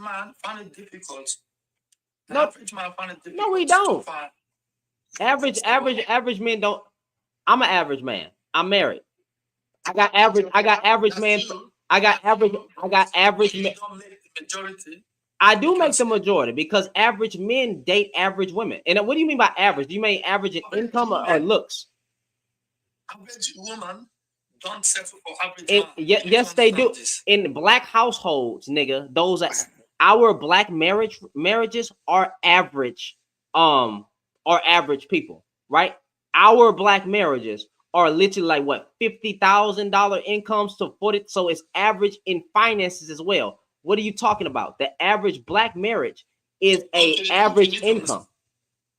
[SPEAKER 12] man found it difficult.
[SPEAKER 1] No, we don't. Average men don't. I'm an average man. I'm married. I got average men. I got average men.
[SPEAKER 12] Majority.
[SPEAKER 1] I do make the majority because average men date average women. And what do you mean by average? Do you mean average in income or looks?
[SPEAKER 12] Average woman don't settle for average man.
[SPEAKER 1] Yes, they do. In black households, nigga, those are our black marriages are average people, right? Our black marriages are literally like what, $50,000 incomes to 40. So it's average in finances as well. What are you talking about? The average black marriage is a average income.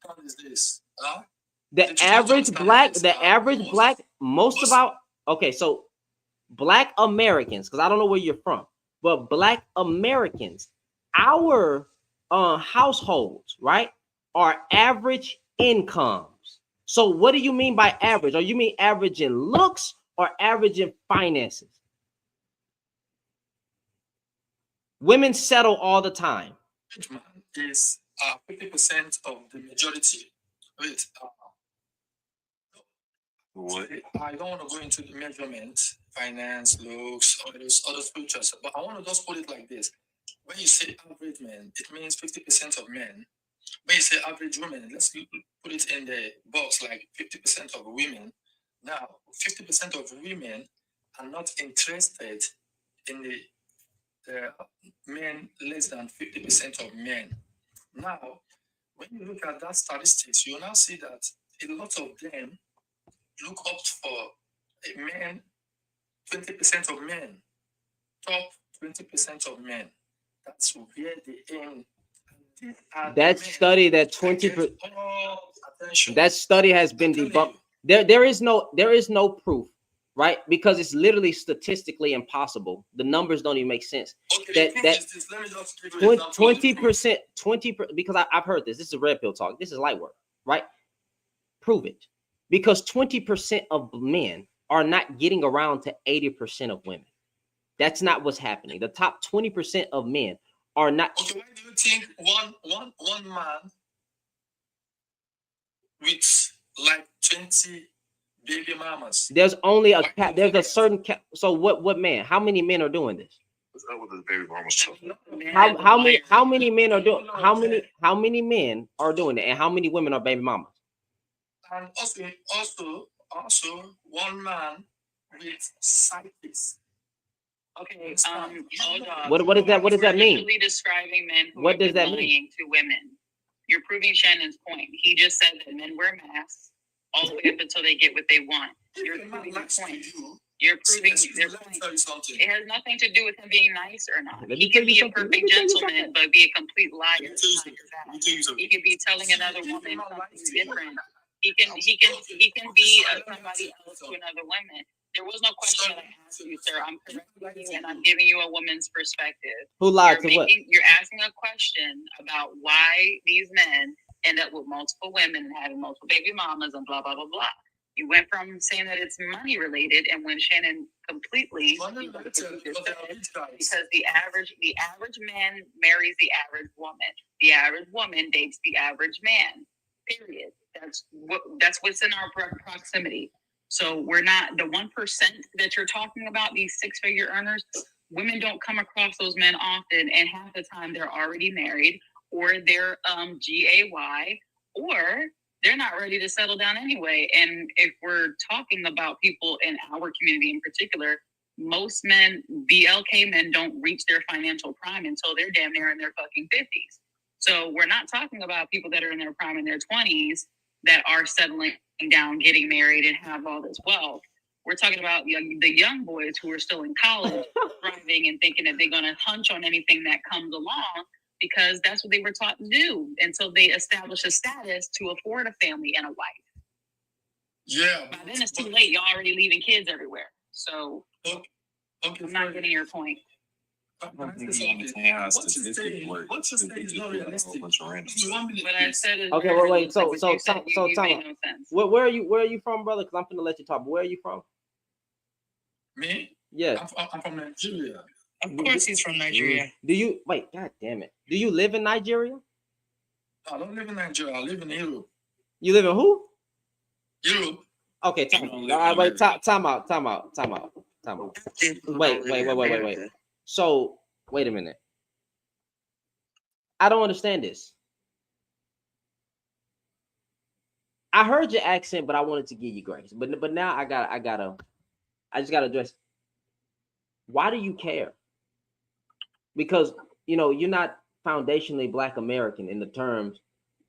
[SPEAKER 12] What is this? Huh?
[SPEAKER 1] The average black, most of our okay, so black Americans, because I don't know where you're from, but black Americans, our households, right, are average incomes. So what do you mean by average? Or you mean average in looks or average in finances? Women settle all the time.
[SPEAKER 12] Is 50% of the majority. Wait,
[SPEAKER 11] What?
[SPEAKER 12] I don't want to go into the measurement, finance, looks, all those other features, but I want to just put it like this. When you say average men, it means 50% of men. When you say average women, let's put it in the box like 50% of women. Now, 50% of women are not interested in the men less than 50% of men. Now, when you look at that statistics, you now see that a lot of them look up for a men, 20% of men, top 20% of men. That's where they aim.
[SPEAKER 1] That study that 20%. That study has been debunked. There is no proof, right? Because it's literally statistically impossible. The numbers don't even make sense.
[SPEAKER 12] Okay,
[SPEAKER 1] That 20%, 20%, because I've heard this. This is red pill talk. This is light work, right? Prove it. Because 20% of men are not getting around to 80% of women. That's not what's happening. The top 20% of men are not.
[SPEAKER 12] Okay, why do you think one man with like 20 baby mamas?
[SPEAKER 1] There's only a cap. There's a certain cap. So what man? How many men are doing this?
[SPEAKER 7] What's up with the baby mamas?
[SPEAKER 1] How many men are doing how many men are doing it, and how many women are baby mamas?
[SPEAKER 12] And also one man with psychics.
[SPEAKER 3] Okay, hold on.
[SPEAKER 1] What does that mean?
[SPEAKER 3] Usually describing men who
[SPEAKER 1] What
[SPEAKER 3] are
[SPEAKER 1] does that
[SPEAKER 3] lying
[SPEAKER 1] mean?
[SPEAKER 3] to women. You're proving Shannon's point. He just said that men wear masks all the way up until they get what they want. You're proving your point. You're proving their point. It has nothing to do with him being nice or not. He can be a perfect gentleman, but be a complete liar. He could be telling another woman something different. He can be somebody else to another woman. There was no question that I asked you, sir. I'm correcting you, and I'm giving you a woman's perspective.
[SPEAKER 1] Who lied to what?
[SPEAKER 3] You're asking a question about why these men end up with multiple women and having multiple baby mamas and blah, blah, blah, blah. You went from saying that it's money related, and when Shannon completely because the average man marries the average woman. The average woman dates the average man. Period. That's what's in our proximity. So we're not the 1% that you're talking about, these 6-figure earners. Women don't come across those men often, and half the time they're already married, or they're GAY, or they're not ready to settle down anyway. And if we're talking about people in our community in particular, most men, BLK men, don't reach their financial prime until they're damn near in their fucking 50s. So we're not talking about people that are in their prime in their 20s that are settling down, getting married, and have all this wealth. We're talking about the young boys who are still in college, thriving and thinking that they're going to hunch on anything that comes along because that's what they were taught to do. And so they establish a status to afford a family and a wife.
[SPEAKER 12] Yeah.
[SPEAKER 3] By then it's too late. You're already leaving kids everywhere. So I'm not getting your point.
[SPEAKER 11] I think you understand how statistics work.
[SPEAKER 12] What's your stage is not realistic.
[SPEAKER 3] What I said is
[SPEAKER 1] Okay, wait. So Tom, where are you from, brother? Because I'm finna let you talk. But where are you from?
[SPEAKER 12] Me?
[SPEAKER 1] Yeah.
[SPEAKER 12] I'm from Nigeria.
[SPEAKER 8] Of course he's from Nigeria.
[SPEAKER 1] Do you wait? God damn it! Do you live in Nigeria?
[SPEAKER 12] I don't live in Nigeria. I live in Europe.
[SPEAKER 1] You live in who?
[SPEAKER 12] Europe.
[SPEAKER 1] Okay, time out. Wait, time out. Wait. So, wait a minute. I don't understand this. I heard your accent, but I wanted to give you grace. But now I just gotta address. Why do you care? Because you're not foundationally Black American in the terms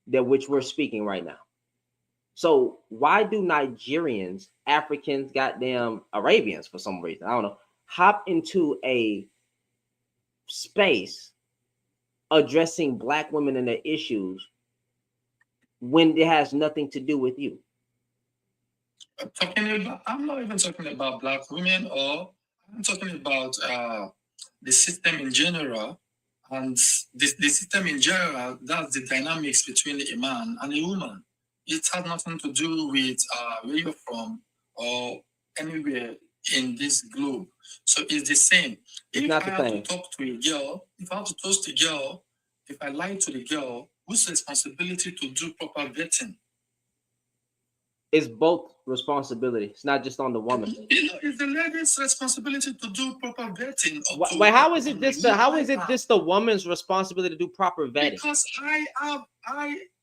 [SPEAKER 1] that which we're speaking right now. So why do Nigerians, Africans, goddamn Arabians for some reason, I don't know, hop into a space addressing Black women and their issues when it has nothing to do with you?
[SPEAKER 12] I'm not even talking about Black women, or I'm talking about the system in general. And the system in general, that's the dynamics between a man and a woman. It has nothing to do with where you're from or anywhere in this globe. So it's the same.
[SPEAKER 1] It's not the same.
[SPEAKER 12] To talk to a girl, if I have to toast a girl, if I lie to the girl, whose responsibility to do proper vetting?
[SPEAKER 1] It's both responsibility. It's not just on the woman.
[SPEAKER 12] It's the lady's responsibility to do proper vetting.
[SPEAKER 1] Wait, how is it just the woman's responsibility to do proper vetting?
[SPEAKER 12] Because I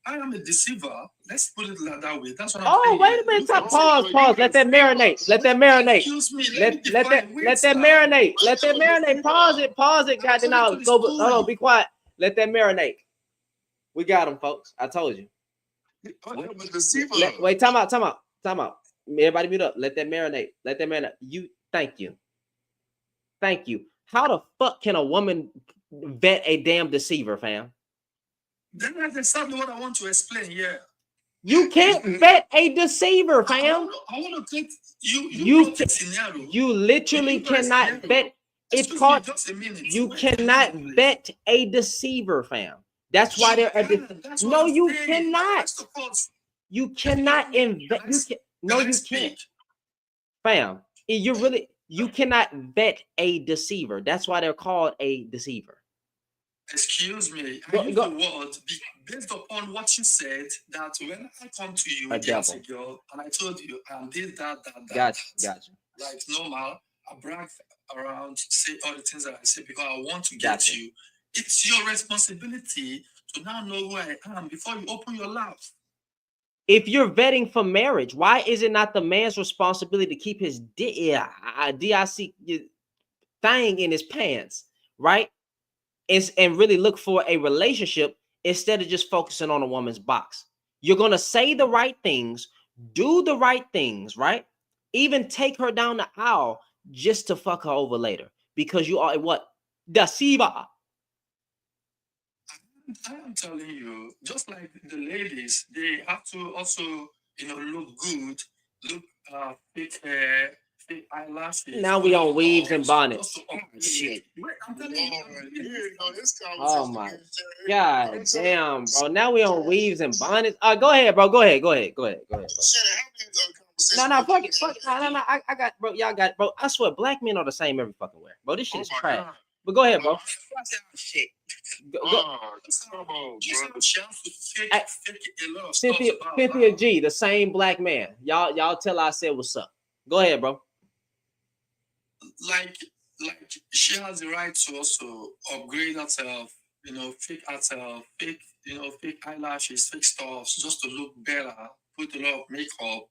[SPEAKER 12] am a deceiver. Let's put it that way. That's what I'm saying.
[SPEAKER 1] Oh, wait a minute. Pause. Let that marinate.
[SPEAKER 12] Excuse me.
[SPEAKER 1] Let that marinate. Let that marinate. Pause it. Goddamn, now go. Hold on. Be quiet. Let that marinate. We got him, folks. I told you. Wait. Time out. Everybody mute up. Let that marinate. Thank you. How the fuck can a woman vet a damn deceiver, fam?
[SPEAKER 12] Then that's exactly what I want to explain here.
[SPEAKER 1] You can't vet a deceiver, fam.
[SPEAKER 12] I want to take you brought a scenario.
[SPEAKER 1] You literally cannot vet. It's called.
[SPEAKER 12] Just a minute.
[SPEAKER 1] You cannot vet a deceiver, fam. That's why they're. No, you cannot. You cannot invent. No, you can't, fam. You cannot vet a deceiver. That's why they're called a deceiver.
[SPEAKER 12] Excuse me. I use the word based upon what you said, that when I come to you as a girl and I told you did that.
[SPEAKER 1] Gotcha.
[SPEAKER 12] Like normal, I brag around, say all the things that I say because I want to get you. It's your responsibility to now know who I am before you open your mouth.
[SPEAKER 1] If you're vetting for marriage, why is it not the man's responsibility to keep his DIC thing in his pants, right? And really look for a relationship instead of just focusing on a woman's box. You're going to say the right things, do the right things, right? Even take her down the aisle just to fuck her over later because you are what? Deceiver.
[SPEAKER 12] I am telling you, just like the ladies, they have to also, look good, look fake hair, fake eyelashes.
[SPEAKER 1] Now we on weaves and bonnets.
[SPEAKER 12] Shit. I'm telling you.
[SPEAKER 1] Oh my God damn, bro. Now we on weaves and bonnets. Go ahead, bro. Go ahead. Bro. No, fuck it. No. I got, bro. Y'all got, bro. I swear, black men are the same every fucking where, bro. This shit is trash. But go ahead, bro.
[SPEAKER 12] Shit.
[SPEAKER 1] Cynthia G, the same black man. Y'all tell her I said what's up. Go ahead, bro.
[SPEAKER 12] Like she has the right to also upgrade herself, fake herself, fake eyelashes, fake stuff, just to look better, put a lot of makeup,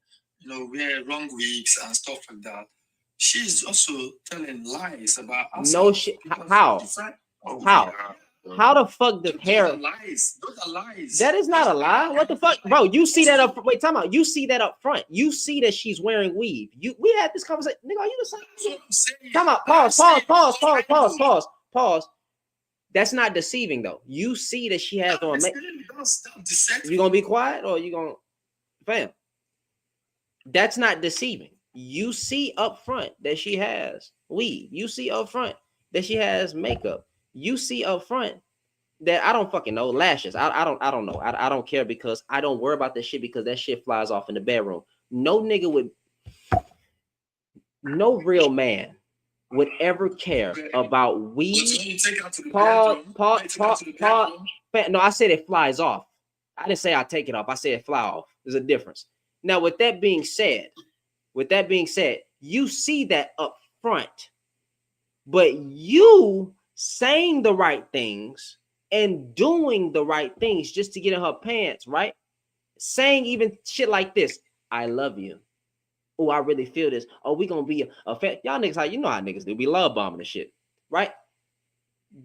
[SPEAKER 12] wear wrong wigs and stuff like that. She's also telling lies about herself.
[SPEAKER 1] No shit. How? How? How the fuck does hair?
[SPEAKER 12] Those are lies.
[SPEAKER 1] That is not a lie. What the fuck, bro? You see that up? Wait, time out. You see that up front? You see that she's wearing weave? We had this conversation, nigga. Are you the same? Come out. Pause. That's not deceiving though. You see that she has on. You gonna be quiet or you gonna, fam? That's not deceiving. You see up front that she has weave. You see up front that she has makeup. You see up front that I don't fucking know, lashes. I don't know. I don't care because I don't worry about that shit because that shit flies off in the bedroom. No real man would ever care about weave. Pause. No, I said it flies off. I didn't say I take it off. I said it fly off. There's a difference. Now, with that being said, you see that up front, but you saying the right things and doing the right things just to get in her pants, right? Saying even shit like this, I love you. Oh, I really feel this. Oh, we gonna be a fan. Y'all niggas, how niggas do? We love bombing and shit, right?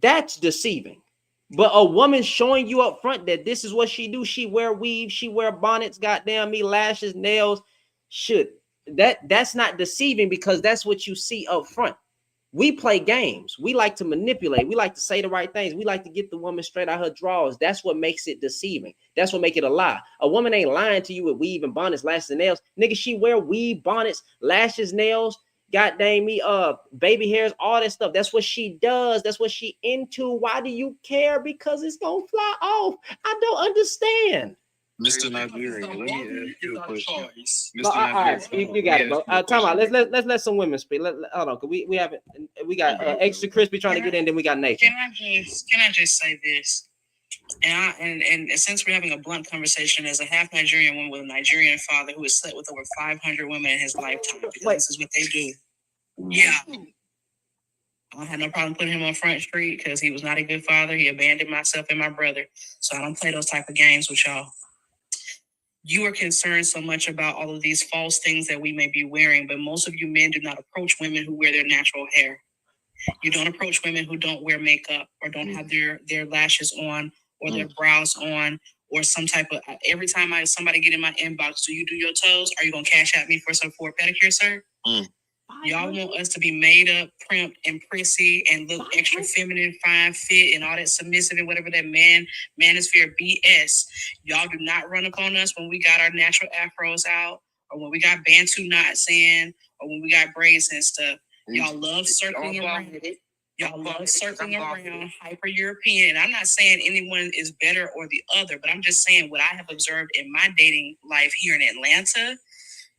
[SPEAKER 1] That's deceiving. But a woman showing you up front that this is what she do. She wear weave, she wear bonnets, goddamn me, lashes, nails, shit. That's not deceiving because that's what you see up front. We play games. We like to manipulate. We like to say the right things. We like to get the woman straight out her drawers. That's what makes it deceiving. That's what makes it a lie. A woman ain't lying to you with weave and bonnets, lashes, and nails. Nigga, she wear weave, bonnets, lashes, nails, goddamn me, baby hairs, all that stuff. That's what she does. That's what she into. Why do you care? Because it's gonna fly off. I don't understand.
[SPEAKER 11] Mr. Nigerian, let me ask you a question.
[SPEAKER 1] You got it, bro. Time out. Let's let some women speak. Hold on, cause we haven't. We got extra crispy trying to get in. Then we got Nation.
[SPEAKER 6] Can I just say this? And since we're having a blunt conversation, as a half Nigerian woman with a Nigerian father who has slept with over 500 women in his lifetime, because this is what they do. Yeah. I don't have no problem putting him on Front Street because he was not a good father. He abandoned myself and my brother. So I don't play those type of games with y'all. You are concerned so much about all of these false things that we may be wearing, but most of you men do not approach women who wear their natural hair. You don't approach women who don't wear makeup or don't have their lashes on or their brows on or some type of. Every time somebody get in my inbox, do you do your toes? Are you gonna cash at me for a pedicure, sir? Y'all want us to be made up, primped, and prissy, and look extra feminine, fine, fit, and all that submissive and whatever that manosphere BS. Y'all do not run up on us when we got our natural afros out, or when we got Bantu knots in, or when we got braids and stuff. Y'all love circling around. Y'all love circling around, hyper European. And I'm not saying anyone is better or the other, but I'm just saying what I have observed in my dating life here in Atlanta.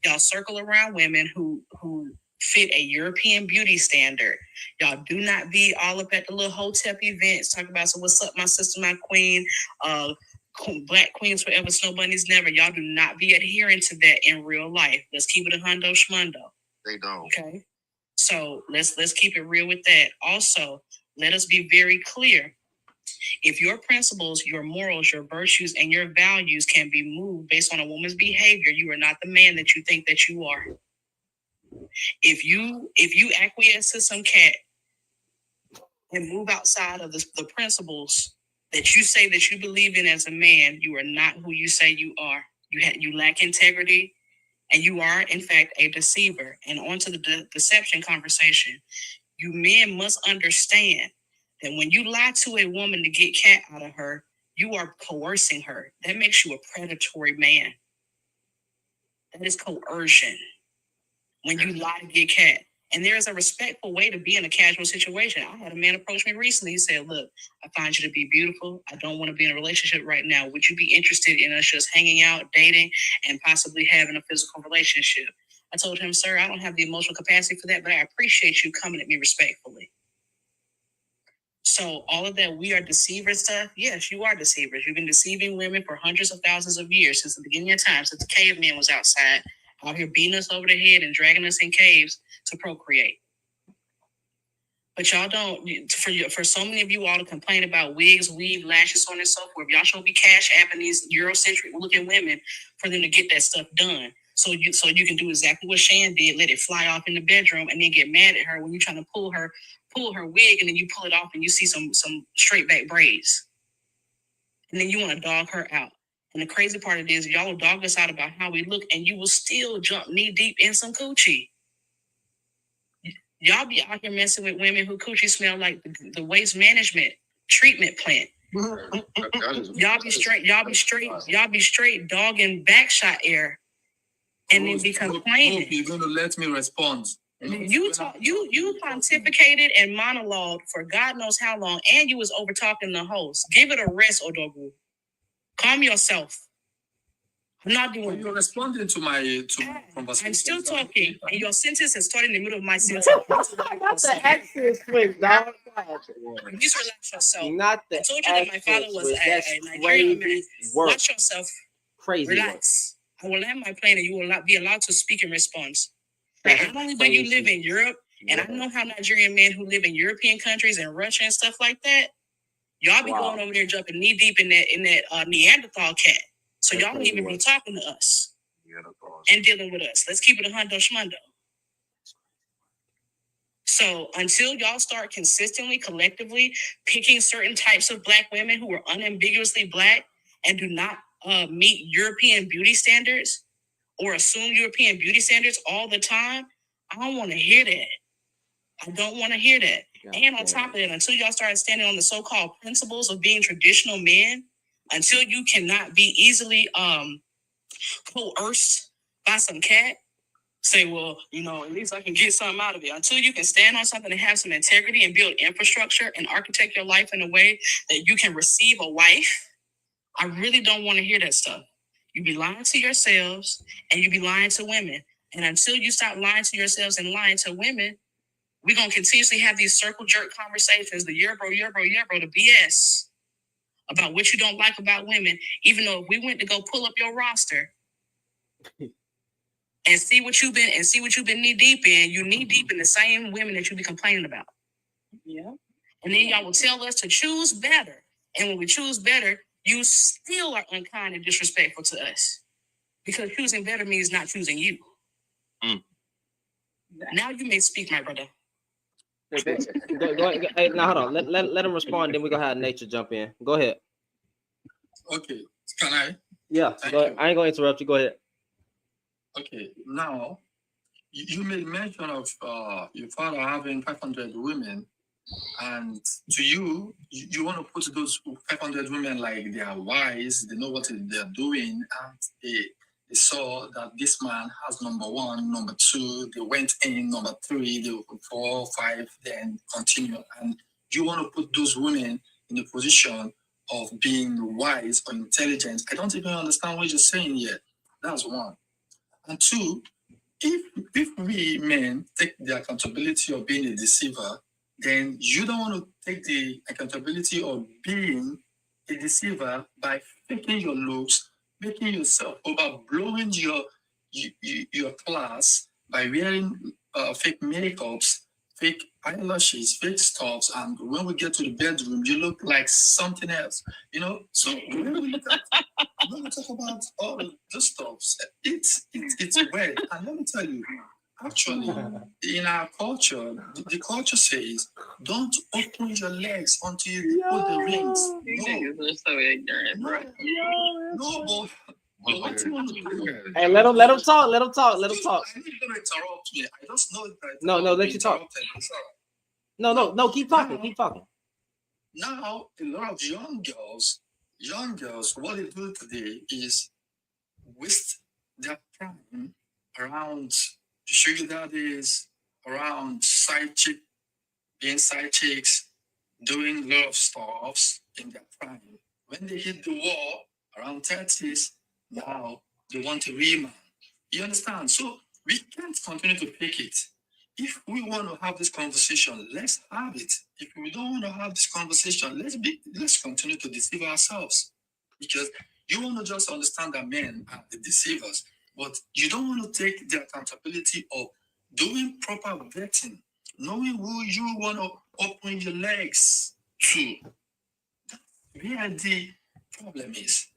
[SPEAKER 6] Y'all circle around women who fit a European beauty standard. Y'all do not be all up at the little hotep events talking about, so what's up, my sister, my queen, black queens forever, snow bunnies never. Y'all do not be adhering to that in real life. Let's keep it a hundo schmundo.
[SPEAKER 7] They don't.
[SPEAKER 6] Okay. So let's keep it real with that. Also, let us be very clear. If your principles, your morals, your virtues, and your values can be moved based on a woman's behavior, you are not the man that you think that you are. If you acquiesce to some cat and move outside of the principles that you say that you believe in as a man, you are not who you say you are. You lack integrity, and you are, in fact, a deceiver. And on to the deception conversation. You men must understand that when you lie to a woman to get cat out of her, you are coercing her. That makes you a predatory man. That is coercion. When you lie to get cat. And there is a respectful way to be in a casual situation. I had a man approach me recently. He said, look, I find you to be beautiful. I don't want to be in a relationship right now. Would you be interested in us just hanging out, dating, and possibly having a physical relationship? I told him, sir, I don't have the emotional capacity for that, but I appreciate you coming at me respectfully. So all of that we are deceivers stuff, yes, you are deceivers. You've been deceiving women for hundreds of thousands of years, since the beginning of time, since the caveman was outside, out here beating us over the head and dragging us in caves to procreate. But y'all don't, for so many of you all to complain about wigs, weave, lashes, so on and so forth, y'all should be cash apping these Eurocentric looking women for them to get that stuff done. So you can do exactly what Shan did, let it fly off in the bedroom, and then get mad at her when you're trying to pull her wig, and then you pull it off and you see some straight back braids. And then you want to dog her out. And the crazy part of it is y'all will dog us out about how we look, and you will still jump knee deep in some coochie. Y'all be out here messing with women who coochie smell like the waste management treatment plant. Y'all be straight dogging backshot air, and then be complaining.
[SPEAKER 12] You're gonna let me respond.
[SPEAKER 6] You pontificated and monologued for God knows how long, and you was over talking the host. Give it a rest, Odogu. Calm yourself. I'm not doing.
[SPEAKER 12] You're responding to my conversation.
[SPEAKER 6] I'm still talking, and your sentence is starting in the middle of my sentence.
[SPEAKER 1] I got the accent switch, dog.
[SPEAKER 6] Please relax yourself.
[SPEAKER 1] Not the
[SPEAKER 6] I told you that my father was a Nigerian man. Watch yourself.
[SPEAKER 1] Crazy.
[SPEAKER 6] Relax. I will land my plane, and you will not be allowed to speak in response. Not only do you live in Europe, and I know how Nigerian men who live in European countries and Russia and stuff like that, y'all be going over there jumping knee deep in that Neanderthal cat. So y'all don't even be talking to us and dealing with us. Let's keep it a hundo schmundo. So until y'all start consistently, collectively picking certain types of black women who are unambiguously black and do not meet European beauty standards or assume European beauty standards all the time, I don't want to hear that. I don't want to hear that. And on top of that, until y'all start standing on the so-called principles of being traditional men, until you cannot be easily coerced by some cat, say, well, at least I can get something out of it. Until you can stand on something and have some integrity and build infrastructure and architect your life in a way that you can receive a wife, I really don't want to hear that stuff. You be lying to yourselves and you be lying to women. And until you stop lying to yourselves and lying to women, we're going to continuously have these circle jerk conversations, the Eurobro, the BS about what you don't like about women, even though if we went to go pull up your roster and see what you've been knee deep in, you knee deep in the same women that you be complaining about. Yeah. And then y'all will tell us to choose better. And when we choose better, you still are unkind and disrespectful to us. Because choosing better means not choosing you. Now you may speak, my brother.
[SPEAKER 1] Go ahead. Hey, now hold on. Let him respond. Then we're gonna have Nature jump in. Go ahead.
[SPEAKER 12] Okay. Can I?
[SPEAKER 1] Yeah. Go ahead. I ain't gonna interrupt you. Go ahead.
[SPEAKER 12] Okay. Now, you made mention of your father having 500 women, and to you want to put those 500 women like they are wise, they know what they're doing, and they saw that this man has number one, number two, they went in, number three, they 4, 5, then continue. And you want to put those women in a position of being wise or intelligent. I don't even understand what you're saying yet. That's one. And two, if we men take the accountability of being a deceiver, then you don't want to take the accountability of being a deceiver by faking your looks, making yourself over, blowing your class by wearing fake makeups, fake eyelashes, fake stuffs, and when we get to the bedroom, you look like something else. You know, so when we talk about all those stuffs, it's weird. And let me tell you, actually, in our culture, the culture says, don't open your legs until you put the rings.
[SPEAKER 3] You niggas are so ignorant, bro.
[SPEAKER 12] No, but what you want to do?
[SPEAKER 1] Hey, let him talk. Let him talk. Let him talk.
[SPEAKER 12] I'm not going to interrupt me. I just know that.
[SPEAKER 1] No, let you talk. No, keep talking. Keep talking.
[SPEAKER 12] Now, a lot of young girls, what they do today is waste their time around sugar daddies, around being side chicks, doing a lot of stuffs in their prime. When they hit the wall around 30s, now they want a real man. You understand? So we can't continue to fake it. If we want to have this conversation, let's have it. If we don't want to have this conversation, let's continue to deceive ourselves. Because you want to just understand that men are the deceivers, but you don't want to take the accountability of doing proper vetting, knowing who you want to open your legs to. That's where the problem is.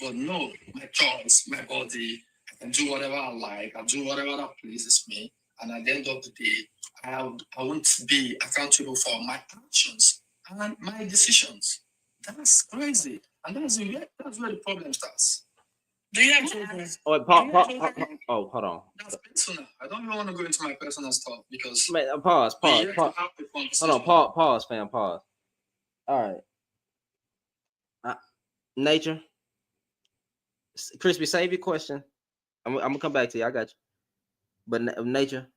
[SPEAKER 12] But no, my choice, my body, I can do whatever I like, I do whatever that pleases me. And at the end of the day, I won't be accountable for my actions and my decisions. That's crazy. And that's where the problem starts.
[SPEAKER 6] Do you have children?
[SPEAKER 1] Oh, hold on.
[SPEAKER 12] That's personal. I don't even want to go into my personal stuff because
[SPEAKER 1] Pause.
[SPEAKER 12] Hold
[SPEAKER 1] on, pause, fam, pause. All right. Nature. Crispy, save your question. I'm gonna come back to you. I got you. But Nature.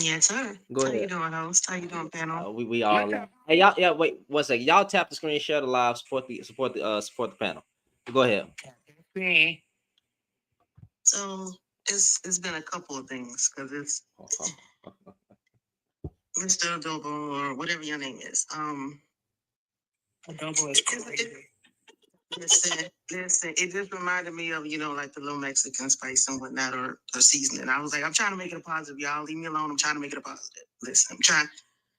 [SPEAKER 6] Yes, sir.
[SPEAKER 1] Go ahead.
[SPEAKER 6] How you doing, host? How you doing, panel?
[SPEAKER 1] We all. Hey, y'all. Yeah, wait 1 second. Y'all tap the screen, share the live, support the panel. Go ahead.
[SPEAKER 6] So it's been a couple of things because it's Mr. Adobo or whatever your name is. Adobo is crazy. Listen, it just reminded me of, like the little Mexican spice and whatnot or seasoning. I was like, I'm trying to make it a positive, y'all. Leave me alone. I'm trying to make it a positive. Listen, I'm trying.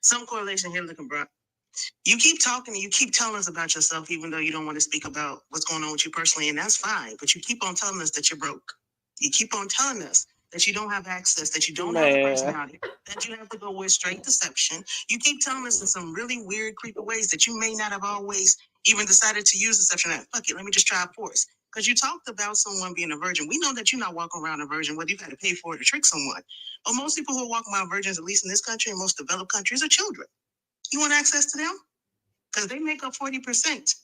[SPEAKER 6] Some correlation here looking, bro. You keep talking and you keep telling us about yourself, even though you don't want to speak about what's going on with you personally, and that's fine. But you keep on telling us that you're broke. You keep on telling us that you don't have access, that you don't have the personality, that you have to go with straight deception. You keep telling us in some really weird, creepy ways that you may not have always even decided to use deception. Fuck it, let me just try force. Because you talked about someone being a virgin. We know that you're not walking around a virgin, whether you got to pay for it or trick someone. But most people who are walking around virgins, at least in this country and most developed countries, are children. You want access to them? Because they make up 40%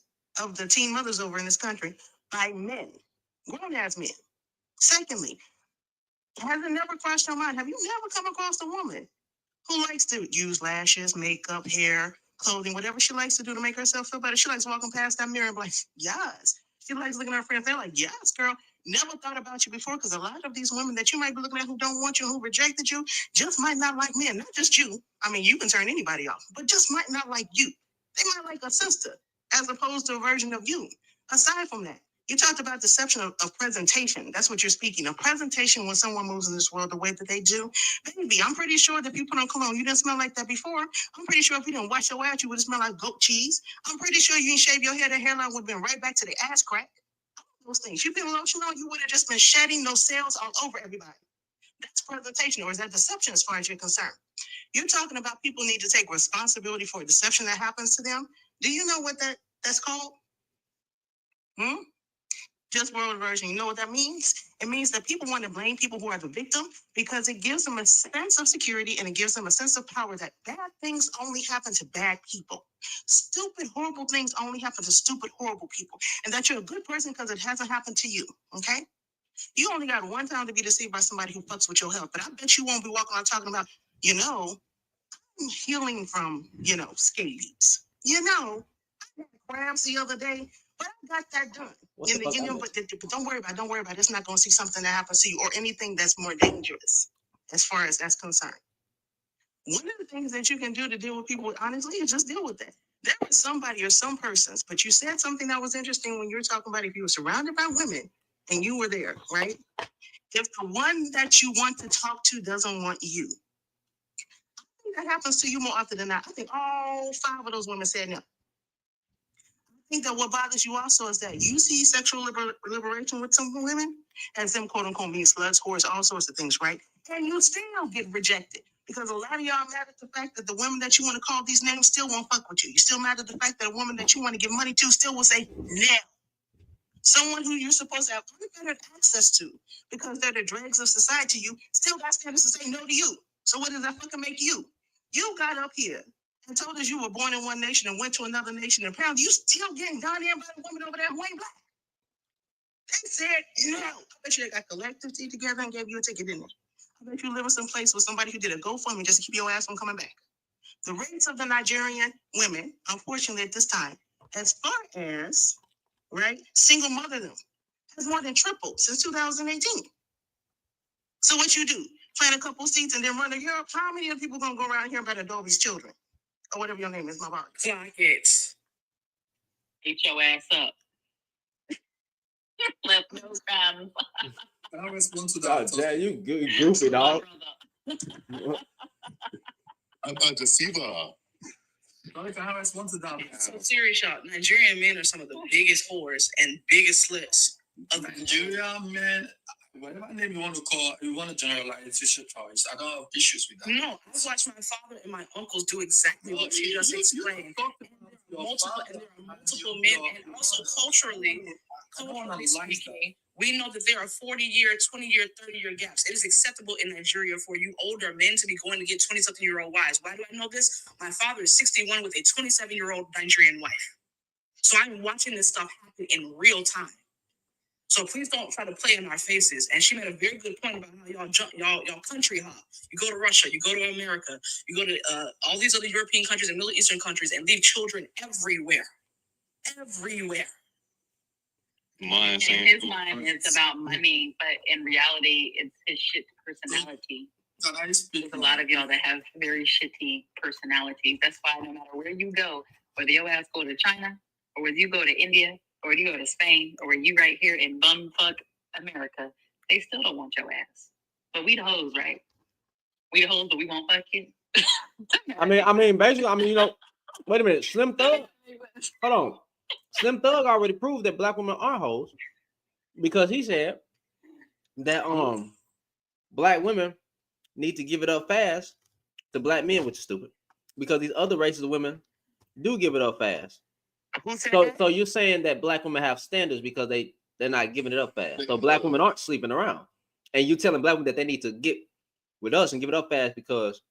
[SPEAKER 6] of the teen mothers over in this country by men, grown-ass men. Secondly, has it never crossed your mind? Have you never come across a woman who likes to use lashes, makeup, hair, clothing, whatever she likes to do to make herself feel better? She likes walking past that mirror and be like, yes. She likes looking at her friends. They're like, yes, girl. Never thought about you before, because a lot of these women that you might be looking at who don't want you, who rejected you, just might not like men. Not just you. I mean, you can turn anybody off, but just might not like you. They might like a sister as opposed to a version of you. Aside from that, you talked about deception of presentation. That's what you're speaking of. Presentation when someone moves in this world the way that they do. Baby, I'm pretty sure that if you put on cologne, you didn't smell like that before. I'm pretty sure if you didn't wash your ass, you would have smelled like goat cheese. I'm pretty sure you didn't shave your hair, the hairline would have been right back to the ass crack. Those things. You put lotion on, you would have just been shedding those cells all over everybody. That's presentation, or is that deception as far as you're concerned? You're talking about people need to take responsibility for a deception that happens to them. Do you know what that's called? Just world version. You know what that means? It means that people want to blame people who are the victim because it gives them a sense of security and it gives them a sense of power that bad things only happen to bad people. Stupid, horrible things only happen to stupid, horrible people. And that you're a good person because it hasn't happened to you. Okay? You only got one time to be deceived by somebody who fucks with your health. But I bet you won't be walking around talking about, I'm healing from, scabies. I had crabs the other day, but I got that done. But don't worry about it. It's not going to see something that happens to you or anything that's more dangerous as far as that's concerned. One of the things that you can do to deal with people honestly is just deal with that. There was somebody or some persons, but you said something that was interesting when you were talking about if you were surrounded by women and you were there, right? If the one that you want to talk to doesn't want you, I think that happens to you more often than not. I think all 5 of those women said no. I think that what bothers you also is that you see sexual liberation with some women as them quote unquote being sluts, whores, all sorts of things, right? And you still get rejected because a lot of y'all mad at the fact that the women that you want to call these names still won't fuck with you. You're still mad at the fact that a woman that you want to give money to still will say no. Someone who you're supposed to have unfettered access to because they're the dregs of society, you still got standards to say no to you. So what does that fucking make you? You got up here and told us you were born in one nation and went to another nation, and apparently you still getting done in by the woman over there who ain't black. They said no. I bet you they got collectively together and gave you a ticket, didn't they? I bet you live in some place with somebody who did a GoFundMe just to keep your ass from coming back. The rates of the Nigerian women, unfortunately at this time, as far as, right, single motherdom, has more than tripled since 2018. So what you do? Plant a couple seeds and then run to Europe? How many of the people gonna go around here about Adobe's children? Or whatever your name is, my body. Blankets.
[SPEAKER 3] Get your ass up. Left those guns.
[SPEAKER 12] I respond to
[SPEAKER 1] Oh,
[SPEAKER 12] that.
[SPEAKER 1] Jay, you goofy dog.
[SPEAKER 12] About the fever. I respond to that.
[SPEAKER 6] So serious, y'all. Nigerian men are some of the biggest whores and biggest sluts of
[SPEAKER 12] Nigeria men, whatever name you want to call, you want to generalize, it's your choice. I don't have issues with that.
[SPEAKER 6] No, I watched my father and my uncles do exactly what she just explained. There are multiple men, and also culturally speaking, we know that there are 40-year, 20-year, 30-year gaps. It is acceptable in Nigeria for you older men to be going to get 20-something-year-old wives. Why do I know this? My father is 61 with a 27-year-old Nigerian wife. So I'm watching this stuff happen in real time. So please don't try to play in our faces. And she made a very good point about how y'all country hop. You go to Russia, you go to America, you go to all these other European countries and Middle Eastern countries and leave children everywhere. Everywhere.
[SPEAKER 3] In his mind, it's about money, but in reality, it's his shit personality. There's a lot of y'all that have very shitty personalities. That's why no matter where you go, whether your ass go to China, or whether you go to India, or you go to Spain, or you right here in bumfuck America, they still don't want your ass. But we the hoes, right? We the hoes, but we won't fuck you.
[SPEAKER 1] I mean, basically, wait a minute, Slim Thug. Hold on, Slim Thug already proved that black women are hoes because he said that black women need to give it up fast to black men, which is stupid because these other races of women do give it up fast. So you're saying that black women have standards because they're not giving it up fast. So black women aren't sleeping around, and you telling black women that they need to get with us and give it up fast because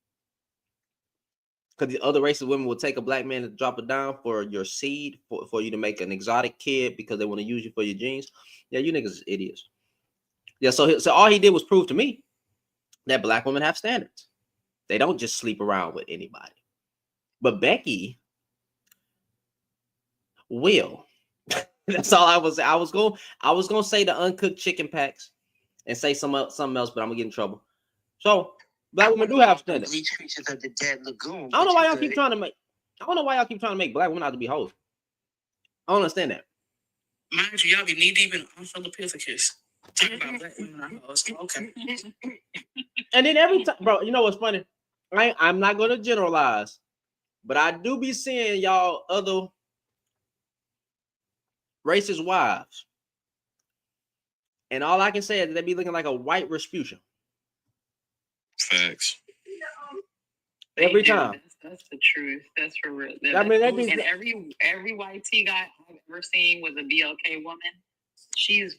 [SPEAKER 1] the other races of women will take a black man to drop it down for your seed for you to make an exotic kid because they want to use you for your genes. Yeah, you niggas is idiots. Yeah, so all he did was prove to me that black women have standards. They don't just sleep around with anybody. But Becky will. That's all I was. I was gonna say the uncooked chicken packs and say something else, but I'm gonna get in trouble. So black women do have standards.
[SPEAKER 8] Creatures of the dead lagoon.
[SPEAKER 1] I don't know why y'all keep trying to make black women out to be hoes. I don't understand that.
[SPEAKER 6] Mind you, y'all be knee deep in Australopithecus. Talking about black women are hoes. Okay.
[SPEAKER 1] And then every time, bro, you know what's funny? I'm not gonna generalize, but I do be seeing y'all other racist wives, and all I can say is that they be looking like a white Rasputin.
[SPEAKER 11] Facts.
[SPEAKER 1] Every time.
[SPEAKER 3] That's the truth. That's for real.
[SPEAKER 1] I mean,
[SPEAKER 3] and every white tea guy I've ever seen was a BLK woman. she's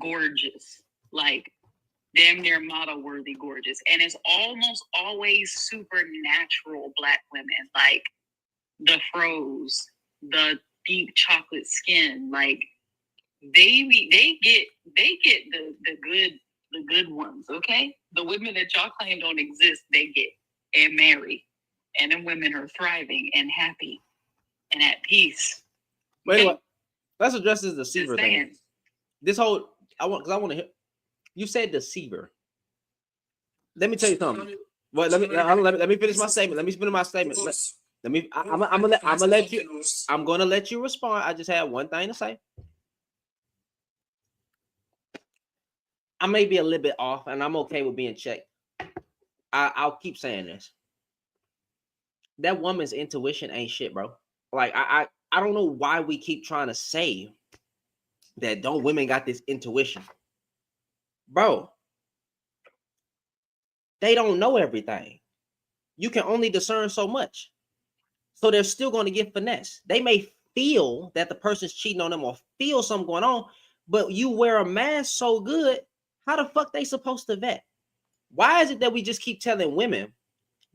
[SPEAKER 3] gorgeous, like damn near model worthy gorgeous, and it's almost always supernatural Black women, like the froze, the deep chocolate skin, like they get the good ones, okay? The women that y'all claim don't exist, they get and marry, and the women are thriving and happy and at peace.
[SPEAKER 1] But anyway, let's address this deceiver thing. This whole I want to hear. You said deceiver. Let me tell you something. Well, let me finish my statement. Let me finish my statement. Let me. I'm gonna let you. I'm gonna let you respond. I just had one thing to say. I may be a little bit off, and I'm okay with being checked. I'll keep saying this. That woman's intuition ain't shit, bro. Like I don't know why we keep trying to say that don't women got this intuition, bro. They don't know everything. You can only discern so much. So they're still going to get finesse. They may feel that the person's cheating on them or feel something going on, but you wear a mask so good, how the fuck they supposed to vet? Why is it that we just keep telling women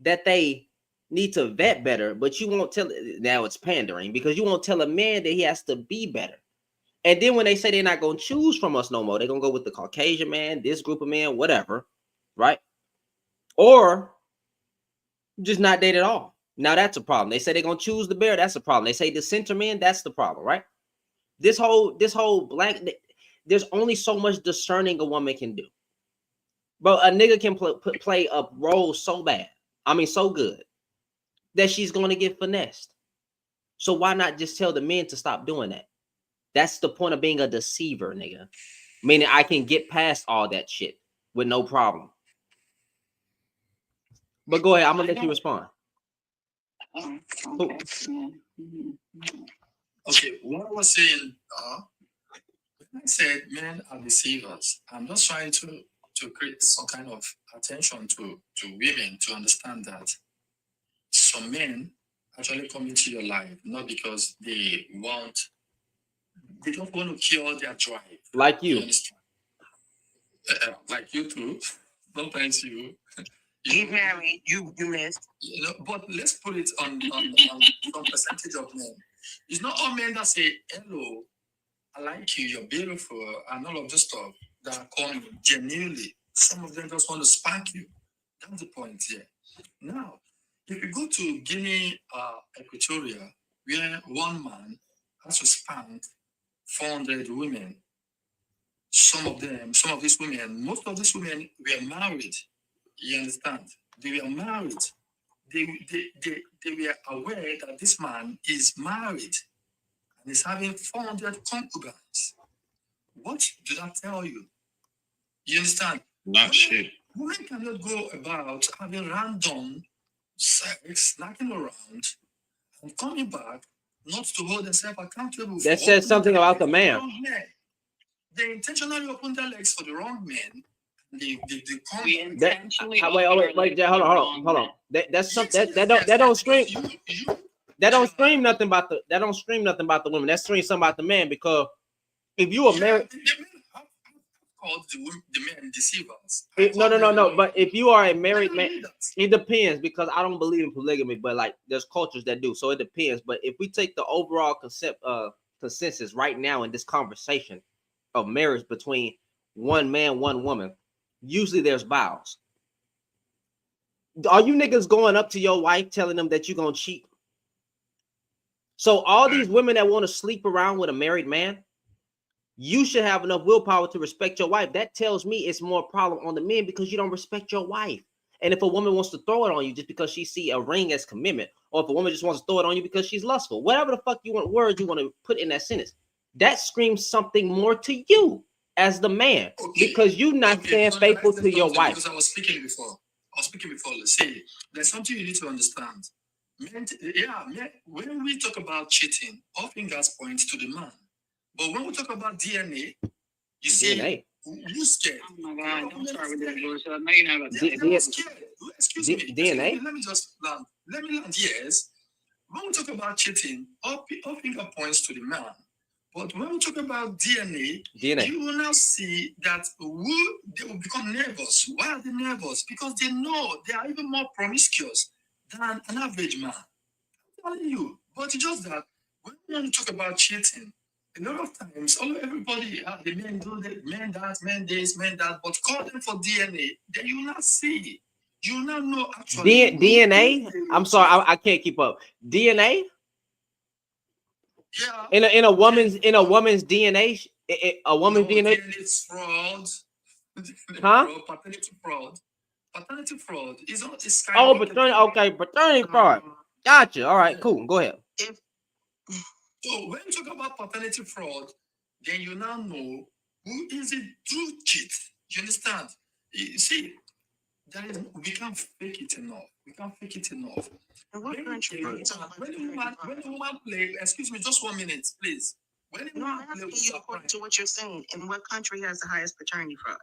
[SPEAKER 1] that they need to vet better, but you won't tell it? Now it's pandering because you won't tell a man that he has to be better. And then when they say they're not going to choose from us no more, they're going to go with the Caucasian man, this group of men, whatever, right? Or just not date at all. Now that's a problem. They say they're gonna choose the bear. That's a problem. They say the center man. That's the problem, right? This whole black. There's only so much discerning a woman can do. But a nigga can play a role so bad. I mean, so good that she's gonna get finessed. So why not just tell the men to stop doing that? That's the point of being a deceiver, nigga. Meaning I can get past all that shit with no problem. But go ahead. I'm gonna let you respond.
[SPEAKER 3] Oh, okay.
[SPEAKER 12] Okay, what I was saying, when I said men are deceivers, I'm just trying to create some kind of attention to women to understand that some men actually come into your life not because they don't want to cure their drive.
[SPEAKER 1] Like you.
[SPEAKER 12] Like you too. Sometimes you.
[SPEAKER 8] Get married, you missed.
[SPEAKER 12] You know, but let's put it on some percentage of men. It's not all men that say, hello, I like you, you're beautiful, and all of this stuff that are coming genuinely. Some of them just want to spank you. That's the point here. Now, if you go to Guinea, Equatoria, where one man has to spank 400 women, some of these women, most of these women were married. You understand? They were married. They were aware that this man is married and is having 400 concubines. What did that tell you? You understand?
[SPEAKER 11] Not shit.
[SPEAKER 12] Women cannot go about having random sex, knocking around, and coming back not to hold themselves accountable.
[SPEAKER 1] That says something about the man.
[SPEAKER 12] They intentionally open their legs for the wrong men. They come.
[SPEAKER 1] Wait, hold on. That's something that don't scream. That don't scream nothing about the women. That screams something about the man, because if you are married,
[SPEAKER 12] called the men deceivers.
[SPEAKER 1] No. But if you are a married man, it depends, because I don't believe in polygamy, but like there's cultures that do, so it depends. But if we take the overall consensus right now in this conversation of marriage between one man, one woman, usually there's vows. Are you niggas going up to your wife telling them that you're gonna cheat? So all these women that want to sleep around with a married man, you should have enough willpower to respect your wife. That tells me it's more problem on the men because you don't respect your wife. And if a woman wants to throw it on you just because she see a ring as commitment, or if a woman just wants to throw it on you because she's lustful, whatever the fuck you want, words you want to put in that sentence, that screams something more to you as the man, because you not staying faithful to your wife.
[SPEAKER 12] Because I was speaking before. Let's say there's something you need to understand. Men, when we talk about cheating, all fingers point to the man. But when we talk about DNA, you see,
[SPEAKER 1] DNA.
[SPEAKER 12] Who's scared?
[SPEAKER 3] Oh my God, don't start with that bullshit. I know you're not about to
[SPEAKER 12] Excuse me.
[SPEAKER 1] DNA?
[SPEAKER 12] Let me just land. Yes. When we talk about cheating, all finger points to the man. But when we talk about DNA, you will now see that they will become nervous. Why are they nervous? Because they know they are even more promiscuous than an average man. I'm telling you. But it's just that when we talk about cheating, a lot of times, everybody, the men do that, men that, men this, men that, but call them for DNA, then you will not see. You will not know actually.
[SPEAKER 1] DNA? I'm sorry, I can't keep up. DNA?
[SPEAKER 12] Yeah.
[SPEAKER 1] In a woman's DNA, a woman's DNA.
[SPEAKER 12] DNA is fraud.
[SPEAKER 1] Huh?
[SPEAKER 12] Paternity fraud. Paternity fraud is not this kind.
[SPEAKER 1] Oh, paternity fraud. Gotcha. All right, cool. Go ahead.
[SPEAKER 12] So when you talk about paternity fraud, then you now know who is a true cheat. You understand? You see, we can't fake it enough. We can't fake it enough. When a woman play, excuse me, just 1 minute, please. When a woman play with you according to what you're saying, in what country has the highest paternity fraud?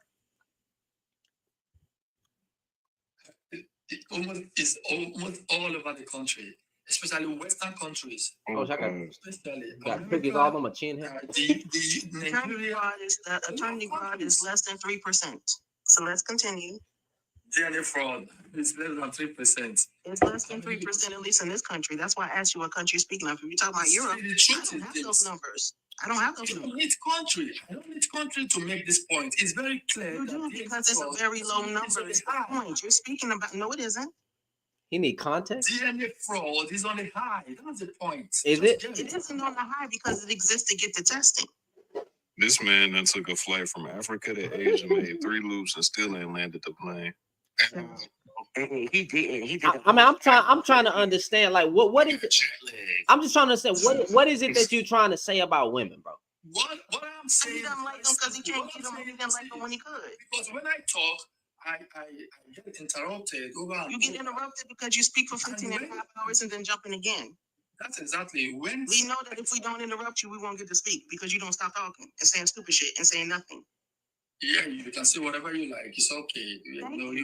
[SPEAKER 12] It's almost all over the country, especially Western countries.
[SPEAKER 1] Oh,
[SPEAKER 12] especially
[SPEAKER 1] got cookies all on my chin here.
[SPEAKER 8] The attorney fraud is less than 3%. So let's continue.
[SPEAKER 12] DNA fraud is less than 3%.
[SPEAKER 8] It's less than 3%, at least in this country. That's why I asked you what country you're speaking of. If you're talking about Europe, I don't have those numbers. I don't have those numbers.
[SPEAKER 12] I don't need country to make this point. It's very clear.
[SPEAKER 8] You do, because it's a very low number. It's the point you're speaking about. No, it isn't.
[SPEAKER 1] He need context.
[SPEAKER 12] DNA fraud is on the high. That's the point.
[SPEAKER 1] Is it?
[SPEAKER 8] It isn't on the high because it exists to get the testing.
[SPEAKER 11] This man that took a flight from Africa to Asia, made 3 loops, and still ain't landed the plane.
[SPEAKER 8] He did.
[SPEAKER 1] I mean, I'm trying to understand, like, what is it? I'm just trying to understand what is it that you're trying to say about women, bro?
[SPEAKER 12] What I'm saying,
[SPEAKER 8] he doesn't like them because he can't get them. He didn't like them when he could.
[SPEAKER 12] Because when I talk, I get interrupted over.
[SPEAKER 8] You get interrupted because you speak for 15.5 hours and then jump in again.
[SPEAKER 12] That's exactly when
[SPEAKER 8] we know that if we don't interrupt you, we won't get to speak because you don't stop talking and saying stupid shit and saying nothing.
[SPEAKER 12] Yeah, you can say whatever you like. It's okay.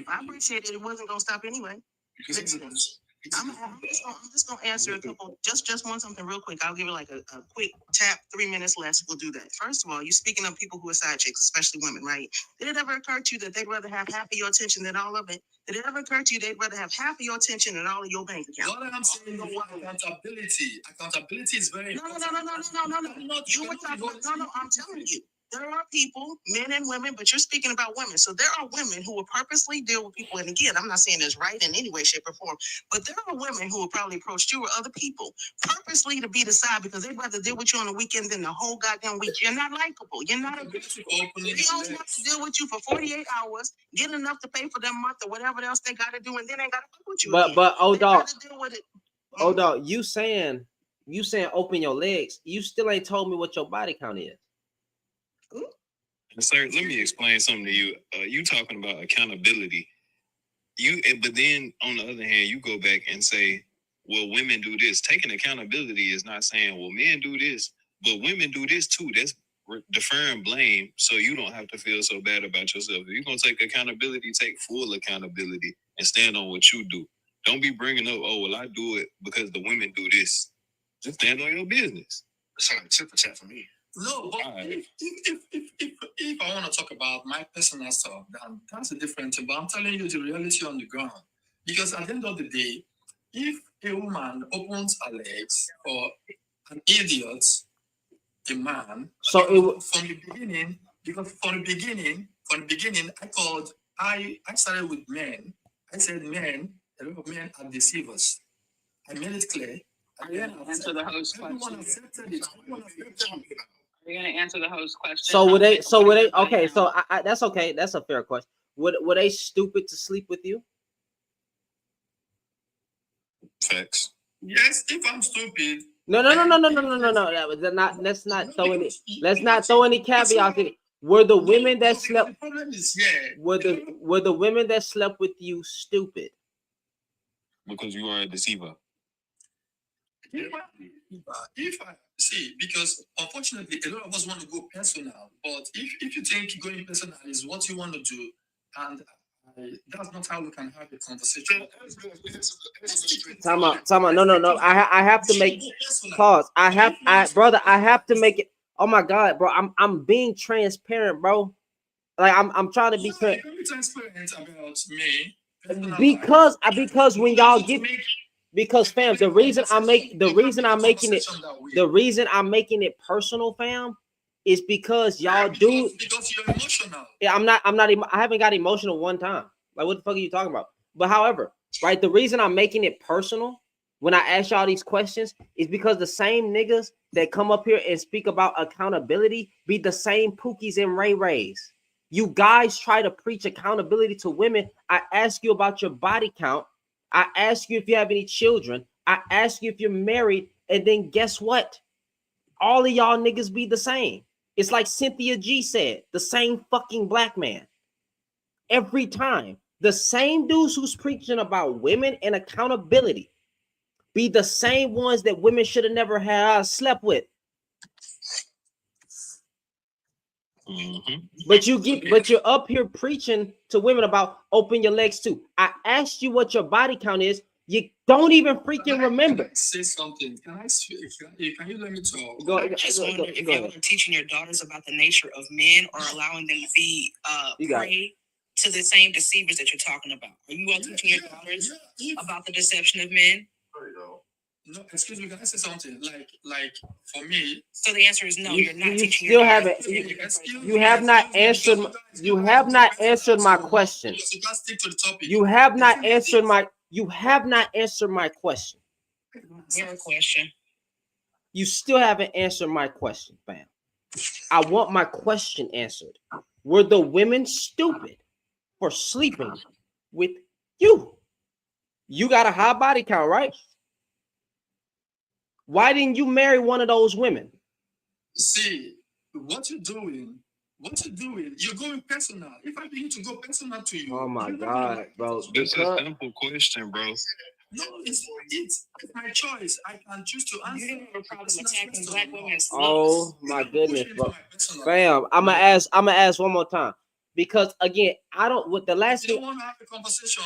[SPEAKER 8] I appreciate it. It wasn't gonna stop anyway. I'm just gonna answer a couple. Just want something real quick. I'll give it like a quick tap. 3 minutes less. We'll do that. First of all, you're speaking of people who are side chicks, especially women, right? Did it ever occur to you that they'd rather have half of your attention than all of it? Did it ever occur to you they'd rather have half of your attention than all of your bank account?
[SPEAKER 12] What I'm saying is accountability. Accountability is very important.
[SPEAKER 8] No. You were talking about, no, I'm telling you. There are people, men and women, but you're speaking about women. So there are women who will purposely deal with people. And again, I'm not saying it's right in any way, shape, or form, but there are women who will probably approach you or other people purposely to be the side because they'd rather deal with you on the weekend than the whole goddamn week. You're not likable. You're not a they only have to deal with you for 48 hours, get enough to pay for their month or whatever else they got to do, and then they got to fuck with you.
[SPEAKER 1] But oh dog, you saying open your legs. You still ain't told me what your body count is.
[SPEAKER 11] Sir, let me explain something to you. You talking about accountability. But then on the other hand, you go back and say, well, women do this. Taking accountability is not saying, well, men do this, but women do this too. That's deferring blame, so you don't have to feel so bad about yourself. If you're gonna take accountability, take full accountability and stand on what you do. Don't be bringing up, oh, well, I do it because the women do this. Just stand on your business.
[SPEAKER 12] That's like a super chat for me. No, but if I want to talk about my personal stuff, then that's a different thing. But I'm telling you the reality on the ground. Because at the end of the day, if a woman opens her legs for an idiot, a man, from the beginning, I started with men. I said men, a lot of men are deceivers. I made it clear.
[SPEAKER 3] Are you going to answer the host question? Are you going to answer the host question?
[SPEAKER 1] So would they? Okay, so I that's okay. That's a fair question. Were they stupid to sleep with you?
[SPEAKER 11] Facts.
[SPEAKER 12] Yes, if I'm stupid.
[SPEAKER 1] No. Let's not throw any caveats in it. Were the women that slept?
[SPEAKER 12] The problem is,
[SPEAKER 1] were the women that slept with you stupid?
[SPEAKER 11] Because you are a deceiver.
[SPEAKER 12] If I see, because unfortunately a lot of us want to go personal, but if you think going personal is what you want to do, and that's not how we can have a conversation.
[SPEAKER 1] Time out. No. I have to make pause. I have to make it. Oh my God, bro. I'm being transparent, bro. Like I'm trying to be
[SPEAKER 12] transparent about me.
[SPEAKER 1] because when y'all get because fam, the reason I'm making it personal, fam, is because y'all do.
[SPEAKER 12] Because you're emotional.
[SPEAKER 1] Yeah, I haven't got emotional one time. Like, what the fuck are you talking about? But however, right, the reason I'm making it personal when I ask y'all these questions is because the same niggas that come up here and speak about accountability be the same Pookies and Ray Rays. You guys try to preach accountability to women. I ask you about your body count. I ask you if you have any children. I ask you if you're married. And then guess what? All of y'all niggas be the same. It's like Cynthia G said, the same fucking black man. Every time. The same dudes who's preaching about women and accountability be the same ones that women should have never had slept with. But you're up here preaching to women about open your legs too. I asked you what your body count is. You don't even freaking remember.
[SPEAKER 12] Can I say something? Can you let me talk?
[SPEAKER 6] I just wonder if y'all are teaching your daughters about the nature of men or allowing them to be prey to the same deceivers that you're talking about. Are you all teaching your daughters about the deception of men?
[SPEAKER 12] No, excuse me, can I say something? Like for me.
[SPEAKER 6] So the answer is no, you're not teaching
[SPEAKER 1] still
[SPEAKER 6] your
[SPEAKER 1] haven't you have not answered my question.
[SPEAKER 12] You can't stick to the topic.
[SPEAKER 1] You have not answered my question.
[SPEAKER 6] Your question.
[SPEAKER 1] You still haven't answered my question, fam. I want my question answered. Were the women stupid for sleeping with you? You got a high body count, right? Why didn't you marry one of those women?
[SPEAKER 12] See, what you're doing, you're going personal. If I begin to go personal to you.
[SPEAKER 1] Oh my God, bro.
[SPEAKER 11] This is a simple question, bro.
[SPEAKER 12] No, it's my choice. I can choose to answer.
[SPEAKER 6] You didn't have a problem attacking black women.
[SPEAKER 1] Oh my goodness, bro. Fam, I'm gonna ask one more time. Because again, I don't with the last
[SPEAKER 12] thing. Want to have a conversation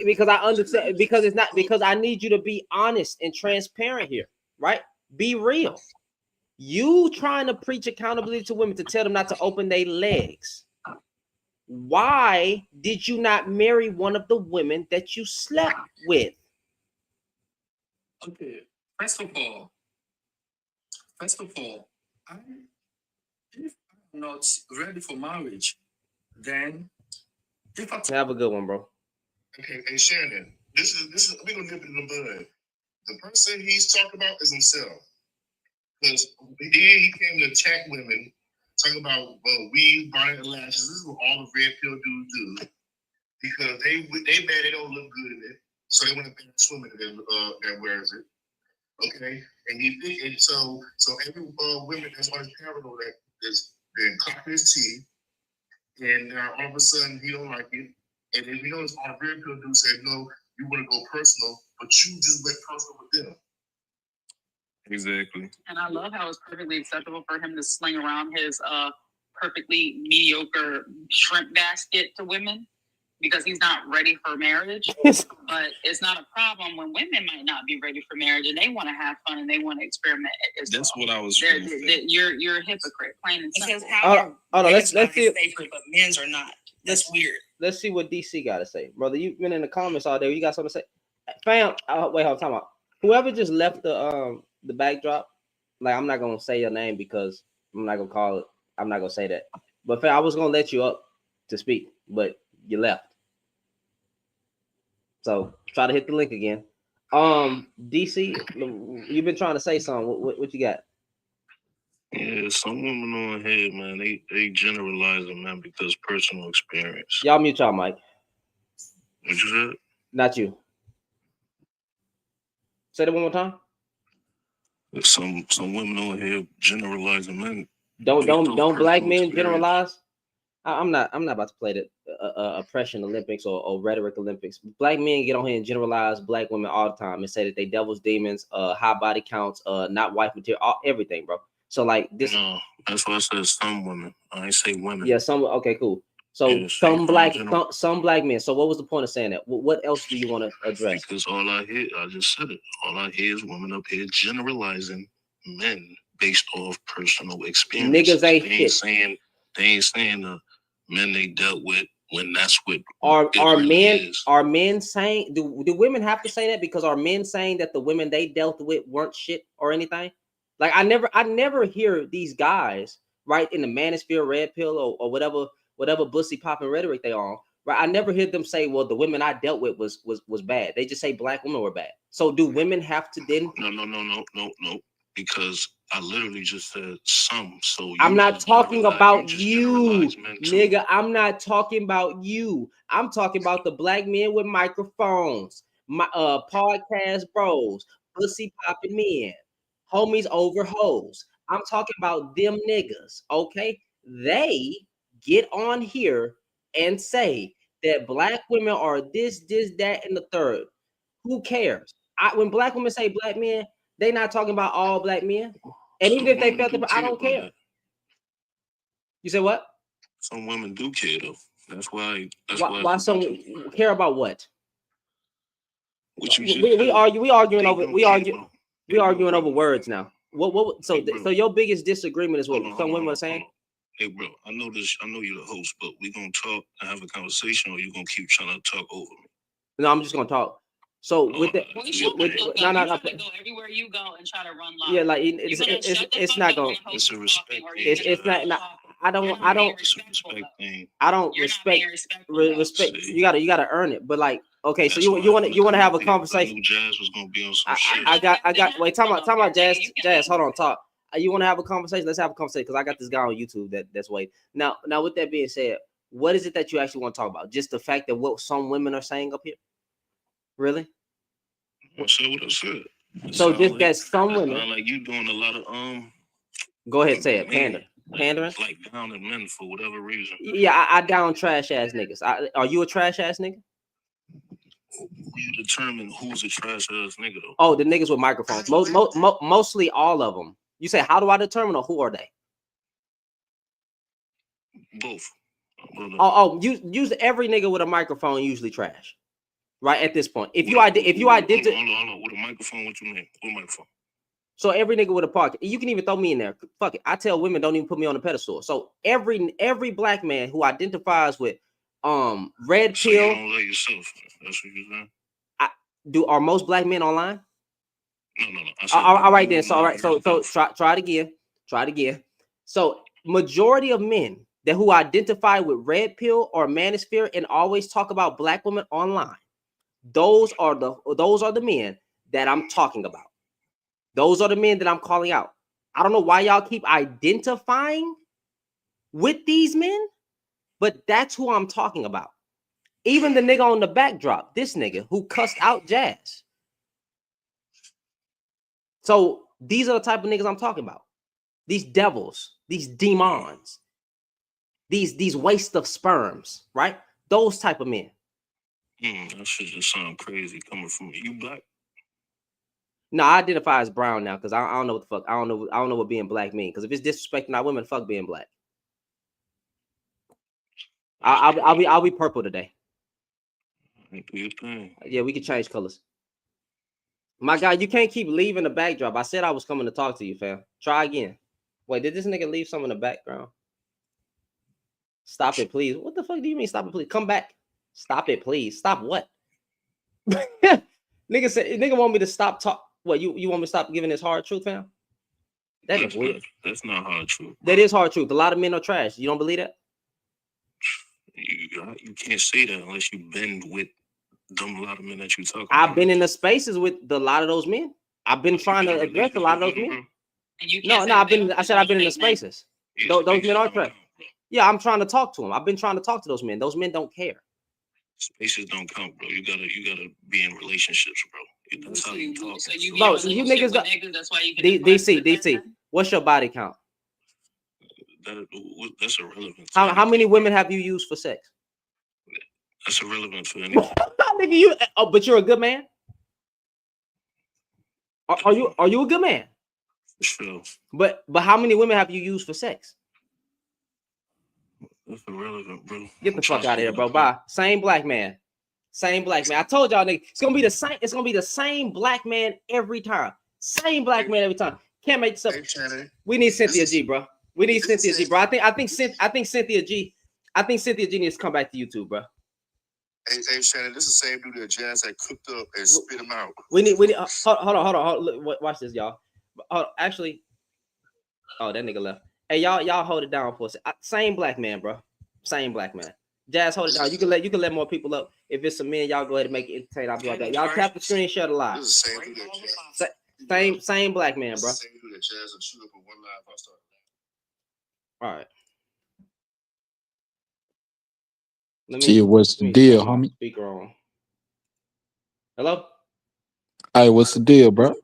[SPEAKER 1] because I understand because it's not because I need you to be honest and transparent here, right? Be real. You trying to preach accountability to women to tell them not to open their legs. Why did you not marry one of the women that you slept with?
[SPEAKER 12] Okay, first of all, if I'm not ready for marriage, then if I
[SPEAKER 1] have a good one, bro.
[SPEAKER 2] Okay, hey Shannon, this is we're gonna nip it in the bud. The person he's talking about is himself. Because then he came to attack women, talking about weave, bonnet, and lashes. This is what all the red pill dudes do. Because they mad they don't look good in it. So they want to ban swimming that wears it. Okay? And so every women that's on his parallel that is then cocking his teeth, and all of a sudden he don't like it. And then you notice all the red pill dudes said, no, you want to go personal, but you just went personal with them.
[SPEAKER 11] Exactly.
[SPEAKER 3] And I love how it's perfectly acceptable for him to sling around his perfectly mediocre shrimp basket to women because he's not ready for marriage. But it's not a problem when women might not be ready for marriage and they want to have fun and they want to experiment.
[SPEAKER 11] That's what I was.
[SPEAKER 3] You're a hypocrite, plain and simple.
[SPEAKER 1] Let's see.
[SPEAKER 6] Favorite, but men's are not. That's weird.
[SPEAKER 1] Let's see what DC got to say, brother. You've been in the comments all day. You got something to say, fam? Wait, hold on. Time out. Whoever just left the backdrop, like I'm not gonna say your name because I'm not gonna call it. I'm not gonna say that. But fam, I was gonna let you up to speak, but you left. So try to hit the link again. DC, you've been trying to say something. What you got?
[SPEAKER 11] Yeah, some women on here, man, they generalize them, man, because personal experience.
[SPEAKER 1] Y'all mute y'all mic.
[SPEAKER 11] What you said?
[SPEAKER 1] Not you. Say that one more time.
[SPEAKER 11] Some women on here generalizing men.
[SPEAKER 1] Don't black men generalize. I'm not about to play the oppression Olympics or rhetoric Olympics. Black men get on here and generalize black women all the time and say that they devil's demons, high body counts, not wife material, everything, bro. So like this.
[SPEAKER 11] No, that's why I said some women. I ain't say women.
[SPEAKER 1] Yeah, some. Okay, cool. So yeah, some black men. So what was the point of saying that? What else do you want to address?
[SPEAKER 11] Because all I hear, I just said it. All I hear is women up here generalizing men based off personal experience.
[SPEAKER 1] Niggas ain't
[SPEAKER 11] they ain't saying the men they dealt with when that's what
[SPEAKER 1] are
[SPEAKER 11] really
[SPEAKER 1] men
[SPEAKER 11] is.
[SPEAKER 1] Are men saying do women have to say that because are men saying that the women they dealt with weren't shit or anything? Like I never hear these guys right in the manosphere, red pill or whatever bussy popping rhetoric they on. Right, I never hear them say, "Well, the women I dealt with was bad." They just say black women were bad. So, do women have to then?
[SPEAKER 11] No. Because I literally just said some. So
[SPEAKER 1] I'm not talking about you, nigga. I'm not talking about you. I'm talking about the black men with microphones, my podcast bros, pussy popping men, homies over hoes. I'm talking about them niggas. Okay, they get on here and say that black women are this, that, and the third. Who cares? When black women say black men, they not talking about all black men. And even if they felt it, I don't care. You said what?
[SPEAKER 11] Some women do care though. That's why.
[SPEAKER 1] Why some care about what?
[SPEAKER 11] We
[SPEAKER 1] arguing over words now. What? So your biggest disagreement is what some women are saying.
[SPEAKER 11] Hey bro, I know you're the host, but we gonna talk and have a conversation, or you gonna keep trying to talk over me?
[SPEAKER 1] No, I'm just gonna talk. So with the
[SPEAKER 3] no, go everywhere you go and try to run live.
[SPEAKER 1] Yeah, like it's not gonna.
[SPEAKER 11] It's a respect.
[SPEAKER 1] It's not. I don't respect. You gotta earn it. But like, okay, so you want to have a conversation.
[SPEAKER 11] I knew Jazz was gonna be on some shit.
[SPEAKER 1] I got. Wait, talk about Jazz. Hold on, talk. You want to have a conversation? Let's have a conversation because I got this guy on YouTube that's waiting. Now, with that being said, what is it that you actually want to talk about? Just the fact that what some women are saying up here. Really?
[SPEAKER 11] I said what I said.
[SPEAKER 1] So just that some women.
[SPEAKER 11] Like you doing a lot of
[SPEAKER 1] Go ahead, say it. Pandering.
[SPEAKER 11] Like downing men for whatever reason.
[SPEAKER 1] Yeah, I down trash ass niggas. Are you a trash ass nigga?
[SPEAKER 11] You determine who's a trash ass nigga though.
[SPEAKER 1] Oh, the niggas with microphones. Mostly all of them. You say, how do I determine or who are they?
[SPEAKER 11] Both.
[SPEAKER 1] Use every nigga with a microphone usually trash. Right at this point. If you identify
[SPEAKER 11] hold on, with a microphone, what you mean? With a microphone.
[SPEAKER 1] So every nigga with a pocket, you can even throw me in there. Fuck it. I tell women don't even put me on the pedestal. So every black man who identifies with red pill.
[SPEAKER 11] You don't let yourself. That's what you're saying.
[SPEAKER 1] Are most black men online?
[SPEAKER 11] No.
[SPEAKER 1] All right then. So all right. So try it again. Try it again. So majority of men who identify with red pill or manosphere and always talk about black women online. Those are the men that I'm talking about. Those are the men that I'm calling out. I don't know why y'all keep identifying with these men, but that's who I'm talking about. Even the nigga on the backdrop, this nigga who cussed out Jazz. So these are the type of niggas I'm talking about. These devils, these demons, these waste of sperms, right? Those type of men.
[SPEAKER 11] That shit just sound crazy coming from you. Black?
[SPEAKER 1] No, I identify as brown now because I don't know what the fuck. I don't know what being black means. Because if it's disrespecting our women, fuck being black. I'll be purple today.
[SPEAKER 11] Do your thing.
[SPEAKER 1] Yeah, we can change colors. My guy, you can't keep leaving the backdrop. I said I was coming to talk to you, fam. Try again. Wait, did this nigga leave some in the background? Stop it, please. What the fuck do you mean stop it, please? Come back. Stop it, please. Stop what? Nigga want me to stop talk. What, you want me to stop giving this hard truth, fam? That's weird.
[SPEAKER 11] That's not hard truth.
[SPEAKER 1] That is hard truth. A lot of men are trash. You don't believe that?
[SPEAKER 11] You can't say that unless you've been with them a lot of men that you talk about.
[SPEAKER 1] I've been in the spaces with a lot of those men. I've been trying to address a lot of those men. I said I've been in the spaces. Those men are trash. Yeah, I'm trying to talk to them. I've been trying to talk to those men. Those men don't care.
[SPEAKER 11] Spaces don't count, bro. You gotta be in relationships, bro. That's how you talk.
[SPEAKER 3] So you
[SPEAKER 1] you niggas,
[SPEAKER 3] that's why you get
[SPEAKER 1] DC. What's your body count?
[SPEAKER 11] That's irrelevant.
[SPEAKER 1] How many women have you used for sex?
[SPEAKER 11] That's irrelevant for anything.
[SPEAKER 1] Nigga, but you're a good man. Are you a good man?
[SPEAKER 11] Sure.
[SPEAKER 1] But how many women have you used for sex?
[SPEAKER 11] That's irrelevant, bro.
[SPEAKER 1] Get the fuck out of here, bro. Bye. Same black man. I told y'all, nigga, it's gonna be the same. It's gonna be the same black man every time. Same black man every time. Can't make this up. We need Cynthia G, bro. We need Cynthia G, bro. I think Cynthia G. I think Cynthia G needs to come back to YouTube, bro.
[SPEAKER 7] Hey, Shannon, this is the same dude that Jazz had cooked up and spit him out.
[SPEAKER 1] We need. Hold on. Look, watch this, y'all. Actually, oh, that nigga left. Hey, y'all hold it down for us. Same black man, bro. Same black man. Jazz, hold it down. You can let more people up. If it's some men, y'all go ahead and make it entertaining. I'll be like that. Y'all tap the screen, share the live.
[SPEAKER 7] This is the same dude that Jazz.
[SPEAKER 1] Same black man, bro.
[SPEAKER 7] Same dude that Jazz will shoot up in one live.
[SPEAKER 1] All right.
[SPEAKER 13] See, what's the deal, homie?
[SPEAKER 1] Speaker on. Hello?
[SPEAKER 13] Hey, what's the deal, bro?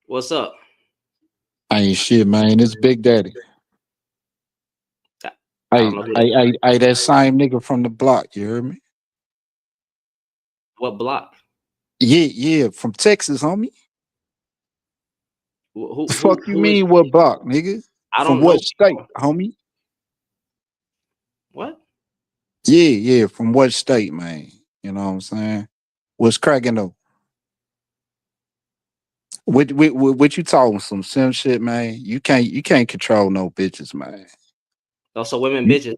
[SPEAKER 1] What's up?
[SPEAKER 13] I ain't shit, man. It's Big Daddy. Hey, that same nigga from the block, you heard me?
[SPEAKER 1] What block?
[SPEAKER 13] Yeah, from Texas, homie.
[SPEAKER 1] Who
[SPEAKER 13] fuck you mean what block, nigga?
[SPEAKER 1] I don't
[SPEAKER 13] from
[SPEAKER 1] know.
[SPEAKER 13] What state, homie?
[SPEAKER 1] What?
[SPEAKER 13] Yeah, from what state, man? You know what I'm saying? What's cracking though? What you talking some sim shit, man? You can't control no bitches, man.
[SPEAKER 1] Oh, so women bitches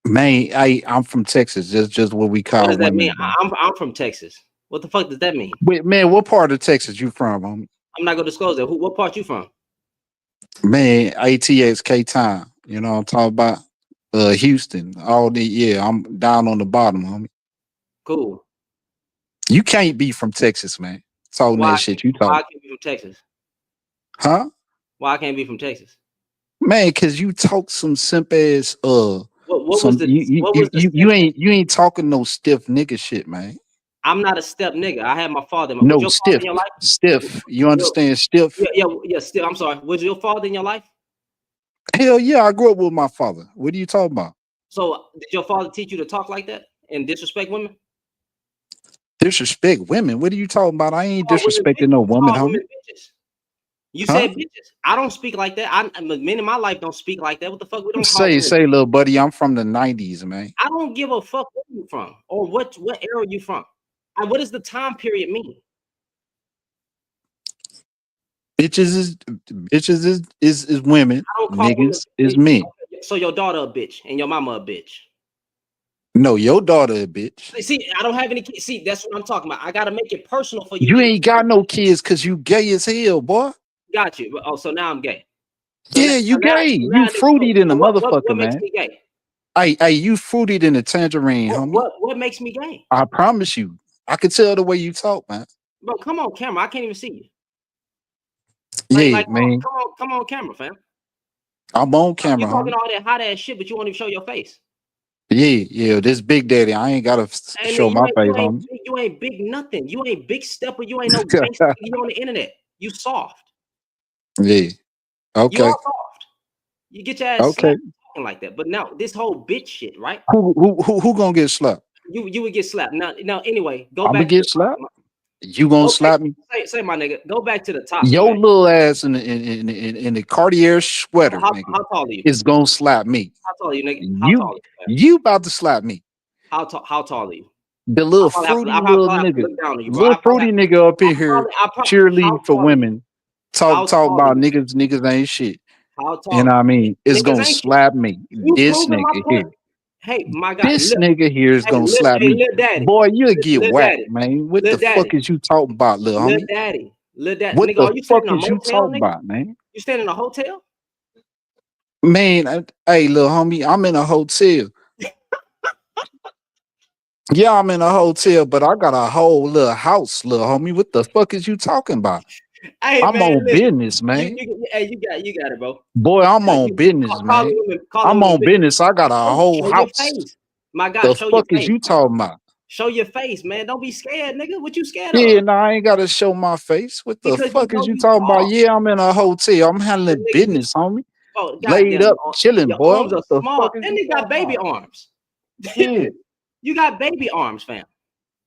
[SPEAKER 1] now.
[SPEAKER 13] Man, I'm from Texas. Just what we call
[SPEAKER 1] What does that
[SPEAKER 13] women.
[SPEAKER 1] mean? I'm from Texas. What the fuck does that mean?
[SPEAKER 13] Wait, man, what part of Texas you from, homie?
[SPEAKER 1] I'm not gonna disclose that. What part you from?
[SPEAKER 13] Man, ATXK time. You know what I'm talking about? Houston. I'm down on the bottom, homie.
[SPEAKER 1] Cool.
[SPEAKER 13] You can't be from Texas, man. Talking that shit you talking.
[SPEAKER 1] Why I can't be from Texas?
[SPEAKER 13] Huh?
[SPEAKER 1] Why I can't be from Texas?
[SPEAKER 13] Man, cause you talk some simp ass you ain't talking no stiff nigga shit, man.
[SPEAKER 1] I'm not a step nigga. I had my father.
[SPEAKER 13] No,
[SPEAKER 1] was your
[SPEAKER 13] stiff.
[SPEAKER 1] Father in your life?
[SPEAKER 13] Stiff. You understand stiff?
[SPEAKER 1] Yeah, stiff. I'm sorry. Was your father in your life?
[SPEAKER 13] Hell yeah, I grew up with my father. What are you talking about?
[SPEAKER 1] So did your father teach you to talk like that and disrespect women?
[SPEAKER 13] Disrespect women? What are you talking about? I ain't disrespecting no woman, homie.
[SPEAKER 1] Women bitches. You said bitches. I don't speak like that. Men in my life don't speak like that. What the fuck? We don't
[SPEAKER 13] say, little buddy. I'm from the 90s, man.
[SPEAKER 1] I don't give a fuck where you from or what era you from. And what does the time period mean?
[SPEAKER 13] Bitches is women. Niggas is men.
[SPEAKER 1] So your daughter a bitch and your mama a bitch.
[SPEAKER 13] No, your daughter a bitch.
[SPEAKER 1] See, I don't have any kids. See, that's what I'm talking about. I gotta make it personal for you.
[SPEAKER 13] You ain't got no kids because you gay as hell, boy.
[SPEAKER 1] Got you. Oh, so now I'm gay. So
[SPEAKER 13] yeah, you gay. You fruity than a motherfucker,
[SPEAKER 1] what
[SPEAKER 13] man.
[SPEAKER 1] Makes me gay?
[SPEAKER 13] Hey, you fruity than a tangerine, homie.
[SPEAKER 1] What makes me gay?
[SPEAKER 13] I promise you. I can tell the way you talk, man.
[SPEAKER 1] Bro, come on camera. I can't even see you.
[SPEAKER 13] Man.
[SPEAKER 1] Come on camera, fam.
[SPEAKER 13] I'm on camera.
[SPEAKER 1] You talking all that hot ass shit, but you won't even show your face.
[SPEAKER 13] Yeah. This Big Daddy. I ain't gotta show my face, homie.
[SPEAKER 1] You ain't big nothing. You ain't big stepper. You ain't no gangster. You on the internet. You soft.
[SPEAKER 13] Yeah. Okay.
[SPEAKER 1] You are soft. You get your ass slapped talking like that. But now this whole bitch shit, right?
[SPEAKER 13] Who gonna get slapped?
[SPEAKER 1] You would get slapped. Now anyway,
[SPEAKER 13] I'm gonna get slapped. You gonna slap me?
[SPEAKER 1] Say my nigga. Go back to the top.
[SPEAKER 13] Your little ass in the Cartier sweater,
[SPEAKER 1] how
[SPEAKER 13] nigga,
[SPEAKER 1] tall are you?
[SPEAKER 13] is gonna slap me.
[SPEAKER 1] How tall are you, nigga? How tall are
[SPEAKER 13] you about to slap me?
[SPEAKER 1] How tall are you?
[SPEAKER 13] The little fruity little nigga, little fruity nigga up in here cheerleading for women. Talk about niggas ain't shit.
[SPEAKER 1] How tall?
[SPEAKER 13] You know what I mean? It's gonna slap me. This nigga here.
[SPEAKER 1] Hey, my God.
[SPEAKER 13] This nigga here is gonna slap me. Boy, you'll get whacked, man. What the fuck is you talking about, little homie?
[SPEAKER 1] Lil Daddy.
[SPEAKER 13] What
[SPEAKER 1] nigga,
[SPEAKER 13] the fuck is you talking about, man?
[SPEAKER 1] You staying in a hotel?
[SPEAKER 13] Man, hey, little homie, I'm in a hotel. Yeah, I'm in a hotel, but I got a whole little house, little homie. What the fuck is you talking about?
[SPEAKER 1] Hey,
[SPEAKER 13] I'm on business, man.
[SPEAKER 1] You got it, bro.
[SPEAKER 13] Boy, I'm on business, man. I'm on business. I got a whole house.
[SPEAKER 1] My God,
[SPEAKER 13] the
[SPEAKER 1] show
[SPEAKER 13] fuck
[SPEAKER 1] your
[SPEAKER 13] is
[SPEAKER 1] face.
[SPEAKER 13] you talking about?
[SPEAKER 1] Show your face, man. Don't be scared, nigga. What you scared of?
[SPEAKER 13] Yeah, no, I ain't gotta show my face. What the fuck is you talking about? Yeah, I'm in a hotel. I'm handling business, homie. Laid up, chilling, boy.
[SPEAKER 1] Arms are small. And you got baby arms.
[SPEAKER 13] Yeah.
[SPEAKER 1] You got baby arms, fam.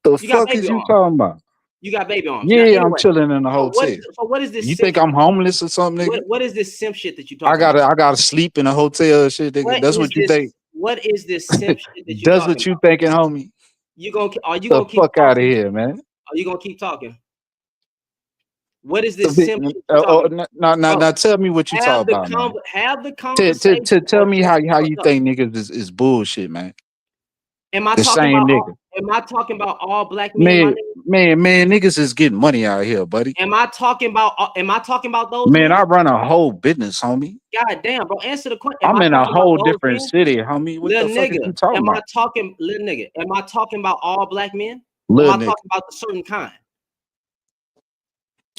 [SPEAKER 13] The fuck is you talking about?
[SPEAKER 1] You got baby arms.
[SPEAKER 13] Yeah, anyway, I'm chilling in a hotel.
[SPEAKER 1] What is this?
[SPEAKER 13] You think I'm homeless or something, nigga?
[SPEAKER 1] What is this simp shit that you talking about?
[SPEAKER 13] I gotta sleep in a hotel shit, nigga. That's what you think.
[SPEAKER 1] What is this simp shit that you
[SPEAKER 13] That's what you thinking, homie.
[SPEAKER 1] Are you
[SPEAKER 13] the
[SPEAKER 1] gonna keep
[SPEAKER 13] fuck out of here, man?
[SPEAKER 1] Are you gonna keep talking? What is this simple that you're talking about?
[SPEAKER 13] Now, tell me what you talk about, man.
[SPEAKER 1] Have the conversation.
[SPEAKER 13] Tell me how you think niggas is bullshit, man.
[SPEAKER 1] Am I
[SPEAKER 13] The
[SPEAKER 1] talking
[SPEAKER 13] same
[SPEAKER 1] about?
[SPEAKER 13] nigga.
[SPEAKER 1] Am I talking about all black men, my
[SPEAKER 13] Man,
[SPEAKER 1] nigga?
[SPEAKER 13] niggas is getting money out here, buddy.
[SPEAKER 1] Am I talking about? Am I talking about those
[SPEAKER 13] Man,
[SPEAKER 1] men?
[SPEAKER 13] I run a whole business, homie.
[SPEAKER 1] God damn, bro. Answer the question. Am
[SPEAKER 13] I'm
[SPEAKER 1] I
[SPEAKER 13] in a
[SPEAKER 1] talking about
[SPEAKER 13] whole
[SPEAKER 1] those
[SPEAKER 13] different
[SPEAKER 1] men?
[SPEAKER 13] city, homie. What
[SPEAKER 1] Little
[SPEAKER 13] the fuck is
[SPEAKER 1] nigga.
[SPEAKER 13] you talking
[SPEAKER 1] Am
[SPEAKER 13] about?
[SPEAKER 1] I talking, little nigga? Am I talking about all black men?
[SPEAKER 13] Little
[SPEAKER 1] Am I
[SPEAKER 13] nigga.
[SPEAKER 1] talking about the certain kind?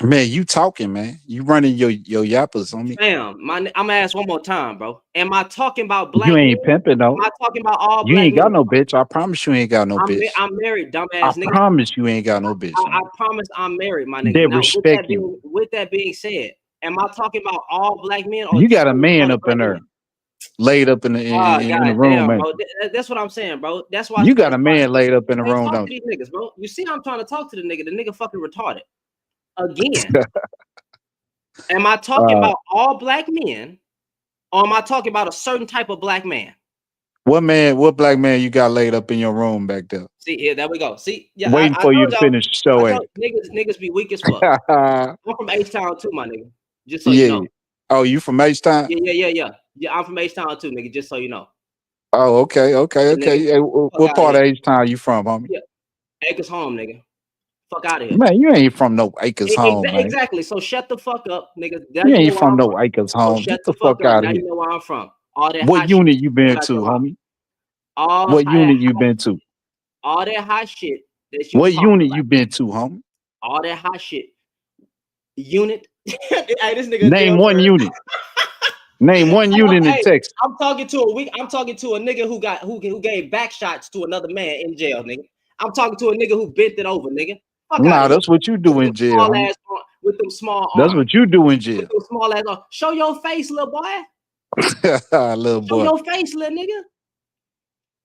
[SPEAKER 13] Man, you talking, man. You running your yappers on me.
[SPEAKER 1] Fam, I'm gonna ask one more time, bro. Am I talking about black
[SPEAKER 13] You
[SPEAKER 1] men?
[SPEAKER 13] ain't pimping,
[SPEAKER 1] Am
[SPEAKER 13] though.
[SPEAKER 1] I talking about all
[SPEAKER 13] You
[SPEAKER 1] black
[SPEAKER 13] ain't
[SPEAKER 1] men?
[SPEAKER 13] got no bitch. I promise you ain't got no bitch.
[SPEAKER 1] I'm married,
[SPEAKER 13] I
[SPEAKER 1] dumbass nigga.
[SPEAKER 13] promise you ain't got no bitch.
[SPEAKER 1] I promise I'm married, my nigga.
[SPEAKER 13] They
[SPEAKER 1] Now,
[SPEAKER 13] respect you.
[SPEAKER 1] with that being said, am I talking about all black men or
[SPEAKER 13] You got a
[SPEAKER 1] certain
[SPEAKER 13] man
[SPEAKER 1] kind of
[SPEAKER 13] up in
[SPEAKER 1] black
[SPEAKER 13] there,
[SPEAKER 1] men?
[SPEAKER 13] laid up in the in the
[SPEAKER 1] God
[SPEAKER 13] room,
[SPEAKER 1] damn,
[SPEAKER 13] man.
[SPEAKER 1] bro. That's what I'm saying, bro.
[SPEAKER 13] You got a man laid up in the
[SPEAKER 1] I can't
[SPEAKER 13] room,
[SPEAKER 1] talk to
[SPEAKER 13] don't you?
[SPEAKER 1] these niggas, bro. You see, I'm trying to talk to the nigga. The nigga fucking retarded. Again, am I talking about all black men, or am I talking about a certain type of black man?
[SPEAKER 13] What black man you got laid up in your room back there?
[SPEAKER 1] See, here, there we go. See, yeah,
[SPEAKER 13] Waiting
[SPEAKER 1] I
[SPEAKER 13] for you
[SPEAKER 1] told
[SPEAKER 13] to
[SPEAKER 1] y'all.
[SPEAKER 13] finish the show,
[SPEAKER 1] I
[SPEAKER 13] ain't
[SPEAKER 1] told niggas be weak as fuck. I'm from H-Town too, my nigga. Just so you
[SPEAKER 13] Yeah.
[SPEAKER 1] know.
[SPEAKER 13] Oh, you from H-Town?
[SPEAKER 1] Yeah. I'm from H-Town too, nigga. Just so you know.
[SPEAKER 13] Oh, okay.
[SPEAKER 1] Yeah, nigga,
[SPEAKER 13] Hey,
[SPEAKER 1] fuck
[SPEAKER 13] what
[SPEAKER 1] out
[SPEAKER 13] part
[SPEAKER 1] here.
[SPEAKER 13] of H-Town you from, homie?
[SPEAKER 1] Yeah, Acres home, nigga. Fuck out of here.
[SPEAKER 13] Man, you ain't from no Acres home, man.
[SPEAKER 1] Exactly. So shut the fuck up, nigga. Now
[SPEAKER 13] You
[SPEAKER 1] you know
[SPEAKER 13] ain't
[SPEAKER 1] where
[SPEAKER 13] from
[SPEAKER 1] I'm
[SPEAKER 13] no
[SPEAKER 1] from.
[SPEAKER 13] Acres
[SPEAKER 1] So
[SPEAKER 13] home.
[SPEAKER 1] shut
[SPEAKER 13] Get
[SPEAKER 1] the
[SPEAKER 13] the
[SPEAKER 1] fuck
[SPEAKER 13] fuck
[SPEAKER 1] up.
[SPEAKER 13] out
[SPEAKER 1] Now
[SPEAKER 13] of
[SPEAKER 1] you
[SPEAKER 13] here.
[SPEAKER 1] know where I'm from. All that
[SPEAKER 13] What
[SPEAKER 1] hot shit.
[SPEAKER 13] unit you been
[SPEAKER 1] Out
[SPEAKER 13] to,
[SPEAKER 1] your mouth.
[SPEAKER 13] homie?
[SPEAKER 1] All
[SPEAKER 13] What unit you been to?
[SPEAKER 1] all that hot shit that you
[SPEAKER 13] What
[SPEAKER 1] talking
[SPEAKER 13] unit
[SPEAKER 1] about.
[SPEAKER 13] you been to, homie?
[SPEAKER 1] All that hot shit. Unit. Hey, this nigga
[SPEAKER 13] Name one
[SPEAKER 1] jailbird.
[SPEAKER 13] unit. Name one unit in
[SPEAKER 1] Hey,
[SPEAKER 13] Texas.
[SPEAKER 1] I'm talking to a nigga who gave back shots to another man in jail, nigga. I'm talking to a nigga who bent it over, nigga. Fuck out
[SPEAKER 13] Nah,
[SPEAKER 1] of here.
[SPEAKER 13] that's what you do in jail, homie.
[SPEAKER 1] With them small
[SPEAKER 13] That's
[SPEAKER 1] arms.
[SPEAKER 13] what you do in jail.
[SPEAKER 1] With them small ass arms. Show your face, little boy.
[SPEAKER 13] Little
[SPEAKER 1] Show
[SPEAKER 13] boy.
[SPEAKER 1] your face, little nigga.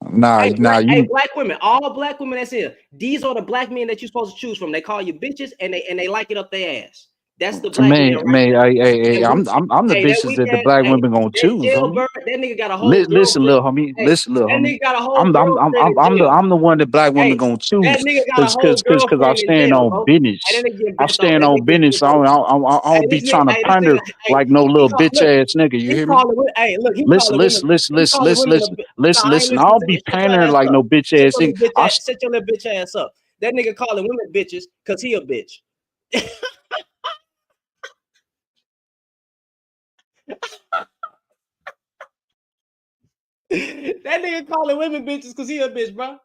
[SPEAKER 13] Nah,
[SPEAKER 1] Hey,
[SPEAKER 13] you
[SPEAKER 1] black women, all black women that's here. These are the black men that you're supposed to choose from. They call you bitches and they like it up their ass. That's the black men right there.
[SPEAKER 13] hey, I'm the
[SPEAKER 1] Hey, that
[SPEAKER 13] bitches
[SPEAKER 1] weak
[SPEAKER 13] that the
[SPEAKER 1] ass,
[SPEAKER 13] black
[SPEAKER 1] hey,
[SPEAKER 13] women gonna
[SPEAKER 1] that
[SPEAKER 13] choose, homie.
[SPEAKER 1] jailbird, that nigga got a whole
[SPEAKER 13] Listen,
[SPEAKER 1] girlfriend.
[SPEAKER 13] little homie.
[SPEAKER 1] Hey,
[SPEAKER 13] Listen, little
[SPEAKER 1] that
[SPEAKER 13] homie.
[SPEAKER 1] nigga got a whole girlfriend in jail.
[SPEAKER 13] I'm the one that black women
[SPEAKER 1] Hey,
[SPEAKER 13] gonna choose,
[SPEAKER 1] that nigga got a whole
[SPEAKER 13] cause I
[SPEAKER 1] girlfriend in
[SPEAKER 13] stand
[SPEAKER 1] jail,
[SPEAKER 13] on
[SPEAKER 1] bro.
[SPEAKER 13] business.
[SPEAKER 1] Hey, that nigga getting
[SPEAKER 13] I
[SPEAKER 1] bent over.
[SPEAKER 13] stand
[SPEAKER 1] That
[SPEAKER 13] on
[SPEAKER 1] nigga getting
[SPEAKER 13] business.
[SPEAKER 1] bent
[SPEAKER 13] I
[SPEAKER 1] over.
[SPEAKER 13] don't be trying to
[SPEAKER 1] This
[SPEAKER 13] ponder
[SPEAKER 1] nigga, hey,
[SPEAKER 13] like no little bitch
[SPEAKER 1] look,
[SPEAKER 13] ass nigga. You
[SPEAKER 1] he
[SPEAKER 13] hear me?
[SPEAKER 1] calling women. Hey, look, he
[SPEAKER 13] Listen,
[SPEAKER 1] calling women. He calling women. I ain't
[SPEAKER 13] listen. I
[SPEAKER 1] listening
[SPEAKER 13] don't
[SPEAKER 1] to
[SPEAKER 13] be
[SPEAKER 1] it. Shut your
[SPEAKER 13] pandering
[SPEAKER 1] ass
[SPEAKER 13] like
[SPEAKER 1] up.
[SPEAKER 13] no bitch ass nigga.
[SPEAKER 1] Sit your little bitch ass up. That nigga calling women bitches because he a bitch. That nigga calling women bitches because he a bitch, bro.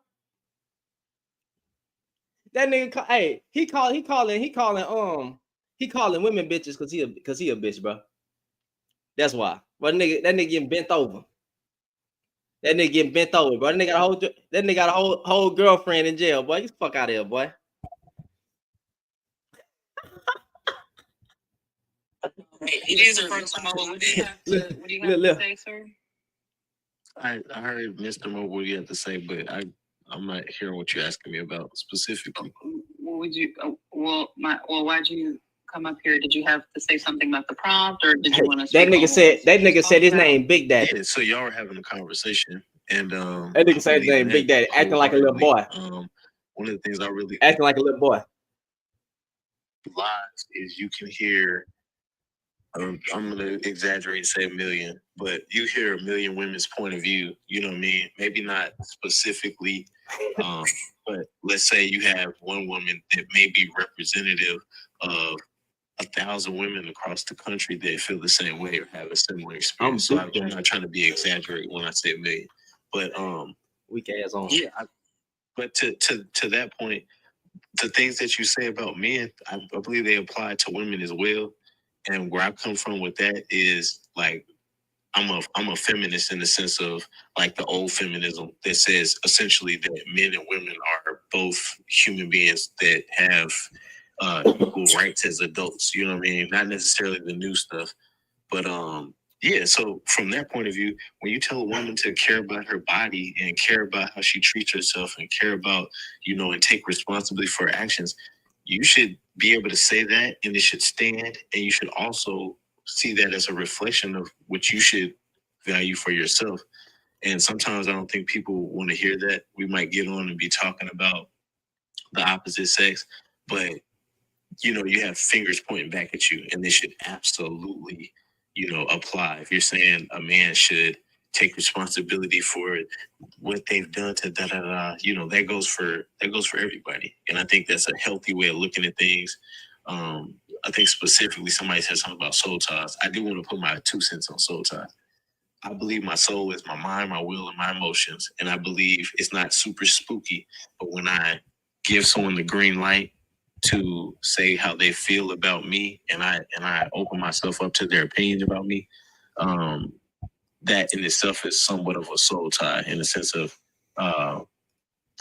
[SPEAKER 1] That nigga, hey, he calling women bitches because he a bitch, bro. That's why. But that nigga getting bent over. That nigga getting bent over, bro. That nigga got a whole girlfriend in jail, boy. Get the fuck out of here, boy.
[SPEAKER 3] It is a first time. What do you have to say, sir?
[SPEAKER 11] I heard Mr. Mo what you have to say, but I'm not hearing what you're asking me about specifically.
[SPEAKER 3] What would you? Why'd you come up here? Did you have to say something about the prompt, or did you want to?
[SPEAKER 1] That nigga said his name Big Daddy.
[SPEAKER 11] Yeah, so y'all were having a conversation, and
[SPEAKER 1] that nigga said his name Big Daddy, acting like a little boy.
[SPEAKER 11] One of the things I really
[SPEAKER 1] acting like a little boy.
[SPEAKER 11] Lies is you can hear. I'm gonna exaggerate and say 1 million, but you hear 1 million women's point of view. You know what I mean? Maybe not specifically, but let's say you have one woman that may be representative of 1,000 women across the country that feel the same way or have a similar experience. So I'm not trying to be exaggerate when I say 1 million, but
[SPEAKER 1] weak ass on.
[SPEAKER 11] Yeah, but to that point, the things that you say about men, I believe they apply to women as well. And where I come from with that is like I'm a feminist in the sense of like the old feminism that says essentially that men and women are both human beings that have equal rights as adults. You know what I mean? Not necessarily the new stuff, but yeah. So from that point of view, when you tell a woman to care about her body and care about how she treats herself and care about and take responsibility for her actions, you should be able to say that, and it should stand, and you should also see that as a reflection of what you should value for yourself. And sometimes I don't think people want to hear that. We might get on and be talking about the opposite sex, but
[SPEAKER 2] you have fingers pointing back at you, and this should absolutely, apply. If you're saying a man should take responsibility for what they've done to da da da, that goes for everybody. And I think that's a healthy way of looking at things. I think specifically somebody said something about soul ties. I do want to put my 2 cents on soul ties. I believe my soul is my mind, my will, and my emotions. And I believe it's not super spooky, but when I give someone the green light to say how they feel about me, and I open myself up to their opinions about me, that in itself is somewhat of a soul tie in the sense of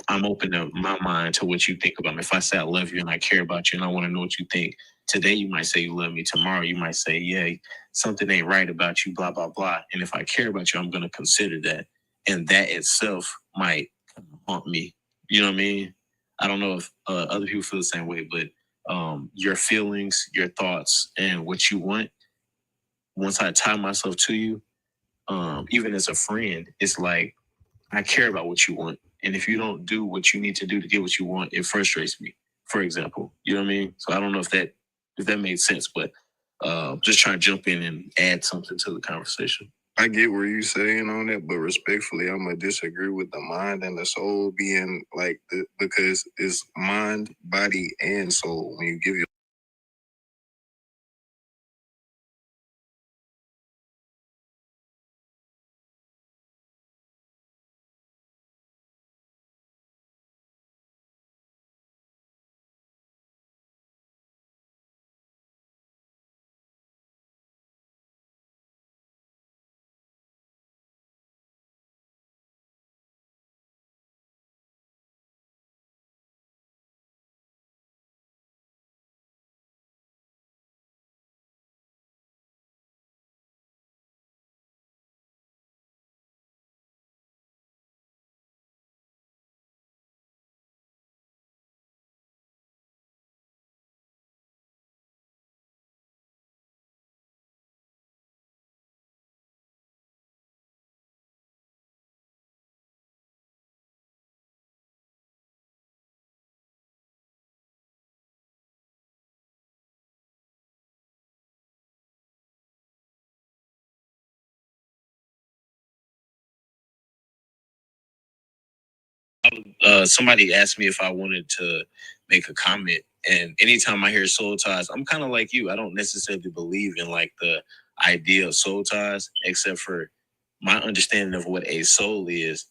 [SPEAKER 2] I'm open to my mind to what you think about me. If I say I love you and I care about you and I want to know what you think, today you might say you love me. Tomorrow you might say, yeah, something ain't right about you, blah, blah, blah. And if I care about you, I'm going to consider that. And that itself might haunt me. You know what I mean? I don't know if other people feel the same way, but your feelings, your thoughts, and what you want, once I tie myself to you, even as a friend, it's like, I care about what you want. And if you don't do what you need to do to get what you want, it frustrates me, for example. You know what I mean? So I don't know if that made sense, but just trying to jump in and add something to the conversation.
[SPEAKER 11] I get where you're saying on that, but respectfully, I'm gonna disagree with the mind and the soul being like because it's mind, body, and soul. When you give your
[SPEAKER 2] Somebody asked me if I wanted to make a comment, and anytime I hear soul ties, I'm kind of like you. I don't necessarily believe in like the idea of soul ties, except for my understanding of what a soul is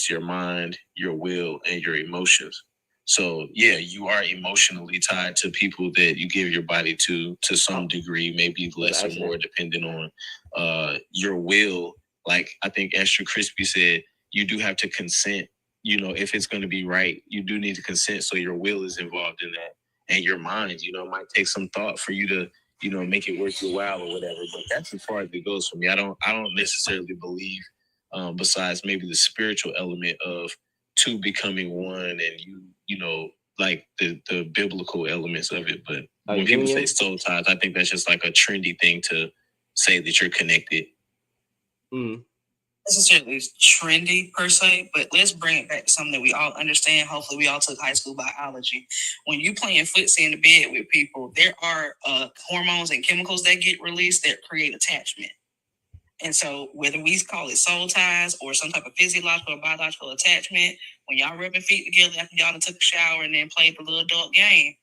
[SPEAKER 2] your mind, your will, and your emotions. So yeah, you are emotionally tied to people that you give your body to some degree, maybe less or more, depending on your will. Like I think Extra Crispy said, you do have to consent. If it's going to be right, you do need to consent. So your will is involved in that, and your mind. It might take some thought for you to, make it worth your while or whatever. But that's as far as it goes for me. I don't necessarily believe, besides maybe the spiritual element of two becoming one, and like the biblical elements of it. But when people say soul ties, I think that's just like a trendy thing to say that you're connected.
[SPEAKER 8] Necessarily trendy per se, but let's bring it back to something that we all understand. Hopefully we all took high school biology. When you playing footsie in the bed with people, there are hormones and chemicals that get released that create attachment. And so whether we call it soul ties or some type of physiological or biological attachment, when y'all rubbing feet together after y'all took a shower and then played the little adult game,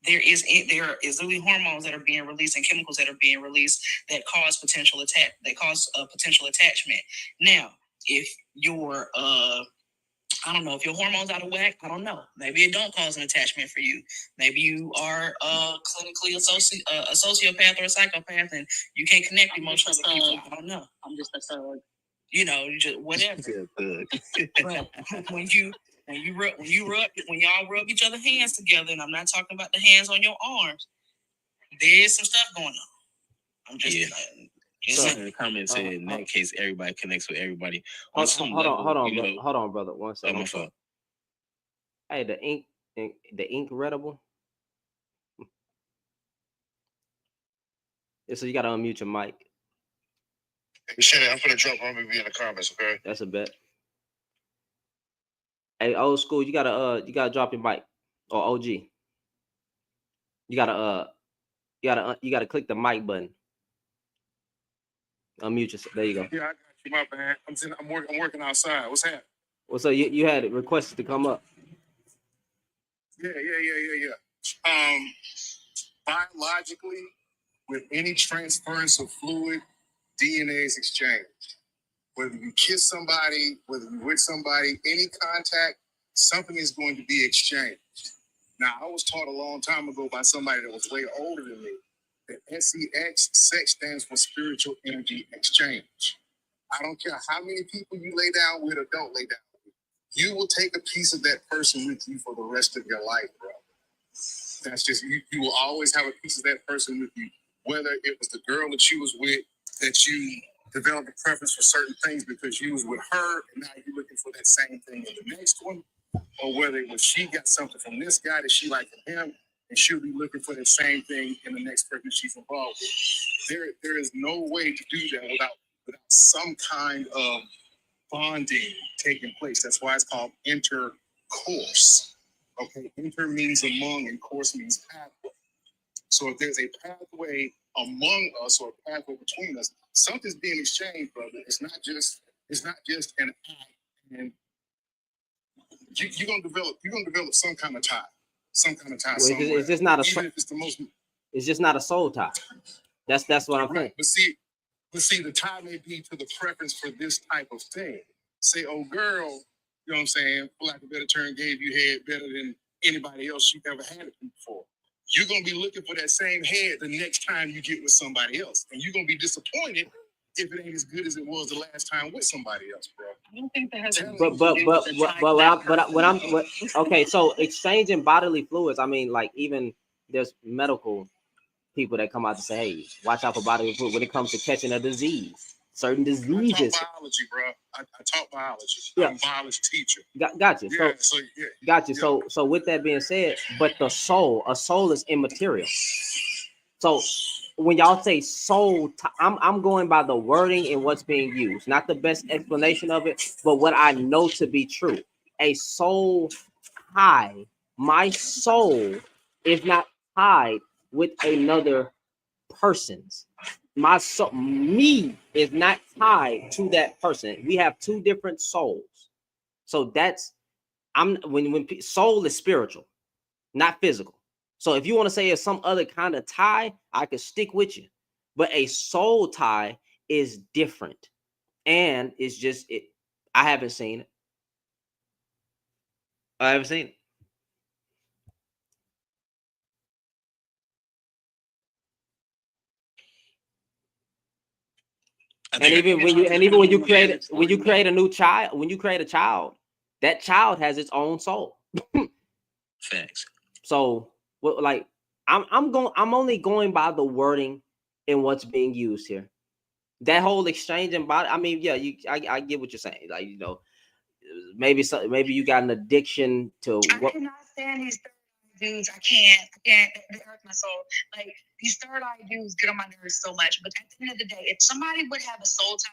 [SPEAKER 8] there is literally hormones that are being released and chemicals that are being released that cause potential potential attachment. Now, if your I don't know if your hormones out of whack. I don't know. Maybe it don't cause an attachment for you. Maybe you are clinically a sociopath or a psychopath, and you can't connect emotionally with people. I don't know. I'm just a thug. You just whatever. But when y'all rub each other's hands together, and I'm not talking about the hands on your arms, there's some stuff going on. I'm just
[SPEAKER 2] So in the comments said in that case, everybody connects with everybody.
[SPEAKER 1] Hold on, brother. 1 second. Hey, the ink readable. So you gotta unmute your mic.
[SPEAKER 7] Hey, Shannon, I'm gonna drop. I'm gonna be in the comments. Okay.
[SPEAKER 1] That's a bet. Hey, old school, you gotta drop your mic, or OG. You gotta click the mic button. Unmute yourself. There you go.
[SPEAKER 2] Yeah, I got you. My bad. I'm working outside. What's happening?
[SPEAKER 1] Well, so you had requested to come up.
[SPEAKER 2] Yeah. Biologically, with any transference of fluid, DNA is exchanged. Whether you kiss somebody, whether you're with somebody, any contact, something is going to be exchanged. Now, I was taught a long time ago by somebody that was way older than me that SEX, sex stands for spiritual energy exchange. I don't care how many people you lay down with or don't lay down with. You will take a piece of that person with you for the rest of your life, bro. That's just, you will always have a piece of that person with you. Whether it was the girl that you was with, that you developed a preference for certain things because you was with her, and now you're looking for that same thing in the next one, or whether it was she got something from this guy that she liked from him, and she'll be looking for the same thing in the next person she's involved with. There is no way to do that without some kind of bonding taking place. That's why it's called intercourse. Okay, inter means among and course means pathway. So if there's a pathway among us or a pathway between us, something's being exchanged, brother. It's not just an act, and you're gonna develop some kind of tie.
[SPEAKER 1] Well,
[SPEAKER 2] somewhere.
[SPEAKER 1] it's just not a
[SPEAKER 2] Even
[SPEAKER 1] soul.
[SPEAKER 2] if it's the most.
[SPEAKER 1] It's just not a soul tie. That's what I'm saying.
[SPEAKER 2] But see, the tie may be to the preference for this type of thing. Say, oh girl, you know what I'm saying, for lack of a better term, gave you head better than anybody else you've ever had it before. You're gonna be looking for that same head the next time you get with somebody else, and you're gonna be disappointed if it ain't as good as it was the last time with somebody else, bro.
[SPEAKER 3] I don't think that has.
[SPEAKER 1] Okay, so exchanging bodily fluids. I mean, like even there's medical people that come out to say, hey, watch out for bodily fluid when it comes to catching a disease. Certain diseases.
[SPEAKER 2] I taught biology, bro. I taught biology.
[SPEAKER 1] Yeah.
[SPEAKER 2] I'm a biology teacher.
[SPEAKER 1] Got you.
[SPEAKER 2] Yeah,
[SPEAKER 1] got you. So with that being said, but a soul is immaterial. So when y'all say soul, I'm going by the wording and what's being used, not the best explanation of it, but what I know to be true. A soul tie, my soul is not tied with another person's. My soul, me, is not tied to that person. We have two different souls. So that's when soul is spiritual, not physical. So if you want to say it's some other kind of tie, I could stick with you. But a soul tie is different. And it's just it. I haven't seen it. I haven't seen it. And even when you create a new child, when you create a child, that child has its own soul.
[SPEAKER 14] Facts.
[SPEAKER 1] So like I'm only going by the wording and what's being used here. That whole exchange and body, I mean, yeah, I get what you're saying. Like, you know, maybe you got an addiction to
[SPEAKER 4] what. I cannot stand these dudes. I can't. They hurt my soul. Like these third eye dudes get on my nerves so much. But at the end of the day, if somebody would have a soul tie,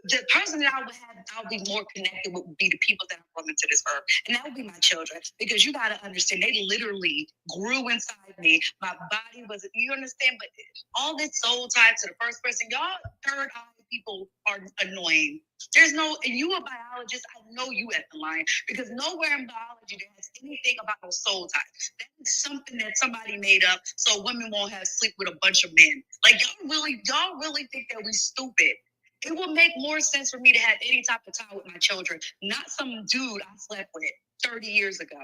[SPEAKER 4] the person that I would be more connected with would be the people that I brought into this earth. And that would be my children. Because you gotta understand, they literally grew inside me. My body was, you understand? But all this soul tie to the first person, y'all third eye people are annoying. There's no, and you a biologist, I know you at the line, because nowhere in biology there has anything about no soul tie. That is something that somebody made up so women won't have sleep with a bunch of men. Like y'all really think that we stupid. It would make more sense for me to have any type of tie with my children, not some dude I slept with 30 years ago.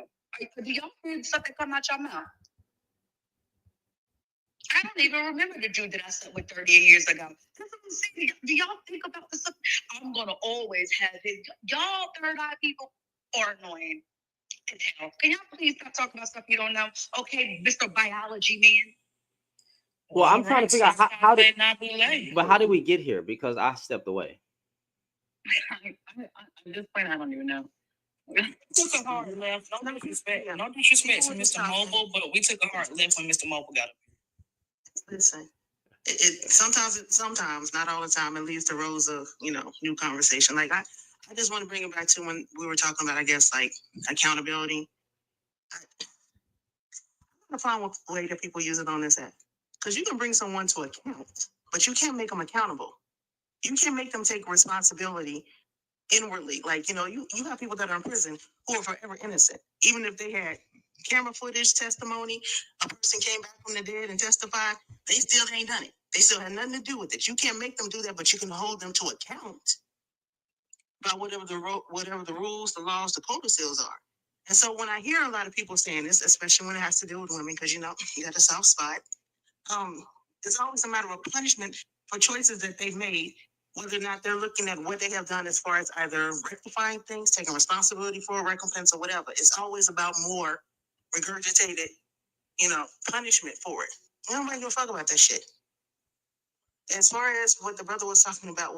[SPEAKER 4] Do y'all hear stuff that come out your mouth? I don't even remember the dude that I slept with 38 years ago. That's what I'm saying. Do y'all think about this stuff? I'm going to always have it. Y'all third eye people are annoying as hell. Can y'all please stop talking about stuff you don't know? Okay, Mr. Biology Man.
[SPEAKER 1] Well, I'm trying to figure out how did we get here? Because I stepped away.
[SPEAKER 3] At this point, I don't even know. We took a hard left. No disrespect to Mr. Mobile, but we took a hard left when Mr. Mobile got it.
[SPEAKER 6] Listen, sometimes, not all the time, it leads to rows of, new conversation. Like I just want to bring it back to when we were talking about, I guess, like accountability. the fun way that people use it on this app. Because you can bring someone to account, but you can't make them accountable. You can't make them take responsibility inwardly. Like, you have people that are in prison who are forever innocent. Even if they had camera footage, testimony, a person came back from the dead and testified, they still ain't done it. They still had nothing to do with it. You can't make them do that, but you can hold them to account about whatever the rules, the laws, the codicils are. And so when I hear a lot of people saying this, especially when it has to do with women, because you got a soft spot, it's always a matter of punishment for choices that they've made, whether or not they're looking at what they have done as far as either rectifying things, taking responsibility for a recompense or whatever. It's always about more regurgitated, punishment for it. Nobody give a fuck about that shit. As far as what the brother was talking about,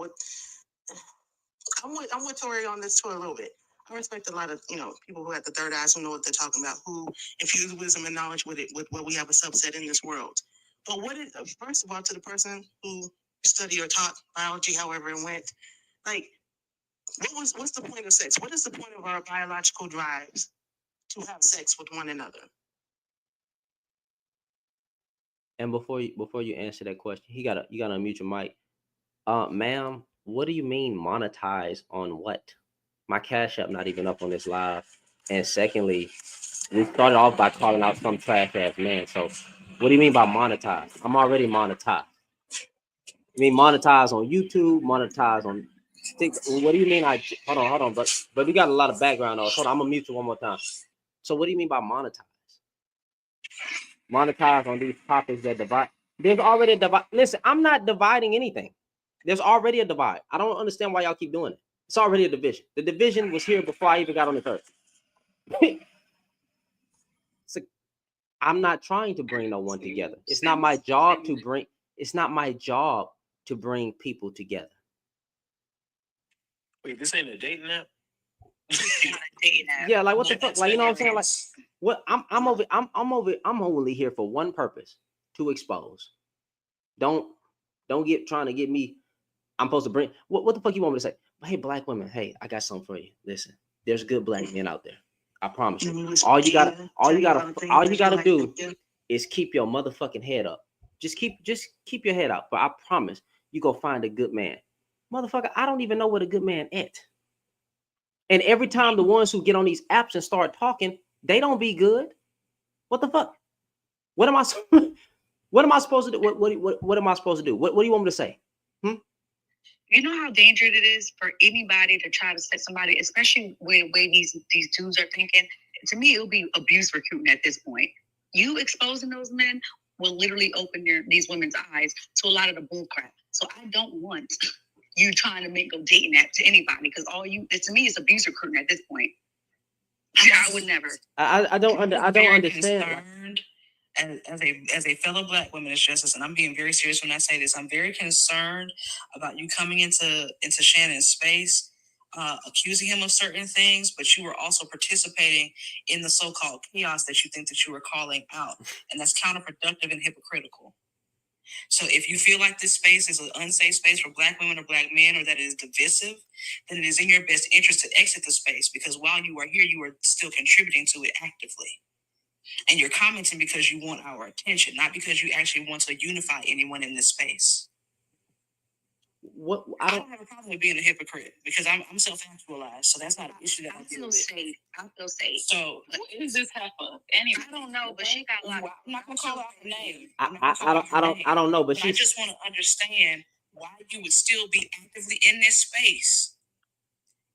[SPEAKER 6] I'm with Tori on this too a little bit. I respect a lot of people who have the third eyes, who know what they're talking about, who infuse wisdom and knowledge with what we have a subset in this world. But first of all, to the person who studied or taught biology, however it went, like, what's the point of sex? What is the point of our biological drives to have sex with one another?
[SPEAKER 1] And before you answer that question, you gotta unmute your mic. Ma'am, what do you mean monetize on what? My Cash App not even up on this live. And secondly, we started off by calling out some trash ass man. So what do you mean by monetize? I'm already monetized. You mean monetize on YouTube, monetize on TikTok? What do you mean? Hold on, but we got a lot of background noise. Hold on, I'm gonna mute you one more time. So what do you mean by monetize? Monetize on these topics that divide. There's already a divide. Listen, I'm not dividing anything. There's already a divide. I don't understand why y'all keep doing it. It's already a division. The division was here before I even got on the earth. So I'm not trying to bring no one together. It's not my job to bring. It's not my job to bring people together.
[SPEAKER 14] Wait, this ain't a dating app?
[SPEAKER 1] Yeah, like what the fuck? Like, you know what I'm saying? Like, what I'm only here for one purpose: to expose. Don't get trying to get me. I'm supposed to bring what the fuck you want me to say? Hey, black women, hey, I got something for you. Listen, there's good black men out there. I promise you. All you gotta do is keep your motherfucking head up. Just keep your head up. But I promise you go find a good man. Motherfucker, I don't even know what a good man at. And every time the ones who get on these apps and start talking, they don't be good. What the fuck? What am I supposed to do? What am I supposed to do? What do you want me to say?
[SPEAKER 3] You know how dangerous it is for anybody to try to set somebody, especially with the way these dudes are thinking. To me, it'll be abuse recruiting at this point. You exposing those men will literally open these women's eyes to a lot of the bull crap. So I don't want you trying to make a dating app to anybody, because to me, it's abuse recruiting at this point. I would never.
[SPEAKER 1] I don't understand.
[SPEAKER 8] Concerned as a fellow black women's justice, and I'm being very serious when I say this. I'm very concerned about you coming into Shannon's space, accusing him of certain things, but you were also participating in the so-called chaos that you think that you were calling out, and that's counterproductive and hypocritical. So if you feel like this space is an unsafe space for black women or black men, or that it is divisive, then it is in your best interest to exit the space, because while you are here, you are still contributing to it actively. And you're commenting because you want our attention, not because you actually want to unify anyone in this space. I don't have a problem with being a hypocrite, because I'm self-actualized, so that's not an issue that I deal with.
[SPEAKER 3] I feel safe.
[SPEAKER 8] So
[SPEAKER 3] who is this heifer? Anyway, I don't know, but she got a lot.
[SPEAKER 8] I'm not gonna call out her name.
[SPEAKER 1] I don't know, but
[SPEAKER 8] I just want to understand why you would still be actively in this space.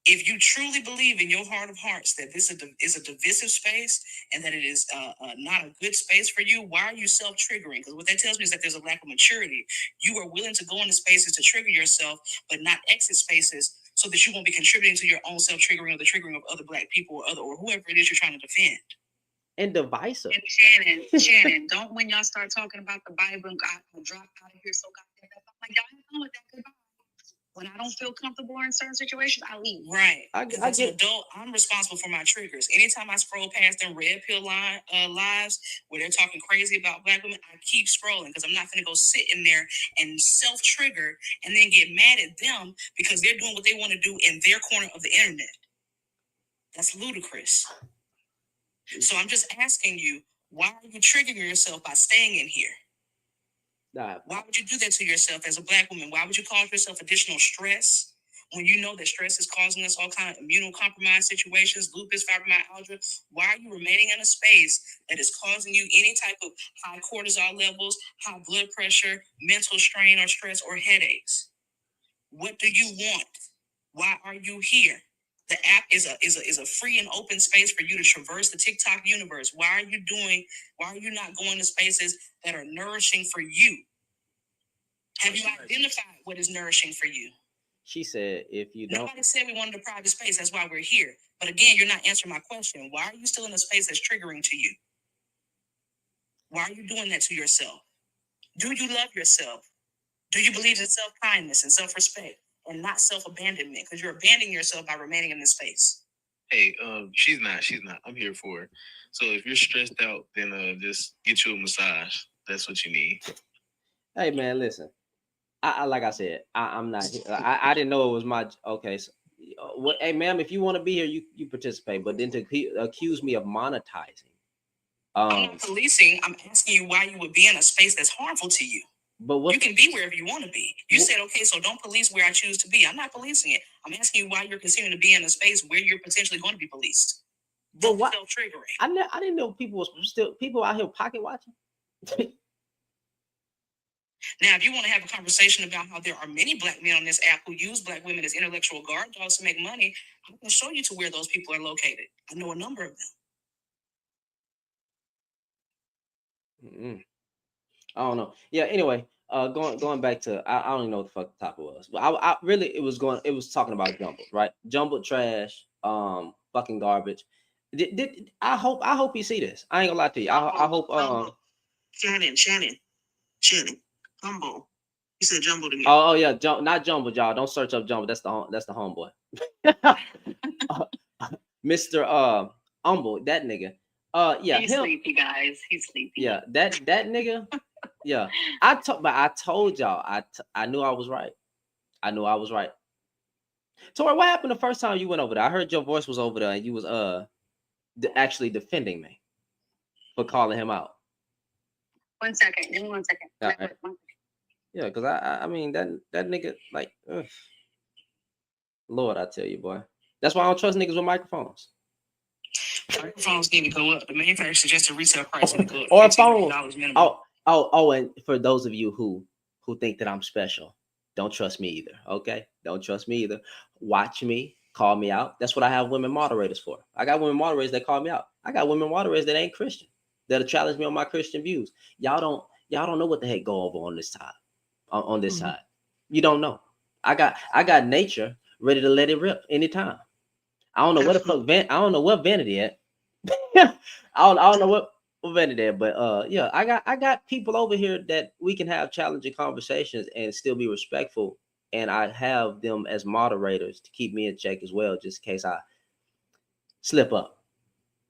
[SPEAKER 8] If you truly believe in your heart of hearts that this is a divisive space and that it is not a good space for you, why are you self-triggering? Because what that tells me is that there's a lack of maturity. You are willing to go into spaces to trigger yourself, but not exit spaces so that you won't be contributing to your own self-triggering or the triggering of other black people or whoever it is you're trying to defend.
[SPEAKER 1] And divisive.
[SPEAKER 3] And Shannon, don't, when y'all start talking about the Bible, I drop out of here so goddamn. I'm like, y'all have fun with that. Goodbye. When I don't feel comfortable in certain situations, I leave.
[SPEAKER 8] Right. As an adult, I'm responsible for my triggers. Anytime I scroll past them red pill lives where they're talking crazy about black women, I keep scrolling, because I'm not going to go sit in there and self-trigger and then get mad at them because they're doing what they want to do in their corner of the internet. That's ludicrous. So I'm just asking you,
[SPEAKER 6] Why are you triggering yourself by staying in here?
[SPEAKER 1] Nah.
[SPEAKER 6] Why would you do that to yourself as a Black woman? Why would you cause yourself additional stress when you know that stress is causing us all kind of immunocompromised situations, lupus, fibromyalgia? Why are you remaining in a space that is causing you any type of high cortisol levels, high blood pressure, mental strain or stress or headaches? What do you want? Why are you here? The app is a free and open space for you to traverse the TikTok universe. Why are you not going to spaces that are nourishing for you? Have you identified what is nourishing for you?
[SPEAKER 1] She said, if you don't.
[SPEAKER 6] Nobody said we wanted a private space. That's why we're here. But again, you're not answering my question. Why are you still in a space that's triggering to you? Why are you doing that to yourself? Do you love yourself? Do you believe in self-kindness and self-respect and not self-abandonment? Because you're abandoning yourself by remaining in this space.
[SPEAKER 11] Hey, she's not. I'm here for her. So if you're stressed out, then just get you a massage. That's what you need.
[SPEAKER 1] Hey man, listen. I like I said, I'm not here. I didn't know it was my okay. So, what? Hey ma'am, if you want to be here, you participate. But then to accuse me of monetizing.
[SPEAKER 6] I'm not policing. I'm asking you why you would be in a space that's harmful to you.
[SPEAKER 1] But what?
[SPEAKER 6] You can be wherever you want to be. You said, okay, so don't police where I choose to be. I'm not policing it. I'm asking you why you're continuing to be in a space where you're potentially going to be policed.
[SPEAKER 1] But what?
[SPEAKER 6] Self-triggering.
[SPEAKER 1] I didn't know people was still people out here pocket watching.
[SPEAKER 6] Now, if you want to have a conversation about how there are many Black men on this app who use Black women as intellectual guard dogs to make money, I can show you to where those people are located. I know a number of them.
[SPEAKER 1] I don't know. Yeah. Anyway, going back to I don't even know what the fuck the topic was, but I really it was talking about jumbled, right? Jumbled trash, fucking garbage. I hope you see this. I ain't gonna lie to you. I hope
[SPEAKER 6] Shannon, humble. You said jumbled again.
[SPEAKER 1] Oh yeah, not jumbled, y'all. Don't search up jumbled. That's the homeboy. Mr. Humble, that nigga. Yeah,
[SPEAKER 3] He's sleepy, guys. He's sleepy.
[SPEAKER 1] Yeah, that nigga. Yeah, I told y'all. I knew I was right. I knew I was right. Tori, what happened the first time you went over there? I heard your voice was over there, and you was actually defending me for calling him out.
[SPEAKER 3] 1 second. Give me 1 second.
[SPEAKER 1] Right. 1 second. Yeah, because I mean that nigga like, ugh. Lord, I tell you, boy. That's why I don't trust niggas with microphones.
[SPEAKER 6] Microphones need to go up. The manufacturer suggested retail price need to go up.
[SPEAKER 1] Or phone.
[SPEAKER 6] Minimum.
[SPEAKER 1] Oh, and for those of you who think that I'm special, don't trust me either. Okay, don't trust me either. Watch me, call me out. That's what I have women moderators for. I got women moderators that call me out. I got women moderators that ain't Christian, that'll challenge me on my Christian views. Y'all don't know what the heck go over on this side. On this side, you don't know. I got nature ready to let it rip anytime. I don't know what the fuck I don't know what vanity at. I don't know what vanity at, but yeah, I got people over here that we can have challenging conversations and still be respectful, and I have them as moderators to keep me in check as well, just in case I slip up.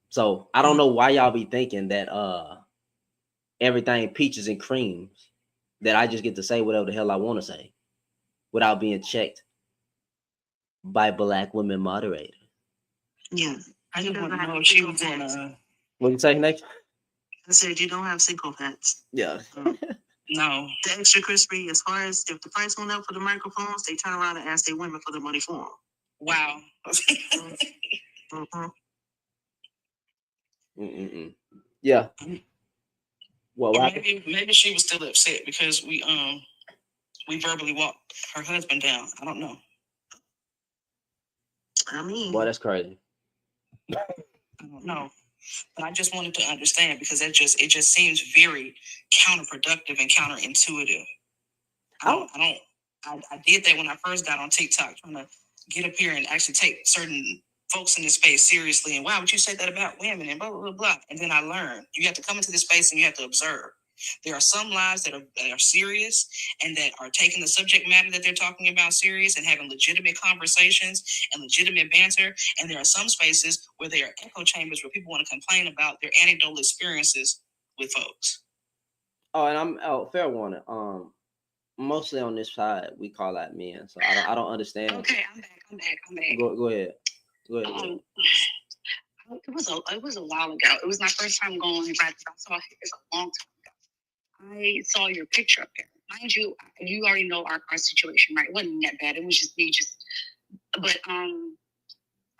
[SPEAKER 1] So I don't know why y'all be thinking that everything peaches and creams, that I just get to say whatever the hell I want to say without being checked by Black women moderators.
[SPEAKER 6] Yeah, I just want to know if she was gonna.
[SPEAKER 1] What you say next?
[SPEAKER 6] I said you don't have single pets.
[SPEAKER 1] Yeah.
[SPEAKER 6] No. The extra crispy, as far as if the price went up for the microphones, they turn around and ask their women for the money for them. Wow.
[SPEAKER 1] Yeah.
[SPEAKER 6] Well, maybe she was still upset because we verbally walked her husband down. I don't know. I mean,
[SPEAKER 1] boy, that's crazy.
[SPEAKER 6] I don't know. But I just wanted to understand because it just seems very counterproductive and counterintuitive. I did that when I first got on TikTok, trying to get up here and actually take certain folks in this space seriously. And why would you say that about women and blah, blah, blah, blah. And then I learned you have to come into this space and you have to observe. There are some lives that are serious and that are taking the subject matter that they're talking about serious and having legitimate conversations and legitimate banter. And there are some spaces where there are echo chambers where people want to complain about their anecdotal experiences with folks.
[SPEAKER 1] Oh, and fair warning. Mostly on this side, we call out men, so I don't understand.
[SPEAKER 3] Okay, I'm back.
[SPEAKER 1] Go ahead.
[SPEAKER 3] I It was a while ago. It was my first time going back. I saw it a long time ago. I saw your picture up there. Mind you, you already know our situation, right? It wasn't that bad. It was just me, but I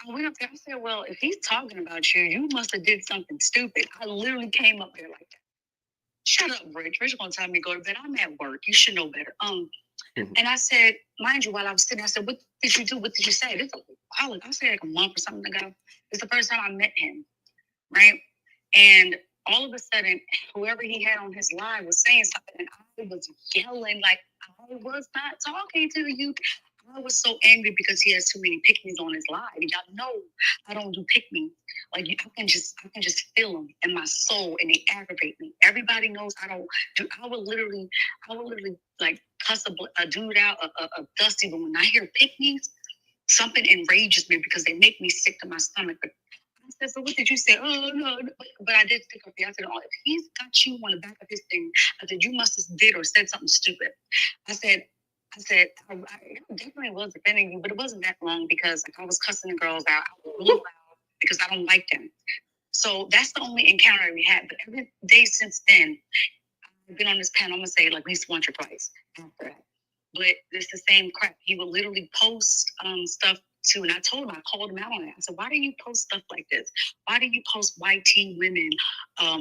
[SPEAKER 3] went up there. I said, "Well, if he's talking about you, you must have did something stupid." I literally came up there like that. Shut up, Rich. Rich gonna tell me to go to bed. I'm at work. You should know better. And I said, mind you, while I was sitting, I said, "What did you do? What did you say?" This was I said like a month or something ago. It's the first time I met him, right? And all of a sudden, whoever he had on his live was saying something, and I was yelling like I was not talking to you. I was so angry because he has too many pick-me's on his live. Y'all know I don't do pick-me. Like I can just feel them in my soul, and they aggravate me. Everybody knows I don't do. I would literally like cuss a dude out, a Dusty. But when I hear pick-me's, something enrages me because they make me sick to my stomach. But I said, "So what did you say?" "Oh no," but I did stick up there. I said, "Oh, if he's got you on the back of his thing," I said, "you must have did or said something stupid." I said, I definitely was defending you, but it wasn't that long because like I was cussing the girls out. I was really loud because I don't like them. So that's the only encounter we had. But every day since then, I've been on this panel, I'm gonna say like at least once or twice after that. But it's the same crap. He would literally post stuff too. And I told him, I called him out on it. I said, "Why do you post stuff like this? Why do you post white teen women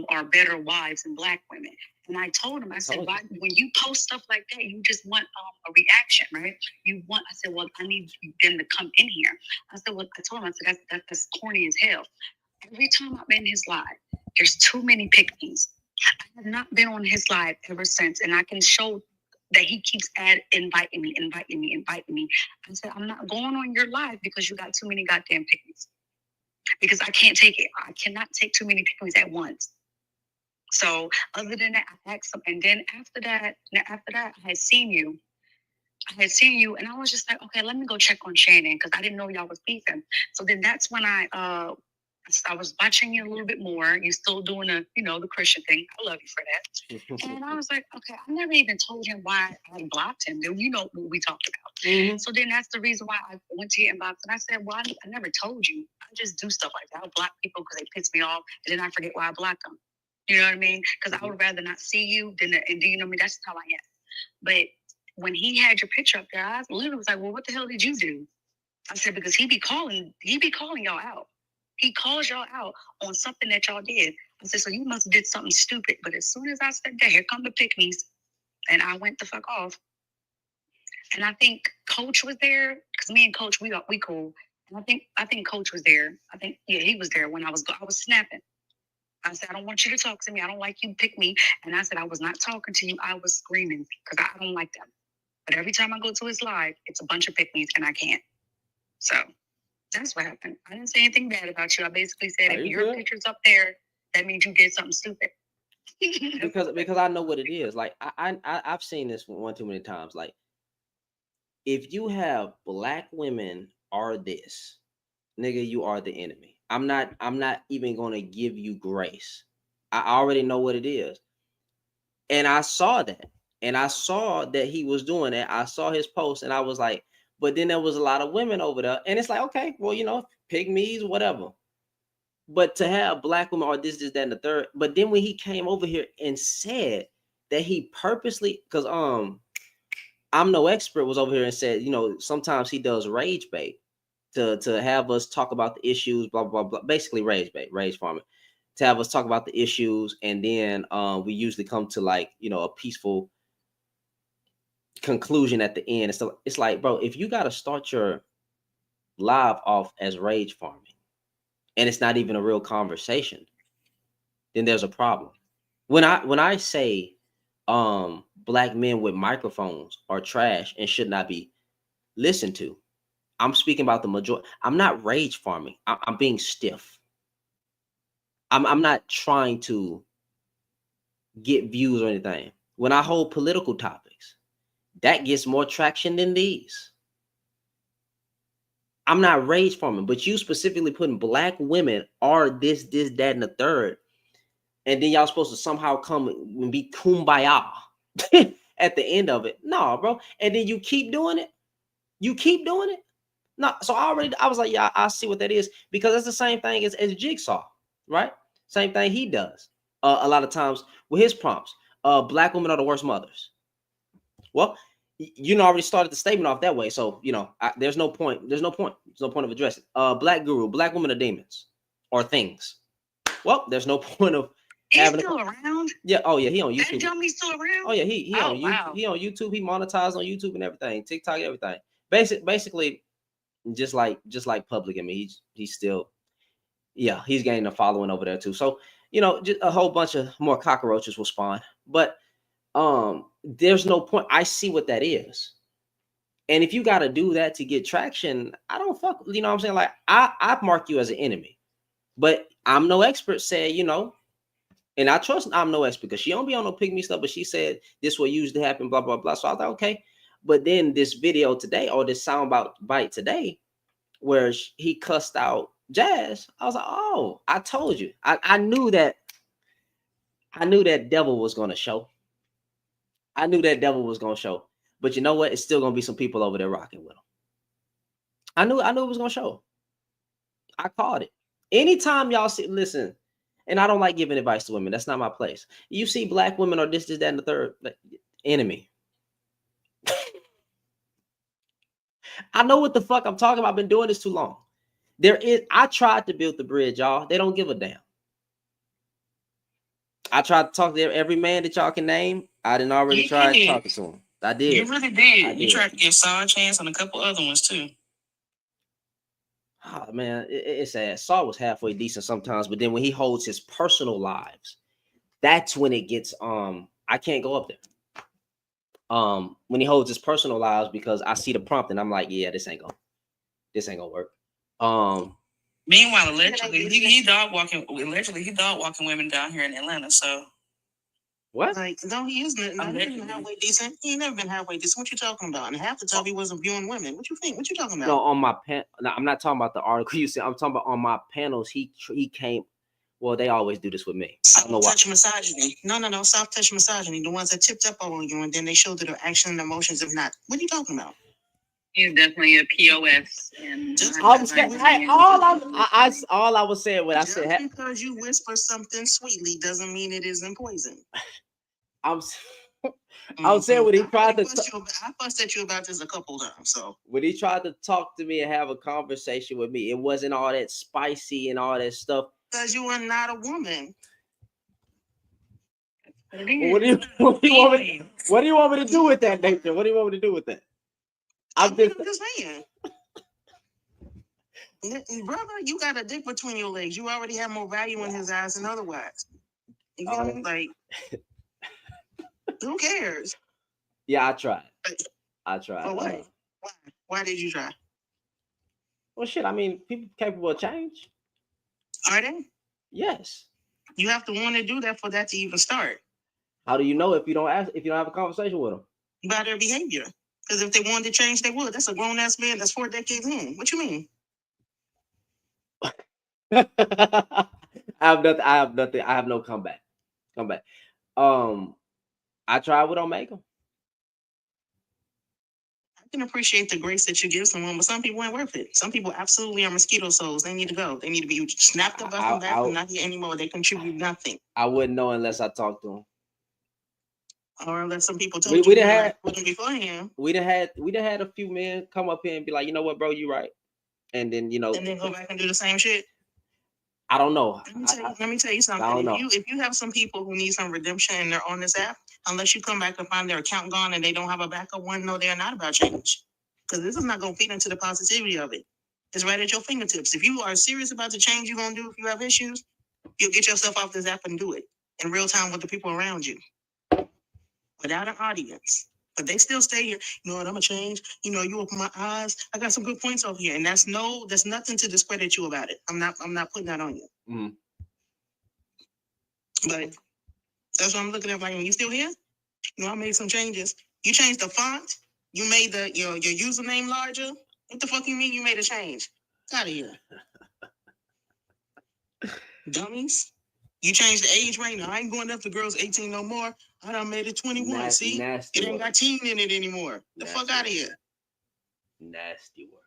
[SPEAKER 3] are better wives than black women?" And I told him, I said, "Why when you post stuff like that, you just want a reaction, right? I said, well, I need them to come in here." I said, well, I told him, I said, that's corny as hell. Every time I'm in his live, there's too many pick-me's. I have not been on his live ever since, and I can show that he keeps inviting me. I said, "I'm not going on your live because you got too many goddamn pick-me's. Because I can't take it. I cannot take too many pick-me's at once." So other than that, I asked him, and then after that, I had seen you. And I was just like, okay, let me go check on Shannon because I didn't know y'all was beefing. So then that's when I was watching you a little bit more. You're still doing the Christian thing. I love you for that. And I was like, okay, I never even told him why I blocked him. You know what we talked about. Mm-hmm. So then that's the reason why I went to your inbox and I said, well, I never told you. I just do stuff like that. I block people because they piss me off, and then I forget why I blocked them. You know what I mean? Because I would rather not see you than and do you know me? That's how I am. But when he had your picture up there, I literally was like, well, what the hell did you do? I said, because he be calling y'all out. He calls y'all out on something that y'all did. I said, so you must have did something stupid. But as soon as I said that, here come the pick-me's, and I went the fuck off. And I think Coach was there because me and Coach we cool. And I think Coach was there. He was there when I was snapping. I said, I don't want you to talk to me. I don't like you pick me. And I said, I was not talking to you. I was screaming because I don't like them. But every time I go to his live, it's a bunch of pick-me's and I can't. So that's what happened. I didn't say anything bad about you. I basically said, if your picture's up there, that means you did something stupid.
[SPEAKER 1] because I know what it is. Like I've seen this one too many times. Like if you have black women are this, nigga, you are the enemy. I'm not even gonna give you grace. I already know what it is. And I saw that. And I saw that he was doing it. I saw his post and I was like, but then there was a lot of women over there. And it's like, okay, well, pygmies, whatever. But to have black women or this, that, and the third. But then when he came over here and said that he purposely, because I'm no expert, was over here and said, sometimes he does rage bait to have us talk about the issues, blah, blah, blah. Basically rage bait, rage farming. To have us talk about the issues, and then we usually come to like a peaceful conclusion at the end. So it's like, bro, if you got to start your live off as rage farming, and it's not even a real conversation, then there's a problem. When I say black men with microphones are trash and should not be listened to, I'm speaking about the majority. I'm not rage farming. I'm being stiff. I'm not trying to get views or anything. When I hold political topics, that gets more traction than these. I'm not rage farming, but you specifically putting black women are this, that, and the third. And then y'all supposed to somehow come and be kumbaya at the end of it. No, bro. And then you keep doing it. No, so I was like, yeah, I see what that is, because it's the same thing as Jigsaw, right? Same thing he does. A lot of times with his prompts, black women are the worst mothers. Well, you know, already started the statement off that way, so you know, there's no point. There's no point. There's no point of addressing. Black guru, black women are demons or things. Well, there's no point of
[SPEAKER 8] He's still around.
[SPEAKER 1] Yeah. Oh yeah. He on
[SPEAKER 8] That
[SPEAKER 1] YouTube.
[SPEAKER 8] jummy's still around.
[SPEAKER 1] Oh yeah. He on YouTube.
[SPEAKER 8] Wow.
[SPEAKER 1] He on YouTube. He monetized on YouTube and everything. TikTok, everything. Basically, just like Public. I mean, he's still, yeah, he's gaining a following over there too. So you know, just a whole bunch of more cockroaches will spawn. But there's no point. I see what that is. And if you got to do that to get traction, I don't fuck. You know what I'm saying? Like I mark you as an enemy, but I'm no expert. Said, you know. And I trust I'm no expert because she don't be on no pick me stuff, but she said this will usually happen, blah, blah, blah. So I thought, okay. But then this video today, or this bite today, where he cussed out Jazz, I was like, oh, I told you. I knew that devil was gonna show. I knew that devil was gonna show. But you know what? It's still gonna be some people over there rocking with him. I knew it was gonna show. I called it. Anytime y'all see, listen. And I don't like giving advice to women. That's not my place. You see black women or this, that, and the third, enemy. I know what the fuck I'm talking about. I've been doing this too long. I tried to build the bridge, y'all. They don't give a damn. I tried to talk to every man that y'all can name. I didn't already try talking to him. I did.
[SPEAKER 6] You really did. You tried to give Saw a chance on a couple other ones too.
[SPEAKER 1] Oh, man, it's sad. Saul was halfway decent sometimes, but then when he holds his personal lives, that's when it gets I can't go up there. When he holds his personal lives, because I see the prompt and I'm like, yeah, this ain't gonna work.
[SPEAKER 6] Meanwhile, allegedly he dog walking women down here in Atlanta. So
[SPEAKER 1] what?
[SPEAKER 8] Like, no, he isn't. No, he ain't halfway decent. He ain't never been halfway decent. What you talking about? And half the time he wasn't viewing women. What you think? What you talking about?
[SPEAKER 1] No, on my no, I'm not talking about the article you said. I'm talking about on my panels. He came. Well, they always do this with me. I don't know why.
[SPEAKER 8] Soft touch misogyny. No. Soft touch misogyny. The ones that tipped up on you and then they showed their action and emotions. If not, what are you talking about?
[SPEAKER 3] He's definitely a POS. And
[SPEAKER 1] all I was saying when I said
[SPEAKER 8] just because you whisper something sweetly doesn't mean it isn't poison.
[SPEAKER 1] I was saying when he tried to.
[SPEAKER 8] I fussed at you about this a couple times. So
[SPEAKER 1] when he tried to talk to me and have a conversation with me, it wasn't all that spicy and all that stuff.
[SPEAKER 8] Because you are not a woman.
[SPEAKER 1] What do you want me to do with that, Nathan? What do you want me to do with that? I'm just
[SPEAKER 8] saying. Brother, you got a dick between your legs. You already have more value in his eyes than otherwise. You know what I mean? Like, who cares?
[SPEAKER 1] Yeah, I tried.
[SPEAKER 8] For what? Why did you try?
[SPEAKER 1] Well, shit. I mean, people capable of change.
[SPEAKER 8] Are they?
[SPEAKER 1] Yes.
[SPEAKER 8] You have to want to do that for that to even start.
[SPEAKER 1] How do you know if you don't ask? If you don't have a conversation with them?
[SPEAKER 8] By their behavior. Because if they wanted to change, they would. That's a grown ass man. That's 4 decades in. What you mean?
[SPEAKER 1] I have nothing. I have no comeback. I tried with Omega.
[SPEAKER 8] I can appreciate the grace that you give someone, but some people ain't worth it. Some people absolutely are mosquito souls. They need to go. They need to be snapped up off the back and not here anymore. They contribute nothing.
[SPEAKER 1] I wouldn't know unless I talked to them.
[SPEAKER 8] Or unless some people told you like beforehand.
[SPEAKER 1] We done had a few men come up here and be like, you know what, bro, you right. And then
[SPEAKER 8] and then go back and do the same shit.
[SPEAKER 1] I don't know.
[SPEAKER 8] Let me tell you something. If you have some people who need some redemption and they're on this app, unless you come back and find their account gone and they don't have a backup one, no, they're not about change. Because this is not going to feed into the positivity of it. It's right at your fingertips. If you are serious about the change you're going to do, if you have issues, you'll get yourself off this app and do it in real time with the people around you. Without an audience. But they still stay here. You know what, I'm gonna change. You know, you open my eyes. I got some good points over here. And there's nothing to discredit you about it. I'm not putting that on you.
[SPEAKER 1] Mm-hmm.
[SPEAKER 8] But that's what I'm looking at. Like, you still here? You know, I made some changes. You changed the font. You made your username larger. What the fuck you mean you made a change? Get out of here. Dummies. You changed the age range. Now, I ain't going up to girls 18 no more. I done made it 21. See? It ain't got teen in it anymore. The fuck out of here.
[SPEAKER 1] Nasty work.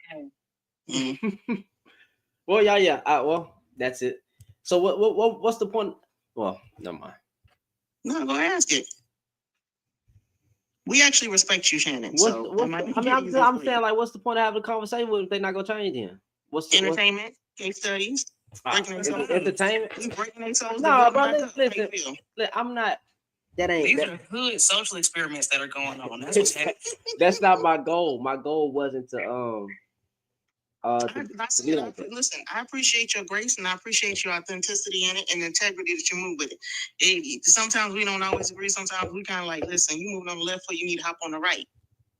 [SPEAKER 1] Well, yeah. Well, that's it. So what's the point? Well, never mind.
[SPEAKER 8] No, go ask it. We actually respect you, Shannon.
[SPEAKER 1] I'm saying, like, what's the point of having a conversation with if they're not gonna change then? What's
[SPEAKER 8] entertainment, case studies,
[SPEAKER 1] entertainment?
[SPEAKER 8] breaking their souls.
[SPEAKER 1] No, bro, listen, I'm not. That ain't.
[SPEAKER 6] These are good social experiments that are going on. That's what's happening.
[SPEAKER 1] That's not my goal. My goal wasn't to
[SPEAKER 8] listen, I appreciate your grace and I appreciate your authenticity in it and the integrity that you move with it. Sometimes we don't always agree. Sometimes we kind of like, listen, you moving on the left foot, you need to hop on the right.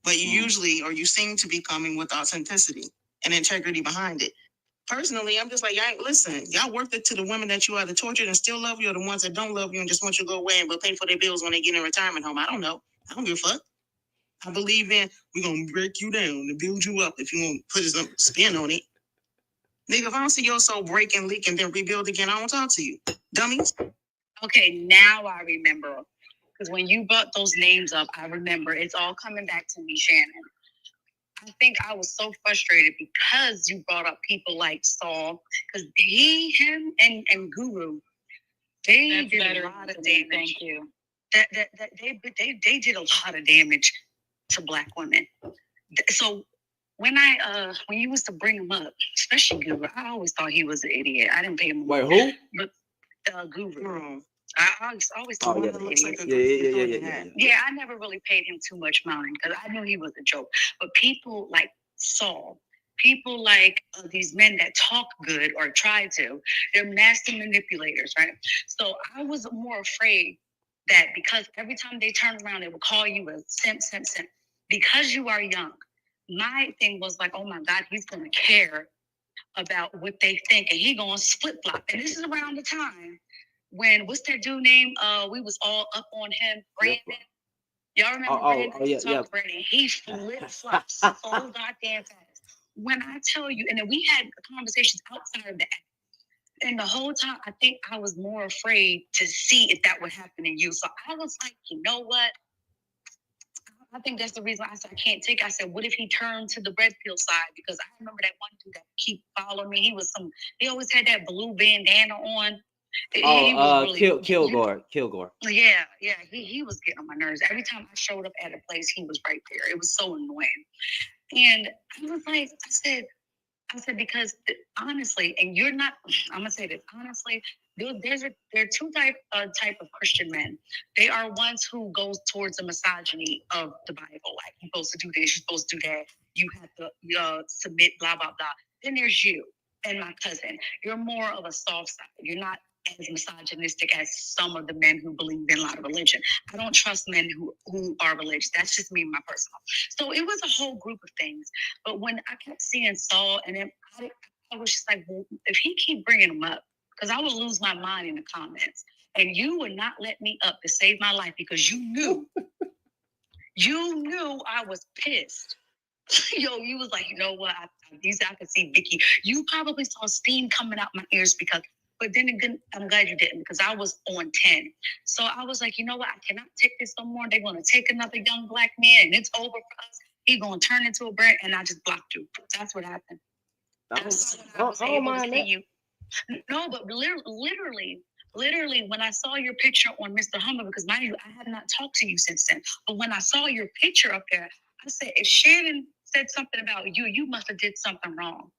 [SPEAKER 8] But you usually, or you seem to be coming with authenticity and integrity behind it. Personally, I'm just like, listen, y'all worth it to the women that you either tortured and still love you, or the ones that don't love you and just want you to go away and pay for their bills when they get in retirement home. I don't know. I don't give a fuck. I believe in we're gonna break you down and build you up if you want to put some spin on it. Nigga, if I don't see your soul break and leak and then rebuild again, I won't talk to you. Dummies.
[SPEAKER 3] Okay, now I remember. Because when you brought those names up, I remember. It's all coming back to me, Shannon. I think I was so frustrated because you brought up people like Saul, because him and Guru, they did a lot of damage. Thank you. They did a lot of damage to Black women. So when you used to bring him up, especially Guru, I always thought he was an idiot. I didn't pay him.
[SPEAKER 1] Wait, who?
[SPEAKER 3] But Guru. I always thought he was an idiot. Yeah, I never really paid him too much mind because I knew he was a joke. But people like Saul, people like these men that talk good or try to, they're master manipulators, right? So I was more afraid that because every time they turn around, they will call you a simp. Because you are young, my thing was like, oh my God, he's going to care about what they think and he going to flip flop. And this is around the time when, what's that dude name? We was all up on him, Brandon. Y'all remember Brandon? Brandon. He flip flops so goddamn fast. When I tell you, and then we had conversations outside of that. And the whole time, I think I was more afraid to see if that would happen to you. So I was like, you know what? I think that's the reason I said I can't take it. I said, what if he turned to the red pill side? Because I remember that one dude that keep following me. He always had that blue bandana on.
[SPEAKER 1] Kilgore.
[SPEAKER 3] Yeah. He was getting on my nerves. Every time I showed up at a place, he was right there. It was so annoying. And I was like, I said, because honestly, and you're not, I'm gonna say this honestly, there are two type of Christian men. They are ones who goes towards the misogyny of the Bible, like you're supposed to do this, you're supposed to do that, you have to submit, blah blah blah. Then there's you and my cousin. You're more of a soft side. You're not as misogynistic as some of the men who believe in a lot of religion. I don't trust men who are religious. That's just me and my personal. So it was a whole group of things. But when I kept seeing Saul, and then I was just like, well, if he keep bringing him up, because I would lose my mind in the comments, and you would not let me up to save my life because you knew I was pissed. Yo, you was like, you know what? I could see Vicky. You probably saw steam coming out my ears but then again, I'm glad you didn't because I was on 10. So I was like, you know what? I cannot take this no more. They're going to take another young Black man and it's over for us. He's going to turn into a bird, and I just blocked you. That's what happened. That's when I was able to see you. No, but literally, when I saw your picture on Mr. Hummer, because mind you, I have not talked to you since then. But when I saw your picture up there, I said, if Shannon said something about you, you must have did something wrong.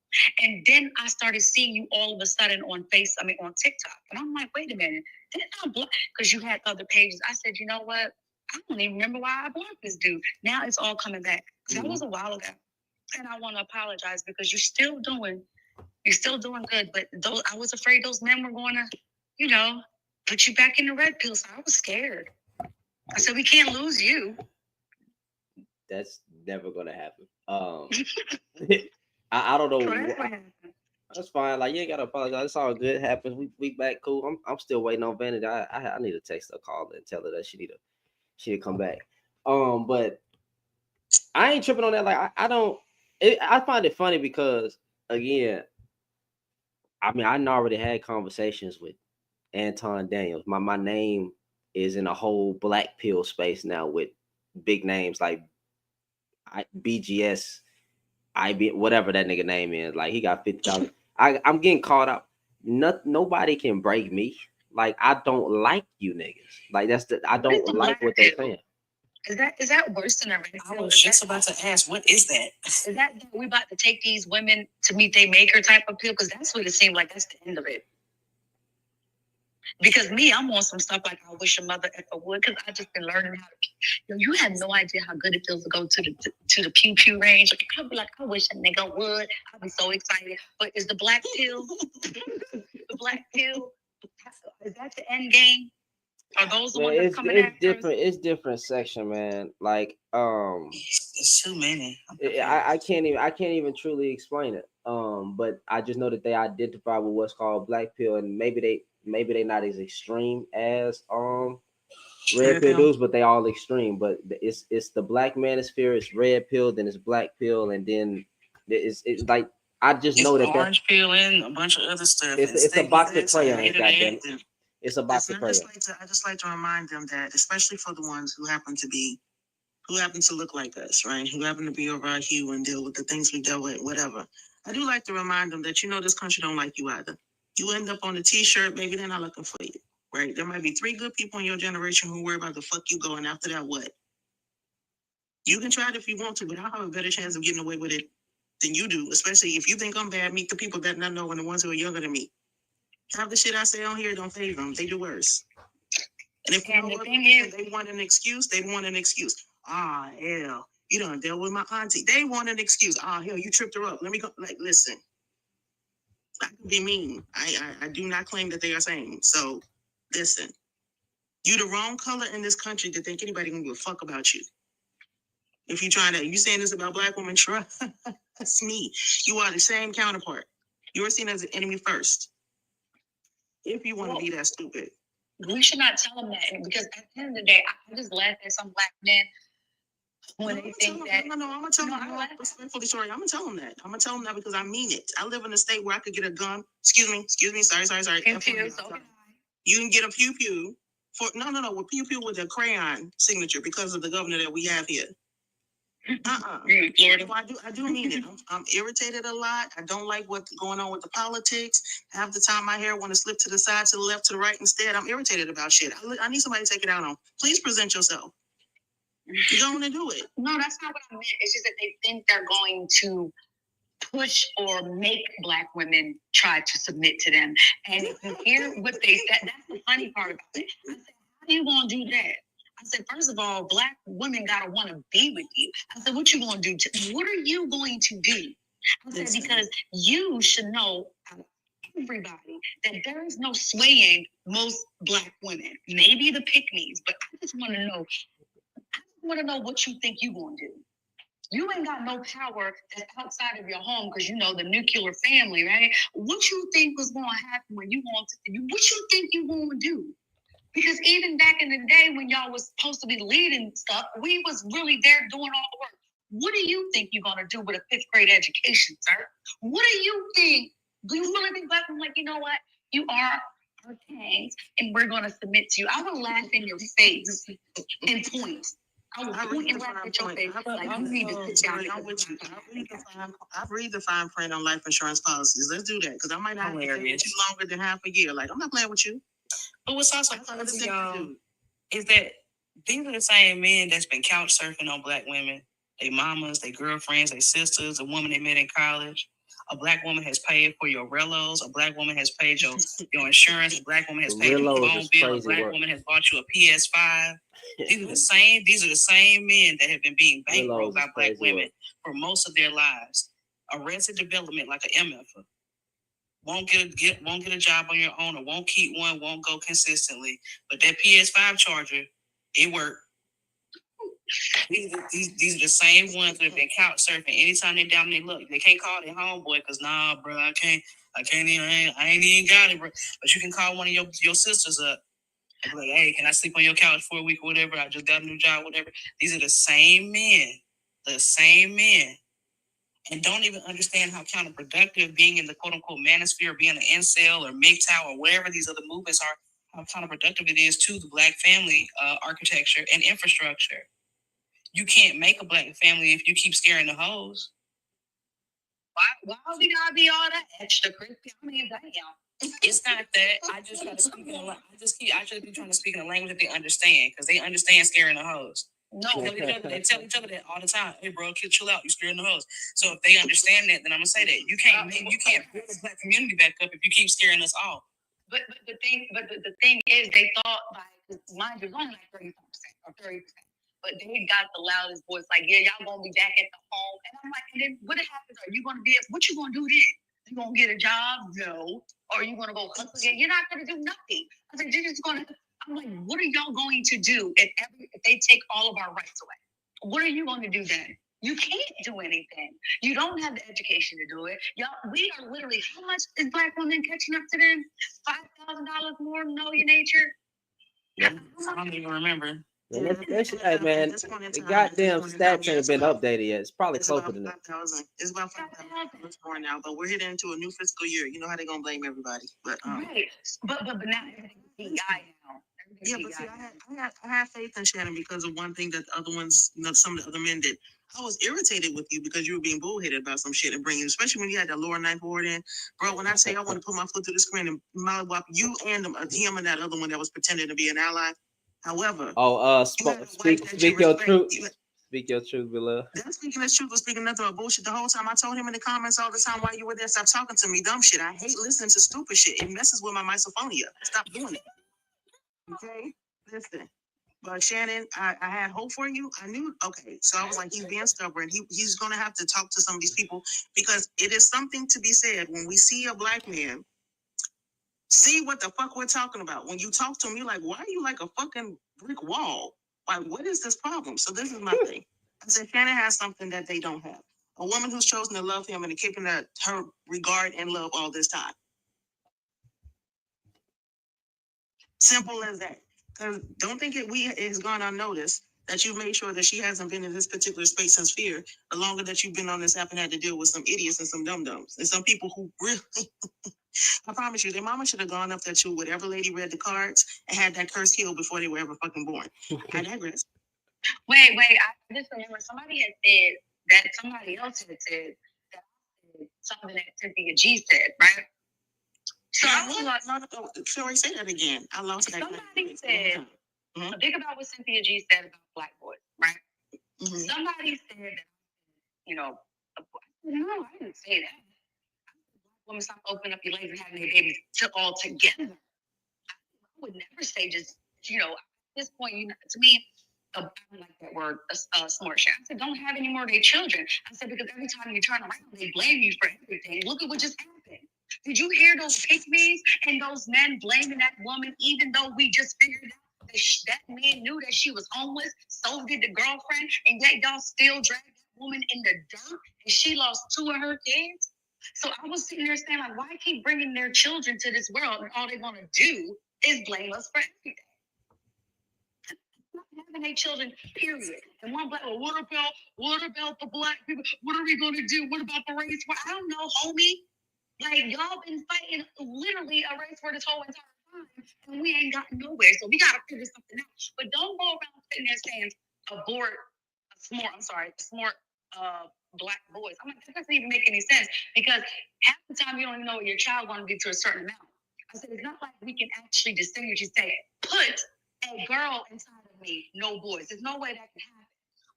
[SPEAKER 3] And then I started seeing you all of a sudden on TikTok. And I'm like, wait a minute. Didn't I block? Because you had other pages. I said, you know what? I don't even remember why I blocked this dude. Now it's all coming back. That was a while ago. And I want to apologize because you're still doing good. But I was afraid those men were going to, put you back in the red pill. So I was scared. I said, we can't lose you.
[SPEAKER 1] That's never going to happen. I don't know. That's fine. Like, you ain't gotta apologize. It's all good. It happens. We back cool. I'm still waiting on Vanity. I need to text her, call her, and tell her that she need to come back. But I ain't tripping on that. Like, I find it funny because again, I mean, I already had conversations with Anton Daniels. My name is in a whole black pill space now with big names like BGS. whatever that nigga name is. Like he got 50,000. I'm getting caught up. Nobody can break me. Like I don't like you niggas. Like I don't like what they're saying.
[SPEAKER 4] Is that worse than a red pill?
[SPEAKER 6] I was just about to ask, what is that?
[SPEAKER 4] Is that we about to take these women to meet they maker type of pill? Because that's what it seemed like. That's the end of it. Because me, I'm on some stuff like I wish a mother ever would. Because I just been learning how to. You have no idea how good it feels to go to the pew pew range. Like, I'd be like, I wish a nigga would. I'd be so excited. But is the black pill? The black pill? Is that the end game? Are those the ones that's coming
[SPEAKER 1] it's different. It's different section, man. Like
[SPEAKER 6] it's too many.
[SPEAKER 1] I can't even truly explain it. But I just know that they identify with what's called black pill, and maybe they not as extreme as red pill dudes, but they all extreme. But it's the black manosphere, it's red pill, then it's black pill, and then it's like I just know that
[SPEAKER 6] orange pill and a bunch of other stuff.
[SPEAKER 1] It's a box of crayons, goddamn. It's a box of crayons.
[SPEAKER 6] I just like to remind them that, especially for the ones who happen to look like us, right? Who happen to be over our hue and deal with the things we dealt with, whatever. I do like to remind them that this country don't like you either. You end up on a t-shirt, maybe they're not looking for you, right? There might be 3 good people in your generation who worry about the fuck you going after that what? You can try it if you want to, but I'll have a better chance of getting away with it than you do, especially if you think I'm bad. Meet the people that not know and the ones who are younger than me. Half the shit I say on here don't faze them. They do worse. And if they want an excuse, they want an excuse. Ah, hell, you done dealt with my auntie. They want an excuse. Ah, hell, you tripped her up. Let me go. Like, listen, I can be mean. I do not claim that they are same. So, listen, you the wrong color in this country to think anybody can give a fuck about you. If you saying this about black women, trust me. You are the same counterpart. You are seen as an enemy first. If you want to be that stupid.
[SPEAKER 4] We should not tell them that, because at the end of the day, I just laugh at some black men when they think that.
[SPEAKER 6] No, I'm gonna tell them. Respectfully, sorry, I'm gonna tell them that. I'm gonna tell them that because I mean it. I live in a state where I could get a gun. Excuse me. Sorry.
[SPEAKER 4] Pew pew.
[SPEAKER 6] You can get a pew pew for with pew pew with a crayon signature because of the governor that we have here. Florida. I do mean it. I'm irritated a lot. I don't like what's going on with the politics. Half the time my hair want to slip to the side, to the left, to the right. Instead, I'm irritated about shit. I need somebody to take it out on. Please present yourself. You don't want to do it.
[SPEAKER 4] No, that's not what I meant. It's just that they think they're going to push or make black women try to submit to them. And if you hear what they said, that's the funny part about it. I said, how are you going to do that? I said, first of all, black women gotta want to be with you. I said, what you gonna do? What are you going to do? I said, because you should know, everybody, that there is no swaying most black women. Maybe the pick-me's, but I just want to know. I want to know what you think you gonna do. You ain't got no power that's outside of your home because the nuclear family, right? What you think was gonna happen when you want to? What you think you gonna do? Because even back in the day when y'all was supposed to be leading stuff, we was really there doing all the work. What do you think you're going to do with a 5th grade education, sir? What do you think? Do you really think black women like, you know what? You are our kings, and we're going to submit to you. I will laugh in your face and point. I will point and laugh at your face. Like, you need to sit down.
[SPEAKER 6] I read the fine print on life insurance policies. Let's do that, because I might not have to stay with you longer than half a year. Like, I'm not playing with you.
[SPEAKER 8] But what's also crazy, y'all, is that these are the same men that's been couch surfing on black women, their mamas, their girlfriends, their sisters, a woman they met in college. A black woman has paid for your relos. A black woman has paid your insurance. A black woman has paid your phone bill. A black woman has bought you a PS5. These are the same men that have been being bankrolled by black women for most of their lives. Arrested development like an MF. Won't get a job on your own, or won't keep one, won't go consistently. But that PS5 charger, it worked. These are the same ones that have been couch surfing. Anytime they're down, they look. They can't call their homeboy because bro, I ain't even got it, bro. But you can call one of your sisters up and be like, hey, can I sleep on your couch for a week or whatever? I just got a new job, whatever. These are the same men. And don't even understand how counterproductive being in the quote-unquote manosphere, being an incel or MGTOW or whatever these other movements are, how counterproductive it is to the black family architecture and infrastructure. You can't make a black family if you keep scaring the hoes.
[SPEAKER 3] Why we gotta be all that extra crispy? I mean, damn.
[SPEAKER 6] It's not that. I just try to speak in a I should be trying to speak in a language that they understand, because they understand scaring the hoes. No, they tell each other that all the time. Hey, bro, chill out. You scaring the hoes. So if they understand that, then I'm gonna say that you can't build the black community back up if you keep scaring us off.
[SPEAKER 3] But the thing is, they thought mind you, it was only like 35% or 30%. But they got the loudest voice, like, yeah, y'all gonna be back at the home. And I'm like, and then what happens? Are you gonna be? What you gonna do then? You gonna get a job? No. Or are you gonna go hustle again? You're not gonna do nothing. I said, you're just gonna. I'm like, what are y'all going to do if they take all of our rights away? What are you going to do then? You can't do anything. You don't have the education to do it. Y'all, we are literally. How much is black women catching up to them? $5,000 more. Know your nature.
[SPEAKER 6] Yeah, I don't even remember.
[SPEAKER 1] Yeah, hey man, the goddamn stats ain't been updated yet. It's probably closer than that.
[SPEAKER 8] It's about 5,000 more now, but we're heading into a new fiscal year. You know how they're gonna blame everybody, but
[SPEAKER 3] right. But now everything's PI now.
[SPEAKER 8] Yeah, but see, I had faith in Shannon because of one thing that the other ones, some of the other men did. I was irritated with you because you were being bullheaded about some shit and bringing, especially when you had that lower ninth ward in. Bro, when I say I want to put my foot through the screen and mollywop you and him and that other one that was pretending to be an ally. However,
[SPEAKER 1] speak your truth. Speak your truth, beloved.
[SPEAKER 8] Them speaking the truth was speaking nothing but bullshit the whole time. I told him in the comments all the time while you were there, stop talking to me, dumb shit. I hate listening to stupid shit. It messes with my misophonia. Stop doing it. Okay? Listen. But Shannon, I had hope for you. I knew, okay. So I was like, he's being stubborn. He's going to have to talk to some of these people because it is something to be said when we see a black man. See what the fuck we're talking about. When you talk to him, you're like, why are you like a fucking brick wall? Like, what is this problem? So this is my thing. I said, Shannon has something that they don't have. A woman who's chosen to love him and keeping her regard and love all this time. Simple as that. Because don't think it's gone unnoticed that you made sure that she hasn't been in this particular space since fear. The longer that you've been on this app and had to deal with some idiots and some dum-dums. And some people who really... I promise you, their mama should have gone up there to whatever lady read the cards and had that curse healed before they were ever fucking born. I digress.
[SPEAKER 3] Wait, I just remember somebody had said that somebody else had said that something that Cynthia G said, right? So I was like,
[SPEAKER 8] sorry, say that again. I lost that.
[SPEAKER 3] Somebody said, think about what Cynthia G said about black boys, right? Mm-hmm. Somebody said that, no, I didn't say that. Women stop opening up your legs and having their babies all together. I would never say just, at this point, to me, I don't like that word, smart shit. I said, don't have any more of their children. I said, because every time you turn around, they blame you for everything. Look at what just happened. Did you hear those pygmies and those men blaming that woman, even though we just figured out that man knew that she was homeless, so did the girlfriend, and yet y'all still dragged that woman in the dirt, and she lost 2 of her kids? So I was sitting there saying, like, why keep bringing their children to this world and all they want to do is blame us for everything? Not having their children, period. And one black, well, what about the black people? What are we going to do? What about the race war? I don't know, homie. Like, y'all been fighting literally a race war this whole entire time, and we ain't gotten nowhere. So we got to figure something out. But don't go around sitting there saying, abort smart black boys. I'm like, that doesn't even make any sense because half the time you don't even know what your child want to do to a certain amount. I said, it's not like we can actually distinguish and say, put a girl inside of me, no boys. There's no way that can happen.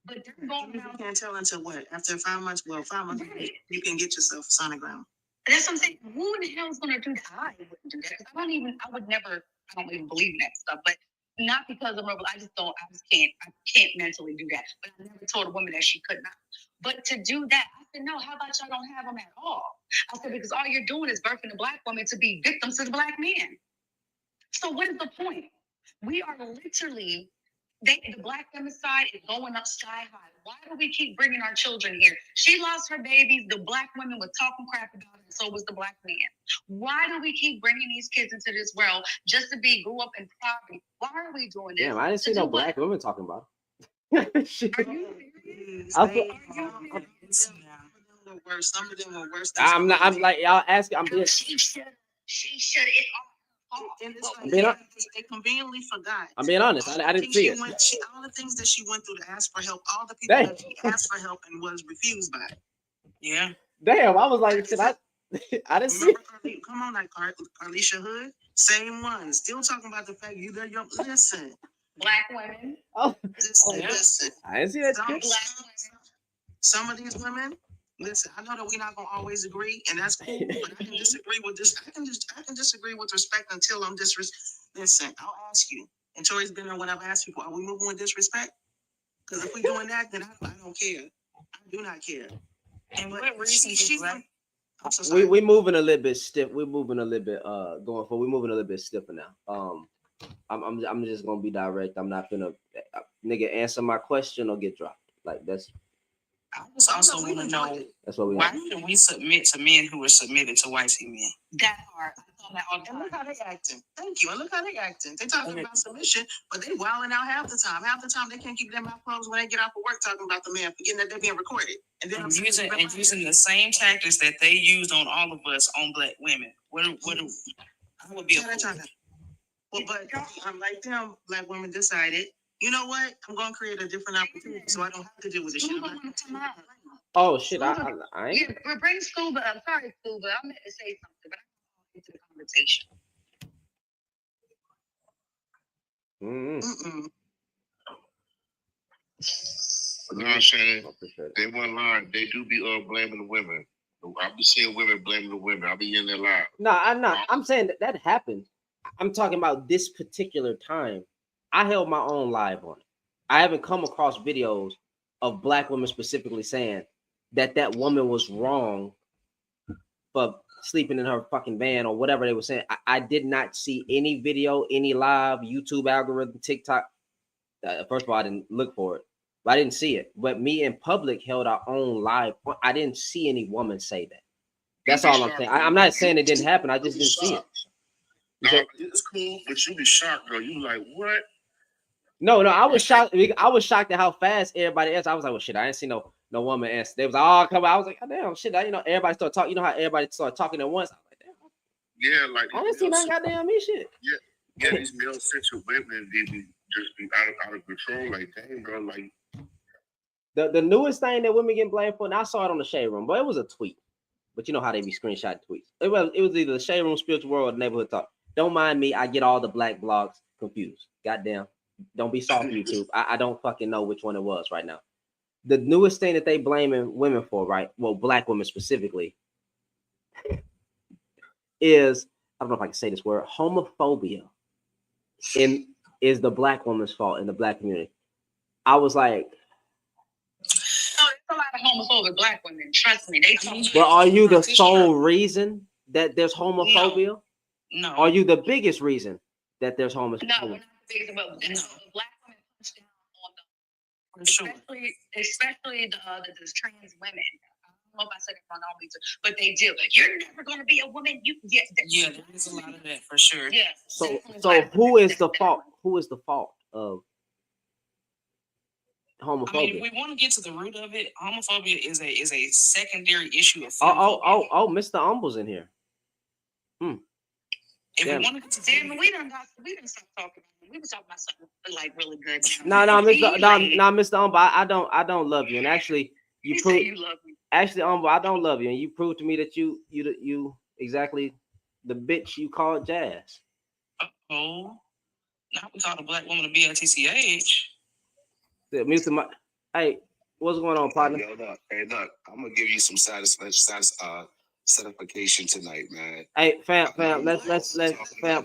[SPEAKER 3] But they're going around.
[SPEAKER 8] You can't tell until what? After 5 months? Well, 5 months, right. You can get yourself a sonogram.
[SPEAKER 3] That's what I'm saying. Who in the hell is going to do that? I wouldn't do that because I don't even believe in that stuff. But not because of rebel. I can't mentally do that. But I never told a woman that she could not. But to do that, I said, no, how about y'all don't have them at all? I said, because all you're doing is birthing a black woman to be victims to the black man. So what is the point? We are literally, the black femicide is going up sky high. Why do we keep bringing our children here? She lost her babies. The black women were talking crap about it, and so was the black man. Why do we keep bringing these kids into this world just to grew up in poverty? Why are we doing this?
[SPEAKER 1] Damn, I didn't see no black women talking about it.
[SPEAKER 3] Are you serious?
[SPEAKER 8] Some of them were worse.
[SPEAKER 1] I'm not. I'm like y'all asking. I'm being.
[SPEAKER 3] She should. It's all.
[SPEAKER 8] And it's like they conveniently forgot.
[SPEAKER 1] I'm being honest. I didn't see it.
[SPEAKER 8] All the things that she went through to ask for help, all the people that she asked for help and was refused by.
[SPEAKER 6] Yeah.
[SPEAKER 1] Damn, I was like, shit, I didn't see.
[SPEAKER 8] Come on, like Alicia Hood, same one. Still talking about the fact you there. Listen,
[SPEAKER 3] Black women.
[SPEAKER 1] Oh,
[SPEAKER 8] listen.
[SPEAKER 1] I didn't see that.
[SPEAKER 8] Some of these women. Listen, I know that we're not gonna always agree, and that's cool. But I can disagree with this. I can disagree with respect until I'm Listen, I'll ask you. And Tori's been there when I've asked people, are we moving with disrespect? Because if we're doing that, then I don't care. I do not care. And what reason
[SPEAKER 1] we moving a little bit stiff. We're moving a little bit going for. We're moving a little bit stiffer now. I'm just gonna be direct. I'm not gonna nigga answer my question or get dropped. Like that's.
[SPEAKER 8] I just also want to know
[SPEAKER 1] that's what we
[SPEAKER 8] why should we submit to men who are submitted to white men? That part. I thought that all the time. And look how they acting. Thank you. And look how they acting. They talking about submission, but they wilding out half the time. Half the time they can't keep their mouth closed when they get off of work talking about the man, forgetting that they're being recorded. And then using the same tactics that they used on all of us on black women. I would be well, but I'm like them, black women decided, you know what? I'm gonna create a different opportunity so I don't have to deal with this shit.
[SPEAKER 1] Oh shit! I ain't.
[SPEAKER 3] Yeah, we're bringing Scuba up. Sorry, Scuba. I meant to say something, but I'm into the conversation.
[SPEAKER 7] No, Shannon, they weren't lying. They do be blaming the women. I be seeing women blaming the women. I be in there live.
[SPEAKER 1] No, I'm not. I'm saying that happened. I'm talking about this particular time. I held my own live on it. I haven't come across videos of black women specifically saying that woman was wrong for sleeping in her fucking van or whatever they were saying. I did not see any video, any live YouTube algorithm, TikTok. First of all, I didn't look for it, but I didn't see it. But me in public held our own live. I didn't see any woman say that. That's all I'm saying. I'm not saying it didn't happen. I just didn't see it.
[SPEAKER 7] No, it's cool, but you be shocked, though. You like, what?
[SPEAKER 1] No, I was shocked. I was shocked at how fast everybody answered. I was like, well, shit, I didn't see no woman answer. They was like, oh, come on. I was like, oh, damn, shit. Everybody started talking. You know how everybody started talking at once? I was like, damn.
[SPEAKER 7] Yeah, like
[SPEAKER 1] I didn't see that goddamn me shit.
[SPEAKER 7] Yeah, these male central women, they be just be out of control. Like, dang, bro, like.
[SPEAKER 1] The newest thing that women getting blamed for, and I saw it on the Shade Room, but it was a tweet. But you know how they be screenshotting tweets. It was either the Shade Room, Spiritual World, or Neighborhood Talk. Don't mind me. I get all the black blogs confused. Goddamn. Don't be soft, YouTube. I don't fucking know which one it was right now. The newest thing that they blaming women for, right? Well, black women specifically, is, I don't know if I can say this word, homophobia is the black woman's fault in the black community. I was like,
[SPEAKER 3] no, there's a lot of homophobic black women. Trust me.
[SPEAKER 1] But are you the sole reason that there's homophobia?
[SPEAKER 8] No.
[SPEAKER 1] Are you the biggest reason that there's homophobia?
[SPEAKER 3] No, we're not the biggest, but black women push down on them. Especially the trans women. I don't know if I said it wrong, but they do. You're never going to be a woman.
[SPEAKER 8] Yeah, there is a lot of that for sure.
[SPEAKER 3] Yeah.
[SPEAKER 1] So who is the fault? Who is the fault of homophobia?
[SPEAKER 8] I mean, if we want to get to the root of it, homophobia is a secondary issue of
[SPEAKER 1] Mr. Umble's in here.
[SPEAKER 8] If we want to get to
[SPEAKER 3] we didn't stop talking. We were talking about something like really good.
[SPEAKER 1] Mr. Umble, I don't love you. And actually, you
[SPEAKER 3] love me.
[SPEAKER 1] Actually, Umble, I don't love you, and you proved to me that you exactly the bitch you called Jazz.
[SPEAKER 8] Oh, now we call a black woman a BLTCH.
[SPEAKER 1] Hey, what's going on, partner?
[SPEAKER 7] Yo, look, I'm gonna give you some certification tonight, man.
[SPEAKER 1] Hey, fam, let's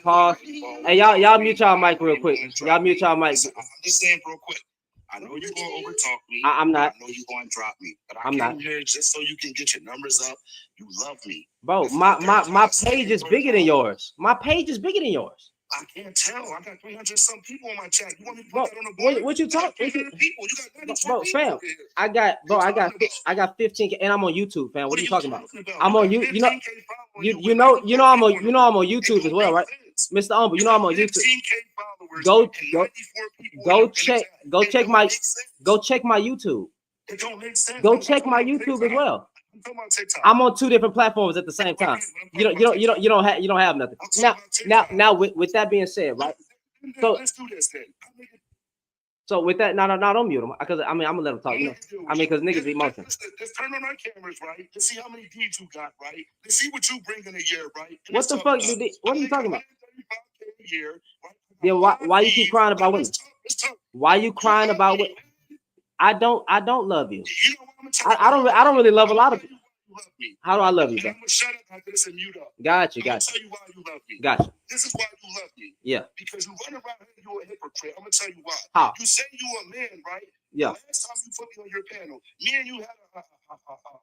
[SPEAKER 1] pause. Hey, y'all mute y'all mic real quick. Y'all mute y'all mic.
[SPEAKER 7] I'm just saying real quick. I know you're gonna overtalk me.
[SPEAKER 1] I'm not.
[SPEAKER 7] I know you're gonna drop me, but
[SPEAKER 1] I'm not
[SPEAKER 7] here just so you can get your numbers up. You love me,
[SPEAKER 1] bro. My page is bigger than yours. My page is bigger than yours.
[SPEAKER 7] I can't tell. I got 300 some people on my chat. You want me to put that on the board?
[SPEAKER 1] What you talking?
[SPEAKER 7] People. You got 94
[SPEAKER 1] bro,
[SPEAKER 7] people.
[SPEAKER 1] Fam. I got 15K, and I'm on YouTube, fam. What are you talking about? I'm on you. You know I'm on YouTube as well, right? Mr. Umble, you know I'm on YouTube. Go check my YouTube. Go check my YouTube as well. I'm on 2 different platforms at the same time. You don't have nothing. Now with that being said, right? So So with that, no, don't mute him because I mean I'm gonna let him talk. You know, I mean because niggas emotional.
[SPEAKER 2] Let's turn on our cameras, right? Let's see how many deeds you got, right? Let's see what you bring in a year, right? And
[SPEAKER 1] What the fuck? What are you talking about?
[SPEAKER 2] A year, right?
[SPEAKER 1] Then why you keep crying about women? Why you crying about what? I don't love you. I don't really love a lot of people. How do I love you, bro?
[SPEAKER 2] I'm gonna shut up after this and mute up.
[SPEAKER 1] Got you.
[SPEAKER 2] I'm gonna tell you why you love me.
[SPEAKER 1] Got you.
[SPEAKER 2] This is why you love me.
[SPEAKER 1] Yeah.
[SPEAKER 2] Because you run around here, you're a hypocrite. I'm gonna tell you why.
[SPEAKER 1] How?
[SPEAKER 2] You say you a man, right?
[SPEAKER 1] Yeah.
[SPEAKER 2] The last time you put me on your panel, me and you had a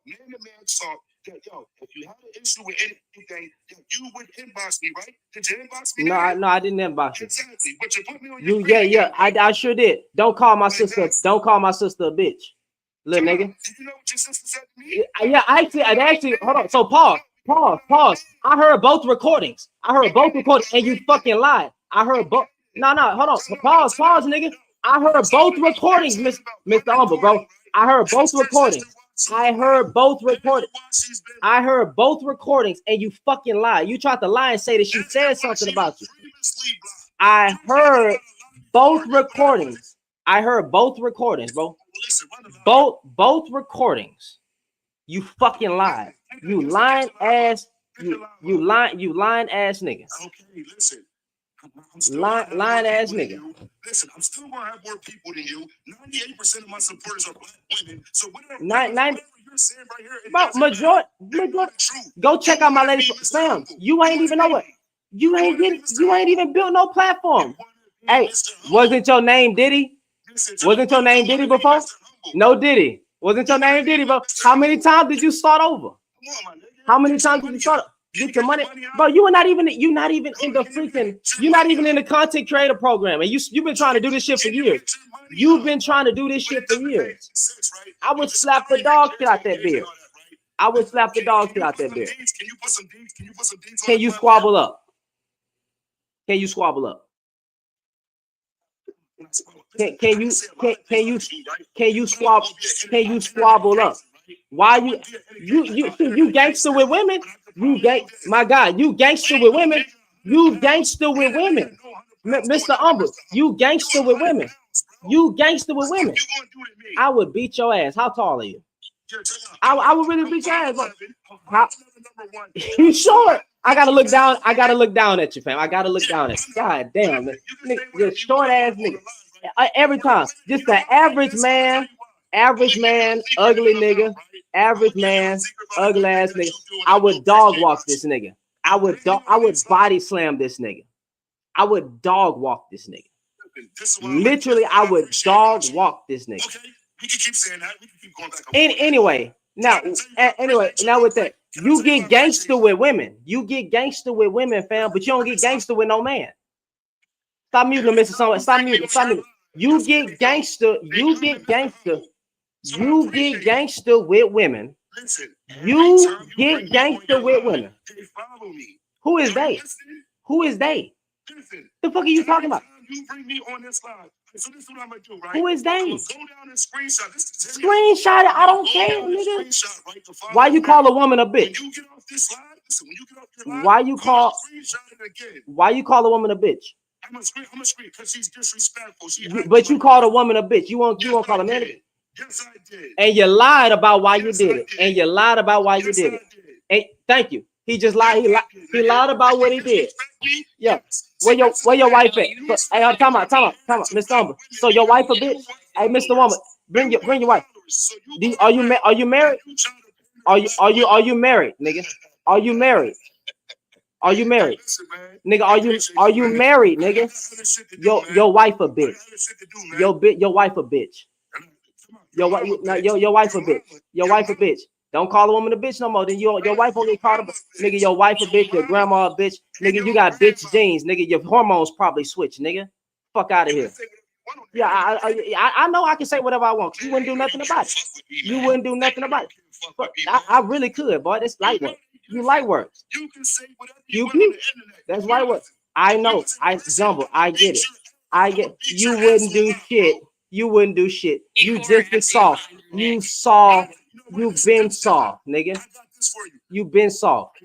[SPEAKER 2] man-to-man talk that, yo, if you had an issue with anything, that you would inbox me, right? Did you inbox me?
[SPEAKER 1] No, I didn't inbox you.
[SPEAKER 2] Exactly. But you put me on
[SPEAKER 1] you.
[SPEAKER 2] your
[SPEAKER 1] Yeah. I sure did. Don't call my sister. Don't call my sister a bitch, little nigga.
[SPEAKER 2] Did you know what your sister said to me?
[SPEAKER 1] Yeah. Actually, hold on. So pause. I heard both recordings. And you fucking lied. I heard both. No, hold on. Pause, nigga. I heard both recordings, Mr. Humble, bro. I heard both recordings. I heard both recordings, and you fucking lied. You tried to lie and say that she said something about you. I heard both recordings. Bro. Both recordings. You fucking lied. You lying ass. You lying ass nigga.
[SPEAKER 2] Okay, listen.
[SPEAKER 1] Lying ass nigga.
[SPEAKER 2] Listen, I'm still gonna have more people than you. 98% of my supporters are black women. So whatever you're saying right here,
[SPEAKER 1] majority. Go check out my lady Sam. You ain't even know it. You ain't even built no platform. Hey, wasn't your name Diddy? Wasn't your name Diddy before? No Diddy. Wasn't your name Diddy, bro? How many times did you start over? How many times did you start? Get your money, bro. You're not even in the freaking. You're not even in the content creator program, and you've been trying to do this shit for years. I would slap the dog shit out that beard. Can you squabble up? Can you squabble up? Can you squabble up? Why you gangster with women? My God, you gangster with women. Mr. Umber, you gangster with women. I would beat your ass. How tall are you? I would really beat your ass. How? You sure? I gotta look down at you, fam. I gotta look down at you. God damn, nigga, short ass nigga. Every time, just the average man, ugly nigga, average man, ugly ass nigga. I would dog walk this nigga. I would body slam this nigga. I would dog walk this nigga. Literally, I would dog walk this nigga.
[SPEAKER 2] We can keep saying that. We can keep going back.
[SPEAKER 1] Anyway, now with that, you get gangster with women. Fam, but you don't get gangster with no man. Stop muting, Mr. Someone. Stop muting. You get gangster with women. You get gangster with women. Who is they? The fuck are you talking about?
[SPEAKER 2] You bring me on this live. So this is what I'm gonna do, right?
[SPEAKER 1] Who is they?
[SPEAKER 2] Go down and screenshot this.
[SPEAKER 1] Screenshot it. I don't care, nigga. Why you call a woman a bitch?
[SPEAKER 2] When you get off this live, listen, when you get off your live,
[SPEAKER 1] why you call a woman a bitch?
[SPEAKER 2] I'm gonna screen because she's disrespectful.
[SPEAKER 1] But you called a woman a bitch. You won't call a man a bitch.
[SPEAKER 2] Yes, I did.
[SPEAKER 1] And you lied about why you did it. And thank you. He just lied. He lied about what he did. Yeah. Where your wife at? Hey, time out, Mr. Umber. So your wife a bitch? Hey, Mr. Woman, bring your wife. Are you married? Are you married, nigga? Are you married? Nigga, are you married, nigga? Your wife a bitch. Your wife a bitch. Your wife a bitch. Your wife a bitch. Don't call a woman a bitch no more. Then your wife will get called a nigga. Your wife a bitch. Your grandma a bitch. Nigga, you got bitch genes. Nigga, your hormones probably switch. Nigga, fuck out of here. Yeah, I know I can say whatever I want. You wouldn't do nothing about it. But I really could, boy. That's light work. You light work.
[SPEAKER 2] You can say whatever
[SPEAKER 1] you
[SPEAKER 2] want on the internet.
[SPEAKER 1] That's light work. I know. Jumbo. I get it. You wouldn't do shit. You just been soft. You've been soft, nigga. You've been soft.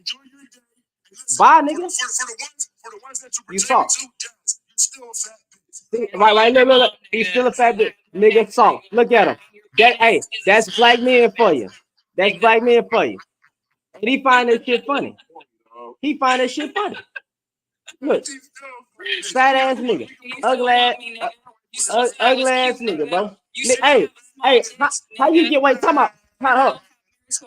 [SPEAKER 1] Bye, nigga.
[SPEAKER 2] For the ones that
[SPEAKER 1] you soft.
[SPEAKER 2] you still fat bitch.
[SPEAKER 1] Right, look. He's still a fat bitch. Nigga soft. Look at him. That's black men for you. That's black men for you. And he find that shit funny. Look, fat ass nigga, ugly ass nigga, bro. Hey, how you get? Wait, time out.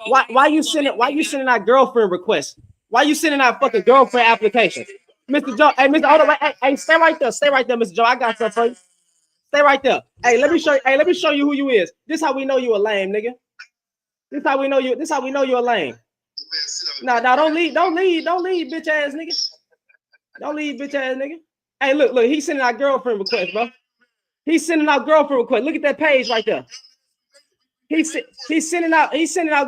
[SPEAKER 1] Why you sending out girlfriend requests? Why you sending out fucking girlfriend applications, Mr. Joe? Hey, Mr. Hold on, wait, hey, stay right there, Mr. Joe. I got something for you. Stay right there. Hey, let me show you who you is. This how we know you a lame nigga. This how we know you a lame. No, don't leave, bitch ass nigga. Don't leave, bitch ass nigga. Hey, look, he's sending out girlfriend requests, bro. He's sending out girlfriend requests. Look at that page right there. He's sending out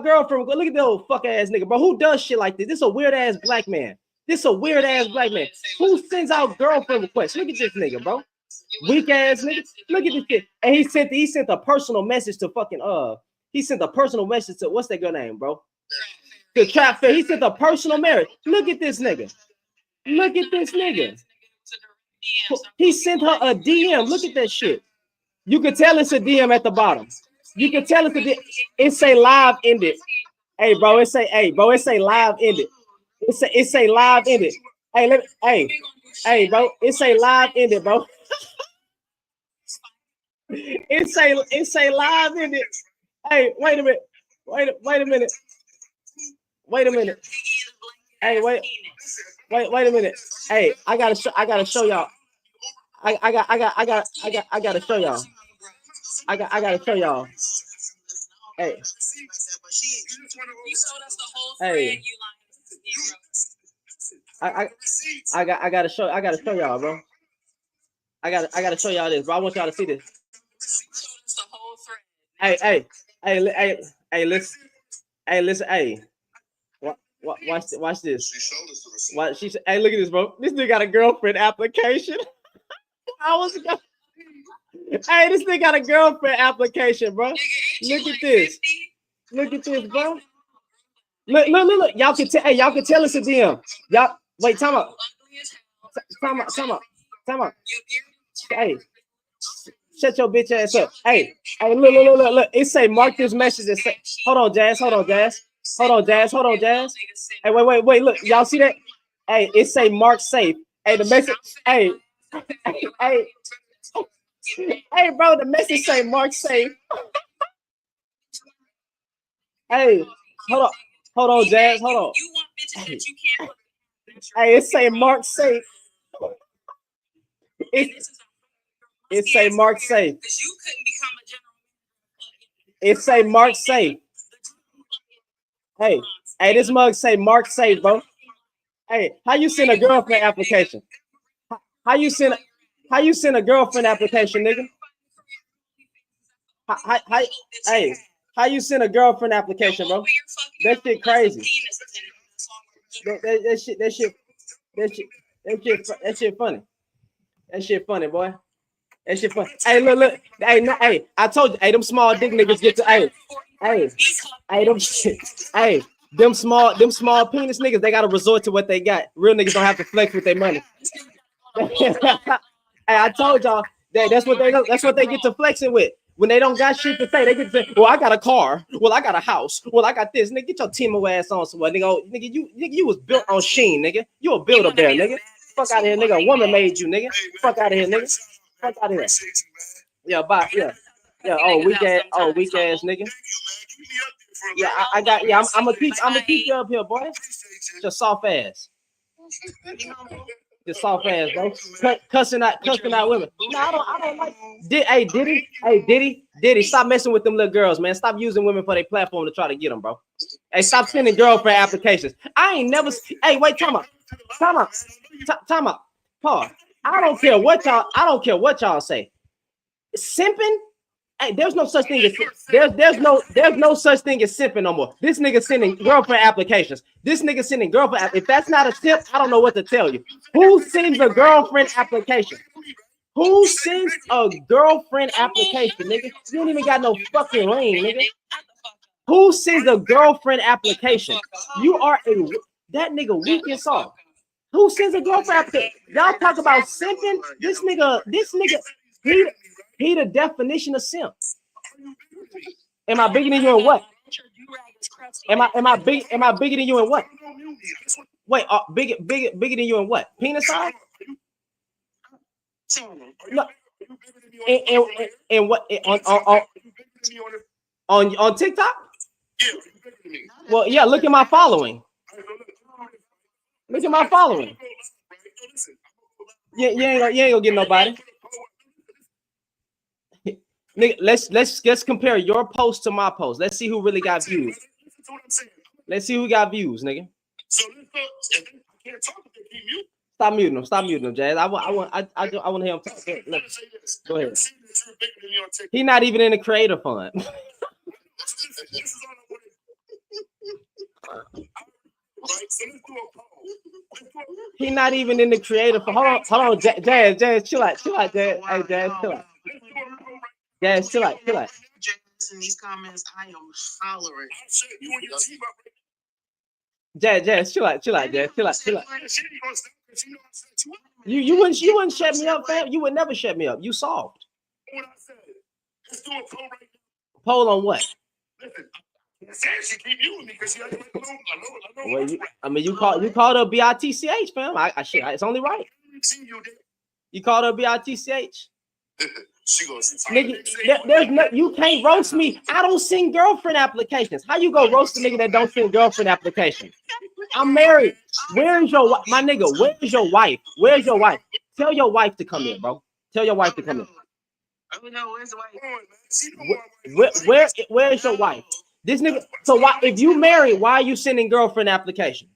[SPEAKER 1] girlfriend requests. Look at that old fuck ass nigga, bro. Who does shit like this? This a weird ass black man. Who sends out girlfriend requests? Look at this nigga, bro. Weak ass nigga. Look at this kid. And he sent a personal message to fucking what's that girl name, bro? The trap fair. He sent a personal marriage. Look at this nigga. He sent her a DM. Look at that shit. You can tell it's a DM at the bottom. It say live ended. Hey, bro, it say live ended. It say live ended. Hey, bro, it say live ended, bro. It say live ended. Hey, wait a minute. Hey, wait a minute. Hey, I gotta show y'all. I gotta show y'all. I gotta show y'all. Hey. I gotta show y'all, bro. I gotta show y'all this, bro. I want y'all to see this. Hey, listen. Hey. Watch this. Hey, look at this, bro. This nigga got a girlfriend application. Hey, this nigga got a girlfriend application, bro. Look at this, bro. Look. Y'all can tell it's a DM. Y'all wait, time out. Hey, shut your bitch ass up. Hey, look. It say mark this message. And say, hold on, Jazz. Hey, wait. Look, y'all see that? Hey, it say mark safe. Hey, the message. Hey, bro, the message say mark safe. Hey, hold on, Jazz. Hold on. Hey, it say mark safe. It say mark safe. It say mark safe. Hey, this mug say mark safe, bro. Hey, how you send a girlfriend application? How you send a girlfriend application, nigga? How you send a girlfriend application, bro? That shit crazy. That shit funny. That shit funny, boy. That shit funny. Hey, look. Hey, I told you. Hey, them small dick niggas get to. Them small penis niggas. They gotta resort to what they got. Real niggas don't have to flex with their money. Hey, I told y'all that's what they get to flexing with. When they don't got shit to say, they get to say, well, I got a car. Well, I got a house. Well, I got this. Nigga, get your Timo ass on somewhere. Nigga, you was built on Sheen, nigga. You a builder bear, nigga. Fuck out of here, nigga. A woman made you, nigga. Fuck out of here, nigga. Fuck out of here. Yeah, bye. Yeah. Weak ass nigga. Yeah, I'm gonna keep you up here, boy. Just soft ass. Just soft ass, bro. Cussing out women. No, I don't like. Diddy, stop messing with them little girls, man. Stop using women for their platform to try to get them, bro. Hey, stop sending girlfriend applications. I ain't never. Hey, wait, time out. Pause. I don't care what y'all say. Simping. Hey, there's no such thing as there's no such thing as simping no more. This nigga sending girlfriend applications. If that's not a tip, I don't know what to tell you. Who sends a girlfriend application? Who sends a girlfriend application, nigga? You don't even got no fucking ring, nigga. Who sends a girlfriend application? You are that nigga weak as all. Who sends a girlfriend application? Y'all talk about simping. This nigga, he the definition of simp. Am I bigger than you in what? Am I bigger than you in what? Wait, bigger than you in what? Penis size? No. And what on TikTok? Well, yeah, look at my following. Look at my following. You ain't gonna get nobody. Nigga, let's compare your post to my post. Let's see who really got views. Let's see who got views, nigga. Stop muting him. Stop muting him, Jazz. I want to hear him talk. Look, go ahead. He not even in the creator fund. He not even in the creator fund. Hold on, Jazz, chill out, Jazz. Hey, Jazz, chill out. Jazz, chill out.
[SPEAKER 6] In these comments, I am hollering.
[SPEAKER 1] Jazz, chill out, Jazz, chill out. You wouldn't shut me up, fam. You would never shut me up. You soft. Poll on what? Well, you called her BITCH, fam. It's only right. You called her BITCH. Nigga, there's no, you can't roast me. I don't send girlfriend applications. How you go roast a nigga that don't send girlfriend applications? I'm married. Where's your my nigga? Where's your wife? Where's your wife? Tell your wife to come here, bro. Tell your wife to come here.
[SPEAKER 6] Oh no, where's the wife?
[SPEAKER 1] Where's your wife? This nigga. So why, if you married, why are you sending girlfriend applications?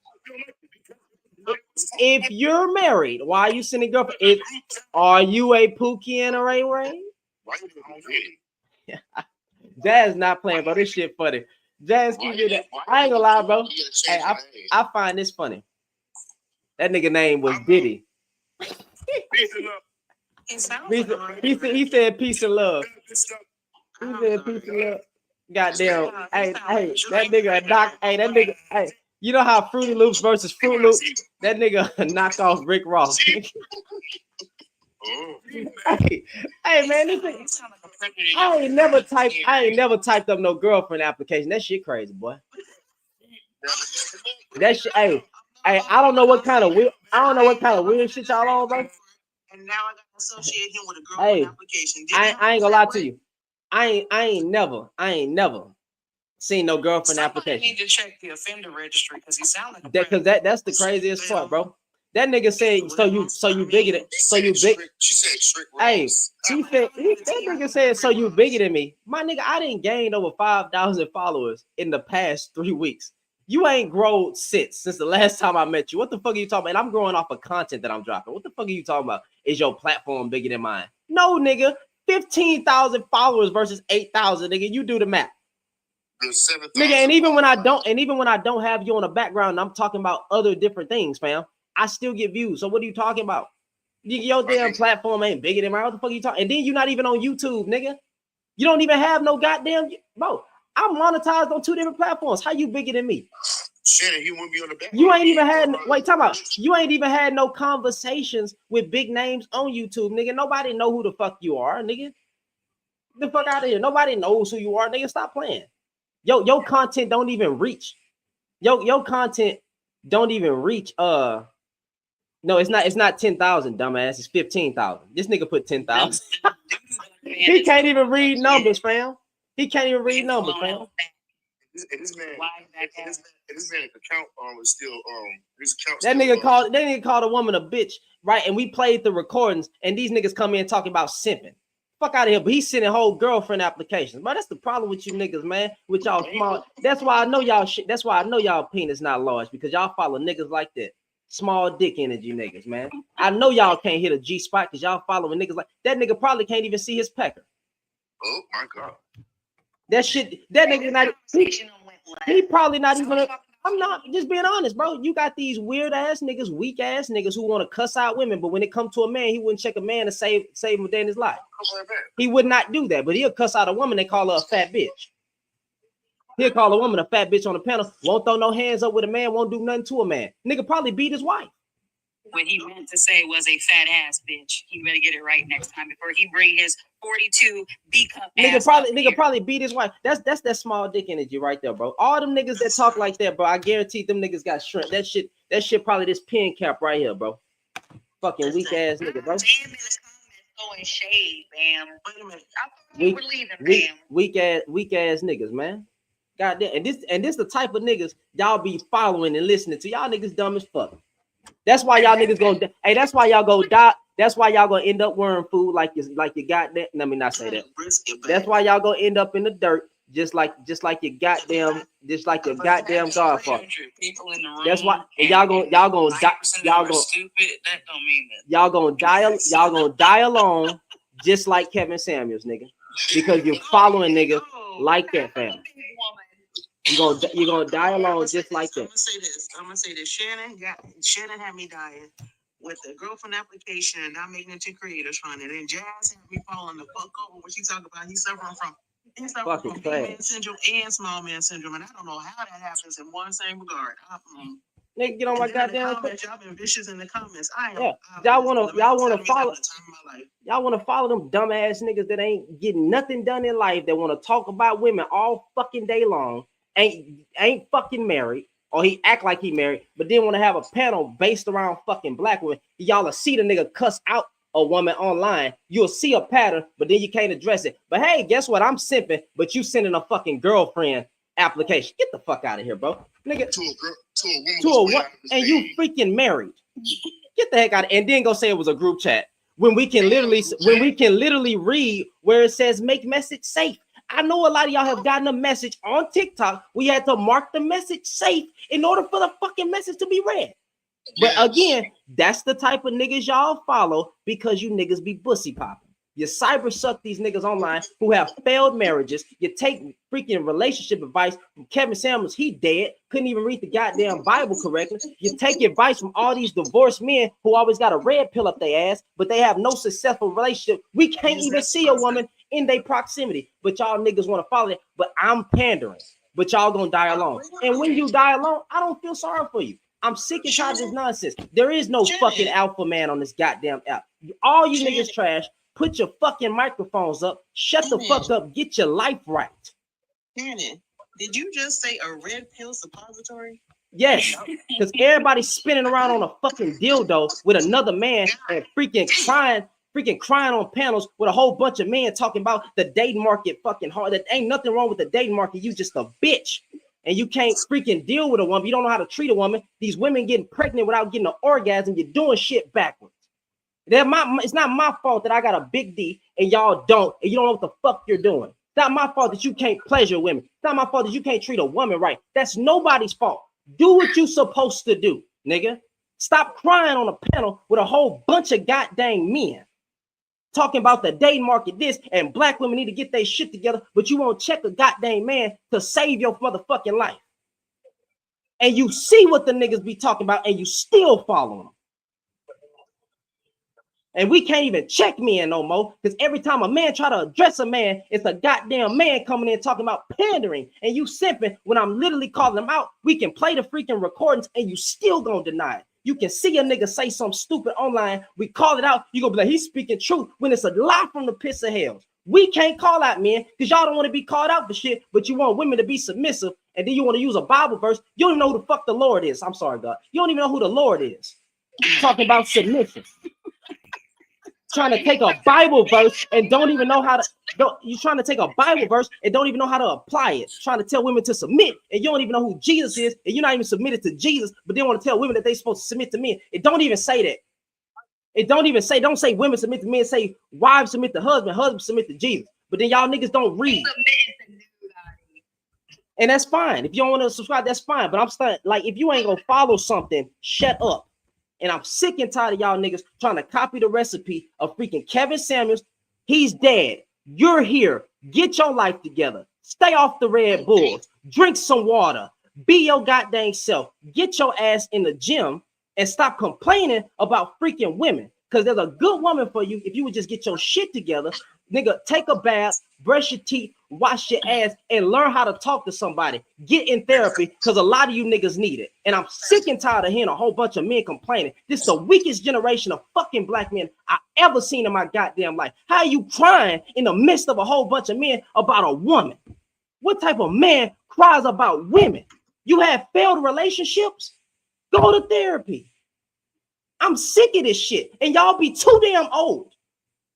[SPEAKER 1] If you're married, why are you sending girlfriend? Are you a Pookie and a Ray Ray? Jazz not playing, bro. This shit funny. Jazz, give me that. I ain't gonna lie, bro. Hey, I find this funny. That nigga name was Diddy. He said peace and love. He said peace and love. Goddamn. Hey, that nigga knock. Hey, that nigga. Hey, you know how Fruity Loops versus Fruit Loops? That nigga knocked off Rick Ross. Hey, man, this thing, I ain't never typed up no girlfriend application. That shit crazy, boy. That shit. Hey, I don't know what kind of weird shit y'all on, bro.
[SPEAKER 6] And now I got to associate him with a girlfriend application.
[SPEAKER 1] I ain't gonna lie to you. I ain't never seen no girlfriend application.
[SPEAKER 6] Need to check the offender registry because he sounds like
[SPEAKER 1] because that's the craziest part, bro. That nigga said, so you bigger than, so you big.
[SPEAKER 7] She said trick.
[SPEAKER 1] Hey, that nigga said, so you bigger than me. My nigga, I didn't gain over 5,000 followers in the past 3 weeks. You ain't grown since the last time I met you. What the fuck are you talking about? And I'm growing off of content that I'm dropping. What the fuck are you talking about? Is your platform bigger than mine? No, nigga. 15,000 followers versus 8,000, nigga. You do the math. Nigga, and even when I don't have you on the background, I'm talking about other different things, fam. I still get views. So what are you talking about? Your damn platform ain't bigger than mine. What the fuck are you talking? And then you're not even on YouTube, nigga. You don't even have no goddamn, bro. I'm monetized on 2 different platforms. How you bigger than me?
[SPEAKER 7] Shit, he wouldn't be on the back.
[SPEAKER 1] You ain't even had. Wait, talk about. You ain't even had no conversations with big names on YouTube, nigga. Nobody know who the fuck you are, nigga. Get the fuck out of here. Nobody knows who you are, nigga. Stop playing. Your content don't even reach. Your content don't even reach. No, it's not 10,000, dumbass. It's 15,000. This nigga put 10,000. He can't even read numbers, fam. He can't even read numbers, fam.
[SPEAKER 7] This man account was still his account.
[SPEAKER 1] That nigga called a woman a bitch, right? And we played the recordings, and these niggas come in talking about simping. Fuck out of here. But he's sending whole girlfriend applications. But that's the problem with you niggas, man. With y'all small. That's why I know y'all shit. That's why I know y'all penis not large, because y'all follow niggas like that. Small dick energy niggas, man. I know y'all can't hit a G spot because y'all following niggas like that. Nigga probably can't even see his pecker.
[SPEAKER 7] Oh my god.
[SPEAKER 1] That shit, that nigga not. He probably not even. I'm not just being honest, bro. You got these weird ass niggas, weak ass niggas who want to cuss out women, but when it comes to a man, he wouldn't check a man to save him a day in his life. He would not do that, but he'll cuss out a woman. They call her a fat bitch. He'll call a woman a fat bitch on the panel. Won't throw no hands up with a man. Won't do nothing to a man. Nigga probably beat his wife.
[SPEAKER 3] What he meant to say was a fat ass bitch. He better get it right next time before he bring his 42 B cup ass.
[SPEAKER 1] Nigga probably beat his wife. That's that small dick energy right there, bro. All them niggas that talk like that, bro, I guarantee them niggas got shrimp. That shit probably this pin cap right here, bro. Fucking weak ass nigga, bro.
[SPEAKER 3] Throwing shade, Bam. Wait a minute. I thought you were leaving, Bam.
[SPEAKER 1] Weak ass niggas, man. Goddamn. And this the type of niggas y'all be following and listening to. Y'all niggas dumb as fuck. That's why y'all niggas gonna. Hey, that's why y'all go die. That's why y'all gonna end up wearing food like you got that. Let me not say that. That's why y'all gonna end up in the dirt, just like your goddamn godfather. That's why y'all gonna die alone, just like Kevin Samuels, nigga, because you're following niggas like that, fam. You're gonna die alone just like that.
[SPEAKER 8] I'm gonna say this. Shannon had me dying with the girlfriend application and not making it to Creators Fund. And then Jazz had me falling the fuck over when she talked about he's suffering from big man syndrome and small man syndrome. And I don't know how that happens in one same regard.
[SPEAKER 1] Nigga, get on my goddamn
[SPEAKER 8] comments. Y'all been vicious in the comments.
[SPEAKER 1] Y'all wanna follow them dumbass niggas that ain't getting nothing done in life, that want to talk about women all fucking day long, ain't fucking married, or he act like he married, but then want to have a panel based around fucking black women. Y'all will see the nigga cuss out a woman online. You'll see a pattern, but then you can't address it. But hey, guess what? I'm simping, but you sending a fucking girlfriend application. Get the fuck out of here, bro. Nigga, to a woman, and you freaking married. Get the heck out of here. And then go say it was a group chat when we can literally read where it says make message safe. I know a lot of y'all have gotten a message on TikTok. We had to mark the message safe in order for the fucking message to be read. But again, that's the type of niggas y'all follow because you niggas be pussy popping. You cyber suck these niggas online who have failed marriages. You take freaking relationship advice from Kevin Samuels. He dead. Couldn't even read the goddamn Bible correctly. You take advice from all these divorced men who always got a red pill up their ass, but they have no successful relationship. We can't even see a woman in their proximity, but y'all niggas want to follow it. But I'm pandering, but y'all gonna die alone. And when you die alone, I don't feel sorry for you. I'm sick and tired of this nonsense. There is no fucking alpha man on this goddamn app. All you niggas trash. Put your fucking microphones up. Shut the fuck up. Get your life right.
[SPEAKER 8] Shannon, did you just say a red pill suppository?
[SPEAKER 1] Yes, because everybody's spinning around on a fucking dildo with another man and freaking crying on panels with a whole bunch of men talking about the dating market fucking hard. That ain't nothing wrong with the dating market. You just a bitch. And you can't freaking deal with a woman. You don't know how to treat a woman. These women getting pregnant without getting an orgasm. You're doing shit backwards. It's not my fault that I got a big D and y'all don't, and you don't know what the fuck you're doing. It's not my fault that you can't pleasure women. It's not my fault that you can't treat a woman right. That's nobody's fault. Do what you supposed to do, nigga. Stop crying on a panel with a whole bunch of goddamn men talking about the dating market this and black women need to get their shit together, but you won't check a goddamn man to save your motherfucking life. And you see what the niggas be talking about and you still follow them. And we can't even check men no more because every time a man try to address a man, it's a goddamn man coming in talking about pandering and you simping when I'm literally calling them out. We can play the freaking recordings and you still gonna deny it. You can see a nigga say something stupid online. We call it out. You gonna be like, he's speaking truth when it's a lie from the pits of hell. We can't call out men because y'all don't want to be called out for shit, but you want women to be submissive and then you want to use a Bible verse. You don't even know who the fuck the Lord is. I'm sorry, God. You don't even know who the Lord is. Talking about submission. Trying to take a Bible verse and don't even know how to. You're trying to take a Bible verse and don't even know how to apply it. Trying to tell women to submit and you don't even know who Jesus is and you're not even submitted to Jesus, but then want to tell women that they're supposed to submit to men. It don't even say that. It don't even say. Don't say women submit to men. Say wives submit to husbands submit to Jesus. But then y'all niggas don't read. And that's fine. If you don't want to subscribe, that's fine. But I'm starting like if you ain't gonna follow something, shut up. And I'm sick and tired of y'all niggas trying to copy the recipe of freaking Kevin Samuels. He's dead. You're here. Get your life together. Stay off the Red Bulls. Drink some water. Be your goddamn self. Get your ass in the gym and stop complaining about freaking women. Because there's a good woman for you if you would just get your shit together. Nigga, take a bath, brush your teeth, wash your ass, and learn how to talk to somebody. Get in therapy, because a lot of you niggas need it. And I'm sick and tired of hearing a whole bunch of men complaining. This is the weakest generation of fucking black men I ever seen in my goddamn life. How are you crying in the midst of a whole bunch of men about a woman? What type of man cries about women? You have failed relationships? Go to therapy. I'm sick of this shit. And y'all be too damn old.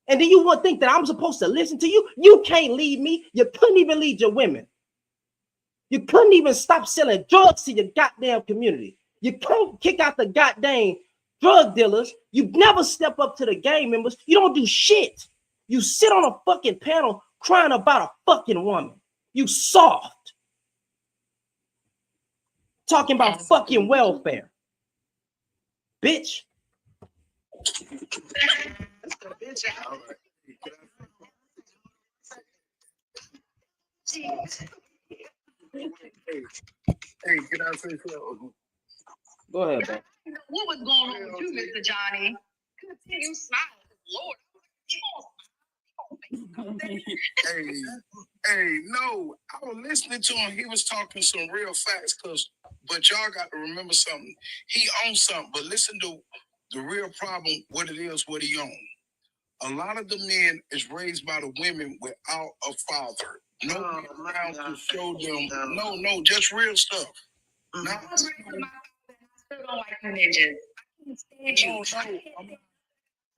[SPEAKER 1] And then you would think that I'm supposed to listen to you? You can't lead me. You couldn't even lead your women. You couldn't even stop selling drugs to your goddamn community. You can't kick out the goddamn drug dealers. You never step up to the gang members. You don't do shit. You sit on a fucking panel crying about a fucking woman. You soft. Talking about fucking welfare. Bitch.
[SPEAKER 2] Hey, can I say something?
[SPEAKER 1] Go ahead, man.
[SPEAKER 3] What was going on with you, Mr. Johnny? Continue smiling, Lord.
[SPEAKER 2] Hey, no, I was listening to him. He was talking some real facts, but y'all got to remember something. He owns something, but listen to the real problem, what it is, what he owns. A lot of the men is raised by the women without a father. No man around to show them. No, just real stuff.
[SPEAKER 3] I was raised by my father, and I still don't like you ninjas. I can't stand you.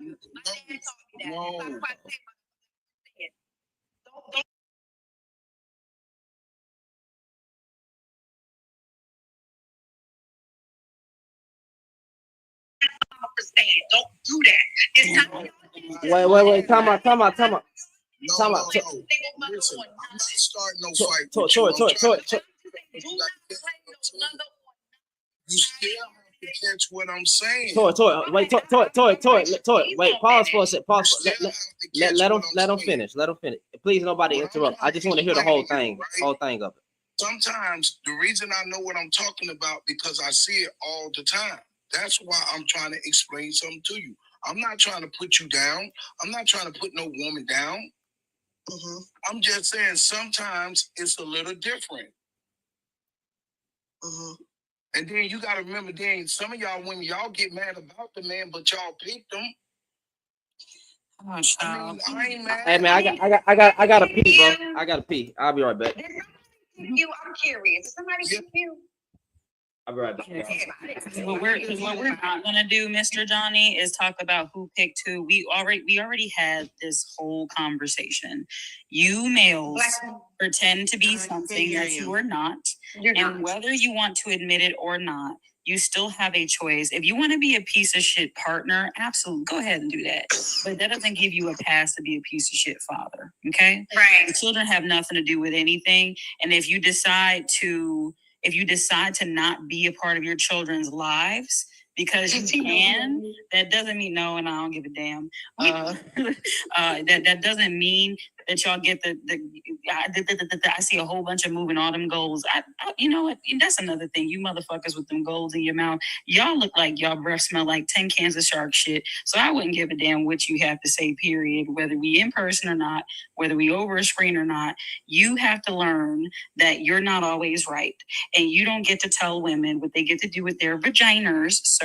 [SPEAKER 3] My dad taught me that.
[SPEAKER 2] No.
[SPEAKER 3] Don't understand. Don't do that. It's time.
[SPEAKER 1] Wait. Time out.
[SPEAKER 2] No. Listen, I'm not starting no fight. You still have to catch what I'm saying.
[SPEAKER 1] Toy. Wait, pause for a second. Let him finish. Please, nobody interrupt. I just want to hear the whole thing of it.
[SPEAKER 2] Sometimes the reason I know what I'm talking about because I see it all the time. That's why I'm trying to explain something to you. I'm not trying to put you down. I'm not trying to put no woman down. Mm-hmm. I'm just saying sometimes it's a little different. Mm-hmm. And then you got to remember, then some of y'all women, y'all get mad about the man, but y'all picked them.
[SPEAKER 3] Oh,
[SPEAKER 2] I ain't mad.
[SPEAKER 1] Hey man, I gotta pee, bro. I gotta pee. I'll be right back.
[SPEAKER 3] I'm curious. Is somebody you?
[SPEAKER 1] I'll be right back.
[SPEAKER 15] What we're not gonna do, Mr. Johnny, is talk about who picked who. We already had this whole conversation. You males pretend to be something that you are not, and whether you want to admit it or not, you still have a choice. If you want to be a piece of shit partner, absolutely, go ahead and do that. But that doesn't give you a pass to be a piece of shit father. Okay?
[SPEAKER 3] Right.
[SPEAKER 15] The children have nothing to do with anything, and if you decide to not be a part of your children's lives because you can, that doesn't mean no, and I don't give a damn. That doesn't mean that y'all get I see a whole bunch of moving all them goals. You know what? That's another thing. You motherfuckers with them goals in your mouth, y'all look like y'all breath smell like 10 cans of shark shit. So I wouldn't give a damn what you have to say, period. Whether we in person or not, whether we over a screen or not, you have to learn that you're not always right. And you don't get to tell women what they get to do with their vaginas, sir.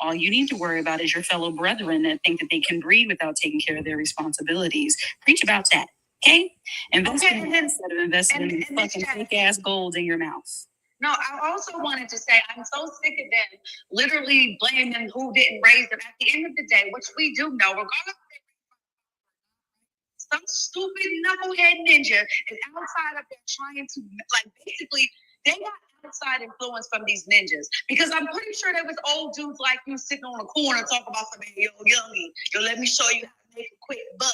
[SPEAKER 15] All you need to worry about is your fellow brethren that think that they can breed without taking care of their responsibilities. Preach about that, okay? Invest in that instead of investing in fucking fake ass gold in your mouth.
[SPEAKER 3] No, I also wanted to say I'm so sick of them literally blaming who didn't raise them. At the end of the day, which we do know, regardless of some stupid knucklehead ninja is outside of there trying to, like, basically, they got outside influence from these ninjas. Because I'm pretty sure there was old dudes like you sitting on a corner talking about something, yo, youngie, let me show you how to make a quick buck.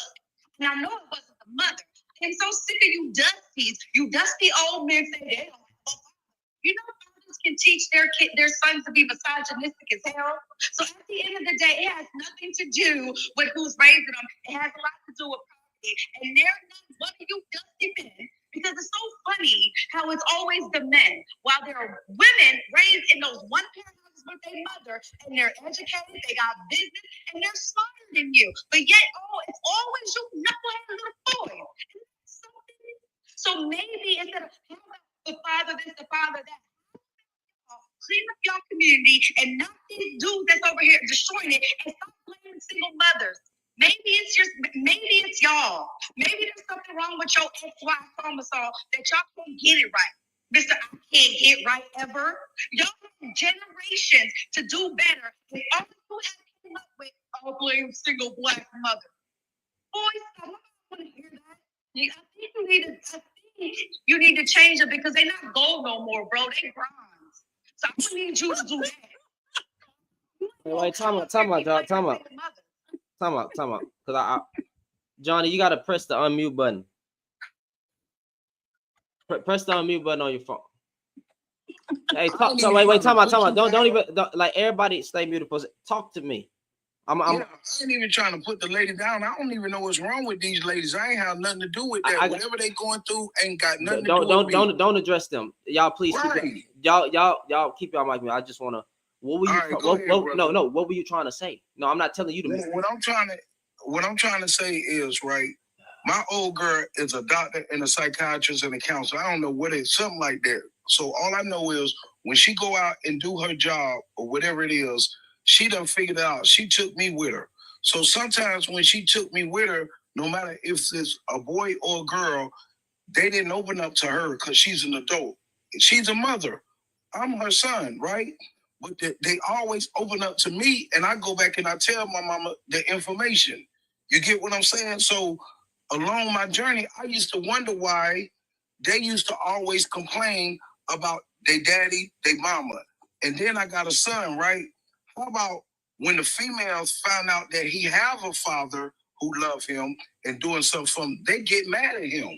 [SPEAKER 3] And I know it wasn't the mother. I'm so sick of you dusties. You dusty old men say they don't have a you know, fathers can teach their sons to be misogynistic as hell. So at the end of the day, it has nothing to do with who's raising them. It has a lot to do with property. And they're not one of you dusty men. Because it's so funny how it's always the men, while there are women raised in those one-parent houses with their mother, and they're educated, they got business, and they're smarter than you. But yet, it's always you knucklehead little boys.
[SPEAKER 15] So maybe instead of the father this, the father that, clean up your community and not these dudes that's over here destroying it, and stop blaming single mothers. Maybe it's y'all. Maybe there's something wrong with your XY chromosome that y'all can't get it right. Mr. I can't get right ever. Y'all have generations to do better. And all you have came up with, I'll blame single black mother. Boys, I don't want to hear that. I think you need to change it because they're not gold no more, bro. They bronze. So I'm gonna need you to do that.
[SPEAKER 1] Wait, time out. Because I Johnny, you gotta press the unmute button. Press the unmute button on your phone. Hey, wait, time out. Don't even like everybody stay muted. Talk to me.
[SPEAKER 2] I ain't even trying to put the lady down. I don't even know what's wrong with these ladies. I ain't have nothing to do with that. Whatever they going through ain't got nothing to do with me.
[SPEAKER 1] Don't address them. Y'all please keep y'all keep y'all mic. I just wanna. What were you? What were you trying to say? No, I'm not telling you to.
[SPEAKER 2] What I'm trying to say is right. My old girl is a doctor and a psychiatrist and a counselor. I don't know what it's something like that. So all I know is when she go out and do her job or whatever it is, she done figured it out. She took me with her. So sometimes when she took me with her, no matter if it's a boy or a girl, they didn't open up to her because she's an adult. She's a mother. I'm her son, right? But they always open up to me, and I go back and I tell my mama the information. You get what I'm saying? So along my journey, I used to wonder why they used to always complain about their daddy, their mama. And then I got a son, right? How about when the females found out that he have a father who love him and doing something for him, they get mad at him.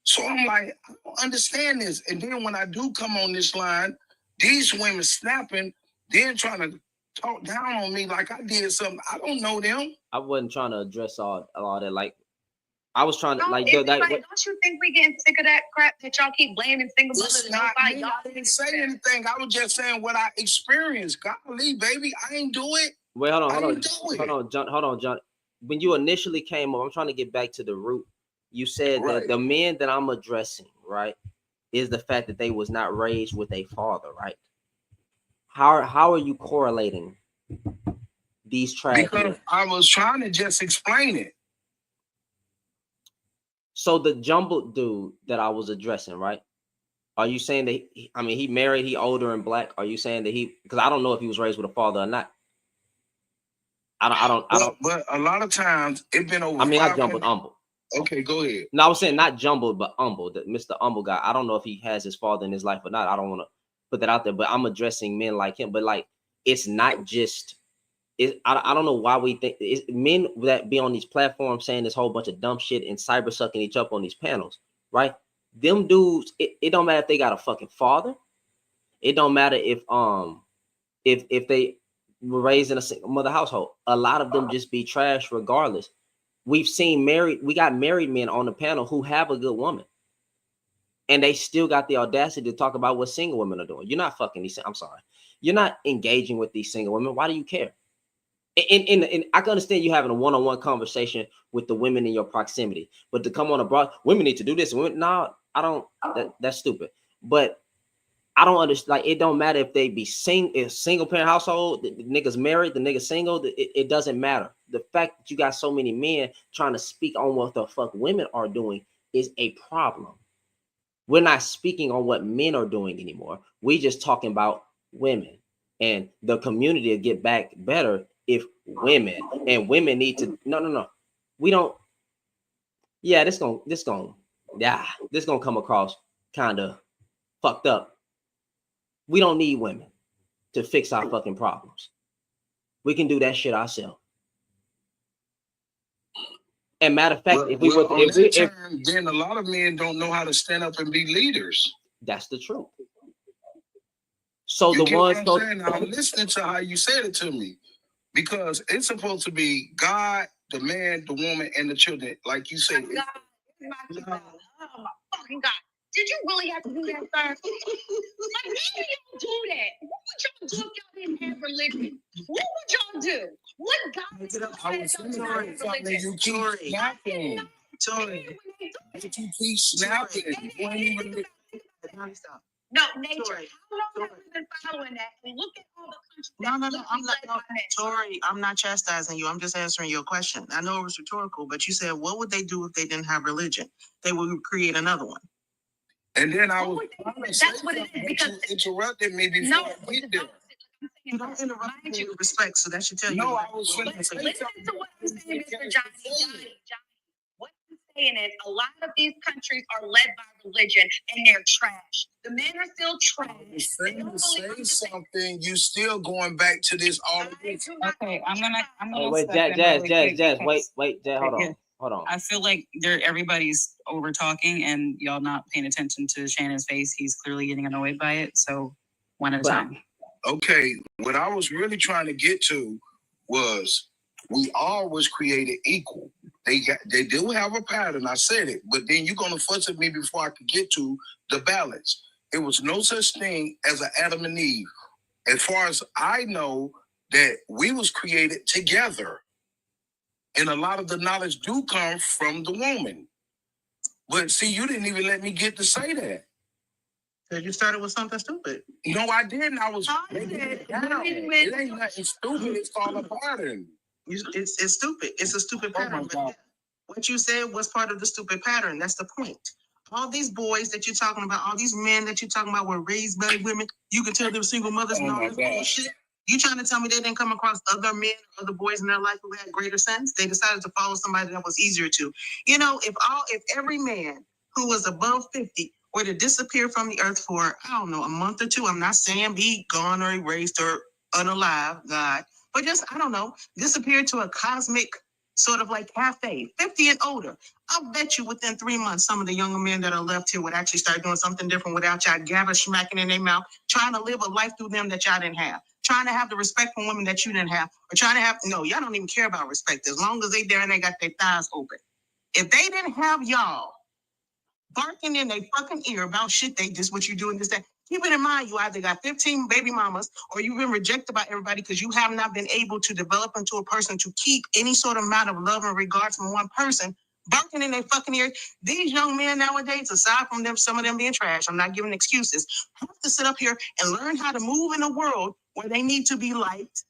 [SPEAKER 2] So I'm like, I don't understand this. And then when I do come on this line, these women snapping, then trying to talk down on me like I did something. I don't know them.
[SPEAKER 1] I wasn't trying to address all that. Like, I was trying to
[SPEAKER 15] don't you think we getting sick of that crap that y'all keep blaming single mothers?
[SPEAKER 2] I didn't say anything. I was just saying what I experienced. Golly, baby, I ain't do it.
[SPEAKER 1] Wait, hold on, John. When you initially came up, I'm trying to get back to the root. You said that the men that I'm addressing, right, is the fact that they was not raised with a father, right? How are you correlating these tragedies?
[SPEAKER 2] Because I was trying to just explain it.
[SPEAKER 1] So the jumbled dude that I was addressing, right? Are you saying that? He married, he older and black. Are you saying that because I don't know if he was raised with a father or not. I don't.
[SPEAKER 2] But a lot of times it's been over.
[SPEAKER 1] I jumbled humble.
[SPEAKER 2] Okay, go ahead.
[SPEAKER 1] No, I was saying not jumbled, but humble. That Mr. Humble guy. I don't know if he has his father in his life or not. I don't want to put that out there, but I'm addressing men like him. But like, it's not just. I don't know why we think men that be on these platforms saying this whole bunch of dumb shit and cyber sucking each up on these panels, right? Them dudes, it don't matter if they got a fucking father. It don't matter if they were raised in a single mother household. A lot of them just be trash regardless. We got married men on the panel who have a good woman. And they still got the audacity to talk about what single women are doing. You're not fucking these. I'm sorry. You're not engaging with these single women. Why do you care? And I can understand you having a one-on-one conversation with the women in your proximity, but to come on abroad, women need to do this. No, I don't. That's stupid. But I don't understand. Like, it don't matter if they be single parent household, the nigga's married, the nigga's single. It doesn't matter. The fact that you got so many men trying to speak on what the fuck women are doing is a problem. We're not speaking on what men are doing anymore. We just talking about women, and the community will get back better if women need to. No. We don't. Yeah, this gonna come across kind of fucked up. We don't need women to fix our fucking problems. We can do that shit ourselves. And matter of fact,
[SPEAKER 2] then a lot of men don't know how to stand up and be leaders.
[SPEAKER 1] That's the truth. So
[SPEAKER 2] I'm listening to how you said it to me, because it's supposed to be God, the man, the woman, and the children, like you said.
[SPEAKER 15] God, oh my fucking God. Did you really have to do that, sir? Like, why would y'all do that? What would y'all do if y'all didn't have religion? What would y'all do? What God?
[SPEAKER 2] I was saying religion. You keep snapping.
[SPEAKER 15] When they
[SPEAKER 2] But you keep snapping. You ain't even.
[SPEAKER 16] No, nature. How long have we been following that? And look at all the countries. No, I'm not. No, Tori, I'm not chastising you. I'm just answering your question. I know it was rhetorical, but you said, what would they do if they didn't have religion? They would create another one.
[SPEAKER 2] And then I was.
[SPEAKER 16] That's what it is. Because
[SPEAKER 2] you interrupted me before I get there.
[SPEAKER 16] You don't interrupt me with respect, so that should tell you.
[SPEAKER 2] No, I was
[SPEAKER 16] listen to what I'm saying, Mr. Johnny. What I'm saying is a lot of these countries are led by religion and they're trash. The men are still trash.
[SPEAKER 2] You're saying to say something, you still going back to this all this.
[SPEAKER 15] Okay, I'm gonna
[SPEAKER 1] wait,
[SPEAKER 15] step
[SPEAKER 1] Jazz,
[SPEAKER 15] in
[SPEAKER 1] Jazz,
[SPEAKER 15] really
[SPEAKER 1] Jazz,
[SPEAKER 15] quick
[SPEAKER 1] wait,
[SPEAKER 15] because-
[SPEAKER 1] Jazz, hold on.
[SPEAKER 15] I feel like everybody's over talking and y'all not paying attention to Shannon's face. He's clearly getting annoyed by it. So one at a time.
[SPEAKER 2] Okay, what I was really trying to get to was we all was created equal. They do have a pattern, I said it, but then you're gonna fuss at me before I could get to the balance. It was no such thing as an Adam and Eve. As far as I know, that we was created together. And a lot of the knowledge do come from the woman. But see, you didn't even let me get to say that.
[SPEAKER 16] Because you started with something stupid.
[SPEAKER 2] No, I didn't. I was.
[SPEAKER 16] It
[SPEAKER 2] ain't nothing stupid. It's all a pattern.
[SPEAKER 16] It's stupid. It's a stupid pattern. But what you said was part of the stupid pattern. That's the point. All these boys that you're talking about, all these men that you're talking about were raised by women. You can tell they were single mothers and all this bullshit. You trying to tell me they didn't come across other men, other boys in their life who had greater sense? They decided to follow somebody that was easier to. You know, if every man who was above 50 were to disappear from the earth for, I don't know, a month or two, I'm not saying be gone or erased or unalive, God, but just, I don't know, disappear to a cosmic sort of like cafe, 50 and older. I'll bet you within 3 months, some of the younger men that are left here would actually start doing something different without y'all gabber smacking in their mouth, trying to live a life through them that y'all didn't have, trying to have the respect for women that you didn't have, or trying to have, no, y'all don't even care about respect as long as they there and they got their thighs open. If they didn't have y'all barking in their fucking ear about shit they just what you doing this, that. Keep it in mind, you either got 15 baby mamas or you've been rejected by everybody because you have not been able to develop into a person to keep any sort of amount of love and regard from one person barking in their fucking ear. These young men nowadays, aside from them, some of them being trash, I'm not giving excuses, have to sit up here and learn how to move in a world where they need to be liked,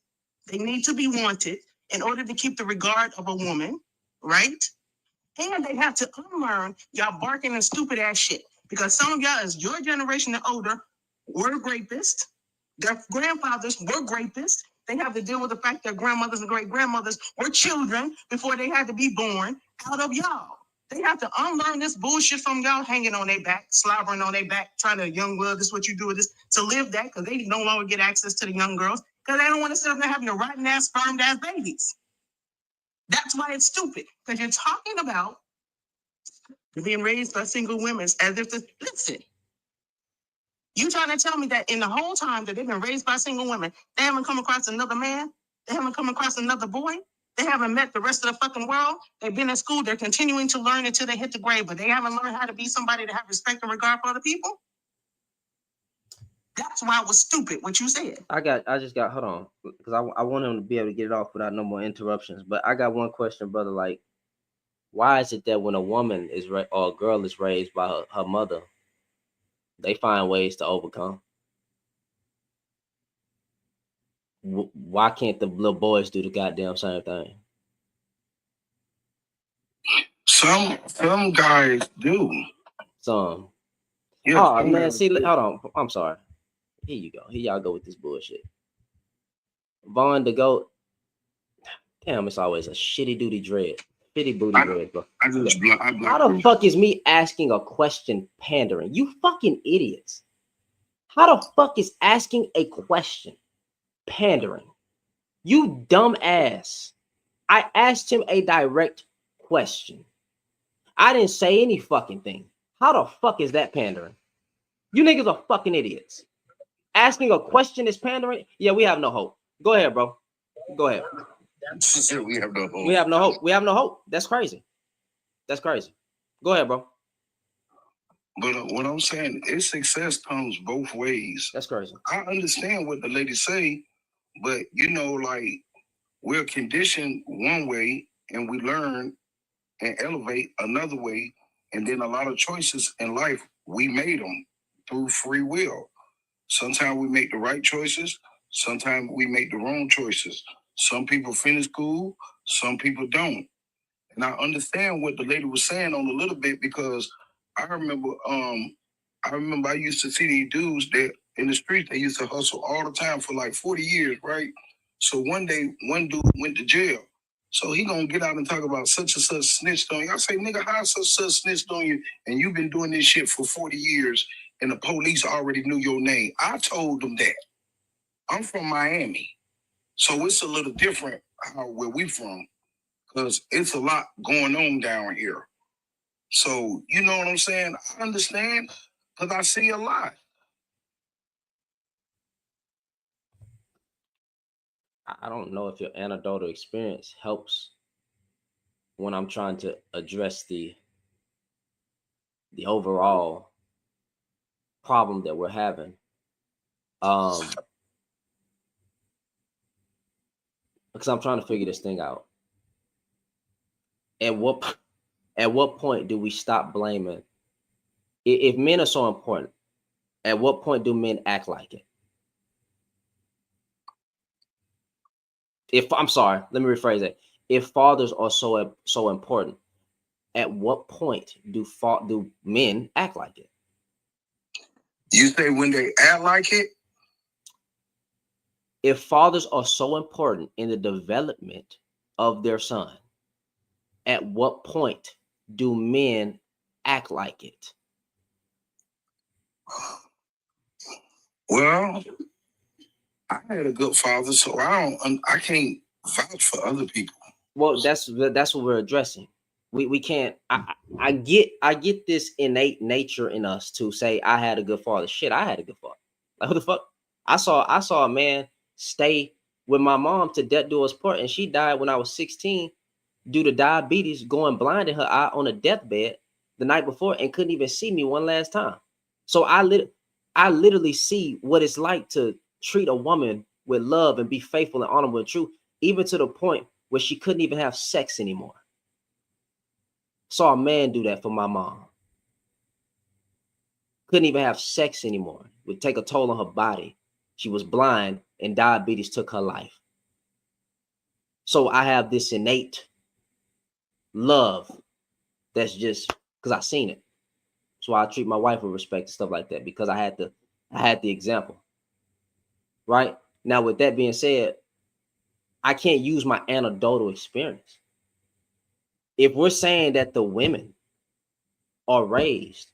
[SPEAKER 16] they need to be wanted in order to keep the regard of a woman, right? And they have to unlearn y'all barking and stupid ass shit. Because some of y'all, as your generation and older, were rapists. Their grandfathers were rapists. They have to deal with the fact that grandmothers and great grandmothers were children before they had to be born out of y'all. They have to unlearn this bullshit from y'all hanging on their back, slobbering on their back, trying to young love, this is what you do with this, to live that, because they no longer get access to the young girls, because they don't want to sit up there having the rotten ass, spermed ass babies. That's why it's stupid, because you're talking about being raised by single women as if listen. You trying to tell me that in the whole time that they've been raised by single women, they haven't come across another man? They haven't come across another boy? They haven't met the rest of the fucking world? They've been in school, they're continuing to learn until they hit the grade, but they haven't learned how to be somebody to have respect and regard for other people? That's why it was stupid what you said.
[SPEAKER 1] I just got, hold on, because I want him to be able to get it off without no more interruptions. But I got one question, brother. Like, why is it that when a woman is or a girl is raised by her mother, they find ways to overcome? Why can't the little boys do the goddamn same thing?
[SPEAKER 2] Some guys do.
[SPEAKER 1] Some.
[SPEAKER 2] Yeah,
[SPEAKER 1] oh man, see, hold on. I'm sorry. Here you go. Here y'all go with this bullshit. Vaughn the GOAT. Damn, it's always a shitty duty dread. Shitty booty dread, bro. How the fuck is me asking a question pandering? You fucking idiots. How the fuck is asking a question pandering? You dumb ass. I asked him a direct question. I didn't say any fucking thing. How the fuck is that pandering? You niggas are fucking idiots. Asking a question is pandering? Yeah, we have no hope. Go ahead, bro. Go ahead.
[SPEAKER 2] We have no hope.
[SPEAKER 1] We have no hope. We have no hope. That's crazy. That's crazy. Go ahead, bro.
[SPEAKER 2] But what I'm saying is success comes both ways.
[SPEAKER 1] That's crazy.
[SPEAKER 2] I understand what the lady say, but you know, like, we're conditioned one way and we learn and elevate another way. And then a lot of choices in life, we made them through free will. Sometimes we make the right choices. Sometimes we make the wrong choices. Some people finish school. Some people don't. And I understand what the lady was saying on a little bit because I remember I used to see these dudes that in the streets, they used to hustle all the time for like 40 years, right? So one day, one dude went to jail. So he gonna get out and talk about such and such snitched on you. I say, nigga, how such and such snitched on you? And you've been doing this shit for 40 years and the police already knew your name. I told them that. I'm from Miami. So it's a little different where we from. Because it's a lot going on down here. So, you know what I'm saying? I understand because I see a lot.
[SPEAKER 1] I don't know if your anecdotal experience helps when I'm trying to address the overall problem that we're having. Because I'm trying to figure this thing out. At what point do we stop blaming? If men are so important, at what point do men act like it? I'm sorry, let me rephrase that. If fathers are so important, at what point do men act like it?
[SPEAKER 2] You say when they act like it?
[SPEAKER 1] If fathers are so important in the development of their son, at what point do men act like it?
[SPEAKER 2] Well, I had a good father, so I can't vouch for other people.
[SPEAKER 1] Well, that's what we're addressing. We can't. I get this innate nature in us to say I had a good father. Shit, I had a good father. Like who the fuck? I saw a man stay with my mom to death do us part, and she died when I was 16 due to diabetes, going blind in her eye on a deathbed the night before, and couldn't even see me one last time. So I literally see what it's like to treat a woman with love and be faithful and honorable and true, even to the point where she couldn't even have sex anymore. Saw a man do that for my mom. Couldn't even have sex anymore. Would take a toll on her body. She was blind and diabetes took her life. So I have this innate love that's just because I seen it. So I treat my wife with respect and stuff like that because I had the example. Right? Now, with that being said, I can't use my anecdotal experience. If we're saying that the women are raised,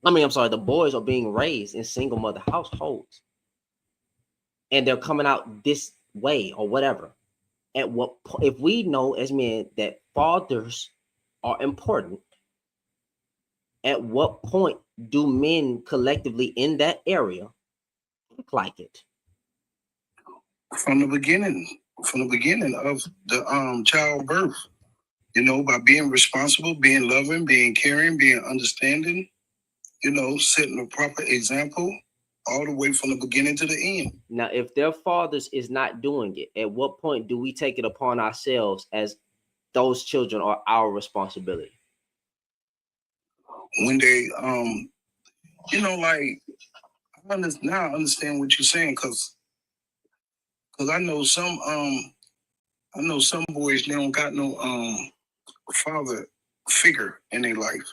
[SPEAKER 1] the boys are being raised in single mother households and they're coming out this way or whatever. At what if we know as men that fathers are important, at what point do men collectively in that area look like it?
[SPEAKER 2] From the beginning of the childbirth, by being responsible, being loving, being caring, being understanding, setting a proper example all the way from the beginning to the end.
[SPEAKER 1] Now, if their fathers is not doing it, at what point do we take it upon ourselves as those children are our responsibility?
[SPEAKER 2] When they, now I understand what you're saying, because I know some boys, they don't got no father figure in their life.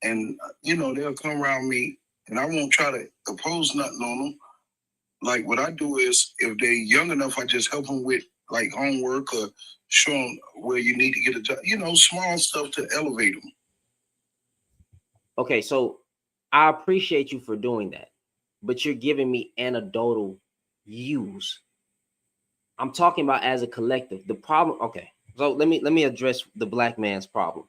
[SPEAKER 2] And, they'll come around me and I won't try to impose nothing on them. Like what I do is if they're young enough, I just help them with like homework or show them where you need to get a job, small stuff to elevate them.
[SPEAKER 1] Okay, so I appreciate you for doing that, but you're giving me anecdotal views. I'm talking about as a collective. The problem, okay, so let me address the black man's problem.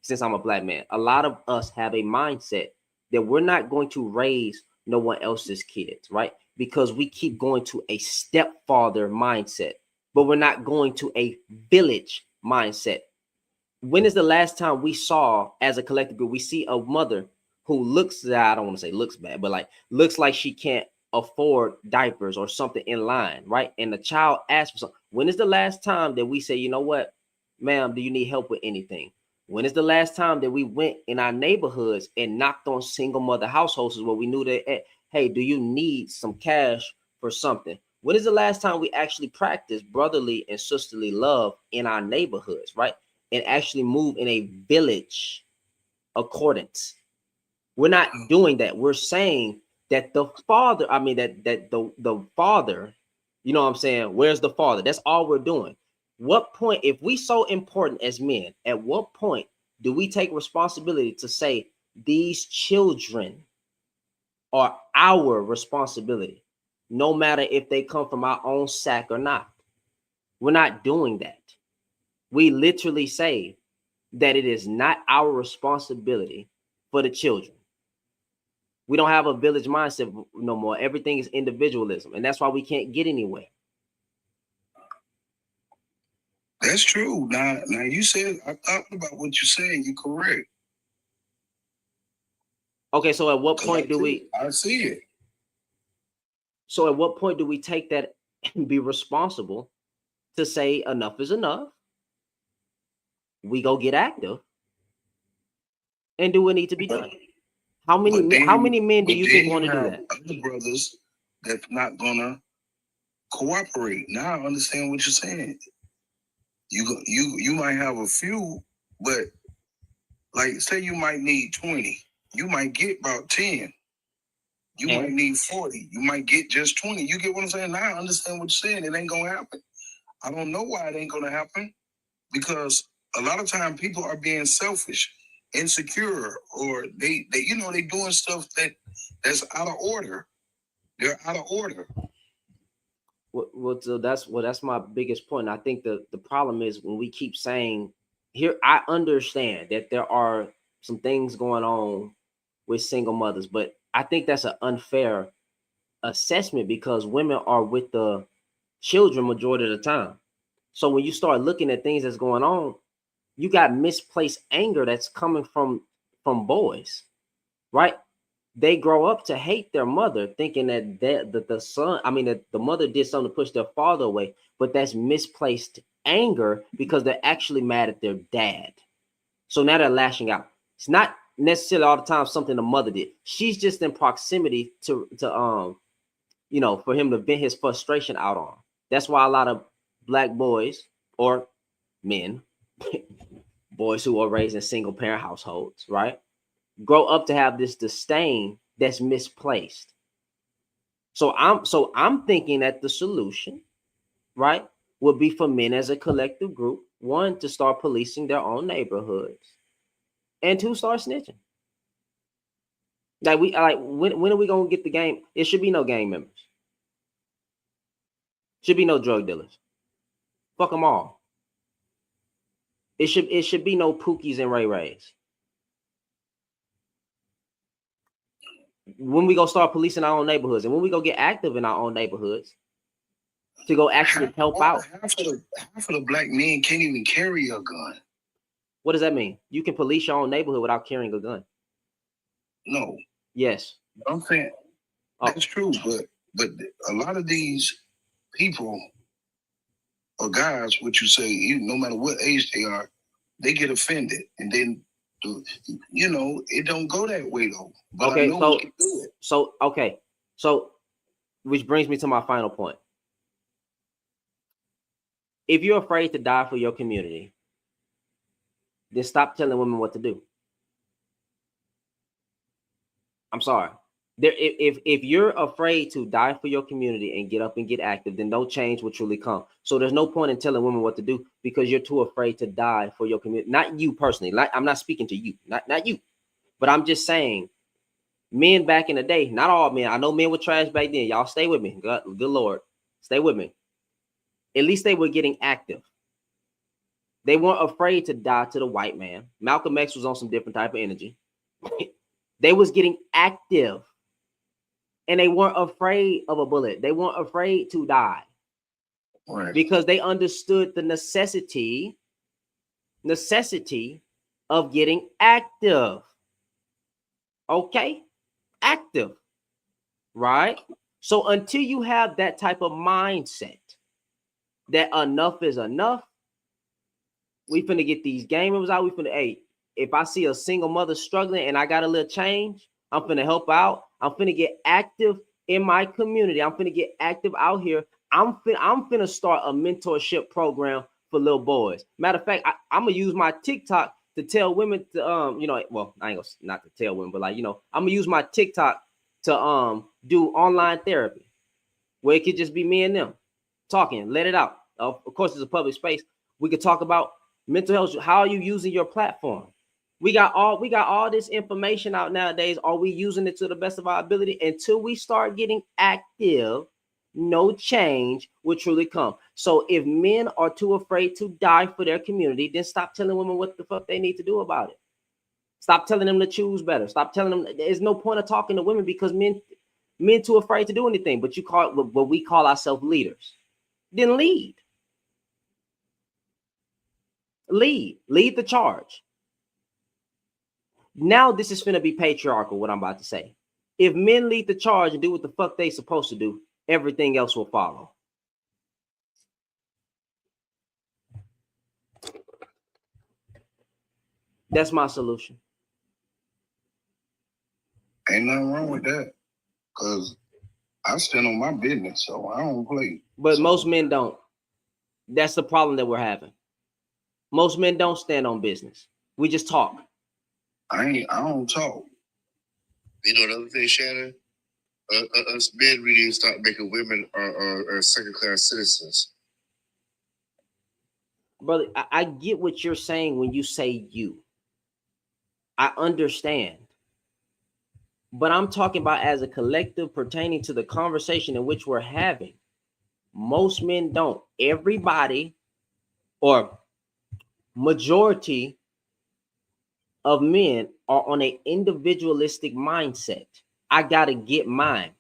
[SPEAKER 1] Since I'm a black man, a lot of us have a mindset that we're not going to raise no one else's kids, right? Because we keep going to a stepfather mindset, but we're not going to a village mindset. When is the last time we saw as a collective group, we see a mother who looks, I don't want to say looks bad, but like looks like she can't afford diapers or something in line, right? And the child asks for something. When is the last time that we say, you know what, ma'am, do you need help with anything? When is the last time that we went in our neighborhoods and knocked on single mother households where we knew that, hey, do you need some cash for something? When is the last time we actually practiced brotherly and sisterly love in our neighborhoods, right? And actually move in a village accordance. We're not doing that. We're saying that the father, I mean, that the father, you know what I'm saying? Where's the father? That's all we're doing. What point, if we so important as men, at what point do we take responsibility to say these children are our responsibility, no matter if they come from our own sack or not? We're not doing that. We literally say that it is not our responsibility for the children. We don't have a village mindset no more. Everything is individualism, and that's why we can't get anywhere.
[SPEAKER 2] That's true. Now you said, I thought about what you said. You're correct.
[SPEAKER 1] Okay, so at what point do we?
[SPEAKER 2] I see it.
[SPEAKER 1] So at what point do we take that and be responsible to say enough is enough? We go get active and do what needs to be done. How many men do you think want to do that?
[SPEAKER 2] Other brothers that's not gonna cooperate. Now I understand what you're saying. You might have a few, but like say you might need 20, you might get about 10. You might need 40. You might get just 20. You get what I'm saying? Now I understand what you're saying. It ain't gonna happen. I don't know why it ain't gonna happen, because a lot of time people are being selfish, insecure, or they doing stuff that's out of order. They're out of order.
[SPEAKER 1] So that's my biggest point. I think the problem is when we keep saying here, I understand that there are some things going on with single mothers, but I think that's an unfair assessment because women are with the children majority of the time. So when you start looking at things that's going on, you got misplaced anger that's coming from boys, right? They grow up to hate their mother, thinking that that the mother did something to push their father away, but that's misplaced anger because they're actually mad at their dad. So now they're lashing out. It's not necessarily all the time something the mother did. She's just in proximity to for him to vent his frustration out on. That's why a lot of black boys or men, boys who are raised in single parent households, right, grow up to have this disdain that's misplaced. So I'm thinking that the solution, right, would be for men as a collective group, one, to start policing their own neighborhoods, and two, start snitching. When are we gonna get the game? It should be no gang members. Should be no drug dealers. Fuck them all. It should be no Pookies and Ray Rays. When we go start policing our own neighborhoods, and when we go get active in our own neighborhoods to go actually help out.
[SPEAKER 2] Half of the black men can't even carry a gun.
[SPEAKER 1] What does that mean? You can police your own neighborhood without carrying a gun.
[SPEAKER 2] No.
[SPEAKER 1] Yes.
[SPEAKER 2] I'm saying that's true, but a lot of these people or guys, what you say, no matter what age they are, they get offended, and then it don't go that way though. But
[SPEAKER 1] okay,
[SPEAKER 2] I know we can do it.
[SPEAKER 1] So which brings me to my final point. If you're afraid to die for your community, then stop telling women what to do. I'm sorry. If you're afraid to die for your community and get up and get active, then no change will truly come. So there's no point in telling women what to do because you're too afraid to die for your community. Not you personally. I'm not speaking to you. Not you. But I'm just saying, men back in the day, not all men. I know men were trash back then. Y'all stay with me. Good Lord. Stay with me. At least they were getting active. They weren't afraid to die to the white man. Malcolm X was on some different type of energy. They was getting active. And they weren't afraid of a bullet. They weren't afraid to die.
[SPEAKER 2] Right.
[SPEAKER 1] Because they understood the necessity of getting active. Okay? Active. Right? So until you have that type of mindset that enough is enough, We finna get these gang members out. We finna, hey, if I see a single mother struggling and I got a little change, I'm finna help out. I'm finna get active in my community. I'm finna get active out here. I'm finna start a mentorship program for little boys. Matter of fact, I'm gonna use my TikTok to tell women to well, I ain't gonna not to tell women, but like, I'm gonna use my TikTok to do online therapy where it could just be me and them talking, let it out. Of course, it's a public space. We could talk about mental health. How are you using your platform? We got all this information out nowadays. Are we using it to the best of our ability? Until we start getting active, no change will truly come. So if men are too afraid to die for their community, then stop telling women what the fuck they need to do about it. Stop telling them to choose better. Stop telling them there's no point of talking to women because men too afraid to do anything. But we call ourselves leaders. Then lead the charge. Now this is finna be patriarchal, what I'm about to say. If men lead the charge and do what the fuck they supposed to do, everything else will follow. That's my solution.
[SPEAKER 7] Ain't nothing wrong with that, because I stand on my business, so I don't play.
[SPEAKER 1] But most men don't. That's the problem that we're having. Most men don't stand on business. We just talk.
[SPEAKER 7] I don't talk. You know the other thing, Shannon? Us men really need to start making women are second-class citizens.
[SPEAKER 1] Brother, I get what you're saying when you say you. I understand. But I'm talking about as a collective pertaining to the conversation in which we're having. Most men don't. Everybody or majority of men are on an individualistic mindset. I gotta get mine.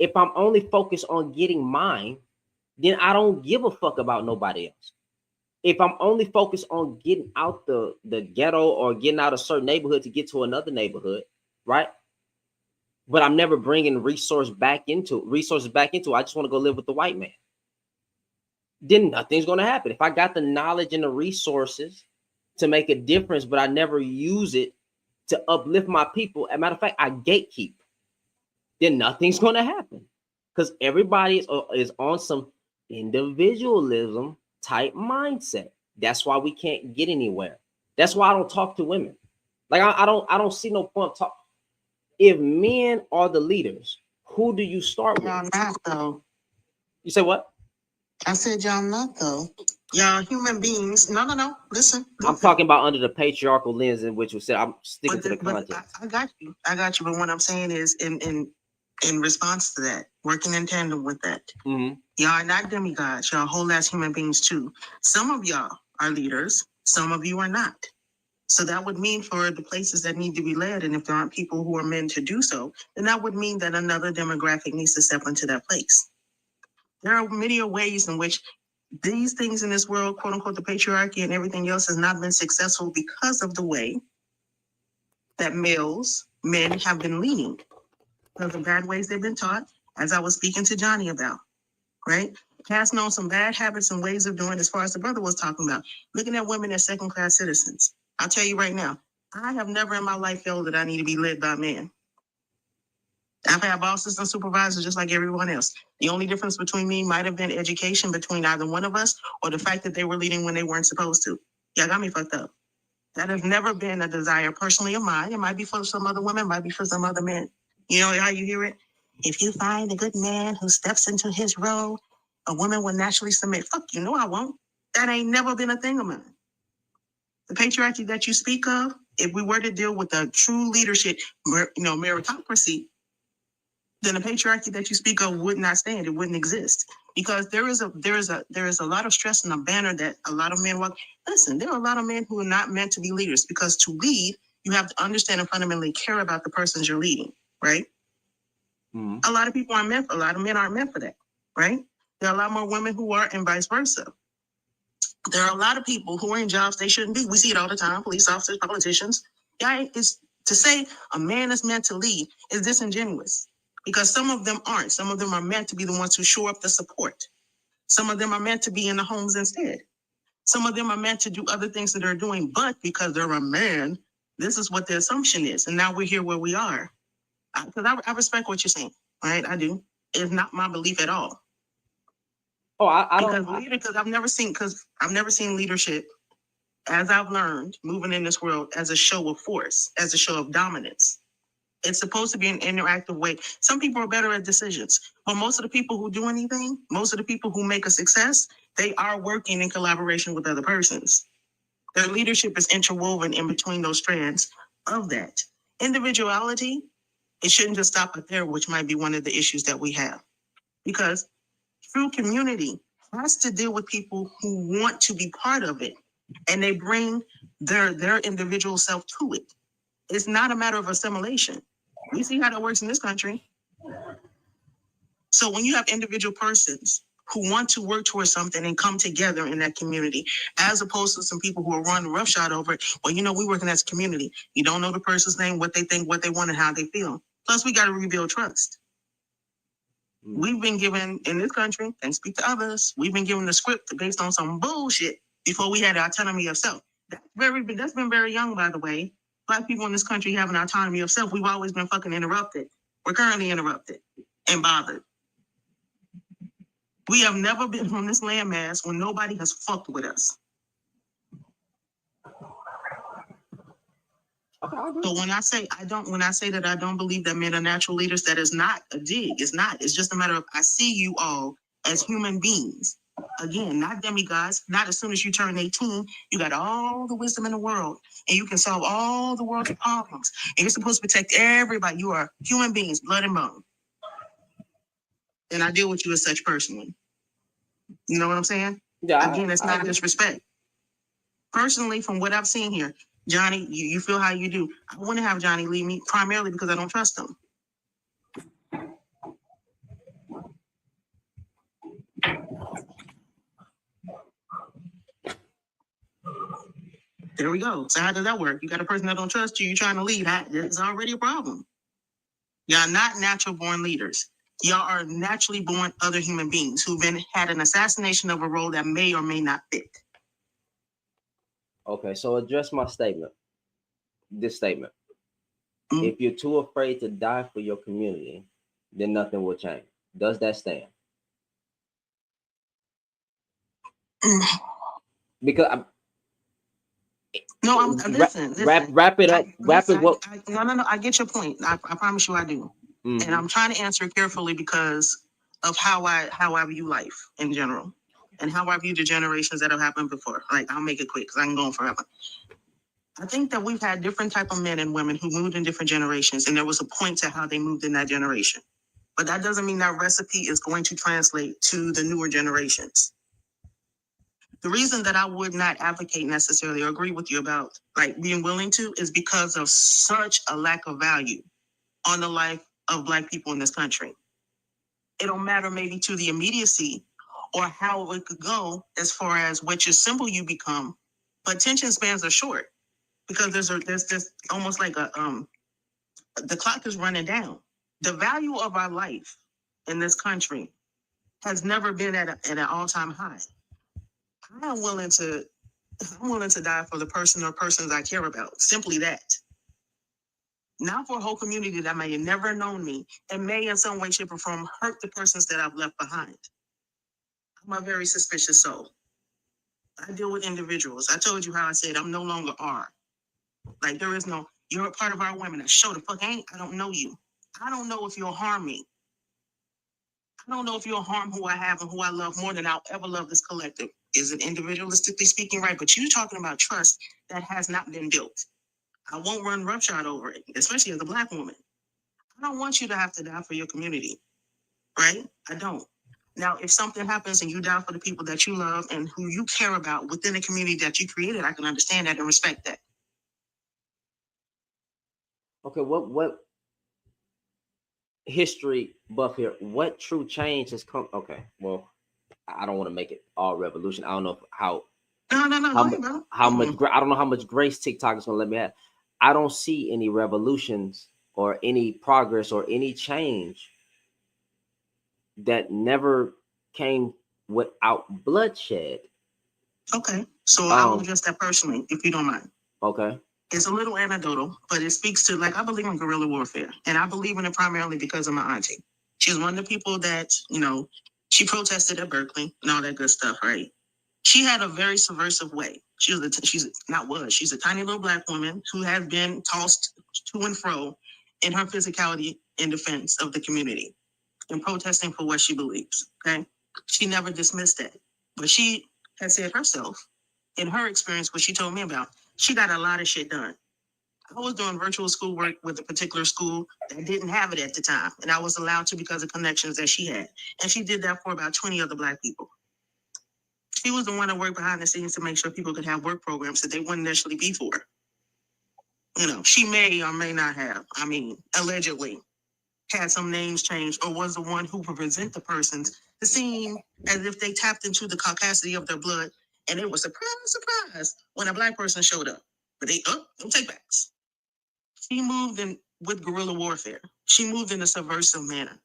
[SPEAKER 1] If I'm only focused on getting mine, then I don't give a fuck about nobody else. If I'm only focused on getting out the ghetto or getting out of a certain neighborhood to get to another neighborhood, right? But I'm never bringing resources back into. I just want to go live with the white man. Then nothing's going to happen. If I got the knowledge and the resources to make a difference, but I never use it to uplift my people, as a matter of fact, I gatekeep, then nothing's going to happen because everybody is on some individualism type mindset. That's why we can't get anywhere. That's why I don't talk to women. Like I don't see no point talk. If men are the leaders, who do you start with?
[SPEAKER 16] Y'all not though.
[SPEAKER 1] You say what?
[SPEAKER 16] I said y'all not though. Y'all human beings. No. Listen.
[SPEAKER 1] I'm talking about under the patriarchal lens in which we said I'm sticking to the context.
[SPEAKER 16] I got you. But what I'm saying is in response to that, working in tandem with that.
[SPEAKER 1] Mm-hmm.
[SPEAKER 16] Y'all are not demigods. Y'all whole ass human beings too. Some of y'all are leaders. Some of you are not. So that would mean for the places that need to be led, and if there aren't people who are meant to do so, then that would mean that another demographic needs to step into that place. There are many ways in which these things in this world, quote unquote, the patriarchy and everything else has not been successful because of the way that men have been leaning. Because of bad ways they've been taught, as I was speaking to Johnny about, right? Passing on some bad habits and ways of doing as far as the brother was talking about, looking at women as second-class citizens. I'll tell you right now, I have never in my life felt that I need to be led by men. I've had bosses and supervisors just like everyone else. The only difference between me might have been education between either one of us or the fact that they were leading when they weren't supposed to. Y'all got me fucked up. That has never been a desire personally of mine. It might be for some other women, might be for some other men. You know how you hear it? If you find a good man who steps into his role, a woman will naturally submit. Fuck you, no I won't. That ain't never been a thing of mine. The patriarchy that you speak of, if we were to deal with a true leadership, meritocracy, then the patriarchy that you speak of would not stand. It wouldn't exist because there is a lot of stress and a banner that a lot of men walk. Listen, there are a lot of men who are not meant to be leaders because to lead, you have to understand and fundamentally care about the persons you're leading, right? Mm-hmm. A lot of men aren't meant for that, right? There are a lot more women who are and vice versa. There are a lot of people who are in jobs they shouldn't be. We see it all the time, police officers, politicians. Yeah, it's to say a man is meant to lead is disingenuous because some of them aren't. Some of them are meant to be the ones who shore up the support. Some of them are meant to be in the homes instead. Some of them are meant to do other things that they're doing, but because they're a man, this is what the assumption is. And now we're here where we are. Because I respect what you're saying, right? I do. It's not my belief at all.
[SPEAKER 1] Oh, I
[SPEAKER 16] because
[SPEAKER 1] don't.
[SPEAKER 16] Because I've never seen leadership, as I've learned, moving in this world as a show of force, as a show of dominance. It's supposed to be an interactive way. Some people are better at decisions, but most of the people who do anything, most of the people who make a success, they are working in collaboration with other persons. Their leadership is interwoven in between those strands of that. Individuality, it shouldn't just stop at there, which might be one of the issues that we have. Because true community has to deal with people who want to be part of it, and they bring their individual self to it. It's not a matter of assimilation. We see how that works in this country. So when you have individual persons who want to work towards something and come together in that community, as opposed to some people who are running roughshod over it, well, we're working as a community. You don't know the person's name, what they think, what they want, and how they feel. Plus, we got to rebuild trust. We've been given, in this country, and speak to others, we've been given the script based on some bullshit before we had the autonomy of self. That's been very young, by the way. Black people in this country have an autonomy of self. We've always been fucking interrupted. We're currently interrupted and bothered. We have never been on this landmass when nobody has fucked with us. So when I say that I don't believe that men are natural leaders, that is not a dig. It's not. It's just a matter of I see you all as human beings. Again, not demigods. Not as soon as you turn 18, you got all the wisdom in the world, and you can solve all the world's problems. And you're supposed to protect everybody. You are human beings, blood and bone. And I deal with you as such personally. You know what I'm saying?
[SPEAKER 1] Yeah.
[SPEAKER 16] Again, it's not disrespect. Personally, from what I've seen here, Johnny, you feel how you do. I wouldn't have Johnny leave me primarily because I don't trust him. There we go. So how does that work? You got a person that don't trust you, you're trying to lead. There's already a problem. Y'all not natural born leaders. Y'all are naturally born other human beings who've had an assassination of a role that may or may not fit.
[SPEAKER 1] Okay, so address my statement. This statement. If you're too afraid to die for your community, then nothing will change. Does that stand? Because
[SPEAKER 16] listen.
[SPEAKER 1] Wrap it up.
[SPEAKER 16] No. I get your point. I promise you I do. Mm-hmm. And I'm trying to answer it carefully because of how I view life in general and how I view the generations that have happened before. Like, I'll make it quick because I can go on forever. I think that we've had different type of men and women who moved in different generations, and there was a point to how they moved in that generation. But that doesn't mean that recipe is going to translate to the newer generations. The reason that I would not advocate necessarily or agree with you about like being willing to is because of such a lack of value on the life of Black people in this country. It don't matter maybe to the immediacy or how it could go as far as which symbol you become, but attention spans are short because there's this almost like the clock is running down. The value of our life in this country has never been at an all-time high. I'm willing to die for the person or persons I care about. Simply that. Not for a whole community that may have never known me and may in some way, shape, or form hurt the persons that I've left behind. I'm a very suspicious soul. I deal with individuals. I told you how I said I'm no longer R. Like there is no, you're a part of our women. I show the fuck ain't. I don't know you. I don't know if you'll harm me. I don't know if you'll harm who I have and who I love more than I'll ever love this collective. Is it individualistically speaking right? But you're talking about trust that has not been built. I won't run roughshod over it, especially as a Black woman. I don't want you to have to die for your community, right? I don't. Now, if something happens and you die for the people that you love and who you care about within the community that you created, I can understand that and respect that.
[SPEAKER 1] Okay, what history buff here? What true change has come? Okay, well, I don't want to make it all revolution. I don't know how much. I don't know how much grace TikTok is gonna let me have. I don't see any revolutions or any progress or any change that never came without bloodshed.
[SPEAKER 16] Okay, so I will address that personally, if you don't mind.
[SPEAKER 1] Okay.
[SPEAKER 16] It's a little anecdotal, but it speaks to, like, I believe in guerrilla warfare, and I believe in it primarily because of my auntie. She's one of the people that, she protested at Berkeley and all that good stuff, right? She had a very subversive way. She's a tiny little Black woman who has been tossed to and fro in her physicality in defense of the community and protesting for what she believes, okay? She never dismissed that, but she has said herself, in her experience, what she told me about, she got a lot of shit done. I was doing virtual schoolwork with a particular school that didn't have it at the time, and I was allowed to because of connections that she had. And she did that for about 20 other Black people. She was the one that worked behind the scenes to make sure people could have work programs that they wouldn't necessarily be for. She may or may not have, allegedly, had some names changed, or was the one who would present the persons to seem as if they tapped into the caucasity of their blood, and it was surprise when a Black person showed up. But no take backs. She moved in with guerrilla warfare. She moved in a subversive manner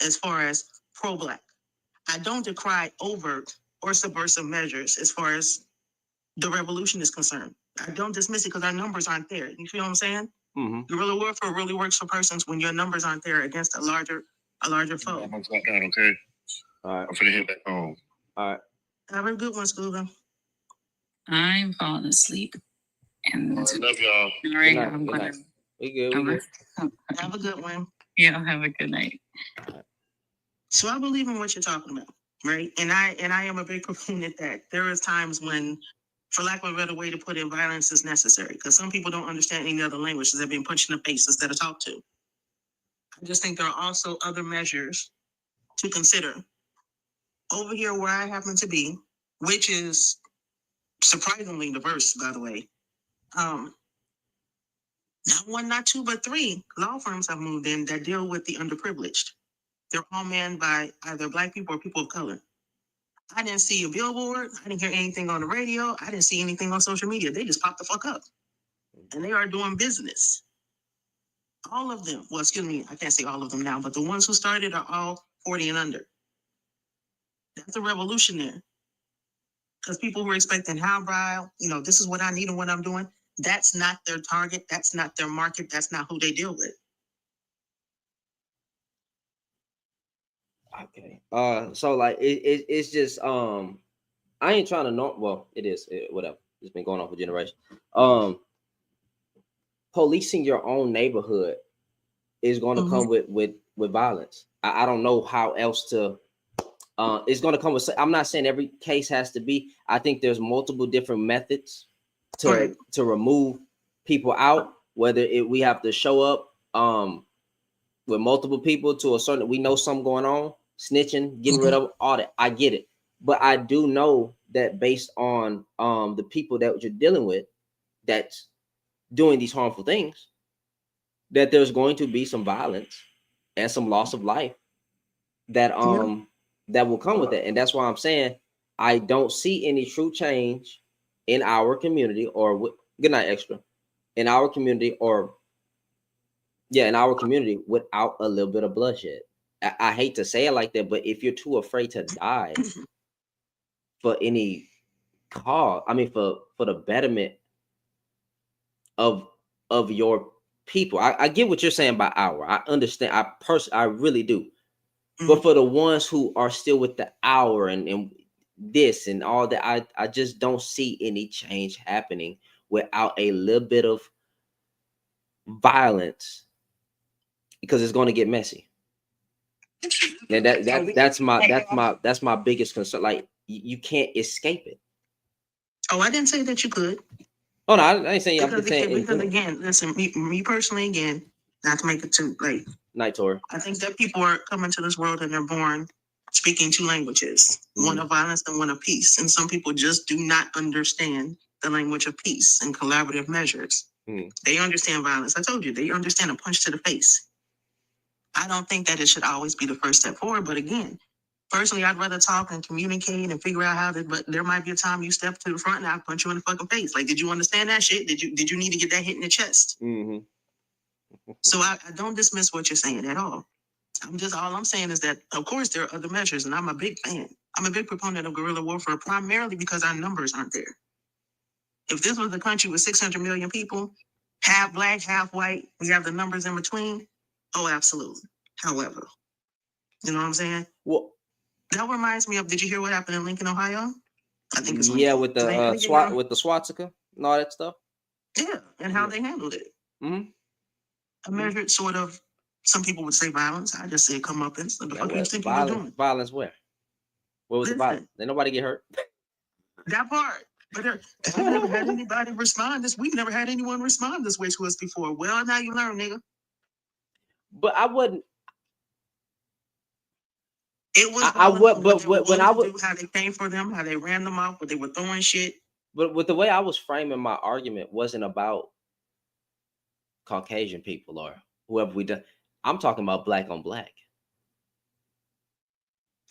[SPEAKER 16] as far as pro-Black. I don't decry overt or subversive measures as far as the revolution is concerned. I don't dismiss it because our numbers aren't there. You feel what I'm saying?
[SPEAKER 1] Mm-hmm.
[SPEAKER 16] Guerrilla warfare really works for persons when your numbers aren't there against a larger foe.
[SPEAKER 7] I'm gonna drop down, okay?
[SPEAKER 1] All right.
[SPEAKER 7] I'm finna hit back home.
[SPEAKER 1] All right.
[SPEAKER 16] Have a good one, Scuba.
[SPEAKER 15] I'm falling asleep. And
[SPEAKER 7] All right, love y'all.
[SPEAKER 15] all right,
[SPEAKER 1] Good night.
[SPEAKER 15] I'm
[SPEAKER 1] Good
[SPEAKER 15] gonna
[SPEAKER 1] night. We good.
[SPEAKER 16] Have a good one.
[SPEAKER 15] Yeah, have a good night.
[SPEAKER 16] So I believe in what you're talking about, right? And I am a big proponent that there is times when, for lack of a better way to put it, violence is necessary because some people don't understand any other languages. They're being punched in the face instead of talked to. I just think there are also other measures to consider. Over here where I happen to be, which is surprisingly diverse, by the way, not one, not two, but 3 law firms have moved in that deal with the underprivileged. They're all manned by either Black people or people of color. I didn't see a billboard. I didn't hear anything on the radio. I didn't see anything on social media. They just popped the fuck up. And they are doing business. All of them, well, excuse me, I can't say all of them now, but the ones who started are all 40 and under. That's a revolution there. Because people were expecting highbrow, this is what I need and what I'm doing. That's not their target. That's not their market. That's not who they deal with.
[SPEAKER 1] Okay. So like it's just I ain't trying to know. Well, it is whatever. It's been going on for generations. Policing your own neighborhood is going to come with violence. I don't know how else to. It's going to come with. I'm not saying every case has to be. I think there's multiple different methods to remove people out. Whether we have to show up with multiple people to a certain. We know something going on. Snitching, getting rid of all that. I get it. But I do know that based on the people that you're dealing with that's doing these harmful things, that there's going to be some violence and some loss of life that that will come with it. And that's why I'm saying I don't see any true change in our community or good night extra in our community in our community without a little bit of bloodshed. I hate to say it like that, but if you're too afraid to die for any cause, for the betterment of your people, I get what you're saying by our. I understand. I really do. But for the ones who are still with the hour and this and all that, I just don't see any change happening without a little bit of violence because it's going to get messy. And that's my biggest concern. Like you can't escape it.
[SPEAKER 16] Oh, I didn't say that you could.
[SPEAKER 1] Oh no, I ain't saying you.
[SPEAKER 16] Because again, listen, me personally, again, not to make it too late.
[SPEAKER 1] Night, Tori.
[SPEAKER 16] I think that people are coming to this world and they're born speaking 2 languages, one of violence and one of peace. And some people just do not understand the language of peace and collaborative measures. They understand violence. I told you, they understand a punch to the face. I don't think that it should always be the first step forward. But again, personally, I'd rather talk and communicate and figure out how to, but there might be a time you step to the front and I'll punch you in the fucking face. Like, did you understand that shit? Did you need to get that hit in the chest? So I don't dismiss what you're saying at all. All I'm saying is that, of course, there are other measures, and I'm a big fan. I'm a big proponent of guerrilla warfare, primarily because our numbers aren't there. If this was a country with 600 million people, half black, half white, we have the numbers in between. Oh, absolutely. However, you know what I'm saying?
[SPEAKER 1] Well,
[SPEAKER 16] that reminds me of, did you hear what happened in Lincoln, Ohio? I think it's
[SPEAKER 1] yeah,
[SPEAKER 16] Lincoln.
[SPEAKER 1] with the SWAT, with the swastika and all that stuff.
[SPEAKER 16] Yeah, and how they handled it.
[SPEAKER 1] Mm-hmm.
[SPEAKER 16] A measured sort of, some people would say violence. I just say come up and what the fuck you think you were doing?
[SPEAKER 1] Violence where? Where was the violence? Did nobody get hurt?
[SPEAKER 16] That part. But I've never had anybody respond this. We've never had anyone respond this way to us before. Well, now you learn, nigga.
[SPEAKER 1] But I wouldn't.
[SPEAKER 16] It was.
[SPEAKER 1] I would, but when I would,
[SPEAKER 16] how they came for them, how they ran them off, but they were throwing shit.
[SPEAKER 1] But with the way I was framing my argument wasn't about Caucasian people or whoever we done. I'm talking about black on black.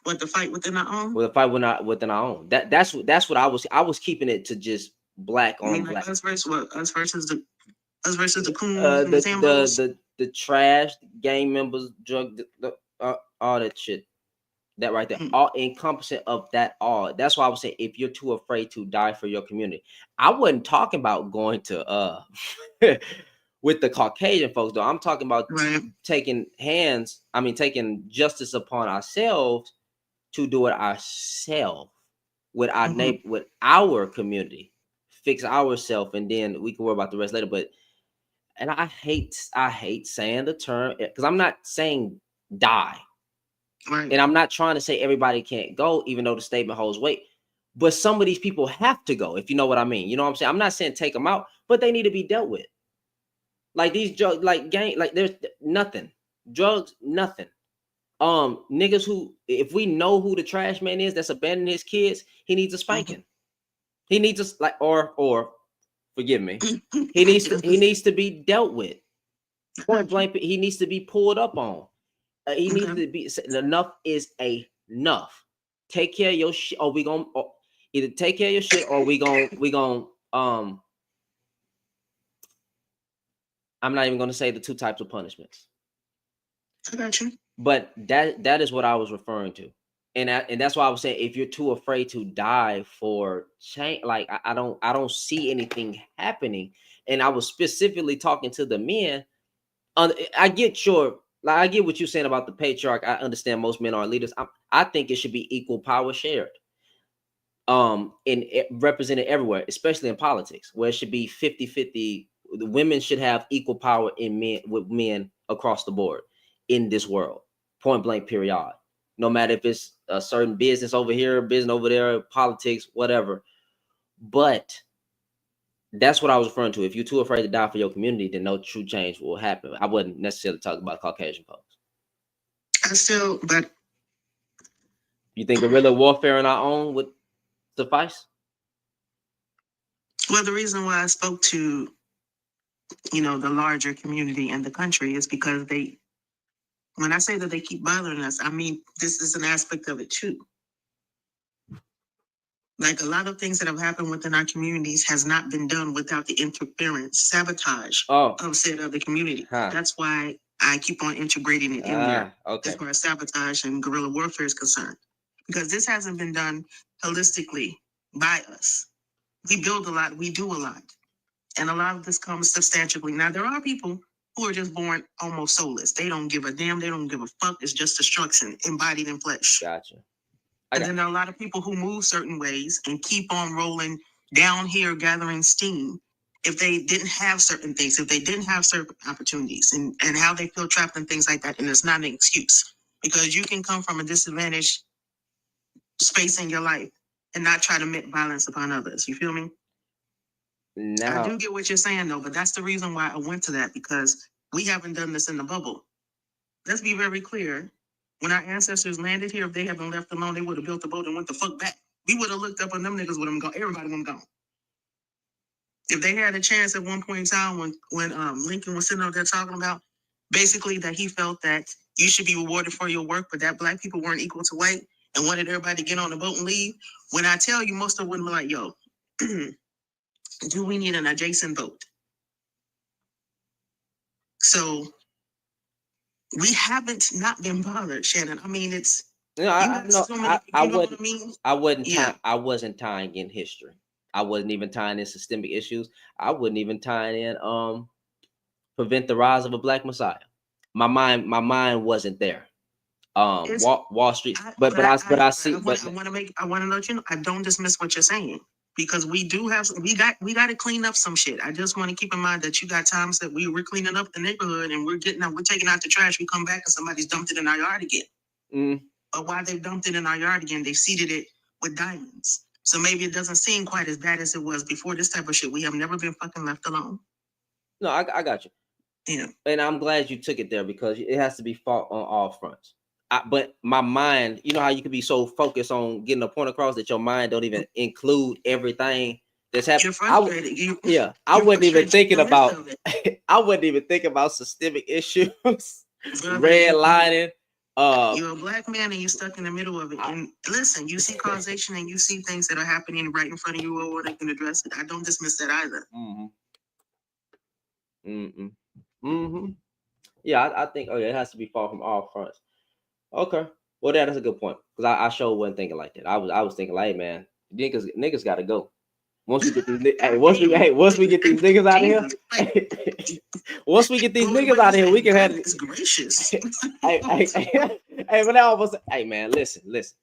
[SPEAKER 16] What, the fight within our own?
[SPEAKER 1] Well, the fight within our own. That's what I was keeping it to just black on black.
[SPEAKER 16] Like us versus what? Us versus the coons and
[SPEAKER 1] the trash, gang members, drug, all that shit. That right there, all encompassing of that all. That's why I was saying, if you're too afraid to die for your community, I wasn't talking about going to with the Caucasian folks though. I'm talking about taking justice upon ourselves to do it ourselves with our neighbor, with our community, fix ourselves, and then we can worry about the rest later. But I hate saying the term, because I'm not saying die.
[SPEAKER 16] Right.
[SPEAKER 1] And I'm not trying to say everybody can't go, even though the statement holds weight. But some of these people have to go, if you know what I mean. You know what I'm saying? I'm not saying take them out, but they need to be dealt with. Like these drugs, like gang, like there's nothing. Drugs, nothing. Niggas who, if we know who the trash man is that's abandoning his kids, he needs a spanking. He needs a or forgive me. He needs to be dealt with. Point blank, he needs to be pulled up on. He needs to be, enough is enough. Take care of your shit, or we gonna either take care of your shit, or we gonna I'm not even gonna say the two types of punishments.
[SPEAKER 16] I got you.
[SPEAKER 1] But that is what I was referring to, and that's why I was saying, if you're too afraid to die for change, like I don't see anything happening, and I was specifically talking to the men. I get what you're saying about the patriarch. I understand most men are leaders. I think it should be equal power shared. Represented everywhere, especially in politics, where it should be 50-50. The women should have equal power with men across the board in this world. Point blank, period. No matter if it's a certain business over here, business over there, politics, whatever. But that's what I was referring to. If you're too afraid to die for your community, then no true change will happen. I wouldn't necessarily talk about Caucasian folks.
[SPEAKER 16] But
[SPEAKER 1] you think guerrilla warfare on our own would suffice?
[SPEAKER 16] Well, the reason why I spoke to, the larger community and the country is because when I say that they keep bothering us, I mean, this is an aspect of it too. Like a lot of things that have happened within our communities has not been done without the interference, sabotage of said other community. That's why I keep on integrating it in there as far as sabotage and guerrilla warfare is concerned. Because this hasn't been done holistically by us. We build a lot, we do a lot. And a lot of this comes substantially. Now, there are people who are just born almost soulless. They don't give a damn, they don't give a fuck. It's just destruction embodied in flesh.
[SPEAKER 1] Gotcha.
[SPEAKER 16] And then there are a lot of people who move certain ways and keep on rolling down here, gathering steam. If they didn't have certain things, if they didn't have certain opportunities and how they feel trapped and things like that. And it's not an excuse, because you can come from a disadvantaged space in your life and not try to commit violence upon others. You feel me? I do get what you're saying though, but that's the reason why I went to that, because we haven't done this in the bubble. Let's be very clear. When our ancestors landed here, if they had been left alone, they would have built a boat and went the fuck back. We would have looked up on them niggas with them gone. Everybody would have gone. If they had a chance at one point in time when Lincoln was sitting out there talking about basically that he felt that you should be rewarded for your work, but that black people weren't equal to white and wanted everybody to get on the boat and leave. When I tell you, most of them would be like, yo, do we need an adjacent boat? So We haven't not been bothered, Shannon. I mean, it's
[SPEAKER 1] No, I
[SPEAKER 16] what I mean?
[SPEAKER 1] I wasn't tying in history. I wasn't even tying in systemic issues. I wasn't even tying in prevent the rise of a black messiah. My mind wasn't there. Wall Street,
[SPEAKER 16] I
[SPEAKER 1] but I
[SPEAKER 16] want to let you know, I don't dismiss what you're saying, because we do have we got to clean up some shit. I just want to keep in mind that you got times that we're cleaning up the neighborhood and we're taking out the trash. We come back and somebody's dumped it in our yard again. But while they've dumped it in our yard again, they seeded it with diamonds. So maybe it doesn't seem quite as bad as it was before this type of shit. We have never been fucking left alone.
[SPEAKER 1] No, I got you.
[SPEAKER 16] Yeah.
[SPEAKER 1] And I'm glad you took it there, because it has to be fought on all fronts. But my mind, you know how you can be so focused on getting a point across that your mind don't even include everything that's happening.
[SPEAKER 16] You're frustrated.
[SPEAKER 1] I wasn't even thinking about I wasn't even thinking about systemic issues, redlining.
[SPEAKER 16] You're a black man and you're stuck in the middle of it. And listen, you see causation and you see things that are happening right in front of you, or they can address it. I don't dismiss that either.
[SPEAKER 1] Yeah, I think it has to be fought from all fronts. Okay, well that's a good point, because I sure wasn't thinking like that. I was thinking like, hey, man, niggas got to go. Once we get these once we get these niggas out of here, once we get these niggas out of here, we can have it.
[SPEAKER 16] Gracious.
[SPEAKER 1] Hey, but I almost, hey man, listen. These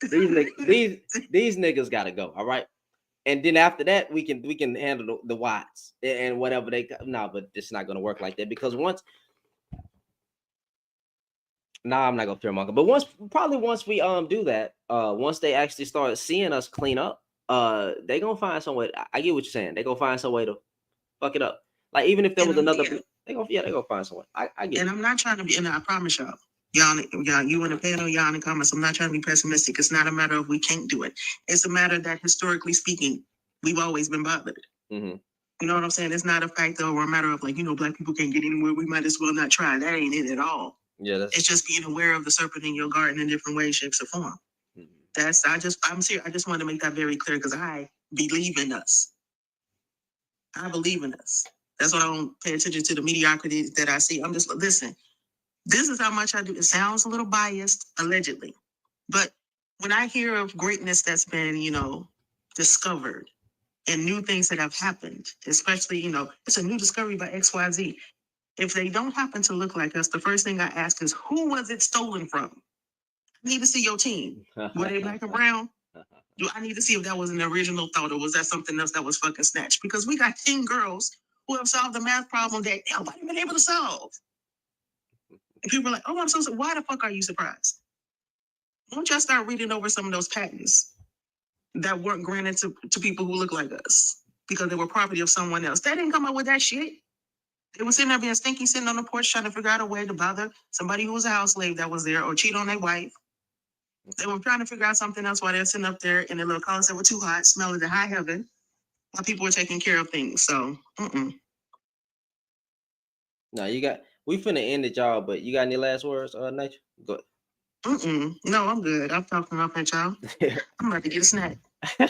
[SPEAKER 1] niggas got to go. All right. And then after that, we can handle the Watts and whatever they. No, but it's not gonna work like that, because once. Nah, I'm not gonna fearmonger. But once we do that, once they actually start seeing us clean up, they gonna find some way. I get what you're saying. They gonna find some way to fuck it up. Like, even if there was another, they gonna find some way. I get.
[SPEAKER 16] And I'm not trying to be, and I promise y'all, you in the panel, y'all in the comments, I'm not trying to be pessimistic. It's not a matter of we can't do it. It's a matter that, historically speaking, we've always been bothered.
[SPEAKER 1] Mm-hmm.
[SPEAKER 16] You know what I'm saying? It's not a fact or a matter of like, black people can't get anywhere. We might as well not try. That ain't it at all.
[SPEAKER 1] Yeah,
[SPEAKER 16] it's just being aware of the serpent in your garden in different ways, shapes, or form. I'm serious. I just want to make that very clear, because I believe in us. I believe in us. That's why I don't pay attention to the mediocrity that I see. I'm just, listen, this is how much I do. It sounds a little biased, allegedly. But when I hear of greatness that's been, discovered, and new things that have happened, especially, it's a new discovery by XYZ. If they don't happen to look like us, the first thing I ask is, who was it stolen from? I need to see your team. Were they black or brown? Do I need to see if that was an original thought, or was that something else that was fucking snatched? Because we got 10 girls who have solved the math problem that nobody been able to solve. And people are like, oh, I'm so sorry. Why the fuck are you surprised? Won't y'all start reading over some of those patents that weren't granted to people who look like us because they were property of someone else? They didn't come up with that shit. They were sitting there being stinky, sitting on the porch trying to figure out a way to bother somebody who was a house slave that was there, or cheat on their wife. They were trying to figure out something else while they're sitting up there in their little collars that were too hot, smelling to high heaven, while people were taking care of things. So,
[SPEAKER 1] No, we finna end it, y'all, but you got any last words, Nature? Go.
[SPEAKER 16] No, I'm good. I'm talking up at y'all. I'm about to get a snack.
[SPEAKER 1] All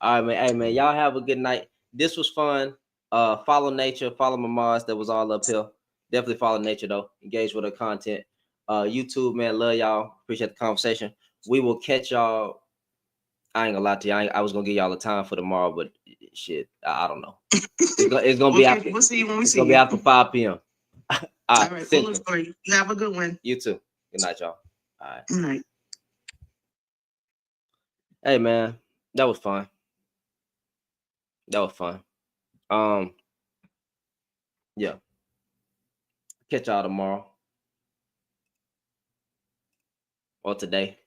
[SPEAKER 1] right, man. Hey, man, y'all have a good night. This was fun. Follow Nature, follow my Mars. That was all uphill. Definitely follow Nature, though. Engage with her content. YouTube, man, love y'all. Appreciate the conversation. We will catch y'all. I ain't gonna lie to you. I was gonna give y'all a time for tomorrow, but shit, I don't know. It's gonna be after.
[SPEAKER 16] We'll see you when we see
[SPEAKER 1] you. It's gonna be after 5 p.m.
[SPEAKER 16] All right, we'll look for you. You have a good one.
[SPEAKER 1] You too. Good night, y'all. All right.
[SPEAKER 16] Good night.
[SPEAKER 1] Hey, man, that was fun. Yeah. Catch y'all tomorrow or today.